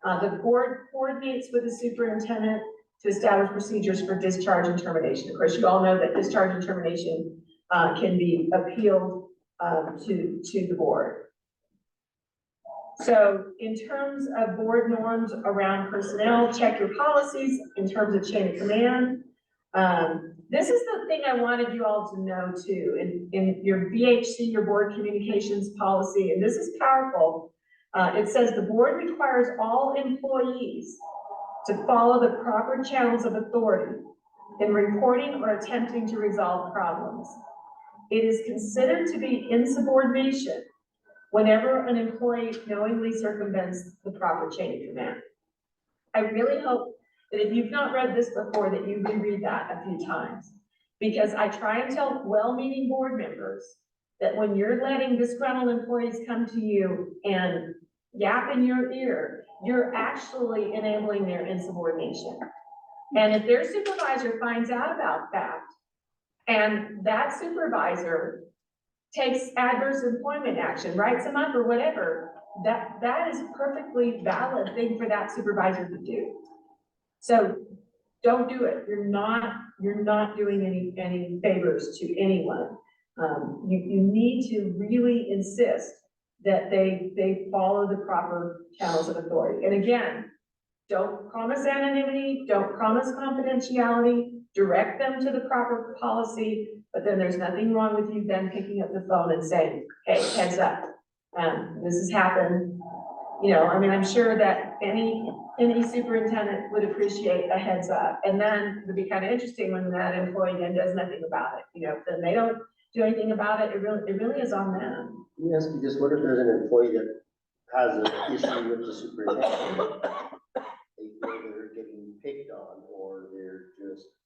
The board coordinates with the superintendent to establish procedures for discharge and termination. Of course, you all know that discharge and termination can be appealed to the board. So in terms of board norms around personnel, check your policies in terms of chain of command. This is the thing I wanted you all to know too, in your BHC, your board communications policy, and this is powerful. It says the board requires all employees to follow the proper channels of authority in reporting or attempting to resolve problems. It is considered to be insubordination whenever an employee knowingly circumvents the proper chain of command. I really hope that if you've not read this before, that you reread that a few times. Because I try and tell well-meaning board members that when you're letting disgruntled employees come to you and yap in your ear, you're actually enabling their insubordination. And if their supervisor finds out about that, and that supervisor takes adverse employment action, writes them up or whatever, that is a perfectly valid thing for that supervisor to do. So don't do it. You're not doing any favors to anyone. You need to really insist that they follow the proper channels of authority. And again, don't promise anonymity, don't promise confidentiality, direct them to the proper policy, but then there's nothing wrong with you then picking up the phone and saying, hey, heads up, this has happened. I'm sure that any superintendent would appreciate a heads up. And then it'd be kind of interesting when that employee then does nothing about it, then they don't do anything about it. It really is on them. Let me ask you this, what if there's an employee that has an issue with the superintendent? They feel they're getting picked on, or they're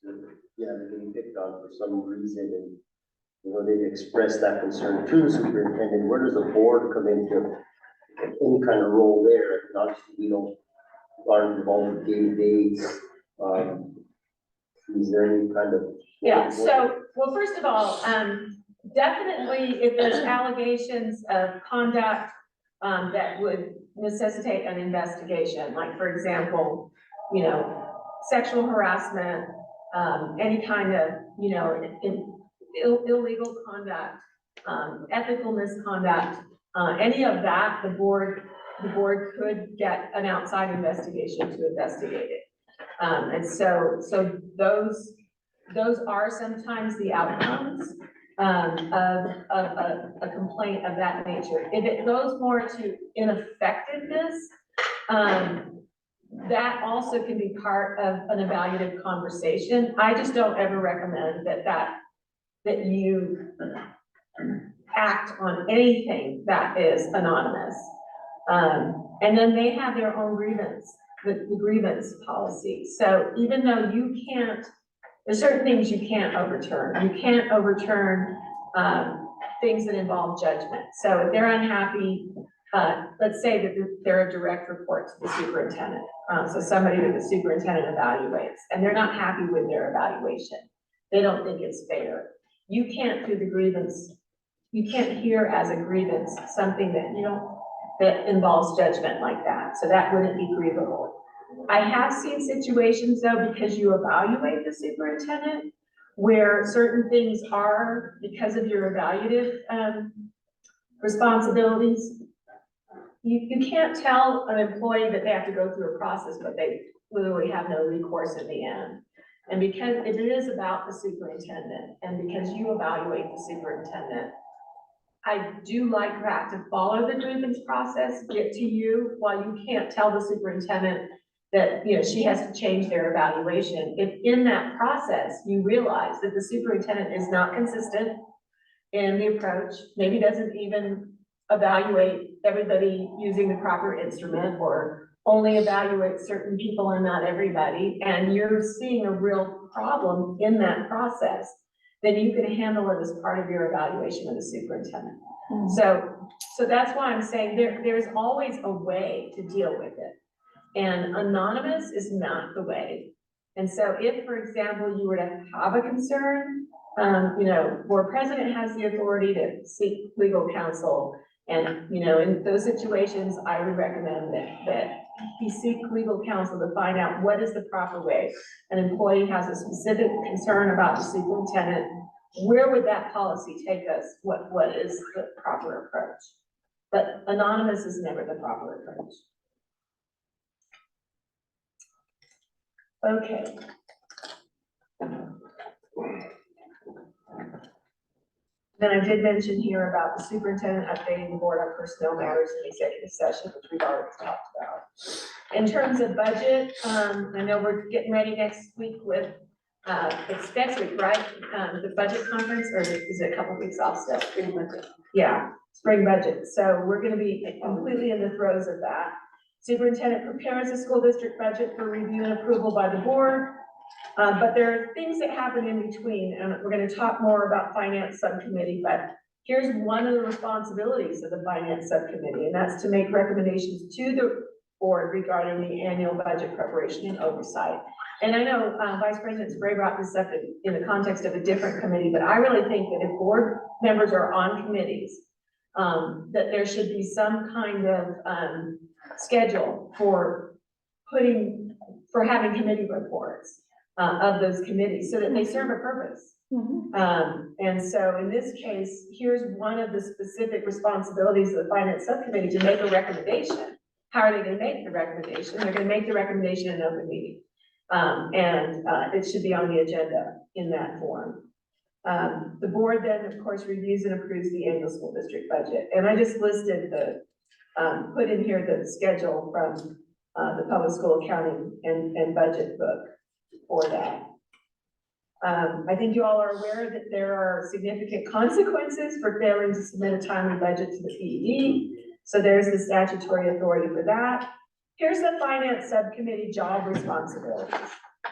getting picked on for some reason, and they've expressed that concern to the superintendent. Where does the board come into any kind of role there? And obviously, we don't are involved day-to-day, is there any kind of? Yeah, so, well, first of all, definitely if there's allegations of conduct that would necessitate an investigation, like for example, you know, sexual harassment, any kind of, you know, illegal conduct, ethical misconduct, any of that, the board could get an outside investigation to investigate it. And so those are sometimes the outcomes of a complaint of that nature. If it goes more to ineffectiveness, that also can be part of an evaluative conversation. I just don't ever recommend that you act on anything that is anonymous. And then they have their own grievance, the grievance policy. So even though you can't, there's certain things you can't overturn. You can't overturn things that involve judgment. So if they're unhappy, let's say that they're a direct report to the superintendent. So somebody that the superintendent evaluates, and they're not happy with their evaluation. They don't think it's fair. You can't do the grievance. You can't hear as a grievance something that involves judgment like that. So that wouldn't be grievable. I have seen situations though, because you evaluate the superintendent, where certain things are, because of your evaluative responsibilities, you can't tell an employee that they have to go through a process, but they literally have no recourse in the end. And because if it is about the superintendent, and because you evaluate the superintendent, I do like that, to follow the grievance process, get to you, while you can't tell the superintendent that, you know, she has to change their evaluation. If in that process, you realize that the superintendent is not consistent in the approach, maybe doesn't even evaluate everybody using the proper instrument, or only evaluate certain people and not everybody, and you're seeing a real problem in that process, then you can handle it as part of your evaluation of the superintendent. So that's why I'm saying there's always a way to deal with it. And anonymous is not the way. And so if, for example, you were to have a concern, you know, board president has the authority to seek legal counsel. And, you know, in those situations, I would recommend that he seek legal counsel to find out what is the proper way. An employee has a specific concern about the superintendent. Where would that policy take us? What is the proper approach? But anonymous is never the proper approach. Okay. Then I did mention here about the superintendent updating the board on personnel matters in executive session, which we've already talked about. In terms of budget, I know we're getting ready next week with, it's next week, right? The budget conference, or is it a couple weeks off still? Spring budget. Yeah, spring budget. So we're gonna be completely in the throes of that. Superintendent prepares the school district budget for review and approval by the board. But there are things that happen in between, and we're going to talk more about finance subcommittee, but here's one of the responsibilities of the finance subcommittee, and that's to make recommendations to the board regarding the annual budget preparation and oversight. And I know Vice President Spray brought this up in the context of a different committee, but I really think that if board members are on committees, that there should be some kind of schedule for having committee reports of those committees, so that they serve a purpose. And so in this case, here's one of the specific responsibilities of the finance subcommittee, to make a recommendation. How are they going to make the recommendation? They're going to make the recommendation in an open meeting. And it should be on the agenda in that form. The board then, of course, reviews and approves the annual school district budget. And I just listed put in here the schedule from the public school accounting and budget book for that. I think you all are aware that there are significant consequences for failing to submit a timely budget to the PED. So there's the statutory authority for that. Here's the finance subcommittee job responsibilities.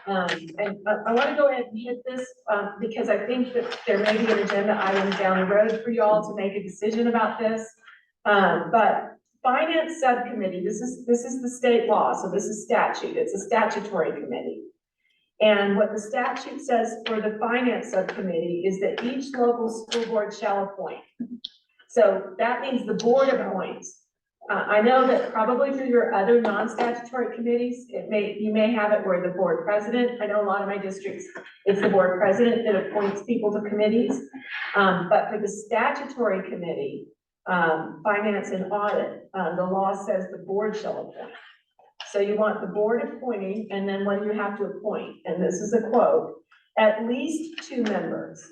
And I want to go ahead and hit this because I think that there may be an agenda item down the road for you all to make a decision about this. But finance subcommittee, this is the state law, so this is statute, it's a statutory committee. And what the statute says for the finance subcommittee is that each local school board shall appoint. So that means the board appoints. I know that probably through your other non-statutory committees, you may have it where the board president, I know a lot of my districts, it's the board president that appoints people to committees. But for the statutory committee, finance and audit, the law says the board shall appoint. So you want the board appointing, and then when you have to appoint, and this is a quote, at least 2 members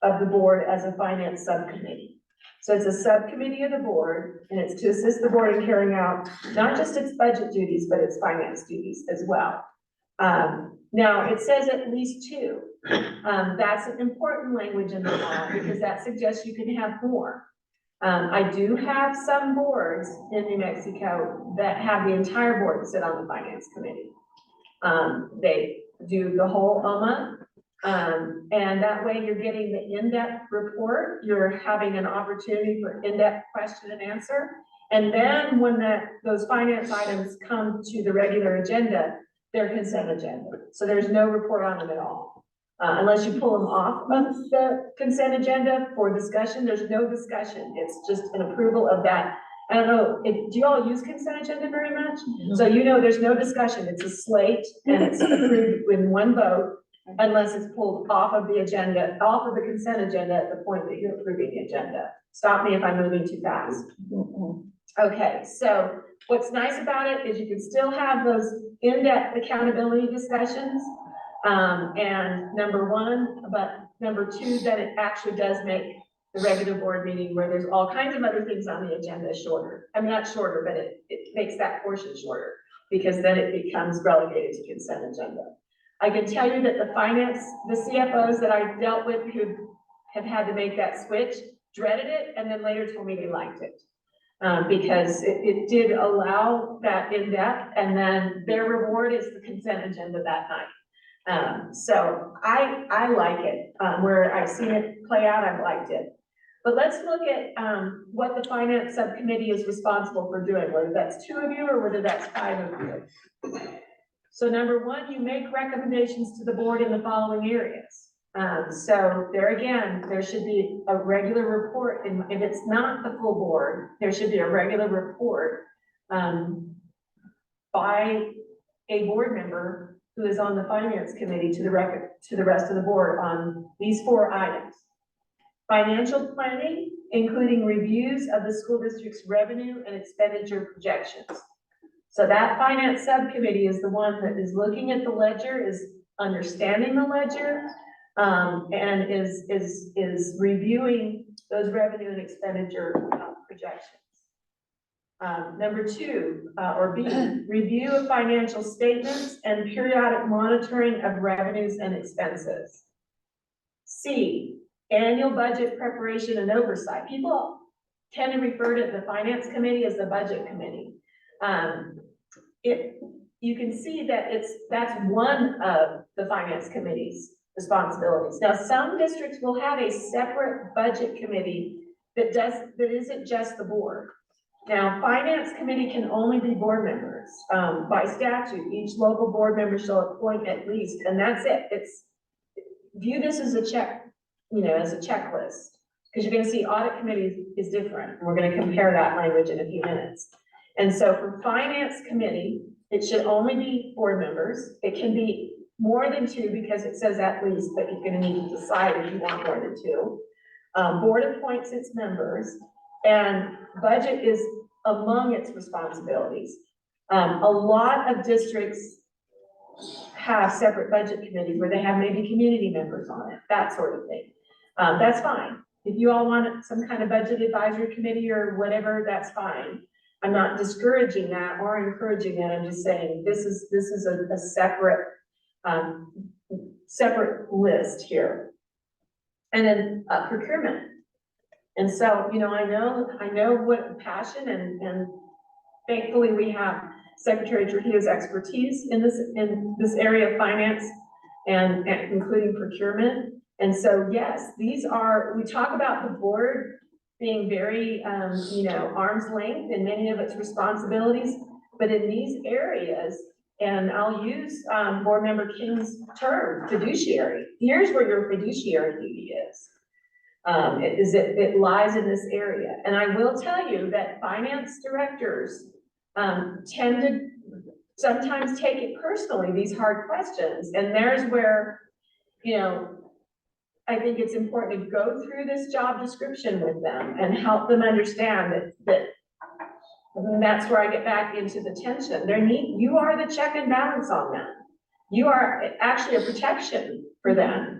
of the board as a finance subcommittee. So it's a subcommittee of the board, and it's to assist the board in carrying out not just its budget duties, but its finance duties as well. Now, it says at least 2. That's an important language in the law, because that suggests you can have more. I do have some boards in New Mexico that have the entire board sit on the finance committee. They do the whole OMA. And that way you're getting the in-depth report, you're having an opportunity for in-depth question and answer. And then when those finance items come to the regular agenda, they're consent agenda. So there's no report on them at all. Unless you pull them off of the consent agenda for discussion, there's no discussion. It's just an approval of that. I don't know, do you all use consent agenda very much? So you know there's no discussion. It's a slate and it's approved with one vote. Unless it's pulled off of the agenda, off of the consent agenda at the point that you're approving the agenda. Stop me if I'm moving too fast. Okay, so what's nice about it is you can still have those in-depth accountability discussions. And number 1, but number 2, that it actually does make the regular board meeting where there's all kinds of other things on the agenda shorter. I mean, not shorter, but it makes that portion shorter because then it becomes relegated to consent agenda. I can tell you that the CFOs that I've dealt with who have had to make that switch dreaded it and then later told me they liked it. Because it did allow that in-depth, and then their reward is the consent agenda that night. So I like it, where I've seen it play out, I've liked it. But let's look at what the finance subcommittee is responsible for doing, whether that's 2 of you or whether that's 5 of you. So number 1, you make recommendations to the board in the following areas. So there again, there should be a regular report, and if it's not the full board, there should be a regular report by a board member who is on the finance committee to the rest of the board on these 4 items. Financial planning, including reviews of the school district's revenue and expenditure projections. So that finance subcommittee is the one that is looking at the ledger, is understanding the ledger, and is reviewing those revenue and expenditure projections. Number 2, or B, review of financial statements and periodic monitoring of revenues and expenses. C, annual budget preparation and oversight. People tend to refer to the finance committee as the budget committee. You can see that that's one of the finance committee's responsibilities. Now, some districts will have a separate budget committee that isn't just the board. Now, finance committee can only be board members. By statute, each local board member shall appoint at least, and that's it. View this as a check, as a checklist, because you're going to see audit committee is different. And we're going to compare that language in a few minutes. And so for finance committee, it should only be board members. It can be more than 2 because it says at least, but you're going to need to decide if you want more than 2. Board appoints its members, and budget is among its responsibilities. A lot of districts have separate budget committees where they have maybe community members on it, that sort of thing. That's fine. If you all want some kind of budget advisory committee or whatever, that's fine. I'm not discouraging that or encouraging that. I'm just saying this is a separate separate list here. And then procurement. And so, I know what passion and thankfully we have Secretary Trujillo's expertise in this area of finance and including procurement. And so, yes, we talk about the board being very, arm's length in many of its responsibilities. But in these areas, and I'll use, Board Member King's term, fiduciary, here's where your fiduciary duty is. It lies in this area. And I will tell you that finance directors, tend to sometimes take it personally, these hard questions. And there's where, I think it's important to go through this job description with them and help them understand that that's where I get back into the tension. You are the check and balance on them. You are actually a protection for them.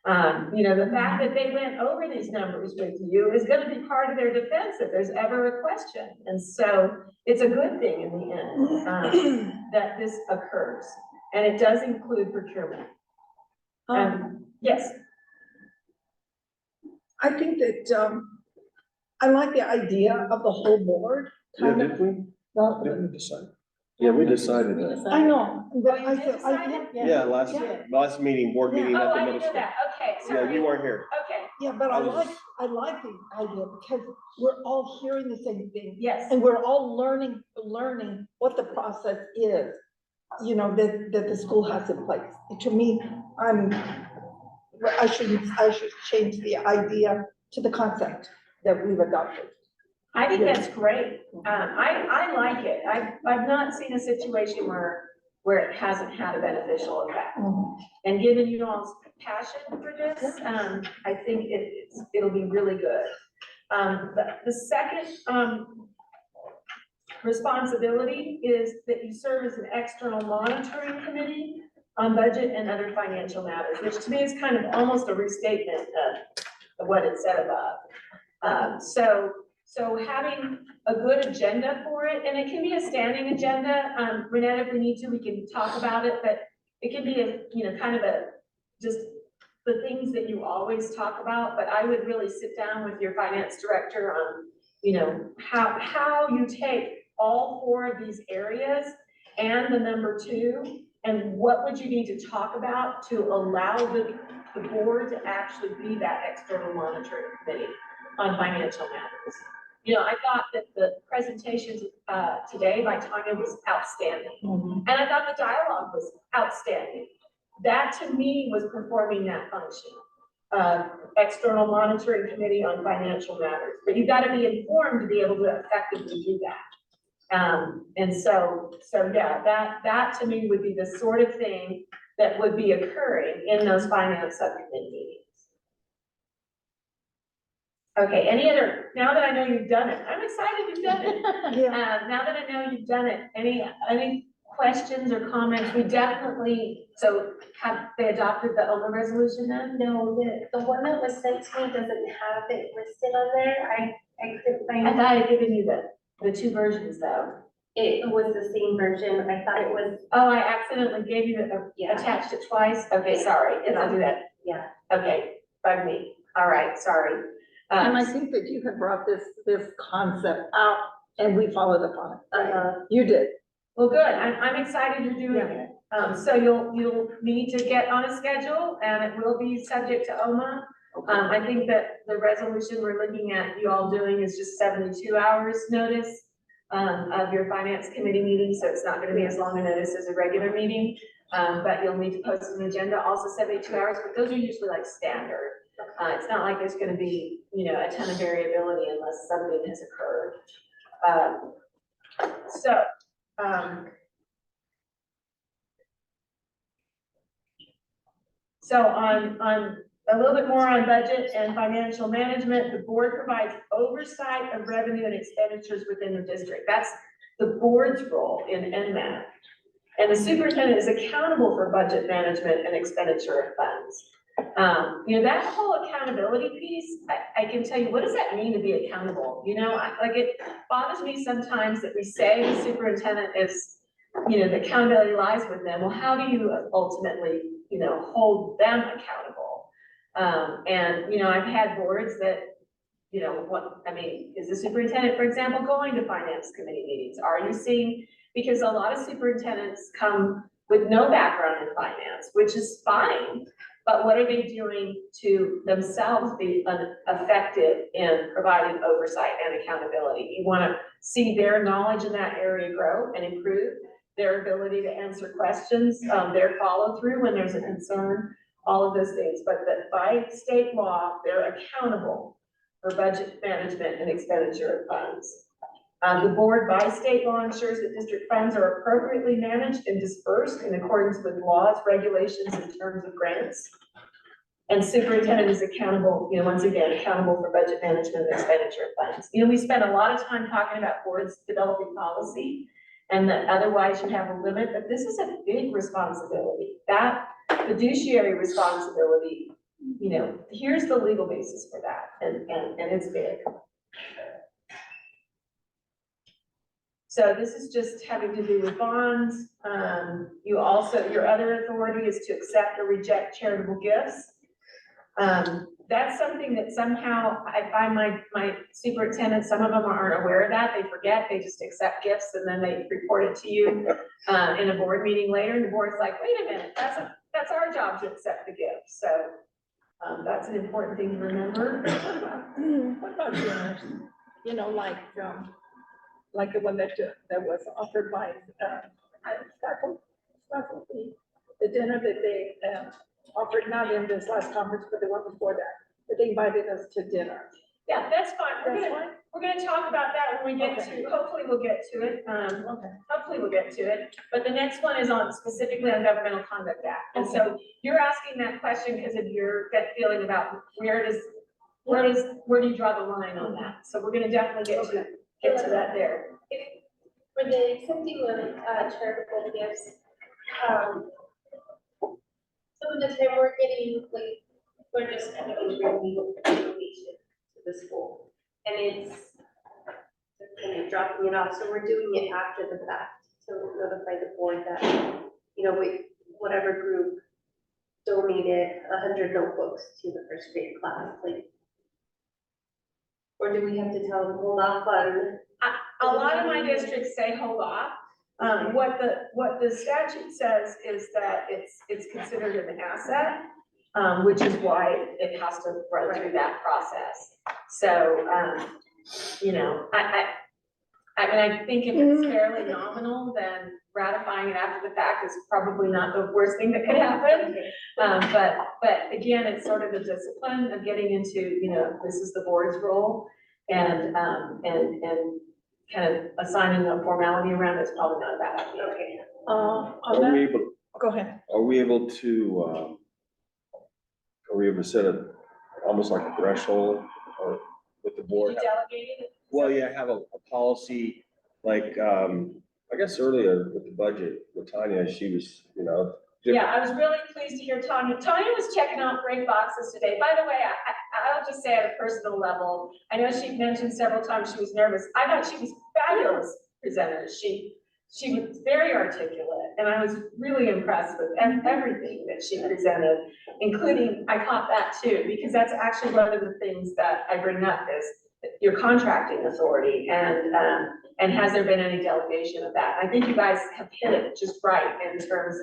The fact that they went over these numbers with you is gonna be part of their defense if there's ever a question. And so it's a good thing in the end, that this occurs. And it does include procurement. Yes. I think that, I like the idea of the whole board. Yeah, kind of. did we? Well, Yeah, we decided that. I know, but you I did said, decide it? Yeah, last meeting, board meeting Oh, at the I middle didn't know school. that. Okay, Yeah, sorry. you weren't here. Okay, yeah, but I was- I like the idea because we're all hearing the same thing. yes. And we're all learning what the process is, that the school has in place. And to me, I should change the idea to the concept that we've adopted. I think that's great. I like it. I've not seen a situation where it hasn't had a beneficial effect. And given you all's passion for this, I think it'll be really good. The second, responsibility is that you serve as an external monitoring committee on budget and other financial matters, which to me is kind of almost a restatement of what it said above. So having a good agenda for it, and it can be a standing agenda, Renetta, if we need to, we can talk about it, but it can be kind of just the things that you always talk about, but I would really sit down with your finance director on, how you take all 4 of these areas and the number 2, and what would you need to talk about to allow the board to actually be that external monitoring committee on financial matters. I thought that the presentation today by Tanya was outstanding. And I thought the dialogue was outstanding. That to me was performing that function. External monitoring committee on financial matters, but you've got to be informed to be able to effectively do that. And so yeah, that to me would be the sort of thing that would be occurring in those finance subcommittee meetings. Okay, now that I know you've done it, I'm excited you've done it. Yeah. Now that I know you've done it, any questions or comments? We definitely, have they adopted the OMA resolution then? No, the one that was sent to me doesn't have it listed on there. I couldn't find I it. thought I'd given you the 2 versions though. It was the same version. I thought it was, Oh, I accidentally gave you attached it twice? Okay, sorry, and I'll do that. yeah. Okay, bug me. All right, sorry. And I think that you have brought this concept out and we followed up on it. You did. Well, good. I'm excited you're doing it. So you'll need to get on a schedule and it will be subject to OMA. I think that the resolution we're looking at you all doing is just 72 hours notice of your finance committee meeting. So it's not going to be as long a notice as a regular meeting. But you'll need to post an agenda also 72 hours, but those are usually like standard. It's not like there's going to be, a ton of variability unless something has occurred. So on a little bit more on budget and financial management, the board provides oversight of revenue and expenditures within the district. That's the board's role in NMAC. And the superintendent is accountable for budget management and expenditure of funds. That whole accountability piece, I can tell you, what does that mean to be accountable? It bothers me sometimes that we say the superintendent is, the accountability lies with them. Well, how do you ultimately, hold them accountable? I've had boards that, is the superintendent, for example, going to finance committee meetings? Are you seeing, because a lot of superintendents come with no background in finance, which is fine. but what are they doing to themselves be effective in providing oversight and accountability? You want to see their knowledge in that area grow and improve, their ability to answer questions, their follow through when there's a concern, all of those things, but that by state law, they're accountable for budget management and expenditure of funds. The board by state law ensures that district funds are appropriately managed and dispersed in accordance with laws, regulations, and terms of grants. And superintendent is accountable, once again, accountable for budget management and expenditure of funds. We spend a lot of time talking about boards developing policy and that otherwise you have a limit, but this is a big responsibility. That fiduciary responsibility, here's the legal basis for that, and it's big. So this is just having to do with bonds. Your other authority is to accept or reject charitable gifts. That's something that somehow I find my superintendents, some of them aren't aware of that. They forget, they just accept gifts and then they report it to you in a board meeting later. And the board's like, wait a minute, that's our job to accept the gift. So that's an important thing to remember. What about dinners? Like the one that was offered by, the dinner that they, offered not in this last conference, but the one before that, but they invited us to dinner. Yeah, that's fine. That's fine? We're gonna talk about that when we get Okay. to, hopefully we'll get to it. Okay. Hopefully we'll get to it. But the next one is specifically on Governmental Conduct Act. And so you're asking that question because of your gut feeling about where do you draw the line on that? So we're gonna definitely get to that there. For the accepting of charitable gifts, some of the time we're just kind of bringing donation to the school. And it's kind of dropping it off, so we're doing it after the fact to notify the board that, whatever group donated 100 notebooks to the first grade class, or do we have to tell them, hold off on? A lot of my districts say hold off. What the statute says is that it's considered an asset, which is why it has to run through that process. So, I think if it's fairly nominal, then ratifying it after the fact is probably not the worst thing that could happen. But again, it's sort of the discipline of getting into, this is the board's role, and kind of assigning a formality around it's probably not a bad idea. Okay. Are we able, Go ahead. are we able to set a, almost like a threshold or with the board? You delegated it? Well, yeah, have a policy, like, I guess earlier with the budget, with Tanya, she was, Yeah, I was really pleased to hear Tanya. Tanya was checking out great boxes today. By the way, I'll just say at a personal level, I know she mentioned several times she was nervous. I thought she was fabulous presenter. She was very articulate, and I was really impressed with everything that she presented, including, I caught that too, because that's actually one of the things that I bring up is your contracting authority, and has there been any delegation of that? I think you guys have hit it just right in terms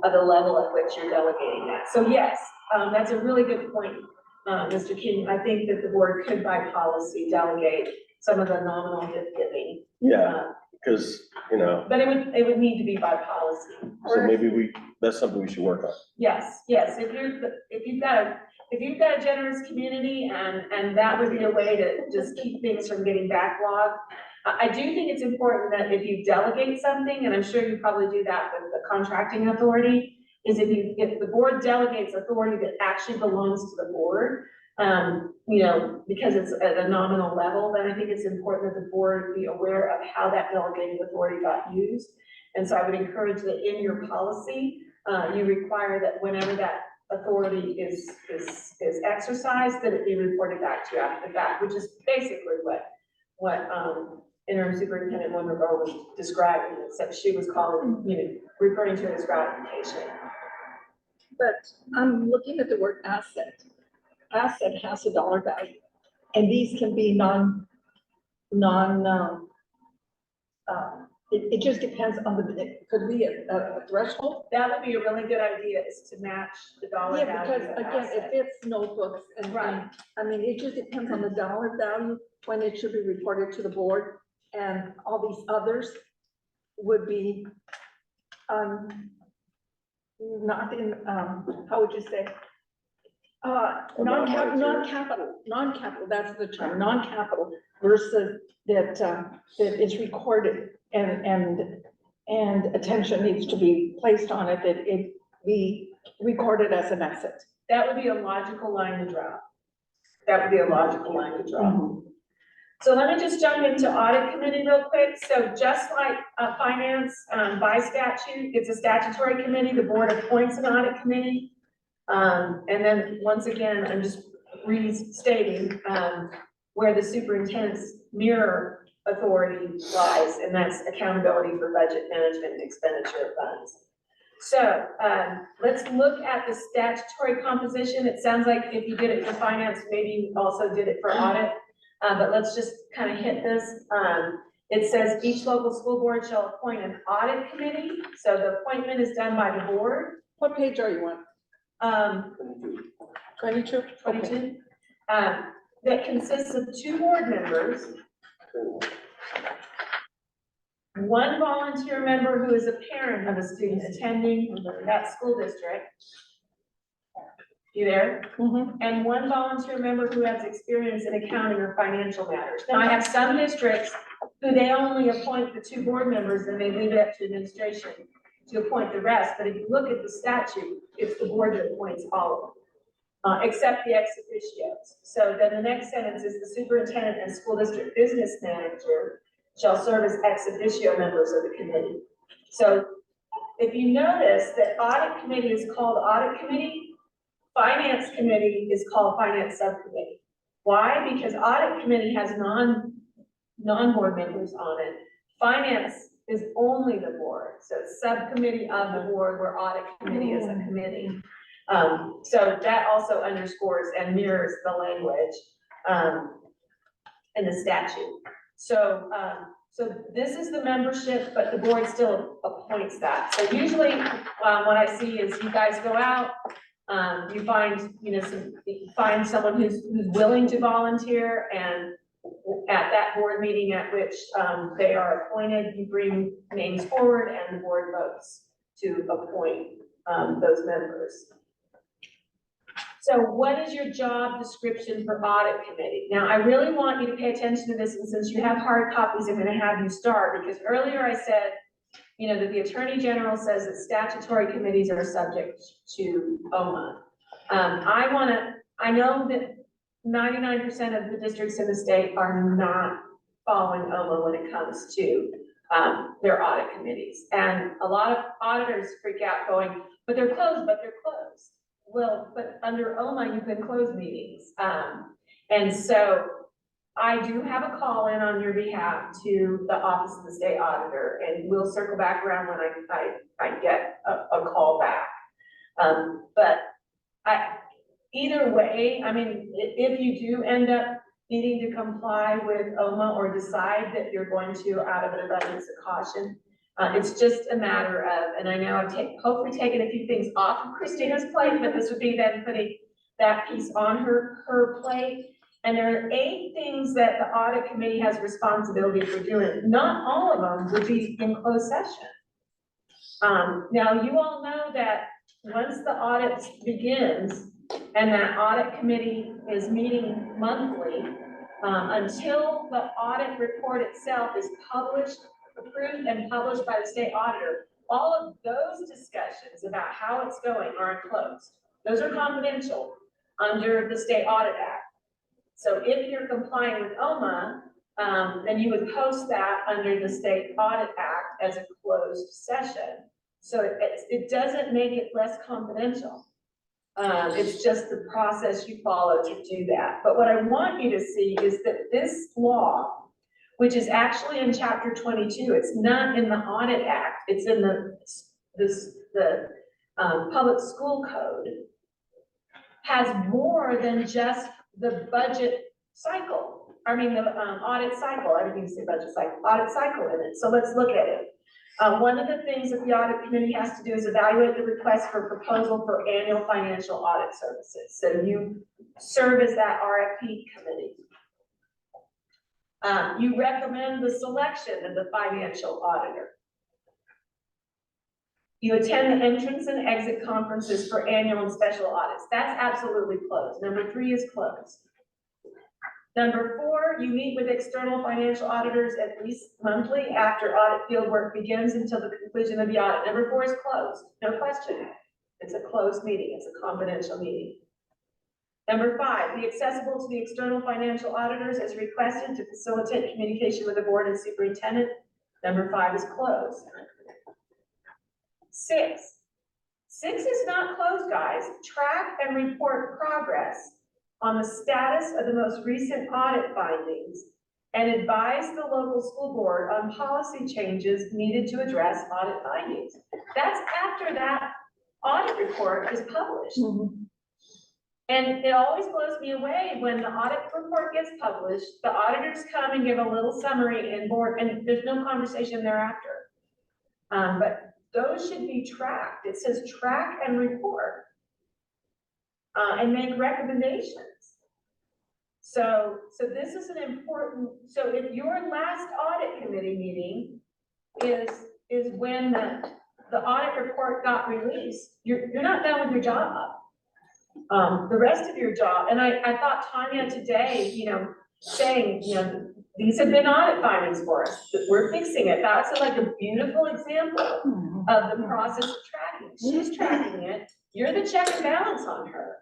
of the level at which you're delegating that. So yes, that's a really good point, Mr. King. I think that the board could by policy delegate some of the nominal gift giving. yeah, because, But it would need to be by policy. so maybe that's something we should work on. Yes, if you've got a generous community and that would be a way to just keep things from getting backlogged. I do think it's important that if you delegate something, and I'm sure you probably do that with the contracting authority, is if the board delegates authority that actually belongs to the board, because it's at a nominal level, then I think it's important that the board be aware of how that delegated authority got used. And so I would encourage that in your policy, you require that whenever that authority is exercised, that it be reported back to you after the fact, which is basically what interim superintendent Monroe was describing, except she was calling, referring to it as gratification. But I'm looking at the word asset. Asset has a dollar value, and these can be it just depends on could we a threshold? That would be a really good idea, is to match the dollar Yeah, value. because of again, if asset. it's notebooks Right. I mean, it just depends on the dollar value when it should be reported to the board. And all these others would be, not in, how would you say? Non-capital, that's the term, non-capital versus that is recorded and attention needs to be placed on it, that it be recorded as an asset. That would be a logical line to draw. That would be a logical line to draw. So let me just jump into audit committee real quick. So just like finance, by statute, it's a statutory committee. The board appoints an audit committee. And then once again, I'm just restating, where the superintendent's mirror authority lies, and that's accountability for budget management and expenditure of funds. So, let's look at the statutory composition. It sounds like if you did it for finance, maybe you also did it for audit. But let's just kind of hit this. It says each local school board shall appoint an audit committee. So the appointment is done by the board. What page are you on? 22? 22. That consists of 2 board members, 1 volunteer member who is a parent of a student attending that school district. You there? And 1 volunteer member who has experience in accounting or financial matters. Now, I have some districts who they only appoint the 2 board members and they leave it up to administration to appoint the rest. But if you look at the statute, it's the board that appoints all of them, except the ex officios. So then the next sentence is the superintendent and school district business manager shall serve as ex officio members of the committee. So if you notice that audit committee is called audit committee, finance committee is called finance subcommittee. Why? Because audit committee has non-board members on it. Finance is only the board, so it's subcommittee of the board where audit committee is a committee. So that also underscores and mirrors the language in the statute. So this is the membership, but the board still appoints that. So usually what I see is you guys go out, you find, you find someone who's willing to volunteer, and at that board meeting at which they are appointed, you bring names forward and the board votes to appoint those members. So what is your job description for audit committee? Now, I really want you to pay attention to this, and since you have hard copies, I'm gonna have you start, because earlier I said, that the Attorney General says that statutory committees are subject to OMA. I know that 99% of the districts in the state are not following OMA when it comes to their audit committees. And a lot of auditors freak out going, but they're closed. Well, but under OMA, you can close meetings. And so I do have a call in on your behalf to the Office of the State Auditor, and we'll circle back around when I get a call back. But either way, I mean, if you do end up needing to comply with OMA or decide that you're going to out of an abundance of caution, it's just a matter of, and I know I've hopefully taken a few things off of Christina's plate, but this would be then putting that piece on her plate. And there are 8 things that the audit committee has responsibility for doing. Not all of them would be in closed session. Now, you all know that once the audit begins and that audit committee is meeting monthly, until the audit report itself is published, approved and published by the state auditor, all of those discussions about how it's going are closed. Those are confidential under the State Audit Act. So if you're complying with OMA, then you would post that under the State Audit Act as a closed session. So it doesn't make it less confidential. It's just the process you follow to do that. But what I want you to see is that this law, which is actually in chapter 22, it's not in the Audit Act, it's in the Public School Code, has more than just the budget cycle. audit cycle, everything's a budget cycle, audit cycle in it, so let's look at it. One of the things that the audit committee has to do is evaluate the request for proposal for annual financial audit services, so you serve as that RFP committee. You recommend the selection of the financial auditor. You attend the entrance and exit conferences for annual and special audits. That's absolutely closed. Number 3 is closed. Number 4, you meet with external financial auditors at least monthly after audit field work begins until the conclusion of the audit. Number 4 is closed, no question. It's a closed meeting, it's a confidential meeting. Number 5, be accessible to the external financial auditors as requested to facilitate communication with the board and superintendent. Number 5 is closed. 6 is not closed, guys. Track and report progress on the status of the most recent audit findings and advise the local school board on policy changes needed to address audit findings. That's after that audit report is published. And it always blows me away when the audit report gets published, the auditors come and give a little summary and board, and there's no conversation thereafter. But those should be tracked. It says track and report. And make recommendations. So this is an important, so if your last audit committee meeting is when the audit report got released, you're not done with your job. The rest of your job, and I thought Tanya today, saying, these have been audit findings for us, that we're fixing it. That's like a beautiful example of the process of tracking. She's tracking it. You're the check and balance on her.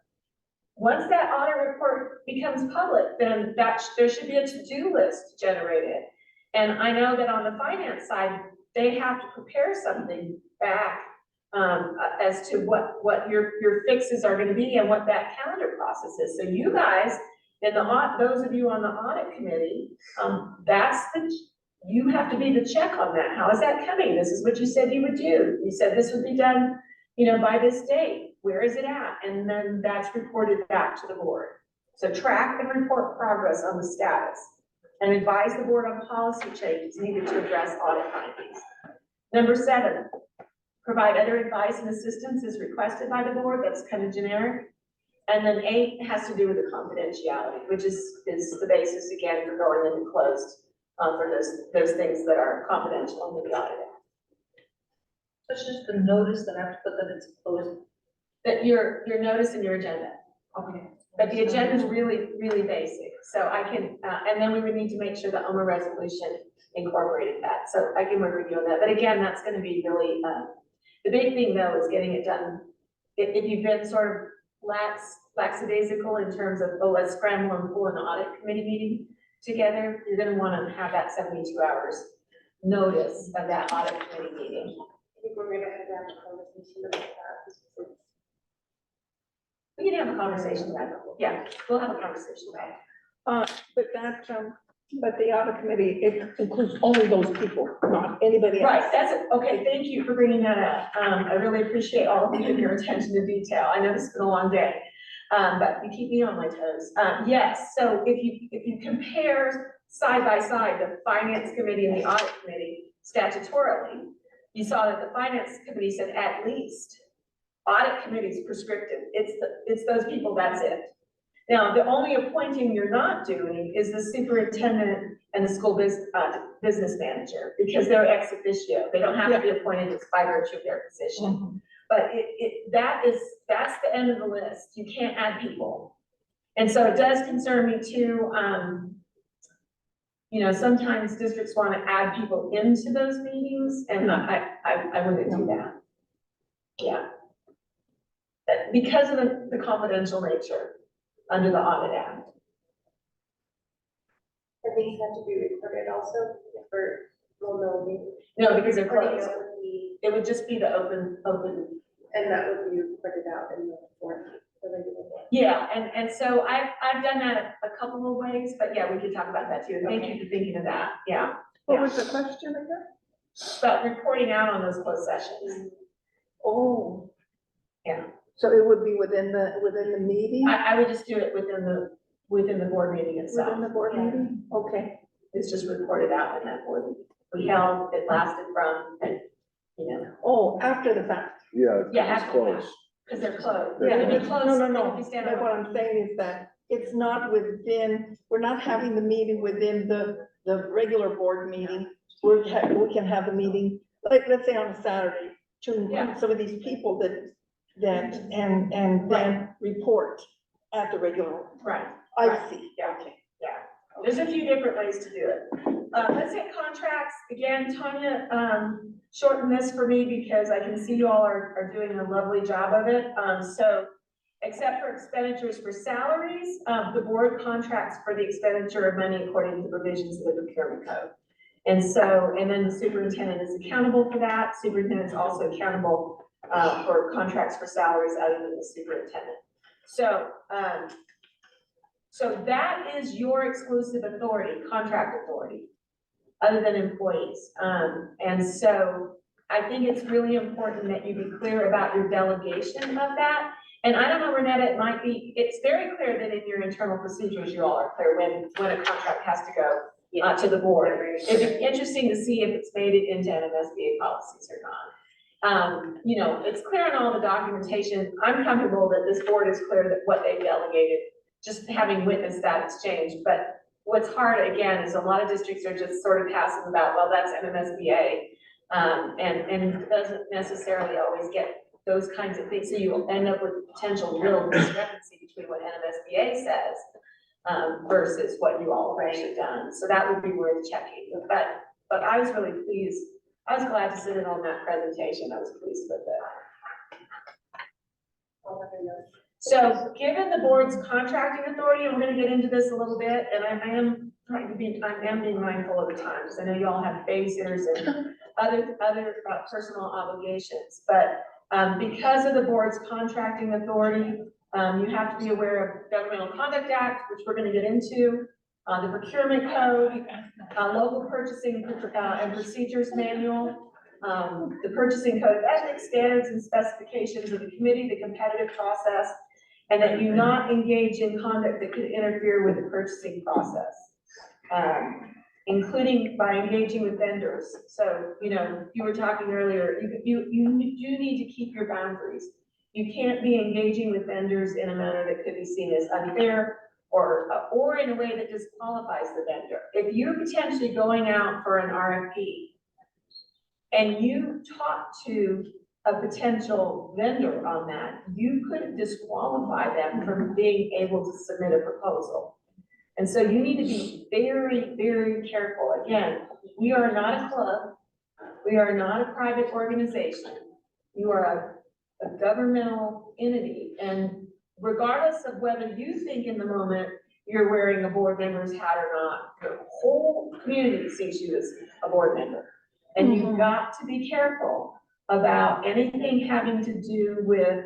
Once that audit report becomes public, then there should be a to-do list generated. And I know that on the finance side, they have to prepare something back as to what your fixes are going to be and what that calendar process is. So you guys, and those of you on the audit committee, you have to be the check on that. How is that coming? This is what you said you would do. You said this would be done, by this date. Where is it at? And then that's reported back to the board. So track and report progress on the status and advise the board on policy changes needed to address audit findings. Number 7, provide other advice and assistance as requested by the board. That's kind of generic. And then 8 has to do with the confidentiality, which is the basis again for going into closed for those things that are confidential under the audit act. It's just the notice that I have to put that it's closed. That your notice and your agenda. Okay. But the agenda is really, really basic. So I can, and then we would need to make sure the OMA resolution incorporated that. So I can work with you on that. But again, that's going to be really, the big thing though is getting it done. If you've been sort of lackadaisical in terms of, let's scramble and pull an audit committee meeting together, you're going to want to have that 72 hours notice of that audit committee meeting. I think we're gonna have a conversation about that. We can have a conversation about it. Yeah, we'll have a conversation about it. But the audit committee, it includes only those people, not anybody else. Right, that's it. Okay, thank you for bringing that up. I really appreciate all of you and your attention to detail. I know this has been a long day, but you keep me on my toes. Yes, so if you compare side by side the finance committee and the audit committee statutorily, you saw that the finance committee said at least. Audit committee is prescriptive. It's those people, that's it. Now, the only appointing you're not doing is the superintendent and the school business manager, because they're ex officio. They don't have to be appointed just by virtue of their position. But that's the end of the list. You can't add people. And so it does concern me too. Sometimes districts want to add people into those meetings, and I wouldn't do that. Yeah. Because of the confidential nature under the Audit Act. And these have to be recorded also for, No, because they're closed. It would just be the open. And that would be printed out in the form. Yeah, and so I've done that a couple of ways, but yeah, we could talk about that too. Thank you for thinking of that. Yeah. What was the question again? But reporting out on those closed sessions. Oh. Yeah. So it would be within the meeting? I would just do it within within the board meeting itself. Within the board meeting? Okay. It's just reported out in that board meeting. We held, it lasted from, you know, Oh, after the fact. Yeah. Yeah, it's after that. close. because they're closed. Yeah, It'll be No, closed, no, it'll no, be but standalone. what I'm saying is that it's not within, we're not having the meeting within the regular board meeting. We can have the meeting, like, let's say on a Saturday, to Yeah. include some of these people and then report at the regular. Right. I Right. see. Yeah. There's a few different ways to do it. Let's hit contracts. Again, Tanya, shortened this for me because I can see you all are doing a lovely job of it. So except for expenditures for salaries, the board contracts for the expenditure of money according to the provisions of the procurement code. And so, and then the superintendent is accountable for that. Superintendent's also accountable, for contracts for salaries other than the superintendent. So, so that is your exclusive authority, contract authority, other than employees. And so I think it's really important that you be clear about your delegation of that. And I don't know, Renetta, it might be, it's very clear that in your internal procedures, you all are clear when a contract has to go to the board. It'd be interesting to see if it's made it into NMSBA policies or not. You know, it's clear in all the documentation. I'm comfortable that this board is clear that what they've delegated, just having witnessed that exchange. But what's hard, again, is a lot of districts are just sort of passive about, well, that's NMSBA. And doesn't necessarily always get those kinds of things. So you end up with potential real discrepancy between what NMSBA says versus what you all have actually done. So that would be worth checking. But I was really pleased. I was glad to sit in on that presentation. I was pleased with it. So given the board's contracting authority, and we're gonna get into this a little bit, and I am being mindful of the times. I know you all have babysitters and other personal obligations, but because of the board's contracting authority, you have to be aware of Governmental Conduct Act, which we're gonna get into, the procurement code, local purchasing and procedures manual, the purchasing code of ethics, standards and specifications of the committee, the competitive process, and that you not engage in conduct that could interfere with the purchasing process, including by engaging with vendors. So, you know, you were talking earlier, you do need to keep your boundaries. You can't be engaging with vendors in a manner that could be seen as unfair or in a way that disqualifies the vendor. If you're potentially going out for an RFP and you talk to a potential vendor on that, you could disqualify them from being able to submit a proposal. And so you need to be very, very careful. Again, we are not a club. We are not a private organization. You are a governmental entity. And regardless of whether you think in the moment you're wearing a board member's hat or not, the whole community sees you as a board member. And you've got to be careful about anything having to do with,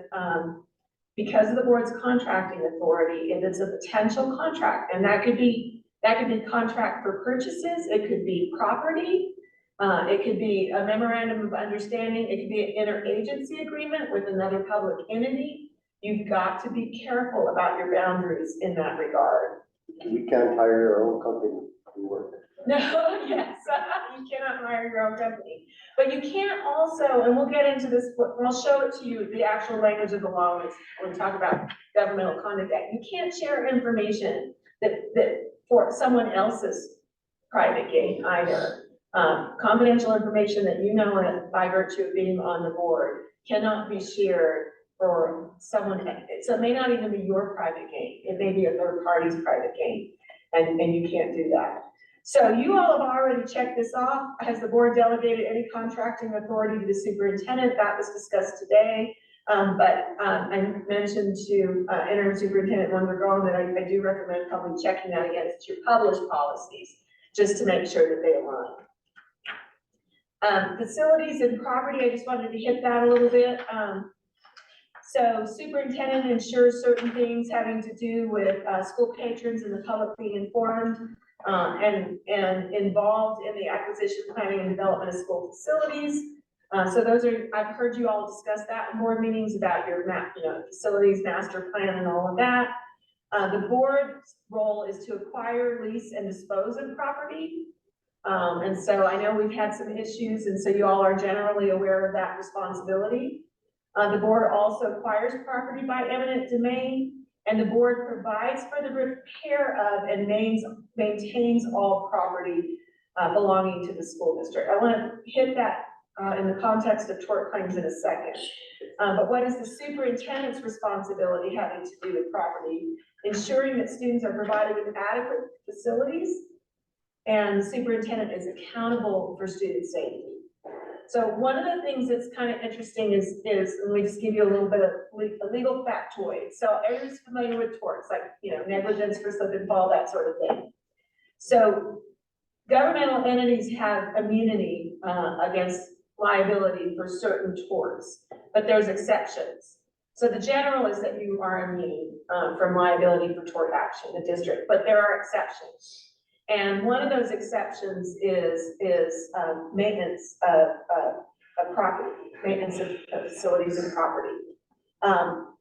because of the board's contracting authority, if it's a potential contract, and that could be contract for purchases, it could be property, it could be a memorandum of understanding, it could be an interagency agreement with another public entity. You've got to be careful about your boundaries in that regard. We can't hire our own company to work. No, yes, you cannot hire your own company, but you can't also, and we'll get into this, and I'll show it to you, the actual language of the law when we talk about Governmental Conduct Act. You can't share information that for someone else's private gain either. Confidential information that you know by virtue of being on the board cannot be shared for someone, so it may not even be your private gain. It may be a third party's private gain, and you can't do that. So you all have already checked this off. Has the board delegated any contracting authority to the superintendent? That was discussed today. But I mentioned to interim superintendent Wondergone that I do recommend probably checking that against your published policies, just to make sure that they align. Facilities and property, I just wanted to hit that a little bit. So superintendent ensures certain things having to do with school patrons and the public being informed and involved in the acquisition, planning, and development of school facilities. So those are, I've heard you all discuss that in board meetings about your facilities master plan and all of that. The board's role is to acquire, lease, and dispose of property. And so I know we've had some issues, and so you all are generally aware of that responsibility. The board also acquires property by eminent domain, and the board provides for the repair of and maintains all property belonging to the school district. I want to hit that in the context of tort claims in a second. But what is the superintendent's responsibility having to do with property? Ensuring that students are provided with adequate facilities, and the superintendent is accountable for student safety. So one of the things that's kind of interesting is, let me just give you a little bit of a legal factoid. So everyone's familiar with torts, like, negligence for slip and fall, that sort of thing. So governmental entities have immunity against liability for certain torts, but there's exceptions. So the general is that you are immune from liability for tort action, the district, but there are exceptions. And one of those exceptions is maintenance of property, maintenance of facilities and property.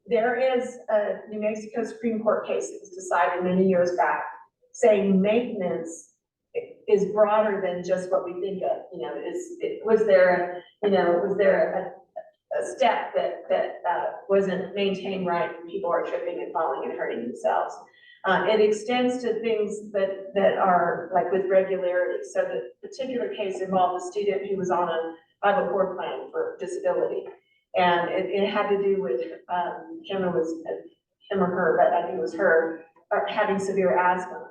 There is a New Mexico Supreme Court case that was decided many years back saying maintenance is broader than just what we think of. Was there a step that wasn't maintained right and people are tripping and falling and hurting themselves? It extends to things that are like with regularity. So the particular case involved a student who was on a 504 plan for disability. And it had to do with, can't remember if it was him or her, but I think it was her, having severe asthma.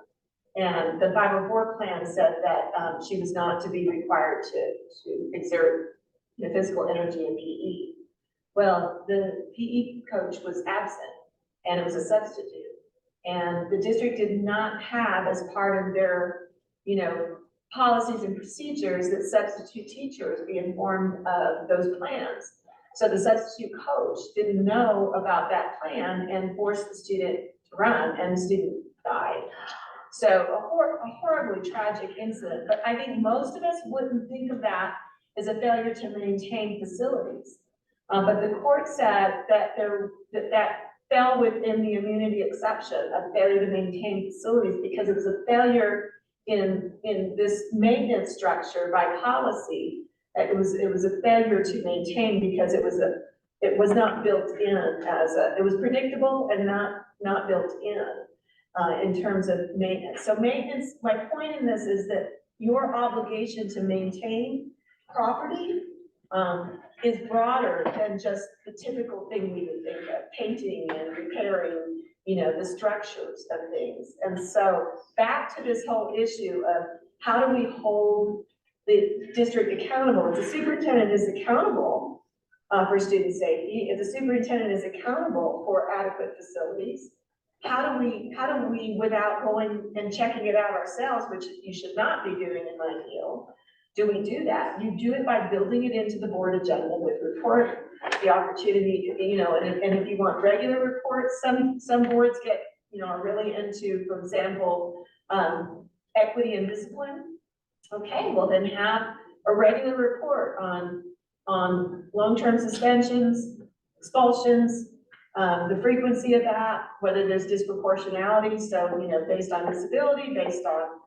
And the 504 plan said that she was not to be required to exert the physical energy in PE. Well, the PE coach was absent and it was a substitute. And the district did not have, as part of their, policies and procedures, that substitute teachers be informed of those plans. So the substitute coach didn't know about that plan and forced the student to run, and the student died. So a horribly tragic incident, but I think most of us wouldn't think of that as a failure to maintain facilities. But the court said that that fell within the immunity exception of failure to maintain facilities because it was a failure in this maintenance structure by policy. It was a failure to maintain because it was not built in it was predictable and not built in terms of maintenance. So maintenance, my point in this is that your obligation to maintain property is broader than just the typical thing we would think of, painting and repairing, the structures of things. And so back to this whole issue of how do we hold the district accountable? If the superintendent is accountable for student safety, if the superintendent is accountable for adequate facilities, how do we, without going and checking it out ourselves, which you should not be doing in my field, do we do that? You do it by building it into the board agenda with report, the opportunity, and if you want regular reports, some boards get, are really into, for example, equity and discipline. Okay, well then have a regular report on long-term suspensions, expulsions, the frequency of that, whether there's disproportionality, so, based on disability, based on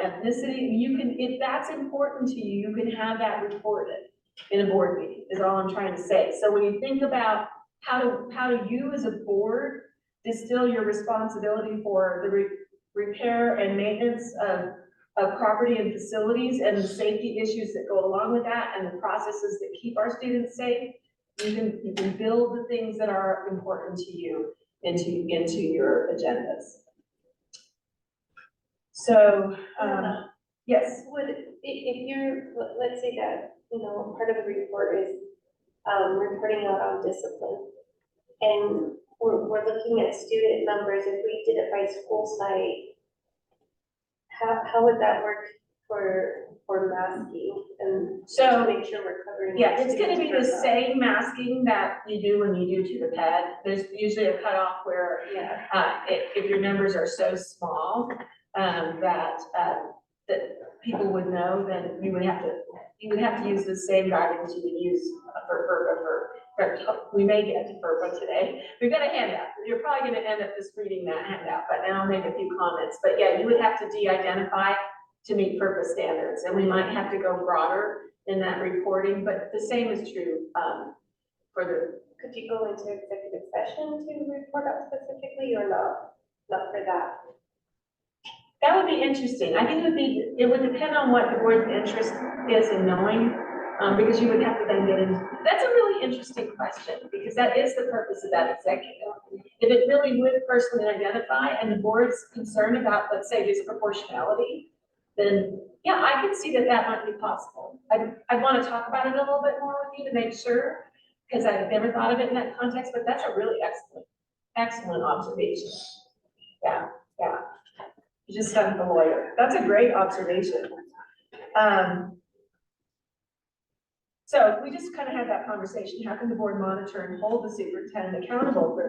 ethnicity, if that's important to you, you can have that reported in a board meeting, is all I'm trying to say. So when you think about how do you as a board distill your responsibility for the repair and maintenance of property and facilities and the safety issues that go along with that and the processes that keep our students safe, you can build the things that are important to you into your agendas. So, yes. If you're, let's say that, part of the report is, reporting out on discipline. And we're looking at student numbers, if we did it by school site, how would that work for masking and So, to make sure we're covering? yeah, it's gonna be the same masking that you do when you do to the ped. There's usually a cutoff where, if your numbers are so small, that people would know, then you would have to use the same guidance you would use for we may get to FERPA today. We've got a handout. You're probably gonna end up just reading that handout, but then I'll make a few comments. But yeah, you would have to de-identify to meet FERPA standards, and we might have to go broader in that reporting, but the same is true, for the, Could you go into executive session to report out specifically or not? Not for that. that would be interesting. I think it would depend on what the board's interest is in knowing, because you would have to then get into, that's a really interesting question, because that is the purpose of that executive. If it really would personally identify and the board's concerned about, let's say, disproportionality, then yeah, I can see that that might be possible. I'd want to talk about it a little bit more with you to make sure, because I've never thought of it in that context, but that's a really excellent observation. Yeah. You just stunned the lawyer. That's a great observation. So we just kind of had that conversation. How can the board monitor and hold the superintendent accountable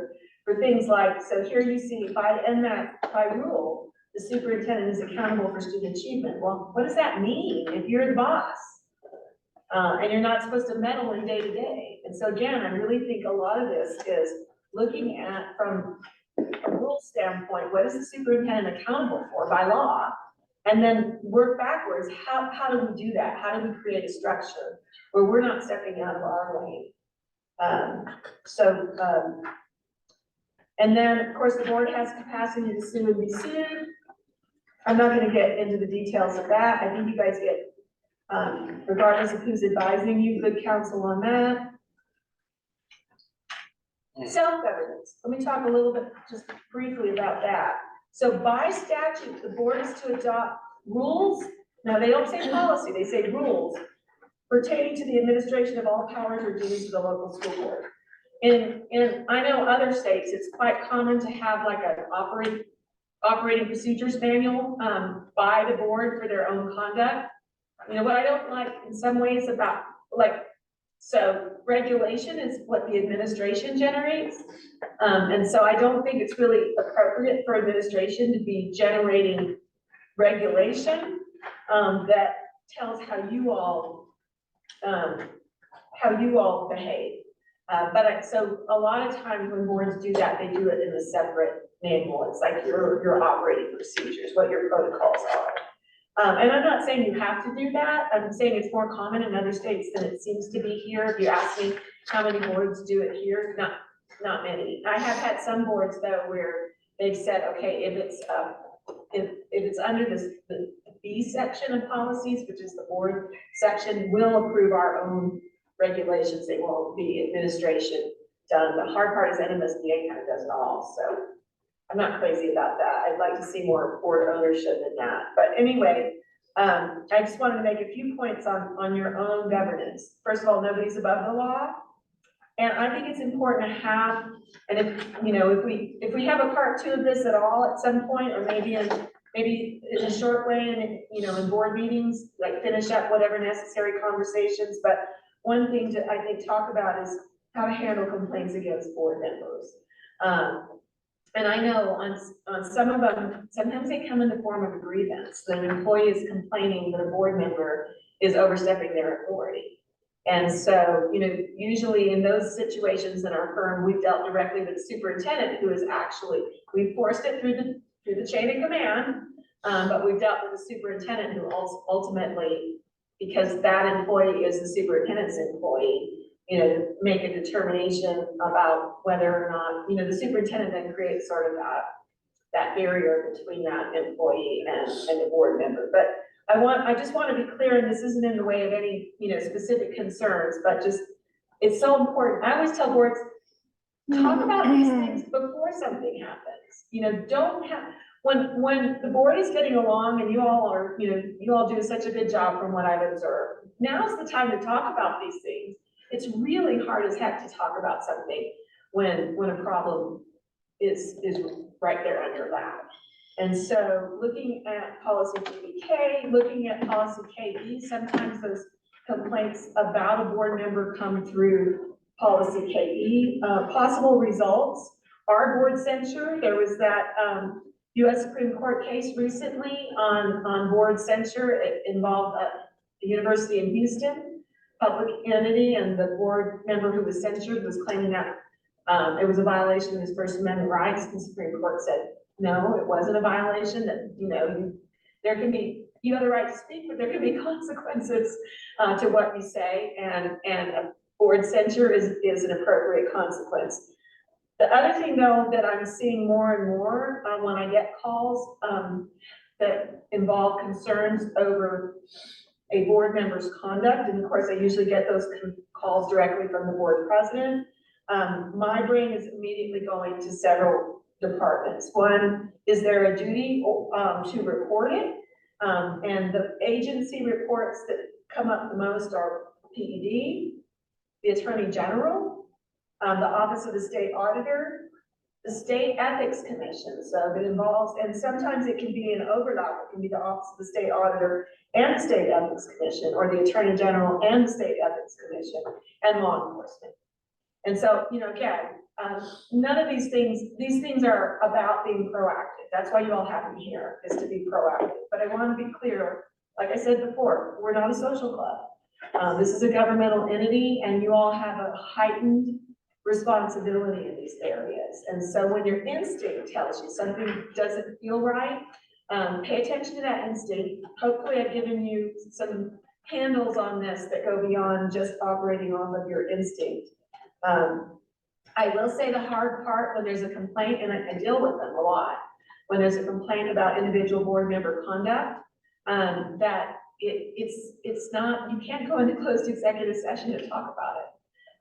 for things like, so here you see by rule, the superintendent is accountable for student achievement. Well, what does that mean if you're the boss? And you're not supposed to meddle in day to day. And so again, I really think a lot of this is looking at from a rule standpoint, what is the superintendent accountable for by law? And then work backwards, how do we do that? How do we create a structure where we're not stepping out of our lane? And then, of course, the board has capacity to sue and be sued. I'm not gonna get into the details of that. I think you guys get, regardless of who's advising you, good counsel on that. Self-governance, let me talk a little bit, just briefly about that. So by statute, the board is to adopt rules. Now, they don't say policy, they say rules pertaining to the administration of all powers or duties of the local school board. And I know other states, it's quite common to have like an operating procedures manual by the board for their own conduct. You know, what I don't like in some ways about, like, so regulation is what the administration generates. And so I don't think it's really appropriate for administration to be generating regulation that tells how you all behave. So a lot of times when boards do that, they do it in a separate manual. It's like your operating procedures, what your protocols are. And I'm not saying you have to do that. I'm saying it's more common in other states than it seems to be here. If you ask me how many boards do it here, not many. I have had some boards though where they've said, okay, if it's under the B section of policies, which is the board section, we'll approve our own regulations. They won't be administration done. The hard part is NMSBA kind of does it all. So I'm not crazy about that. I'd like to see more board ownership in that. But anyway, I just wanted to make a few points on your own governance. First of all, nobody's above the law. And I think it's important to have, and if we have a part 2 of this at all at some point, or maybe in a short way, and in board meetings, like finish up whatever necessary conversations. But one thing to, I think, talk about is how to handle complaints against board members. And I know on some of them, sometimes they come in the form of a grievance. That an employee is complaining that a board member is overstepping their authority. And so, usually in those situations in our firm, we've dealt directly with the superintendent, who is actually, we forced it through the chain of command, but we've dealt with the superintendent who ultimately, because that employee is the superintendent's employee, make a determination about whether or not, the superintendent then creates sort of that barrier between that employee and the board member. But I just want to be clear, and this isn't in the way of any, specific concerns, but just, it's so important. I always tell boards, talk about these things before something happens. Don't have, when the board is getting along and you all do such a good job from what I've observed, now's the time to talk about these things. It's really hard as heck to talk about something when a problem is right there under lap. And so looking at policy GBK, looking at policy KE, sometimes those complaints about a board member come through policy KE. Possible results are board censure. There was that US Supreme Court case recently on board censure. It involved the University in Houston. public entity, and the board member who was censured was claiming that it was a violation of his First Amendment rights, and the Supreme Court said, no, it wasn't a violation, that, there can be, you have the right to speak, but there can be consequences to what you say, and a board censure is an appropriate consequence. The other thing, though, that I'm seeing more and more when I get calls that involve concerns over a board member's conduct, and of course, I usually get those calls directly from the board president. My brain is immediately going to several departments. One, is there a duty to report it? And the agency reports that come up the most are PED, the Attorney General, the Office of the State Auditor, the State Ethics Commission. So it involves, and sometimes it can be an overlap. It can be the Office of the State Auditor and the State Ethics Commission, or the Attorney General and the State Ethics Commission, and law enforcement. And so, again, none of these things are about being proactive. That's why you all have me here, is to be proactive. But I want to be clear, like I said before, we're not a social club. This is a governmental entity, and you all have a heightened responsibility in these areas. And so when your instinct tells you something doesn't feel right, pay attention to that instinct. Hopefully I've given you some handles on this that go beyond just operating off of your instinct. I will say the hard part when there's a complaint, and I deal with them a lot, when there's a complaint about individual board member conduct, that it's not, you can't go into closed executive session to talk about it.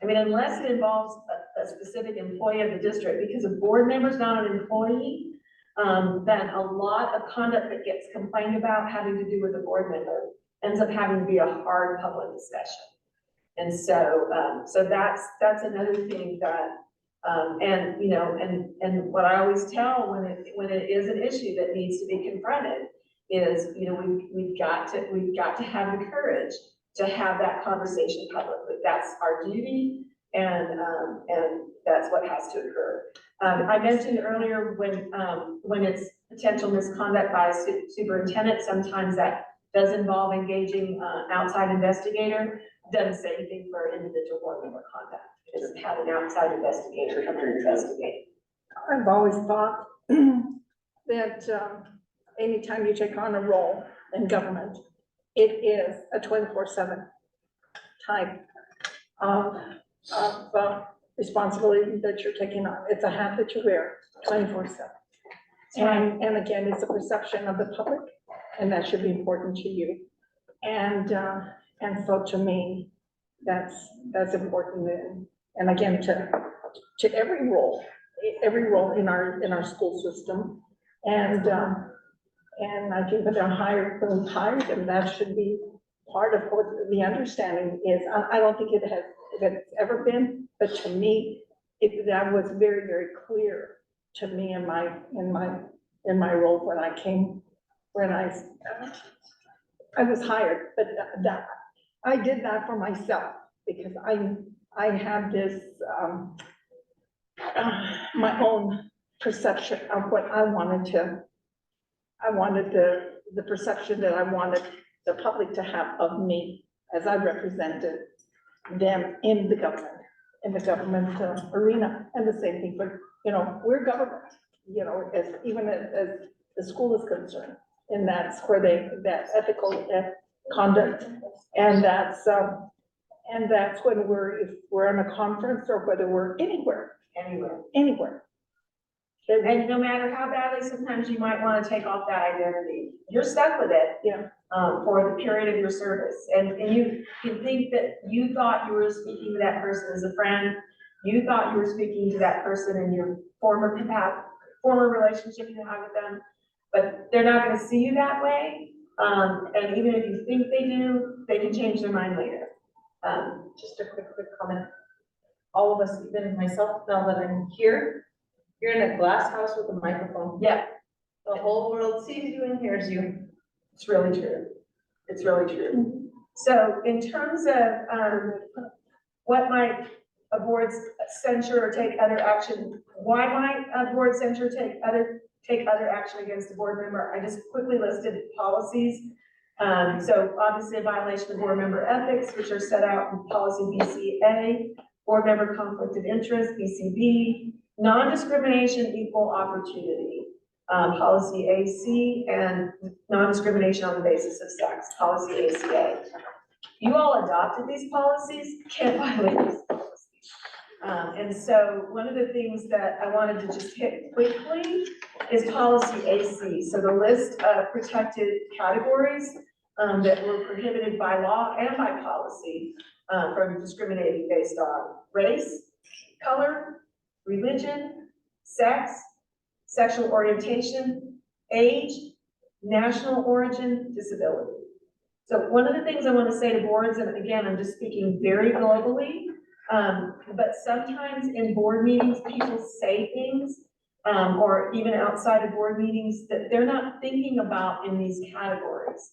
I mean, unless it involves a specific employee of the district, because a board member's not an employee, then a lot of conduct that gets complained about having to do with a board member ends up having to be a hard public discussion. And so, so that's another thing that, and what I always tell when it is an issue that needs to be confronted is, we've got to have the courage to have that conversation publicly. That's our duty, and that's what has to occur. I mentioned earlier when it's potential misconduct by a superintendent, sometimes that does involve engaging outside investigator. Doesn't say anything for individual board member conduct. It doesn't have an outside investigator come and investigate. I've always thought that anytime you take on a role in government, it is a 24/7 type of responsibility that you're taking on. It's a hat that you wear 24/7. And again, it's a perception of the public, and that should be important to you. And so to me, that's important. And again, to every role in our school system. And I think that they're hired, and that should be part of what the understanding is. I don't think it's ever been, but to me, that was very, very clear to me in my role when I was hired. But that I did that for myself because I had this my own perception of what I wanted the perception that I wanted the public to have of me as I represented them in the government arena. And the same thing for, we're government, even as the school is concerned. And that's where that ethical conduct, and that's when if we're in a conference or whether we're anywhere. And no matter how badly, sometimes you might want to take off that identity. You're stuck with it. Yeah. For the period of your service. And you can think that you thought you were speaking to that person as a friend. You thought you were speaking to that person in your former relationship you had with them, but they're not going to see you that way. And even if you think they do, they can change their mind later. Just a quick comment. All of us, even myself, now that I'm here, you're in a glass house with a microphone. Yeah, The whole world sees you and hears you. it's really true. It's really true. So in terms of what might a board's censure or take other action, why might a board censure take other action against a board member? I just quickly listed policies So obviously a violation of board member ethics, which are set out in policy BCA, board member conflict of interest, BCB, non-discrimination, equal opportunity, policy AC, and non-discrimination on the basis of sex, policy ACA. You all adopted these policies, can't violate these policies. And so one of the things that I wanted to just hit quickly is policy AC. So the list of protected categories that were prohibited by law and by policy from discriminating based on race, color, religion, sex, sexual orientation, age, national origin, disability. So one of the things I want to say to boards, and again, I'm just speaking very globally, but sometimes in board meetings, people say things, or even outside of board meetings, that they're not thinking about in these categories.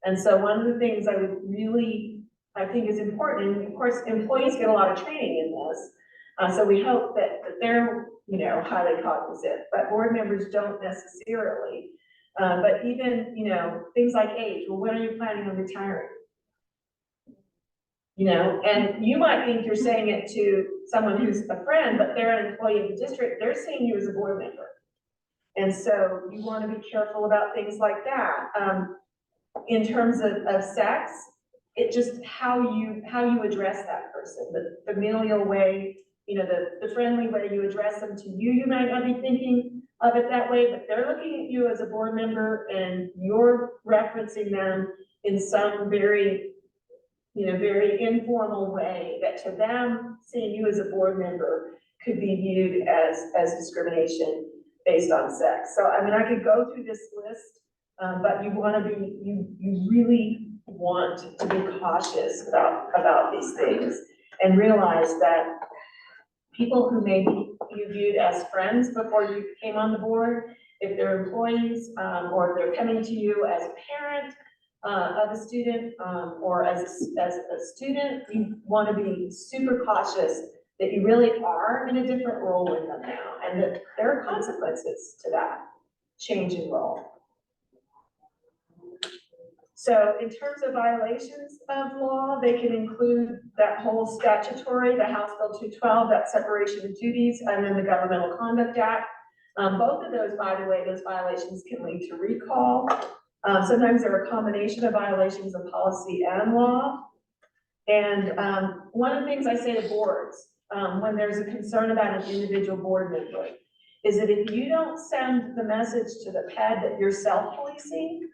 And so one of the things I would really, I think is important, and of course, employees get a lot of training in this. So we hope that they're, you know, highly cognizant, but board members don't necessarily. But even, you know, things like age, well, when are you planning on retiring? You know, and you might think you're saying it to someone who's a friend, but they're an employee of the district, they're seeing you as a board member. And so you want to be careful about things like that. In terms of sex, it just how you address that person, the familial way, you know, the friendly way you address them to you, you might not be thinking of it that way, but they're looking at you as a board member and you're referencing them in some very, you know, very informal way that to them, seeing you as a board member could be viewed as discrimination based on sex. So, I mean, I could go through this list, but you want to be, you really want to be cautious about these things and realize that people who may be you viewed as friends before you came on the board, if they're employees, or if they're coming to you as a parent of a student, or as a student, you want to be super cautious that you really are in a different role with them now, and that there are consequences to that change in role. So in terms of violations of law, they can include that whole statutory, the House Bill 212, that separation of duties, and then the Governmental Conduct Act. Both of those, by the way, those violations can lead to recall. Sometimes they're a combination of violations of policy and law. And one of the things I say to boards, when there's a concern about an individual board member, is that if you don't send the message to the PED that you're self-policing,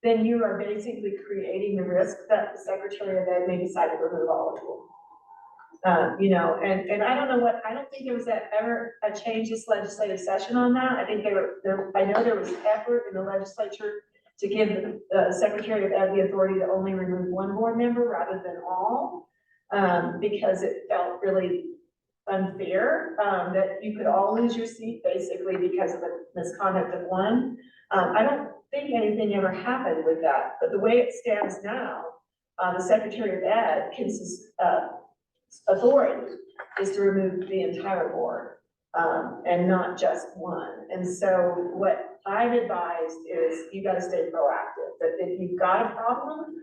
then you are basically creating the risk that the Secretary of Ed may decide to remove all of you. You know, and I don't know what, I don't think there was ever a change this legislative session on that. I think I know there was effort in the legislature to give the Secretary of Ed the authority to only remove one board member rather than all, because it felt really unfair, that you could all lose your seat basically because of the misconduct of one. I don't think anything ever happened with that, but the way it stands now, the Secretary of Ed can, authority is to remove the entire board, and not just one. And so what I've advised is you gotta stay proactive, that if you've got a problem,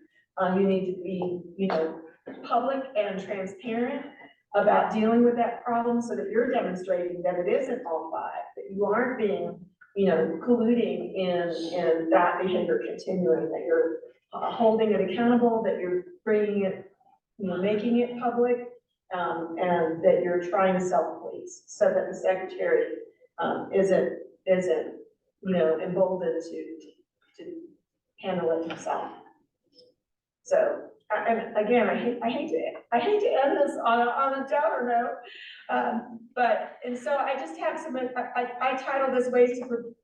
you need to be, you know, public and transparent about dealing with that problem so that you're demonstrating that it isn't all five, that you aren't being, you know, colluding in that behavior continuing, that you're holding it accountable, that you're bringing it, you know, making it public, and that you're trying to self-police so that the Secretary isn't, you know, emboldened to handle it himself. So, and again, I hate to end this on a downer note, but, and so I just have some, I title this Ways to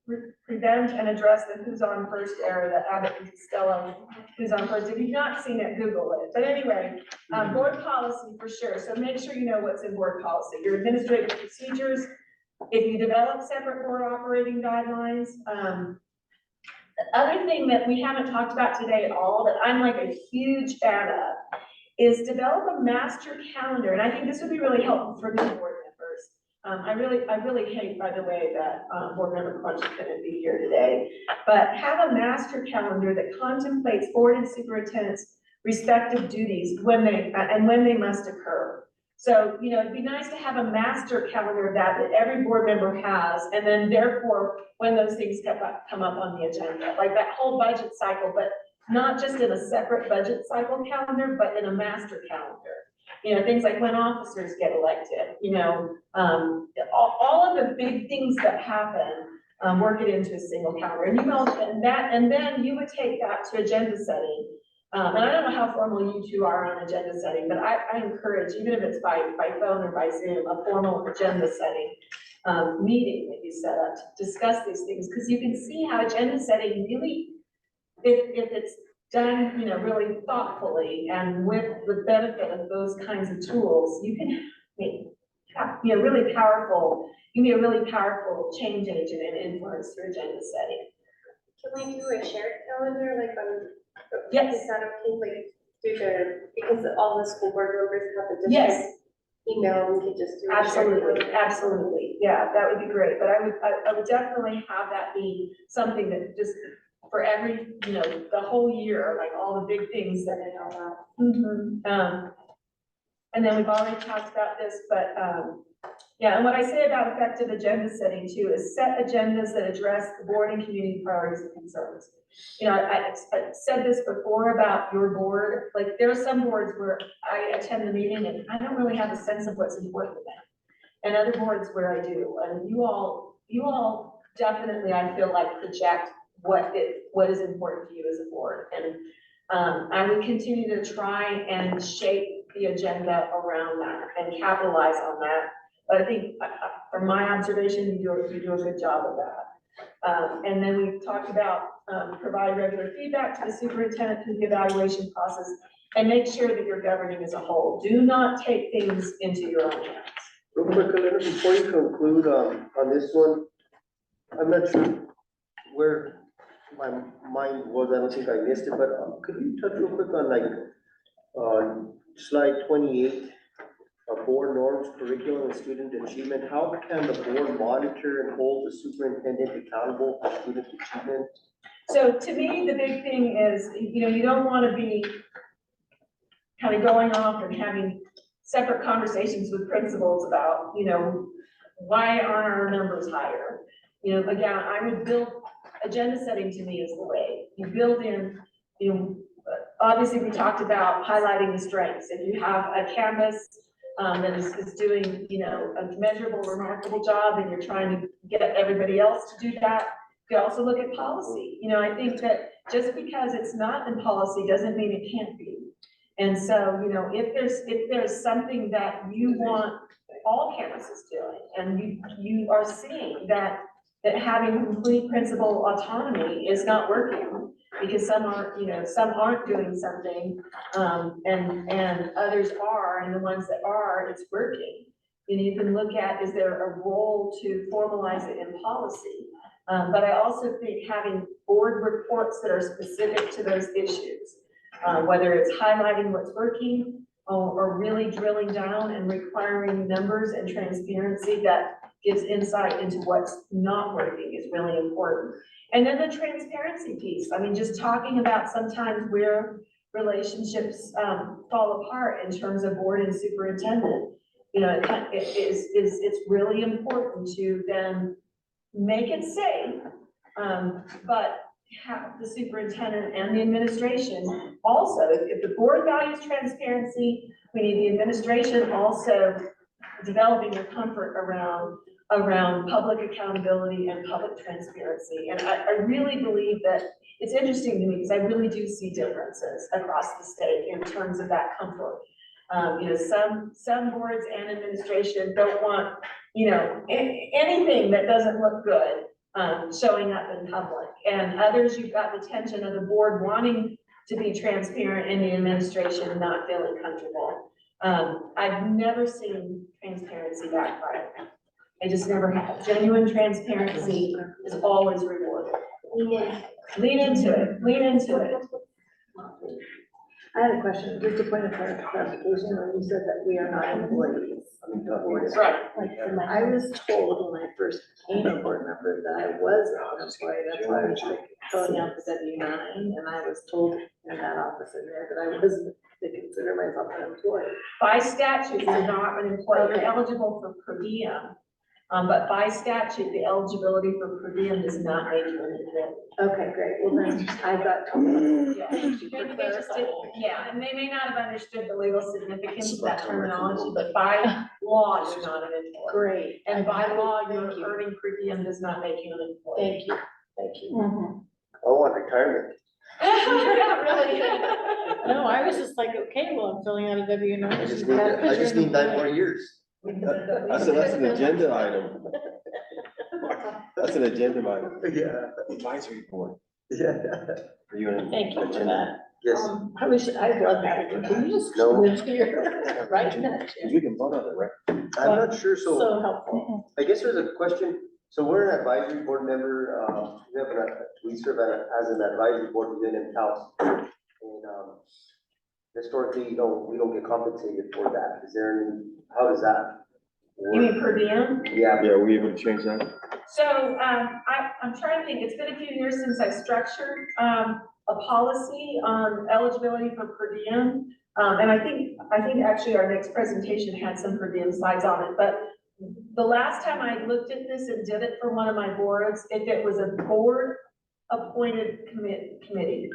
Prevent and Address the Who's On First era, that Abbott and Costello Who's On First. If you've not seen it, Google it. But anyway, board policy for sure. So make sure you know what's in board policy, your administrative procedures. If you develop separate board operating guidelines, the other thing that we haven't talked about today at all that I'm like a huge fan of is develop a master calendar. And I think this would be really helpful for new board members I really hate, by the way, that, board member Crunch couldn't be here today. But have a master calendar that contemplates board and superintendent's respective duties when they must occur. So, you know, it'd be nice to have a master calendar of that every board member has, and then therefore, when those things come up on the agenda, like that whole budget cycle, but not just in a separate budget cycle calendar, but in a master calendar. You know, things like when officers get elected, you know, all of the big things that happen, work it into a single calendar. And you know, and then you would take that to agenda setting. And I don't know how formal you two are on agenda setting, but I encourage, even if it's by phone or by Zoom, a formal agenda setting meeting that you set up to discuss these things, because you can see how agenda setting really, if it's done, you know, really thoughtfully and with the benefit of those kinds of tools, you can make, you know, really powerful, you can be a really powerful change agent and influence through agenda setting. Can we do a shared calendar, like on? Yes. Is that okay, like, through the, because all the school board members have the Yes. district email, we could just do a shared Absolutely, calendar. absolutely, yeah, that would be great, but I would definitely have that be something that just, for every, you know, the whole year, like all the big things that And all that. and then we've already talked about this, but, yeah, and what I say about effective agenda setting too is set agendas that address the board and community priorities and concerns. You know, I said this before about your board, like there are some boards where I attend the meeting and I don't really have a sense of what's important to them. And other boards where I do, and you all definitely, I feel like, project what is important to you as a board. And I would continue to try and shape the agenda around that and capitalize on that. But I think from my observation, you do a good job of that. And then we talked about provide regular feedback to the superintendent through the evaluation process and make sure that you're governing as a whole. Do not take things into your own hands. Real quick, Elena, before you conclude on this one, I'm not sure where my mind was, I don't think I missed it, but could you touch real quick on like, slide 28, board norms, curriculum, and student achievement? How can the board monitor and hold the superintendent accountable for student achievement? So to me, the big thing is, you know, you don't want to be kind of going off and having separate conversations with principals about, you know, why aren't our numbers higher? You know, again, I would build, agenda setting to me is the way. You build in, you know, obviously we talked about highlighting the strengths. If you have a campus that is doing, you know, a measurable, remarkable job and you're trying to get everybody else to do that, you can also look at policy. You know, I think that just because it's not in policy doesn't mean it can't be. And so, you know, if there's something that you want all campuses doing, and you are seeing that having complete principal autonomy is not working, because some aren't doing something, and others are, and the ones that are, it's working. And you can look at, is there a role to formalize it in policy? But I also think having board reports that are specific to those issues, whether it's highlighting what's working or really drilling down and requiring numbers and transparency that gives insight into what's not working is really important. And then the transparency piece, I mean, just talking about sometimes where relationships fall apart in terms of board and superintendent. You know, it's really important to then make it safe, but have the superintendent and the administration also, if the board values transparency, we need the administration also developing the comfort around public accountability and public transparency. And I really believe that it's interesting to me because I really do see differences across the state in terms of that comfort. You know, some boards and administration don't want, you know, anything that doesn't look good showing up in public. And others, you've got the tension of the board wanting to be transparent and the administration not feeling comfortable. I've never seen transparency backfire. I just never have. Genuine transparency is always rewarded. Lean into it, lean into it. I had a question, just a point of clarification, when you said that we are not employees. I mean, talking Right. I was told when I first became a board member that I was an employee, that's why I was like filling out the W-9, and I was told in that office in there that I wasn't to consider myself an employee. By statute, you're not an employee, you're Okay. eligible for per diem. But by statute, the eligibility for per diem does not make you an employee. Okay, great, well then, I got told. Yeah. Thank you for Maybe they just did, clarifying. yeah, and they may not have understood the legal significance of that terminology, but by law, you're not an employee. Great. And by law, Thank you. your earning per diem does not make you an employee. Thank you. I want retirement. Yeah, really. No, I was just like, okay, well, I'm filling out a W-9. I just need 9 more years. That's an agenda item. That's an agenda item. Yeah. Advisory board. Yeah. Are you in? Thank you for that. Yes. I wish, I love that. Can you just No. live here? Right in that chair. We can vote on it, right? I'm not sure, so So helpful. I guess there's a question. So we're an advisory board member, we serve as an advisory board within IMTALS. And, historically, we don't get compensated for that. Is there any, how does that You work? mean per diem? Yeah, Yeah, are we able to change that? So, I'm trying to think, it's been a few years since I structured, a policy on eligibility for per diem. And I think actually our next presentation had some per diem slides on it, but the last time I looked at this and did it for one of my boards, if it was a board appointed committee,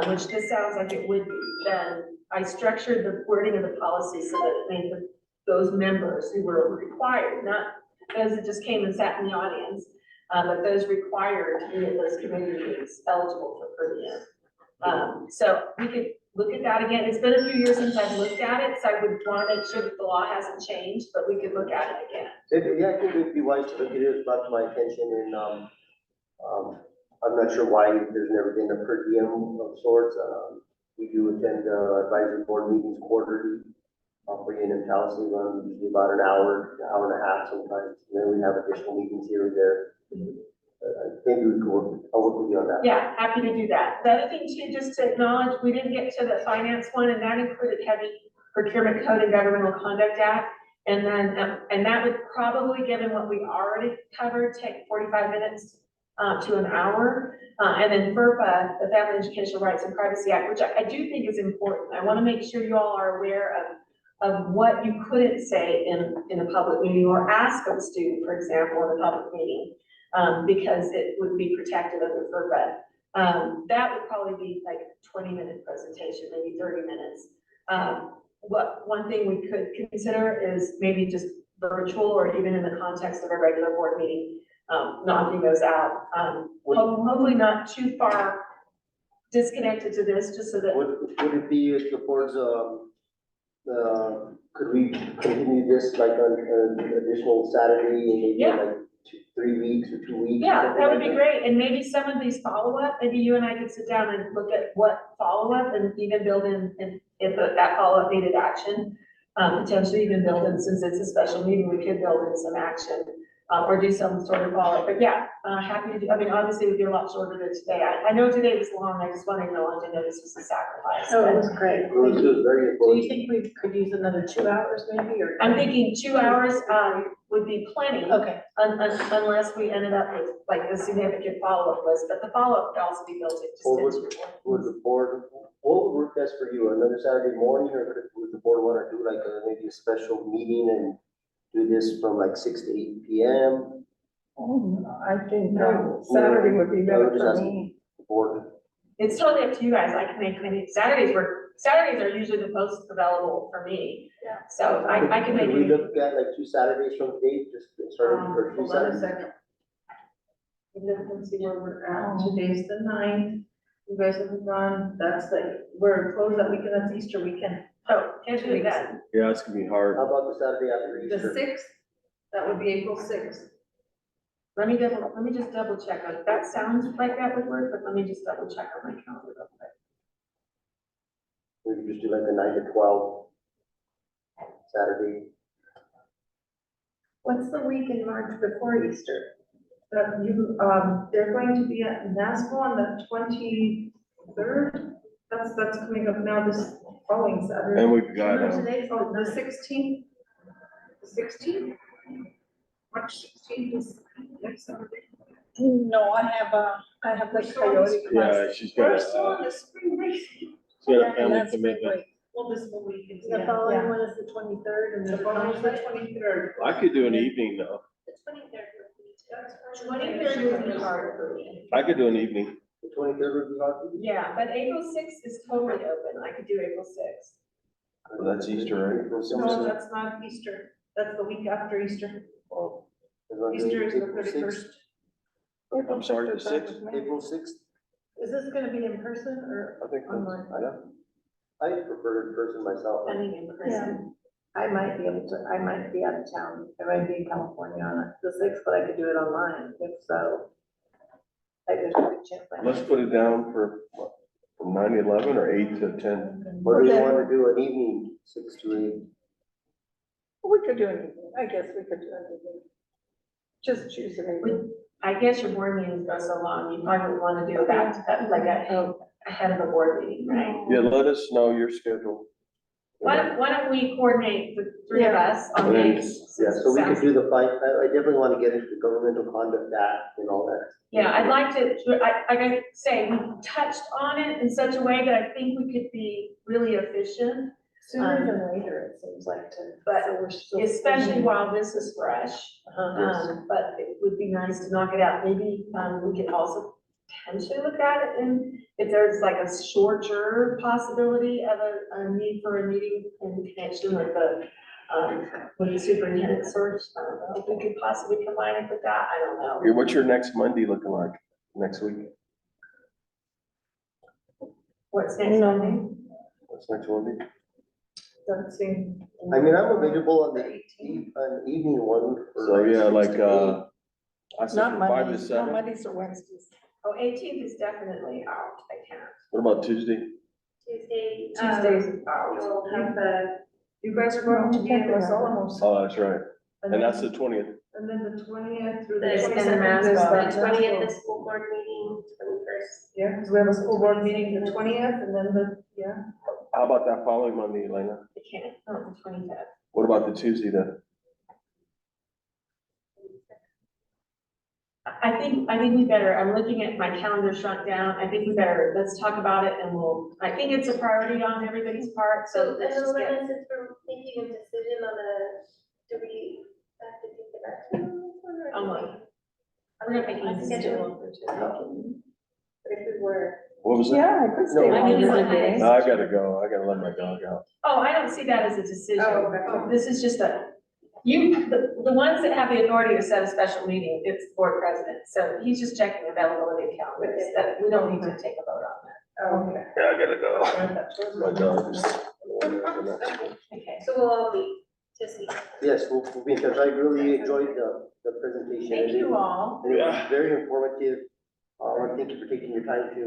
which this sounds like it would be, then I structured the wording of the policy so that it made those members who were required, not those that just came and sat in the audience, but those required to be at those committee meetings eligible for per diem. So we could look at that again. It's been a few years since I've looked at it, so I would want to make sure that the law hasn't changed, but we could look at it again. Yeah, I think it'd be wise to look at it. It's brought to my attention and, I'm not sure why there's never been a per diem of sorts. We do attend, advisory board meetings quarterly. For you in Tallahassee, run usually about an hour and a half sometimes. And then we have additional meetings here and there. I think we could I'll work with you on that. Yeah, happy to do that. The other thing too, just to acknowledge, we didn't get to the finance one, and that included heavy procurement code and governmental conduct act. And then, and that would probably, given what we already covered, take 45 minutes to an hour. And then FERPA, the Family Educational Rights and Privacy Act, which I do think is important. I want to make sure you all are aware of what you couldn't say in a public meeting or ask of a student, for example, in a public meeting, because it would be protected under FERPA. That would probably be like a 20-minute presentation, maybe 30 minutes. One thing we could consider is maybe just virtual or even in the context of a regular board meeting, knocking those out. Hopefully not too far disconnected to this, just so that. Would it be if the board's, could we continue this like on an additional Saturday and maybe Yeah. like 3 weeks or 2 weeks? Yeah, something that would like be great, and maybe some of these follow-up, maybe you and I could sit down and look at what follow-up and even build in, if that follow-up needed action. Potentially even build in, since it's a special meeting, we could build in some action, or do some sort of follow-up, but yeah, happy to do, I mean, obviously it would be a lot shorter than today. I know today was long, I just want to acknowledge, I know this was a sacrifice. Oh, it but was great. It was very Do important. you think we could use another 2 hours maybe, or? I'm thinking 2 hours, would be plenty. Okay, Unless we ended up with like a significant follow-up list, but the follow-up could also be built Or into. would the board, what would work best for you? Another Saturday morning, or would the board want to do like maybe a special meeting and do this from like 6 to 8 p.m.? I think Saturday would be better for me. The board. It's totally up to you guys. I can make any, Saturdays are usually the most available for me. Yeah. So I can make Could we it. look at like 2 Saturdays from date, just starting for 2 Hold on a Saturdays? second. Let's see where we're at. Today's the 9th. You guys have gone, we're closed that weekend, that's Easter weekend. Oh, can't do that. Yeah, it's gonna be hard. How about the Saturday after The Easter? 6th, that would be April 6th. Let me just double check. That sounds like that would work, but let me just double check on my calendar real quick. We could just do like a 9 to 12 Saturday. What's the week in March before Easter? They're going to be at NASCO on the 23rd. That's coming up now, this following Saturday. And we've got, Today's the 16th. 16th? March 16th is next Saturday. No, I have the coyote class. Yeah, she's got First a, one is spring break. she's got a And family that's spring commitment. break. Well, this whole week is. The following one is the 23rd and The the following is the 23rd. I could do an evening though. The 23rd. 23rd would be hard for me. I could do an evening. The 23rd would be hard. Yeah, but April 6th is totally open. I could do April 6th. Well, that's Easter, right? No, that's not Easter. That's the week after Easter. Easter is the 31st. I'm sorry, the 6th? April 6th, Is this gonna be in person or I think, online? yeah. I prefer in person myself. Depending in person. I might be able to, I might be out of town, I might be in California on the 6th, but I could do it online, if so. I just have a chance. Let's put it down for what, from 9 to 11 or 8 to 10? Or do you Okay. want to do an evening, 6 to 8? We could do an evening, I guess we could do an evening. Just choose an evening. I guess your board meetings go so long, you probably would want to do that, like ahead of a board meeting, right? Yeah, let us know your schedule. Why don't we coordinate the three of us on And then- dates? Yeah, so we could do the fight, I definitely want to get into the governmental conduct act and all that. Yeah, I'd like to, I gotta say, we touched on it in such a way that I think we could be really efficient, Sooner than later, it seems like to. But so we're still- especially while this is fresh. Uh-huh. But it would be nice to knock it out. Maybe, we could also potentially look at it and if there's like a shorter possibility of a need for a meeting in connection with the superintendent search. I don't know if we could possibly combine it with that. I don't know. Okay, what's your next Monday looking like next week? What's next Monday? What's next Monday? Doesn't seem. I mean, I'm available on the 18th, an evening one. for So, yeah, 6 like, to 8. I said Not from 5 to Mondays, no 7. Mondays or Wednesdays. Oh, 18th is definitely out. I can't. What about Tuesday? Tuesday. Tuesdays is out. You'll have the, You guys are going to be in Los Alamos. Oh, that's right. And that's the 20th. And then the 20th through the the 27th. the 20th, the school board meeting, 21st. Yeah, because we have a school board meeting the 20th and then How about that following Monday, Elena? I can't, not the 25th. What about the Tuesday then? I think we better, I'm looking at my calendar shut down, I think we better, let's talk about it and I think it's a priority on everybody's part, so So, let's and just get. Elena, since we're making a decision on do we have to take it back? On what? We're not making a decision. But if we were. What was that? Yeah, I could stay No, I mean, longer it's like- today. No, I gotta go. I gotta let my dog out. Oh, I don't see that as a decision. Oh, okay. This is just the ones that have the authority to set a special meeting, it's the board president, so he's just checking availability of calendars, that we don't need to take a vote on that. Oh, okay. Yeah, I gotta go. My dog is. Okay. So we'll all meet to see. Yes, we'll be in touch. I really enjoyed the presentation. Thank you all. It was very informative. I want to thank you for taking your time to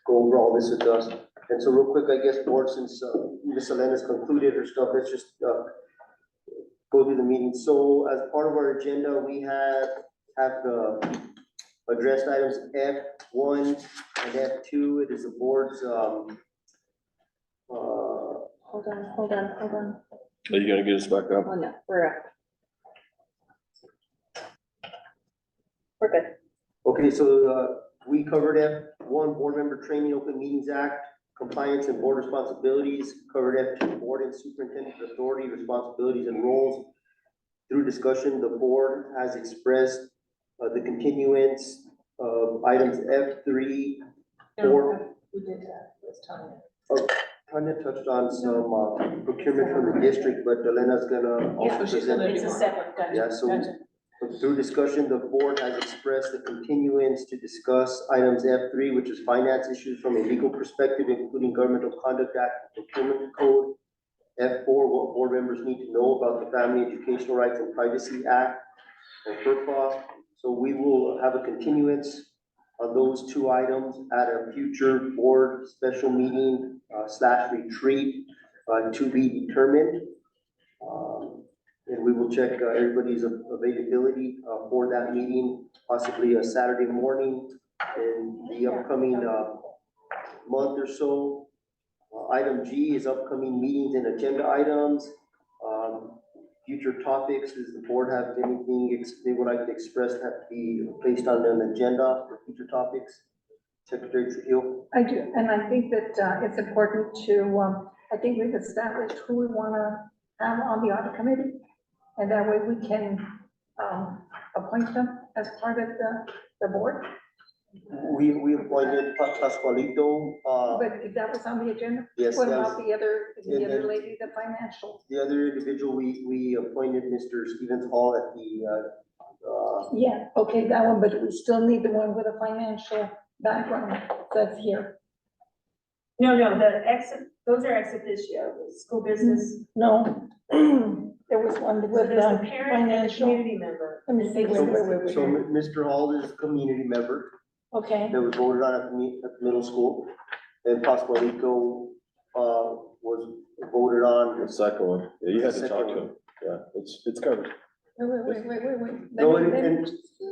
go over all this with us. And so real quick, I guess, board, since Ms. Elena's concluded her stuff, let's just go through the meeting. So as part of our agenda, we have the addressed items F1 and F2. It is the board's Hold on. Are you gonna get us back up? Oh, no, we're up. We're good. Okay, so we covered F1, Board Member Training, Open Meetings Act, Compliance and Board Responsibilities, covered F2, Board and Superintendent Authority, Responsibilities and Roles. Through discussion, the board has expressed the continuance of items F3, 4. We did that this time. Tanya touched on some procurement from the district, but Elena's gonna also present. It's a separate, Yeah, so through discussion, the board has expressed the continuance to discuss items F3, which is finance issues from a legal perspective, including Governmental Conduct Act, and Procurement Code. F4, what board members need to know about the Family Educational Rights and Privacy Act, and FERPA. So we will have a continuance on those two items at a future board special meeting / retreat to be determined. And we will check everybody's availability for that meeting, possibly a Saturday morning in the upcoming month or so. Item G is upcoming meetings and agenda items. future topics, does the board have anything they would like to express that have to be placed on an agenda for future topics? Secretary Trujillo? I do, and I think that, it's important to, I think we've established who we wanna have on the audit committee. And that way we can, appoint them as part of the board. We appointed Pascualito, But if that was on the agenda, yes, what that about was, the other and then- lady, the financial? the other individual, we appointed Mr. Stevens Hall at the, Yeah, okay, that one, but we still need the one with a financial background that's here. No, the exit, those are ex officio, the school business. No, there was one So with there's the the parent and the financial. community member. Let me see, so, wait. so Mr. Hall is a community member Okay, that was voted on at the middle school. And Pascualito, was voted on. The second one, yeah, you had to talk Second to one. him, yeah, it's covered. wait. No, Let me- and-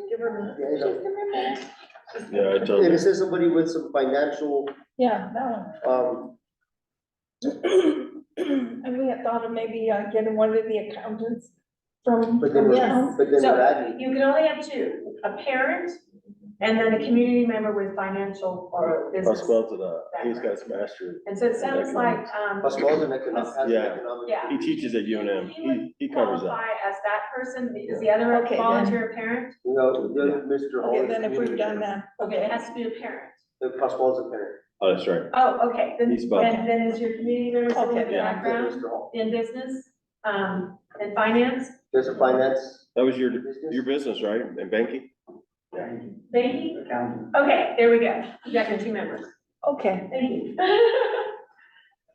Give her a minute. Yeah, I know. Just give her a minute. Yeah, I told And you. it says somebody with some financial, Yeah, that one. And we had thought of maybe getting one of the accountants from. but then from we're, town. but then So we're adding. you can only have two, a parent and then a community member with financial or business. Pascual's he's got his master's. And so it sounds like, Pascual's an economic, has an Yeah. economic. Yeah. He teaches at UNM, He would he covers that. qualify as that person, is the other Okay, then. volunteer parent? No, the other Mr. Hall. Okay, is then if we've community done member. that, Okay, it has to be a parent. Pascual's a parent. Oh, that's right. Oh, okay, then, He's both. then is your community member someone with Okay, Yeah, background Mr. Hall. in business, and finance, There's a finance That was your business. business, right, in banking? banking? Okay, there we go, you got your two members, okay. thank you.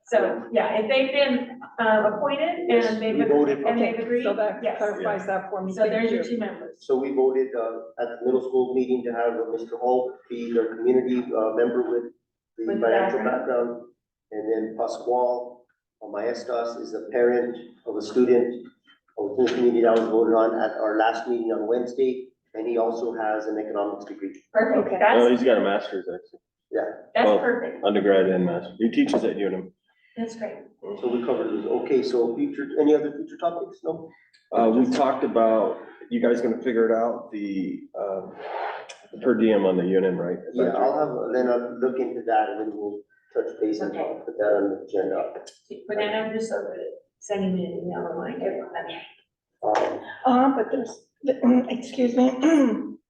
So, yeah, if they've been, appointed Yes, and they've, we voted. and they've Okay, agreed, so that yes. clarifies that for me. So Thank there's you. your two members. So we voted, at the middle school meeting to have Mr. Hall be their community, member with the With financial background. background. And then Pascual Maestas is a parent of a student within the community that was voted on at our last meeting on Wednesday. And he also has an economics degree. Perfect, Okay. Oh, that's, he's got a master's, actually, that's well- perfect, undergrad and master. He teaches at UNM. that's great. So we covered those. Okay, so any other future topics? No? We talked about, you guys gonna figure it out, the per diem on the UNM, right? Yeah, I'll have Lena look into that and then we'll touch base and Okay. put that on the agenda. But then I'm just sending me an email reminder, okay. But there's, excuse me,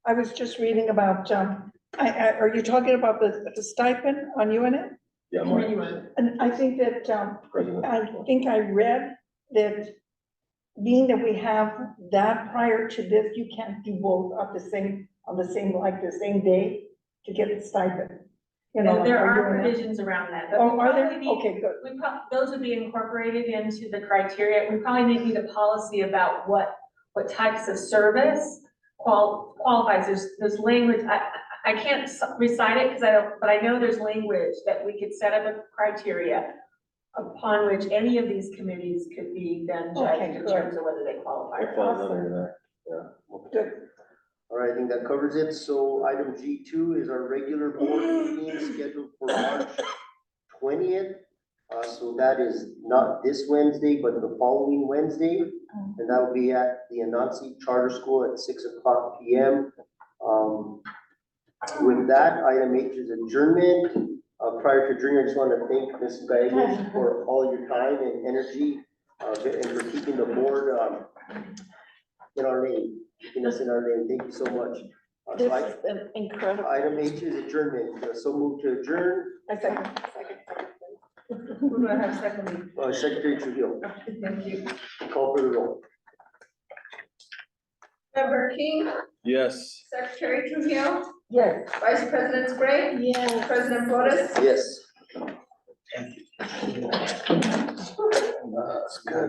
I was just reading about, are you talking about the stipend on UNM? Yeah, Mark, And I think that, president. I think I read that being that we have that prior to this, you can't do both on the same day to get the stipend. You know, There like are UNM. provisions around that, but we Oh, are there? probably need, Okay, good. those would be incorporated into the criteria. We probably need a policy about what types of service qualifies. There's language, I can't recite it because I don't, but I know there's language that we could set up a criteria upon which any of these committees could be then Okay, judged in good. terms of whether they qualify It or falls not. under there. Good. All right, I think that covers it. So item G2 is our regular board meeting scheduled for March 20th. So that is not this Wednesday, but the following Wednesday. And that will be at the Anansi Charter School at 6:00 PM. With that, item H is adjournment. Prior to adjourning, I just want to thank Mrs. Gallegos for all your time and energy, and for keeping the board, in our name, keeping us in our name. Thank you so much. This So has been incredible. item H is adjournment. So move to adjourn. I second. Who do I have secondly? Secretary Trujillo, Thank you. call for the roll. Member King, Yes. Secretary Trujillo, Yes. Vice President Spray, Yes. President Flores. Yes. That's good.